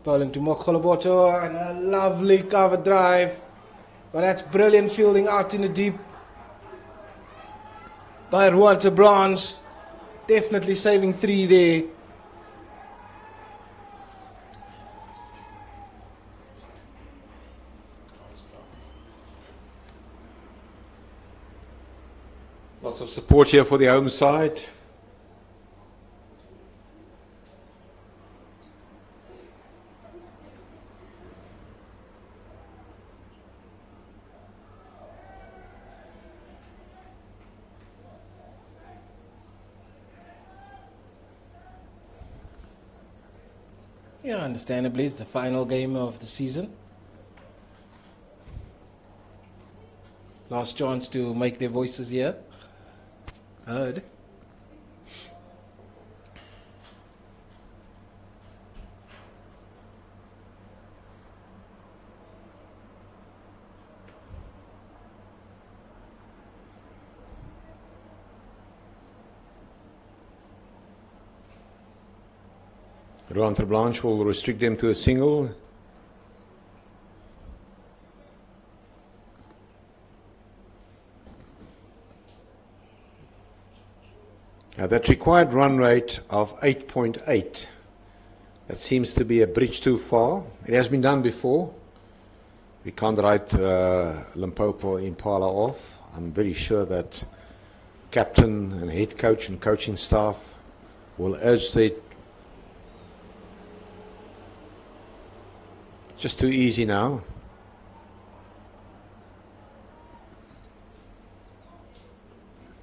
bowling to Mokgoloboto, and a lovely cover drive. But that's brilliant fielding out in the deep by Ruan Blanche. Definitely saving 3 there. Lots of support here for the home side. Yeah, understandably, it's the final game of the season. Last chance to make their voices heard. Ruan Blanche will restrict them to a single. Now that required run rate of 8.8, that seems to be a bridge too far. It has been done before. We can't write Limpopo Impala off. I'm very sure that captain and head coach and coaching staff will urge their just too easy now.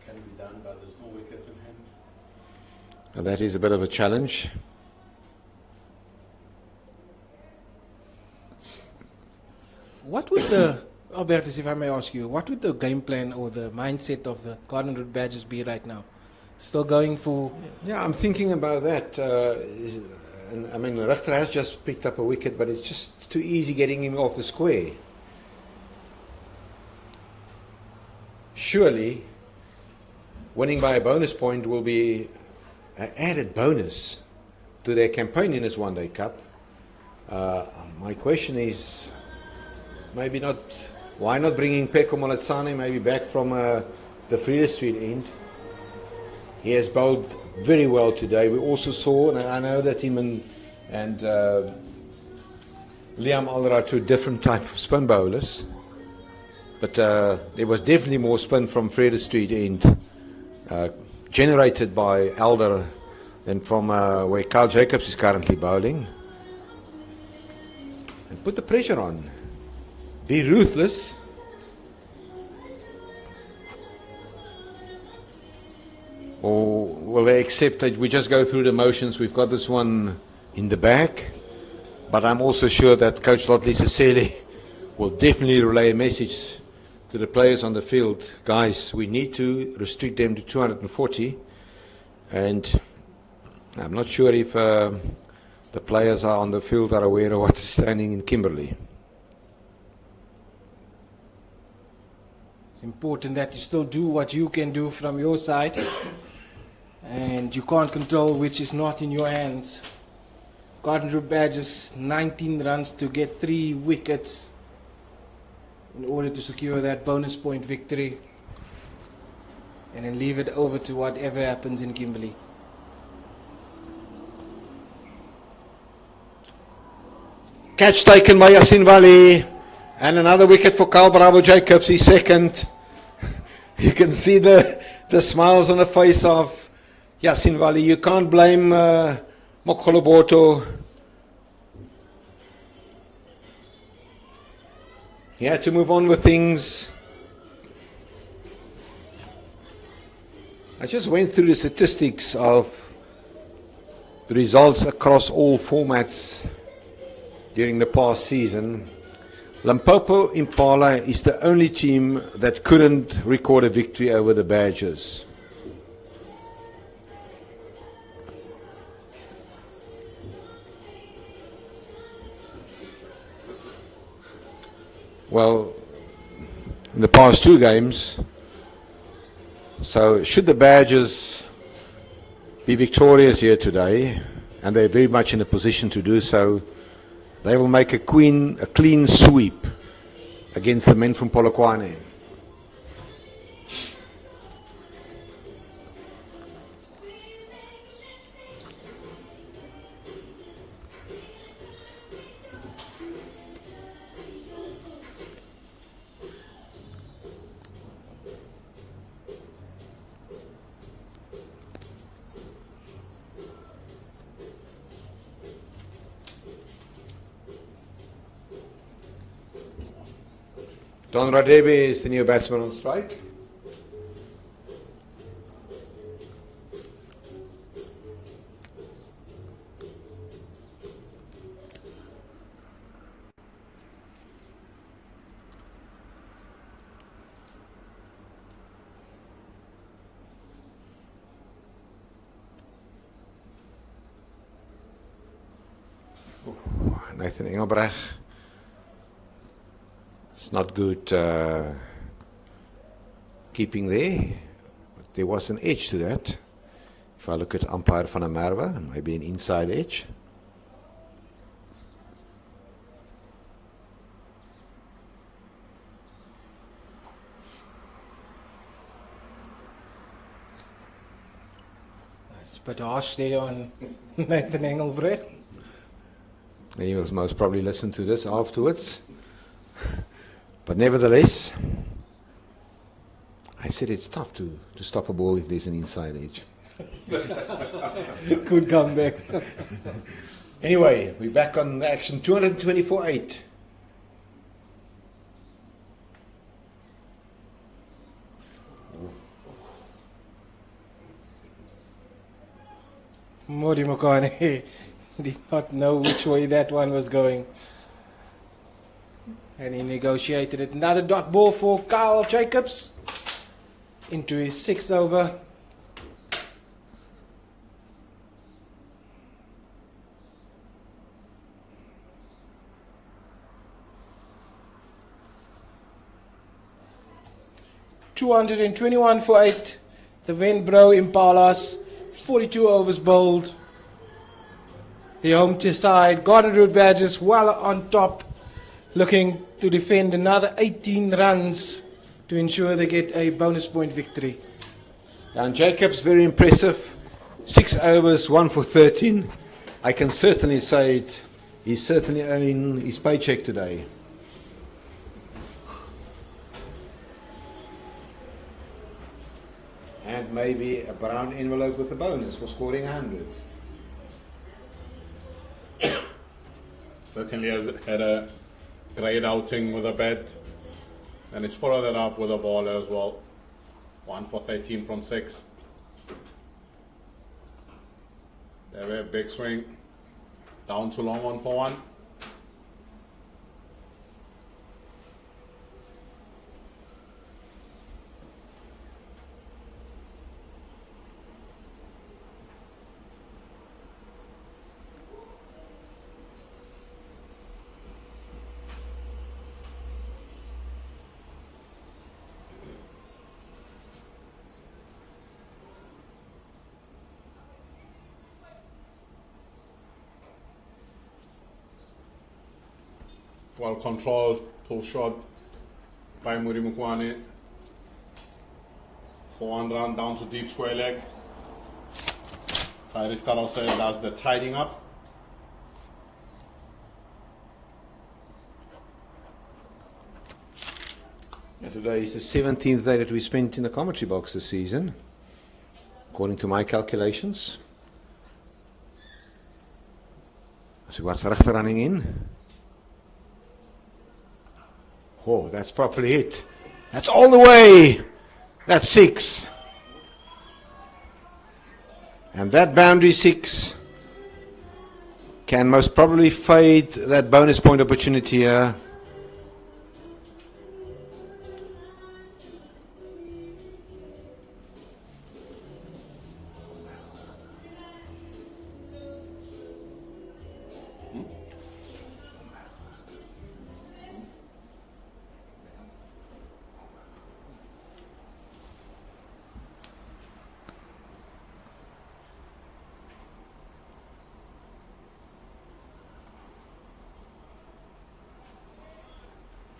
Can be done, but there's no wickets in hand. Now that is a bit of a challenge. What would the, Albertus, if I may ask you, what would the game plan or the mindset of the Garden Route Badgers be right now? Still going for... Yeah, I'm thinking about that. And I mean, Richter has just picked up a wicket, but it's just too easy getting him off the square. Surely, winning by a bonus point will be an added bonus to their campaign in this one-day cup. My question is, maybe not. Why not bringing Peko Moletsane maybe back from the Vrede Street end? He has bowled very well today. We also saw, and I know that him and Liam Alder are two different types of spin bowlers, but there was definitely more spin from Vrede Street end generated by Alder than from where Carl Jacobs is currently bowling. And put the pressure on. Be ruthless. Or will they accept that we just go through the motions? We've got this one in the bag. But I'm also sure that Coach Lotley Sesele will definitely relay a message to the players on the field. Guys, we need to restrict them to 240. And I'm not sure if the players are on the field are aware of what's standing in Kimberley. It's important that you still do what you can do from your side. And you can't control which is not in your hands. Garden Route Badgers, 19 runs to get 3 wickets in order to secure that bonus point victory. And then leave it over to whatever happens in Kimberley. Catch taken by Yasin Valley. And another wicket for Carl Bravo Jacobs, his second. You can see the smiles on the face of Yasin Valley. You can't blame Mokgoloboto. He had to move on with things. I just went through the statistics of the results across all formats during the past season. Limpopo Impala is the only team that couldn't record a victory over the Badgers. Well, in the past 2 games, so should the Badgers be victorious here today, and they're very much in a position to do so, they will make a clean sweep against the men from Polokwane. Don Radebe is the new batsman on strike. Nathan Engelbrecht. It's not good keeping there. But there was an edge to that. If I look at umpire van der Merwe, maybe an inside edge. It's a bit harsh there on Nathan Engelbrecht. He will most probably listen to this afterwards. But nevertheless, I said it's tough to stop a ball if there's an inside edge. Good comeback. Anyway, we're back on the action. 224-8. Modi Mokane did not know which way that one was going. And he negotiated it. Another dot ball for Kyle Jacobs into his 6th over. $221 for 8. The Venbro Impalas, 42 overs bowled. The home side, Garden Route Badgers well on top, looking to defend another 18 runs to ensure they get a bonus point victory. And Jacobs, very impressive. 6 overs, 1 for 13. I can certainly say it. He's certainly earning his paycheck today. And maybe a brown envelope with a bonus for scoring 100. Certainly has had a great outing with a bat, and he's followed that up with a ball as well. 1 for 13 from 6. There a big swing. Down to long, 1 for 1. Well controlled, pull shot by Muri Mukwane. For 1 run down to deep square leg. Tyrese Karose does the tidying up. And today is the 17th day that we spent in the commentary box this season, according to my calculations. So what's Rachter running in? Oh, that's properly hit. That's all the way. That's 6. And that boundary 6 can most probably fade that bonus point opportunity here.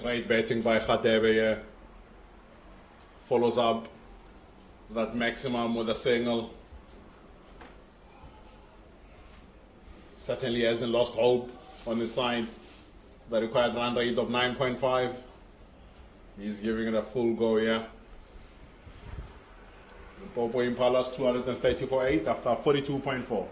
Great batting by Khadebe here. Follows up that maximum with a single. Certainly hasn't lost hope on his side. The required run rate of 9.5. He's giving it a full go here. Limpopo Impalas 230 for 8 after 42.4.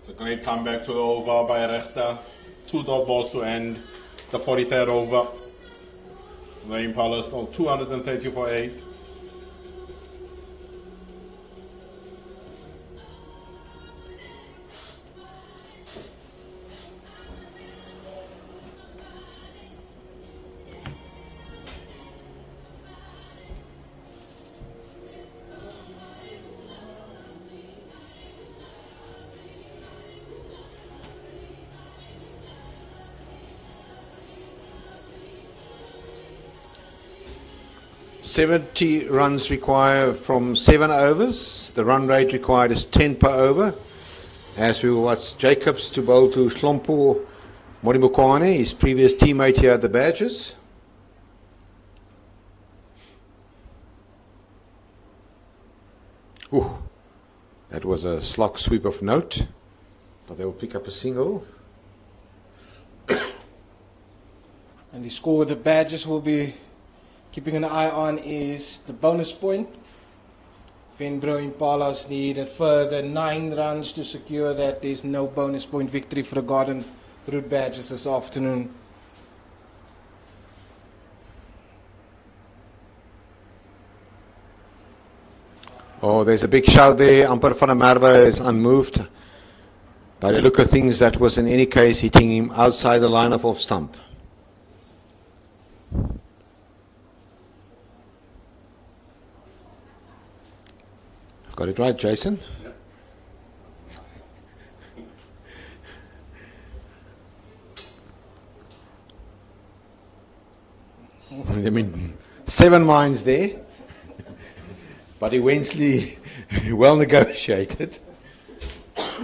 It's a great comeback to the over by Rechter. 2 dot balls to end the 43rd over. The Impalas still 230 for 8. $70 runs required from 7 overs. The run rate required is 10 per over. As we will watch Jacobs to bowl to Shlompo Moribukwane, his previous teammate here at the Badgers. Ooh, that was a slog sweep of note, but they will pick up a single. And the score the Badgers will be keeping an eye on is the bonus point. Venbro Impalas need a further 9 runs to secure that there's no bonus point victory for the Garden Route Badgers this afternoon. Oh, there's a big shout there. Amper van der Merwe is unmoved. By the look of things, that was in any case hitting him outside the line of off stump. Got it right, Jason? Yep. I mean, 7 minds there. Buddy Wensley, well negotiated. It's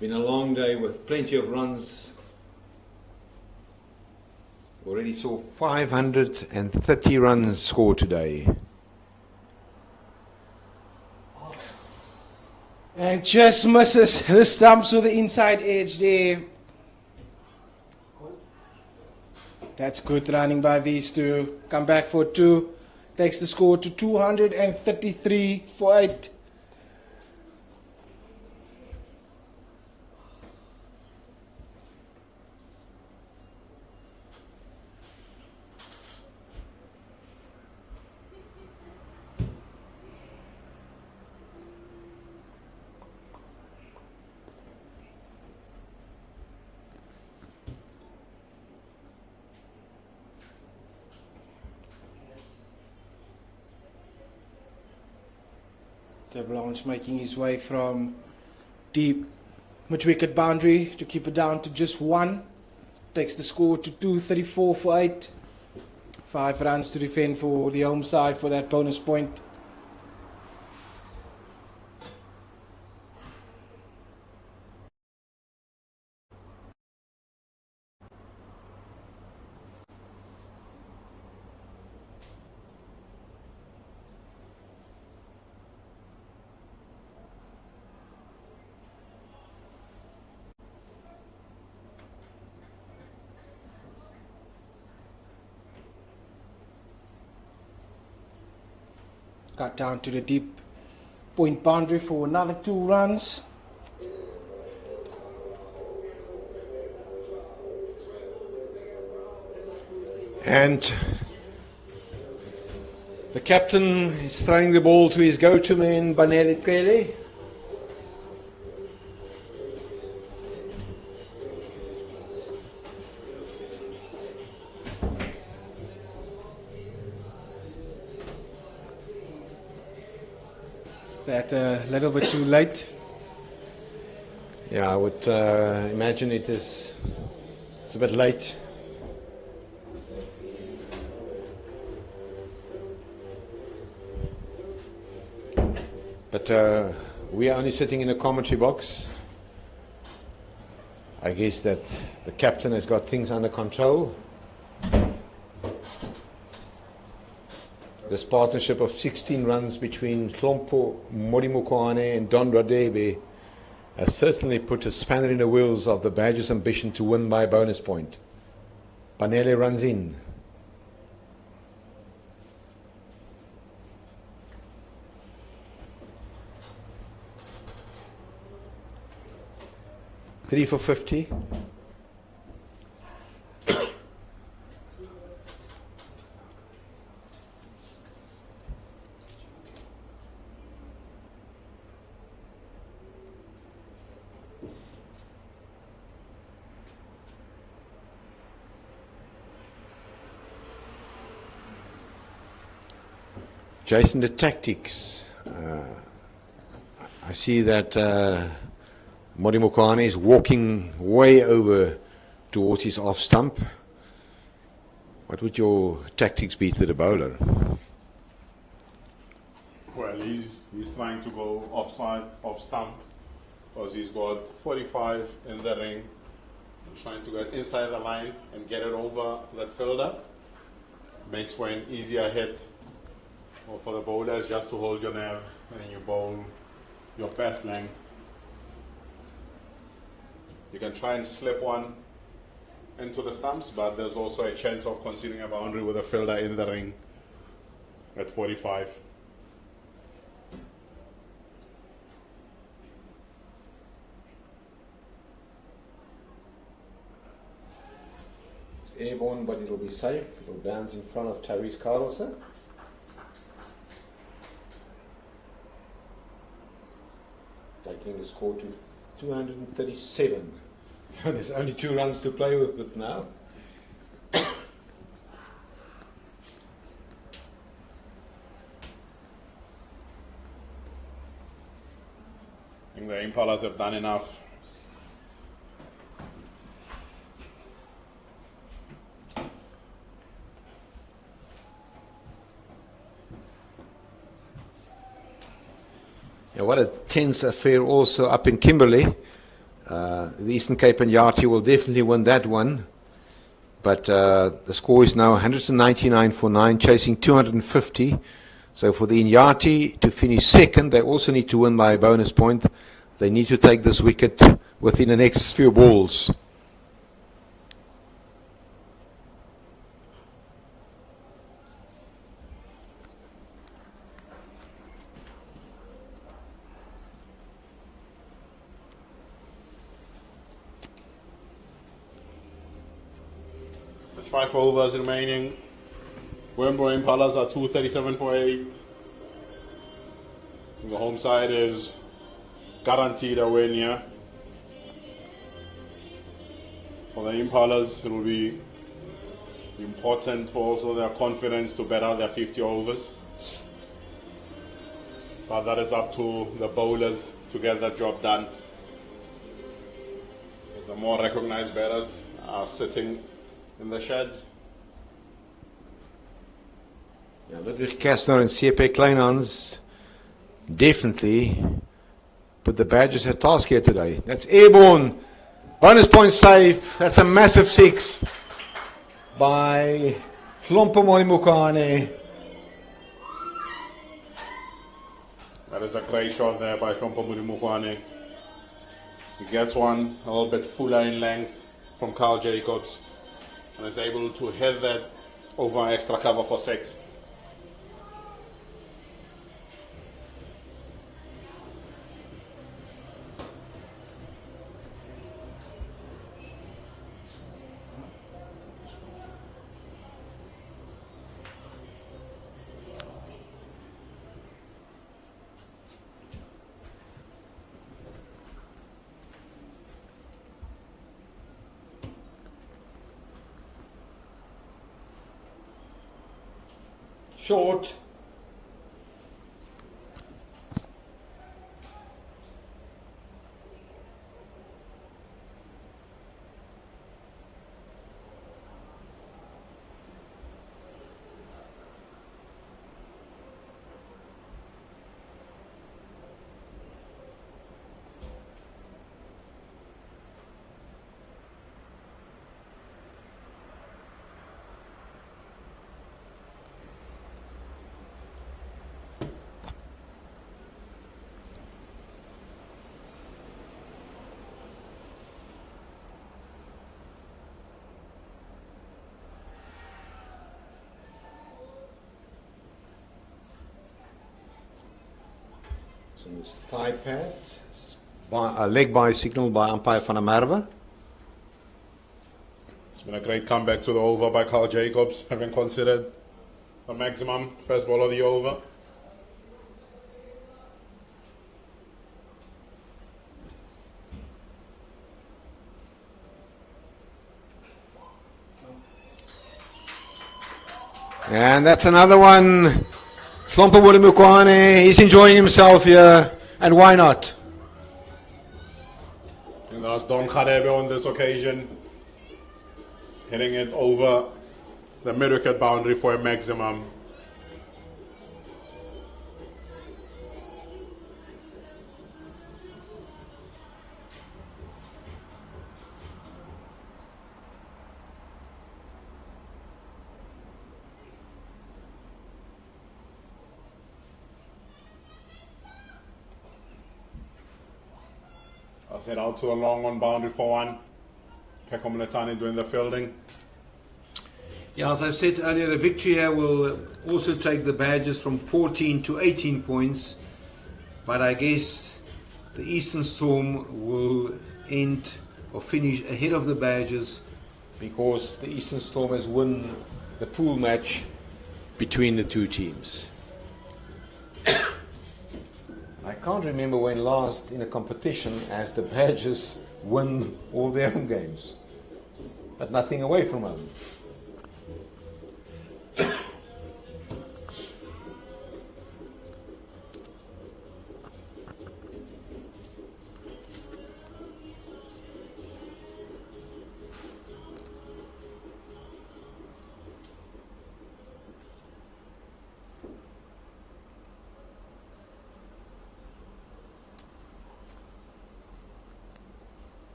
been a long day with plenty of runs. Already saw 530 runs scored today. And just misses the stumps with the inside edge there. That's good running by these two. Come back for 2. Takes the score to 233 for 8. De Blanche making his way from deep mid-wicket boundary to keep it down to just 1. Takes the score to 234 for 8. 5 runs to defend for the home side for that bonus point. Got down to the deep point boundary for another 2 runs. And the captain is throwing the ball to his go-to man, Banele Pele. Is that a little bit too late? Yeah, I would imagine it's a bit late. But we are only sitting in a commentary box. I guess that the captain has got things under control. This partnership of 16 runs between Limpopo, Modimokoane and Don Radebe has certainly put a spanner in the wheels of the Badgers' ambition to win by a bonus point. Panele runs in. Three for 50. Jason, the tactics. I see that Modimokoane is walking way over towards his off stump. What would your tactics be to the bowler? Well, he's trying to go offside, off stump, because he's got 45 in the ring. And trying to get inside the line and get it over that fielder. Makes for an easier hit. Or for the bowlers, just to hold your nerve and you bowl your best length. You can try and slip one into the stumps, but there's also a chance of conceding a boundary with a fielder in the ring at 45. It's airborne, but it'll be safe. It'll bounce in front of Tyrese Carlson. Taking the score to 237. There's only 2 runs to play with now. I think the Impalas have done enough. Yeah, what a tense affair also up in Kimberley. The Eastern Cape and Yardley will definitely win that one. But the score is now 199 for 9, chasing 250. So for the Inyati to finish second, they also need to win by a bonus point. They need to take this wicket within the next few balls. There's 5 overs remaining. Wembley Impalas are 237 for 8. And the home side is guaranteed a win here. For the Impalas, it will be important for also their confidence to better their 50 overs. But that is up to the bowlers to get that job done. As the more recognized batters are sitting in the sheds. Yeah, Ludwig Kastner and CP Kleinhans definitely put the Badgers at task here today. That's airborne. Bonus point save. That's a massive 6 by Limpopo Modimokoane. That is a great shot there by Limpopo Modimokoane. He gets one a little bit fuller in length from Carl Jacobs and is able to hit that over extra cover for 6. Short. So this thigh pad, leg by signal by umpire van der Merwe. It's been a great comeback to the over by Carl Jacobs, having considered the maximum first ball of the over. And that's another one. Limpopo, he's enjoying himself here, and why not? And that's Don Kharebe on this occasion, hitting it over the mid-wicket boundary for a maximum. I'll set out to a long on boundary for one. Peko Mletane doing the fielding. Yeah, as I've said earlier, a victory here will also take the Badgers from 14 to 18 points. But I guess the Eastern Storm will end or finish ahead of the Badgers because the Eastern Storm has won the pool match between the two teams. I can't remember when last in a competition as the Badgers win all their home games, but nothing away from home.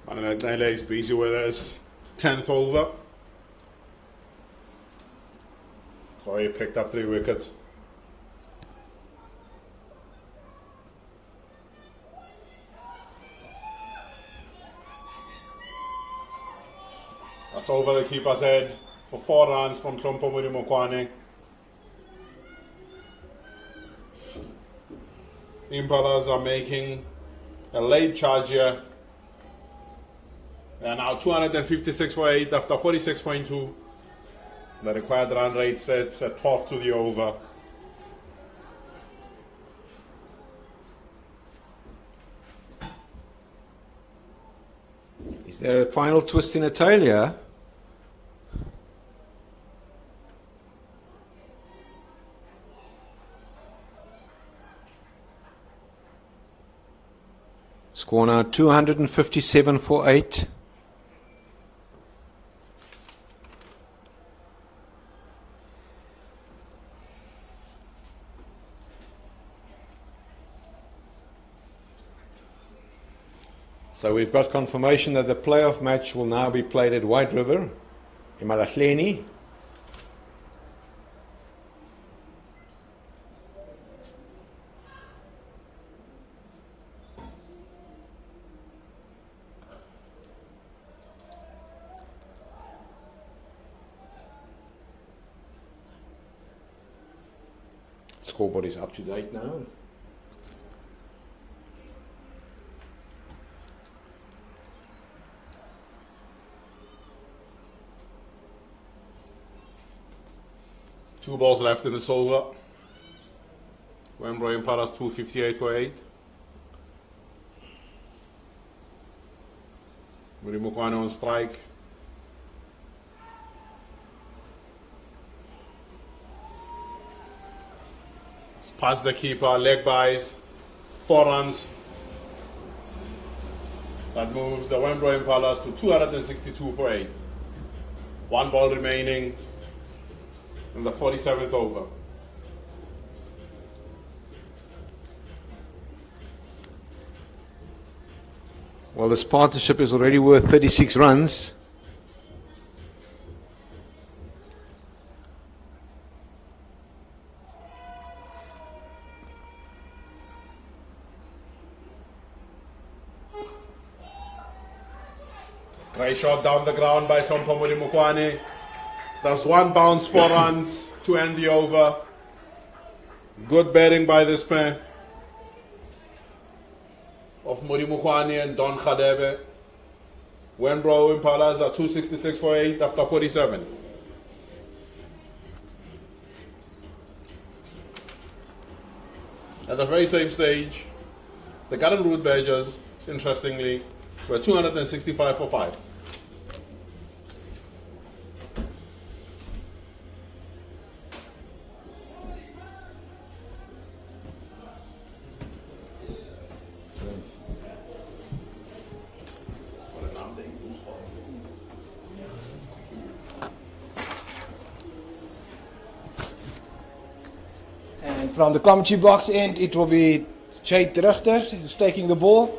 Mananele is busy with his 10th over. So he picked up 3 wickets. That's over the keeper's head for 4 runs from Limpopo. Impalas are making a late charge here. They are now 256 for 8 after 46.2. The required run rate sets at 12 to the over. Is there a final twist in a tail here? Score now 257 for 8. So we've got confirmation that the playoff match will now be played at White River, Imalahleni. Scoreboard is up to date now. 2 balls left in this over. Wembro Impalas 258 for 8. Murimukwane on strike. It's past the keeper, leg buys, 4 runs. That moves the Wembro Impalas to 262 for 8. 1 ball remaining in the 47th over. Well, this partnership is already worth 36 runs. Great shot down the ground by Shompo Murimukwane. That's 1 bounce, 4 runs to end the over. Good batting by this pair of Murimukwane and Don Khadebe. Wembro Impalas are 266 for 8 after 47. At the very same stage, the Garden Route Badgers, interestingly, were 265 for 5. And from the commentary box end, it will be Jade Richter who's taking the ball.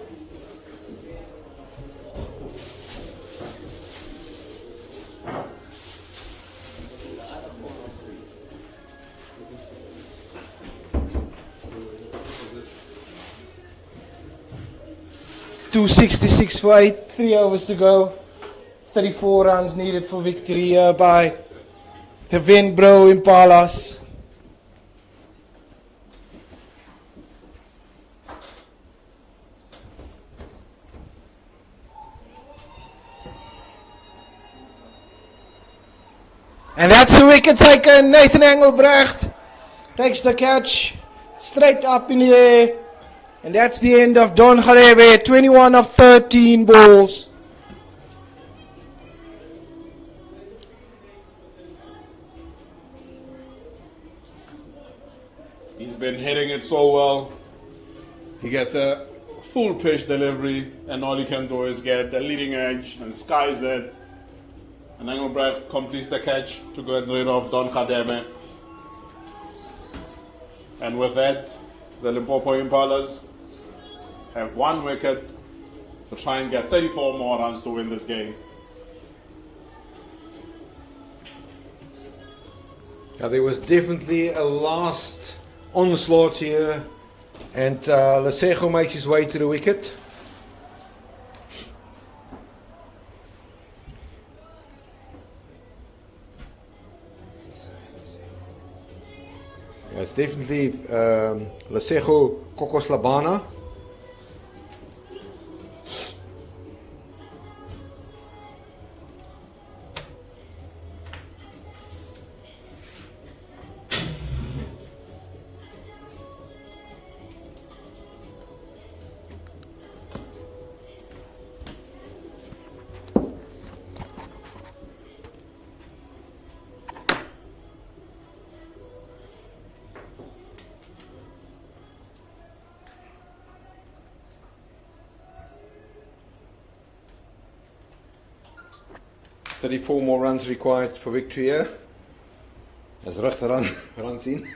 .266 for 8, 3 overs to go. 34 runs needed for victory here by the Wembro Impalas. And that's the wicket taker. Nathan Engelbrecht takes the catch straight up in the air. And that's the end of Don Khalebe, 21 of 13 balls. He's been hitting it so well. He gets a full pitch delivery, and all he can do is get the leading edge and skies it. And Engelbrecht completes the catch to get rid of Don Khadebe. And with that, the Limpopo Impalas have 1 wicket to try and get 34 more runs to win this game. Now, there was definitely a last onslaught here, and Lesego makes his way to the wicket. Yeah, it's definitely Lesego Kokoslabana. .34 more runs required for victory here. As Richter runs in.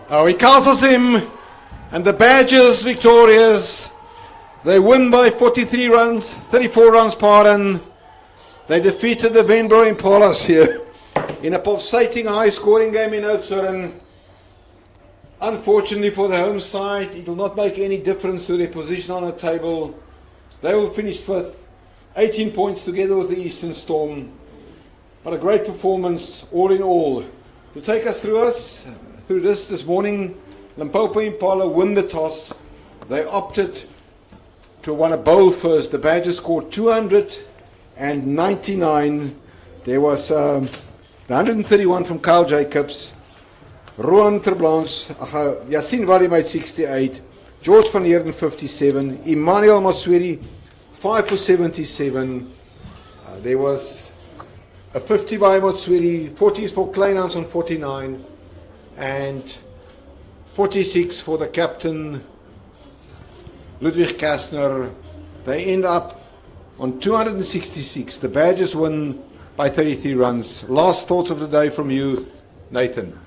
Oh, he castles him, and the Badgers victorious. They win by 43 runs, 34 runs pardon. They defeated the Wembro Impalas here in a pulsating high-scoring game in Oudtshoorn. Unfortunately for the home side, it will not make any difference to their position on the table. They will finish 5th, 18 points together with the Eastern Storm. But a great performance all in all. To take us through this morning, Limpopo Impala win the toss. They opted to want to bowl first. The Badgers scored 200 and 99. There was 131 from Kyle Jacobs, Rowan Terblans, Yassine Wali made 68, George van Heerden 57, Emmanuel Maswiri 5 for 77. There was a 50 by Maswiri, 40s for Kleinhans on 49, and 46 for the captain Ludwig Kastner. They end up on 266. The Badgers win by 33 runs. Last thoughts of the day from you, Nathan.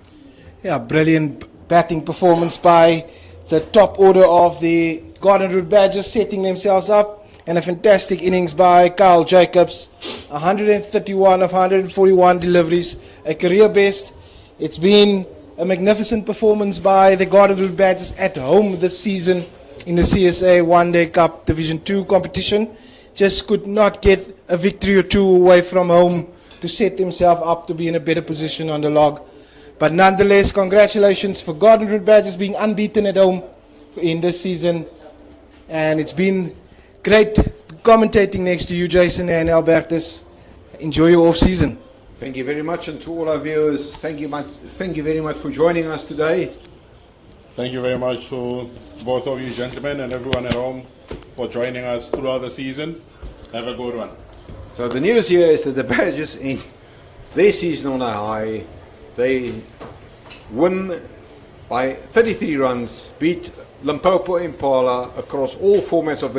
Yeah, brilliant batting performance by the top order of the Garden Route Badgers, setting themselves up, and a fantastic innings by Kyle Jacobs. 131 of 141 deliveries, a career best. It's been a magnificent performance by the Garden Route Badgers at home this season in the CSA One Day Cup Division 2 competition. Just could not get a victory or two away from home to set themselves up to be in a better position on the log. But nonetheless, congratulations for Garden Route Badgers being unbeaten at home in this season. And it's been great commentating next to you, Jason and Albertus. Enjoy your off season. Thank you very much, and to all our viewers, thank you very much for joining us today. Thank you very much to both of you gentlemen and everyone at home for joining us throughout the season. Have a good one. So the news here is that the Badgers in their season on a high. They win by 33 runs, beat Limpopo Impala across all formats of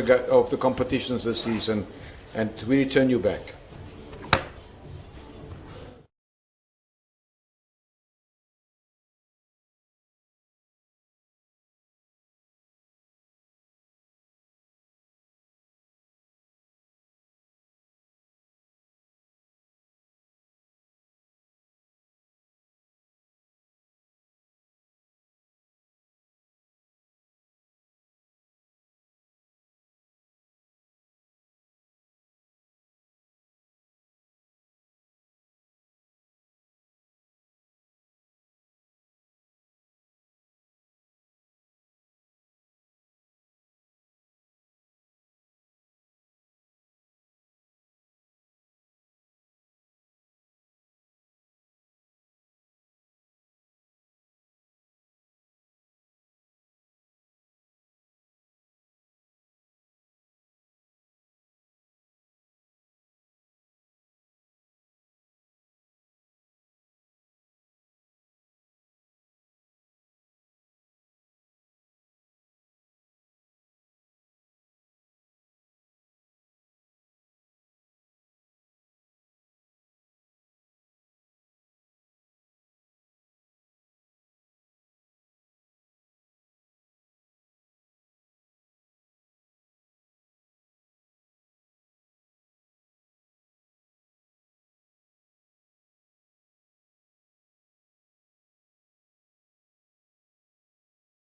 the competitions this season, and we return you back.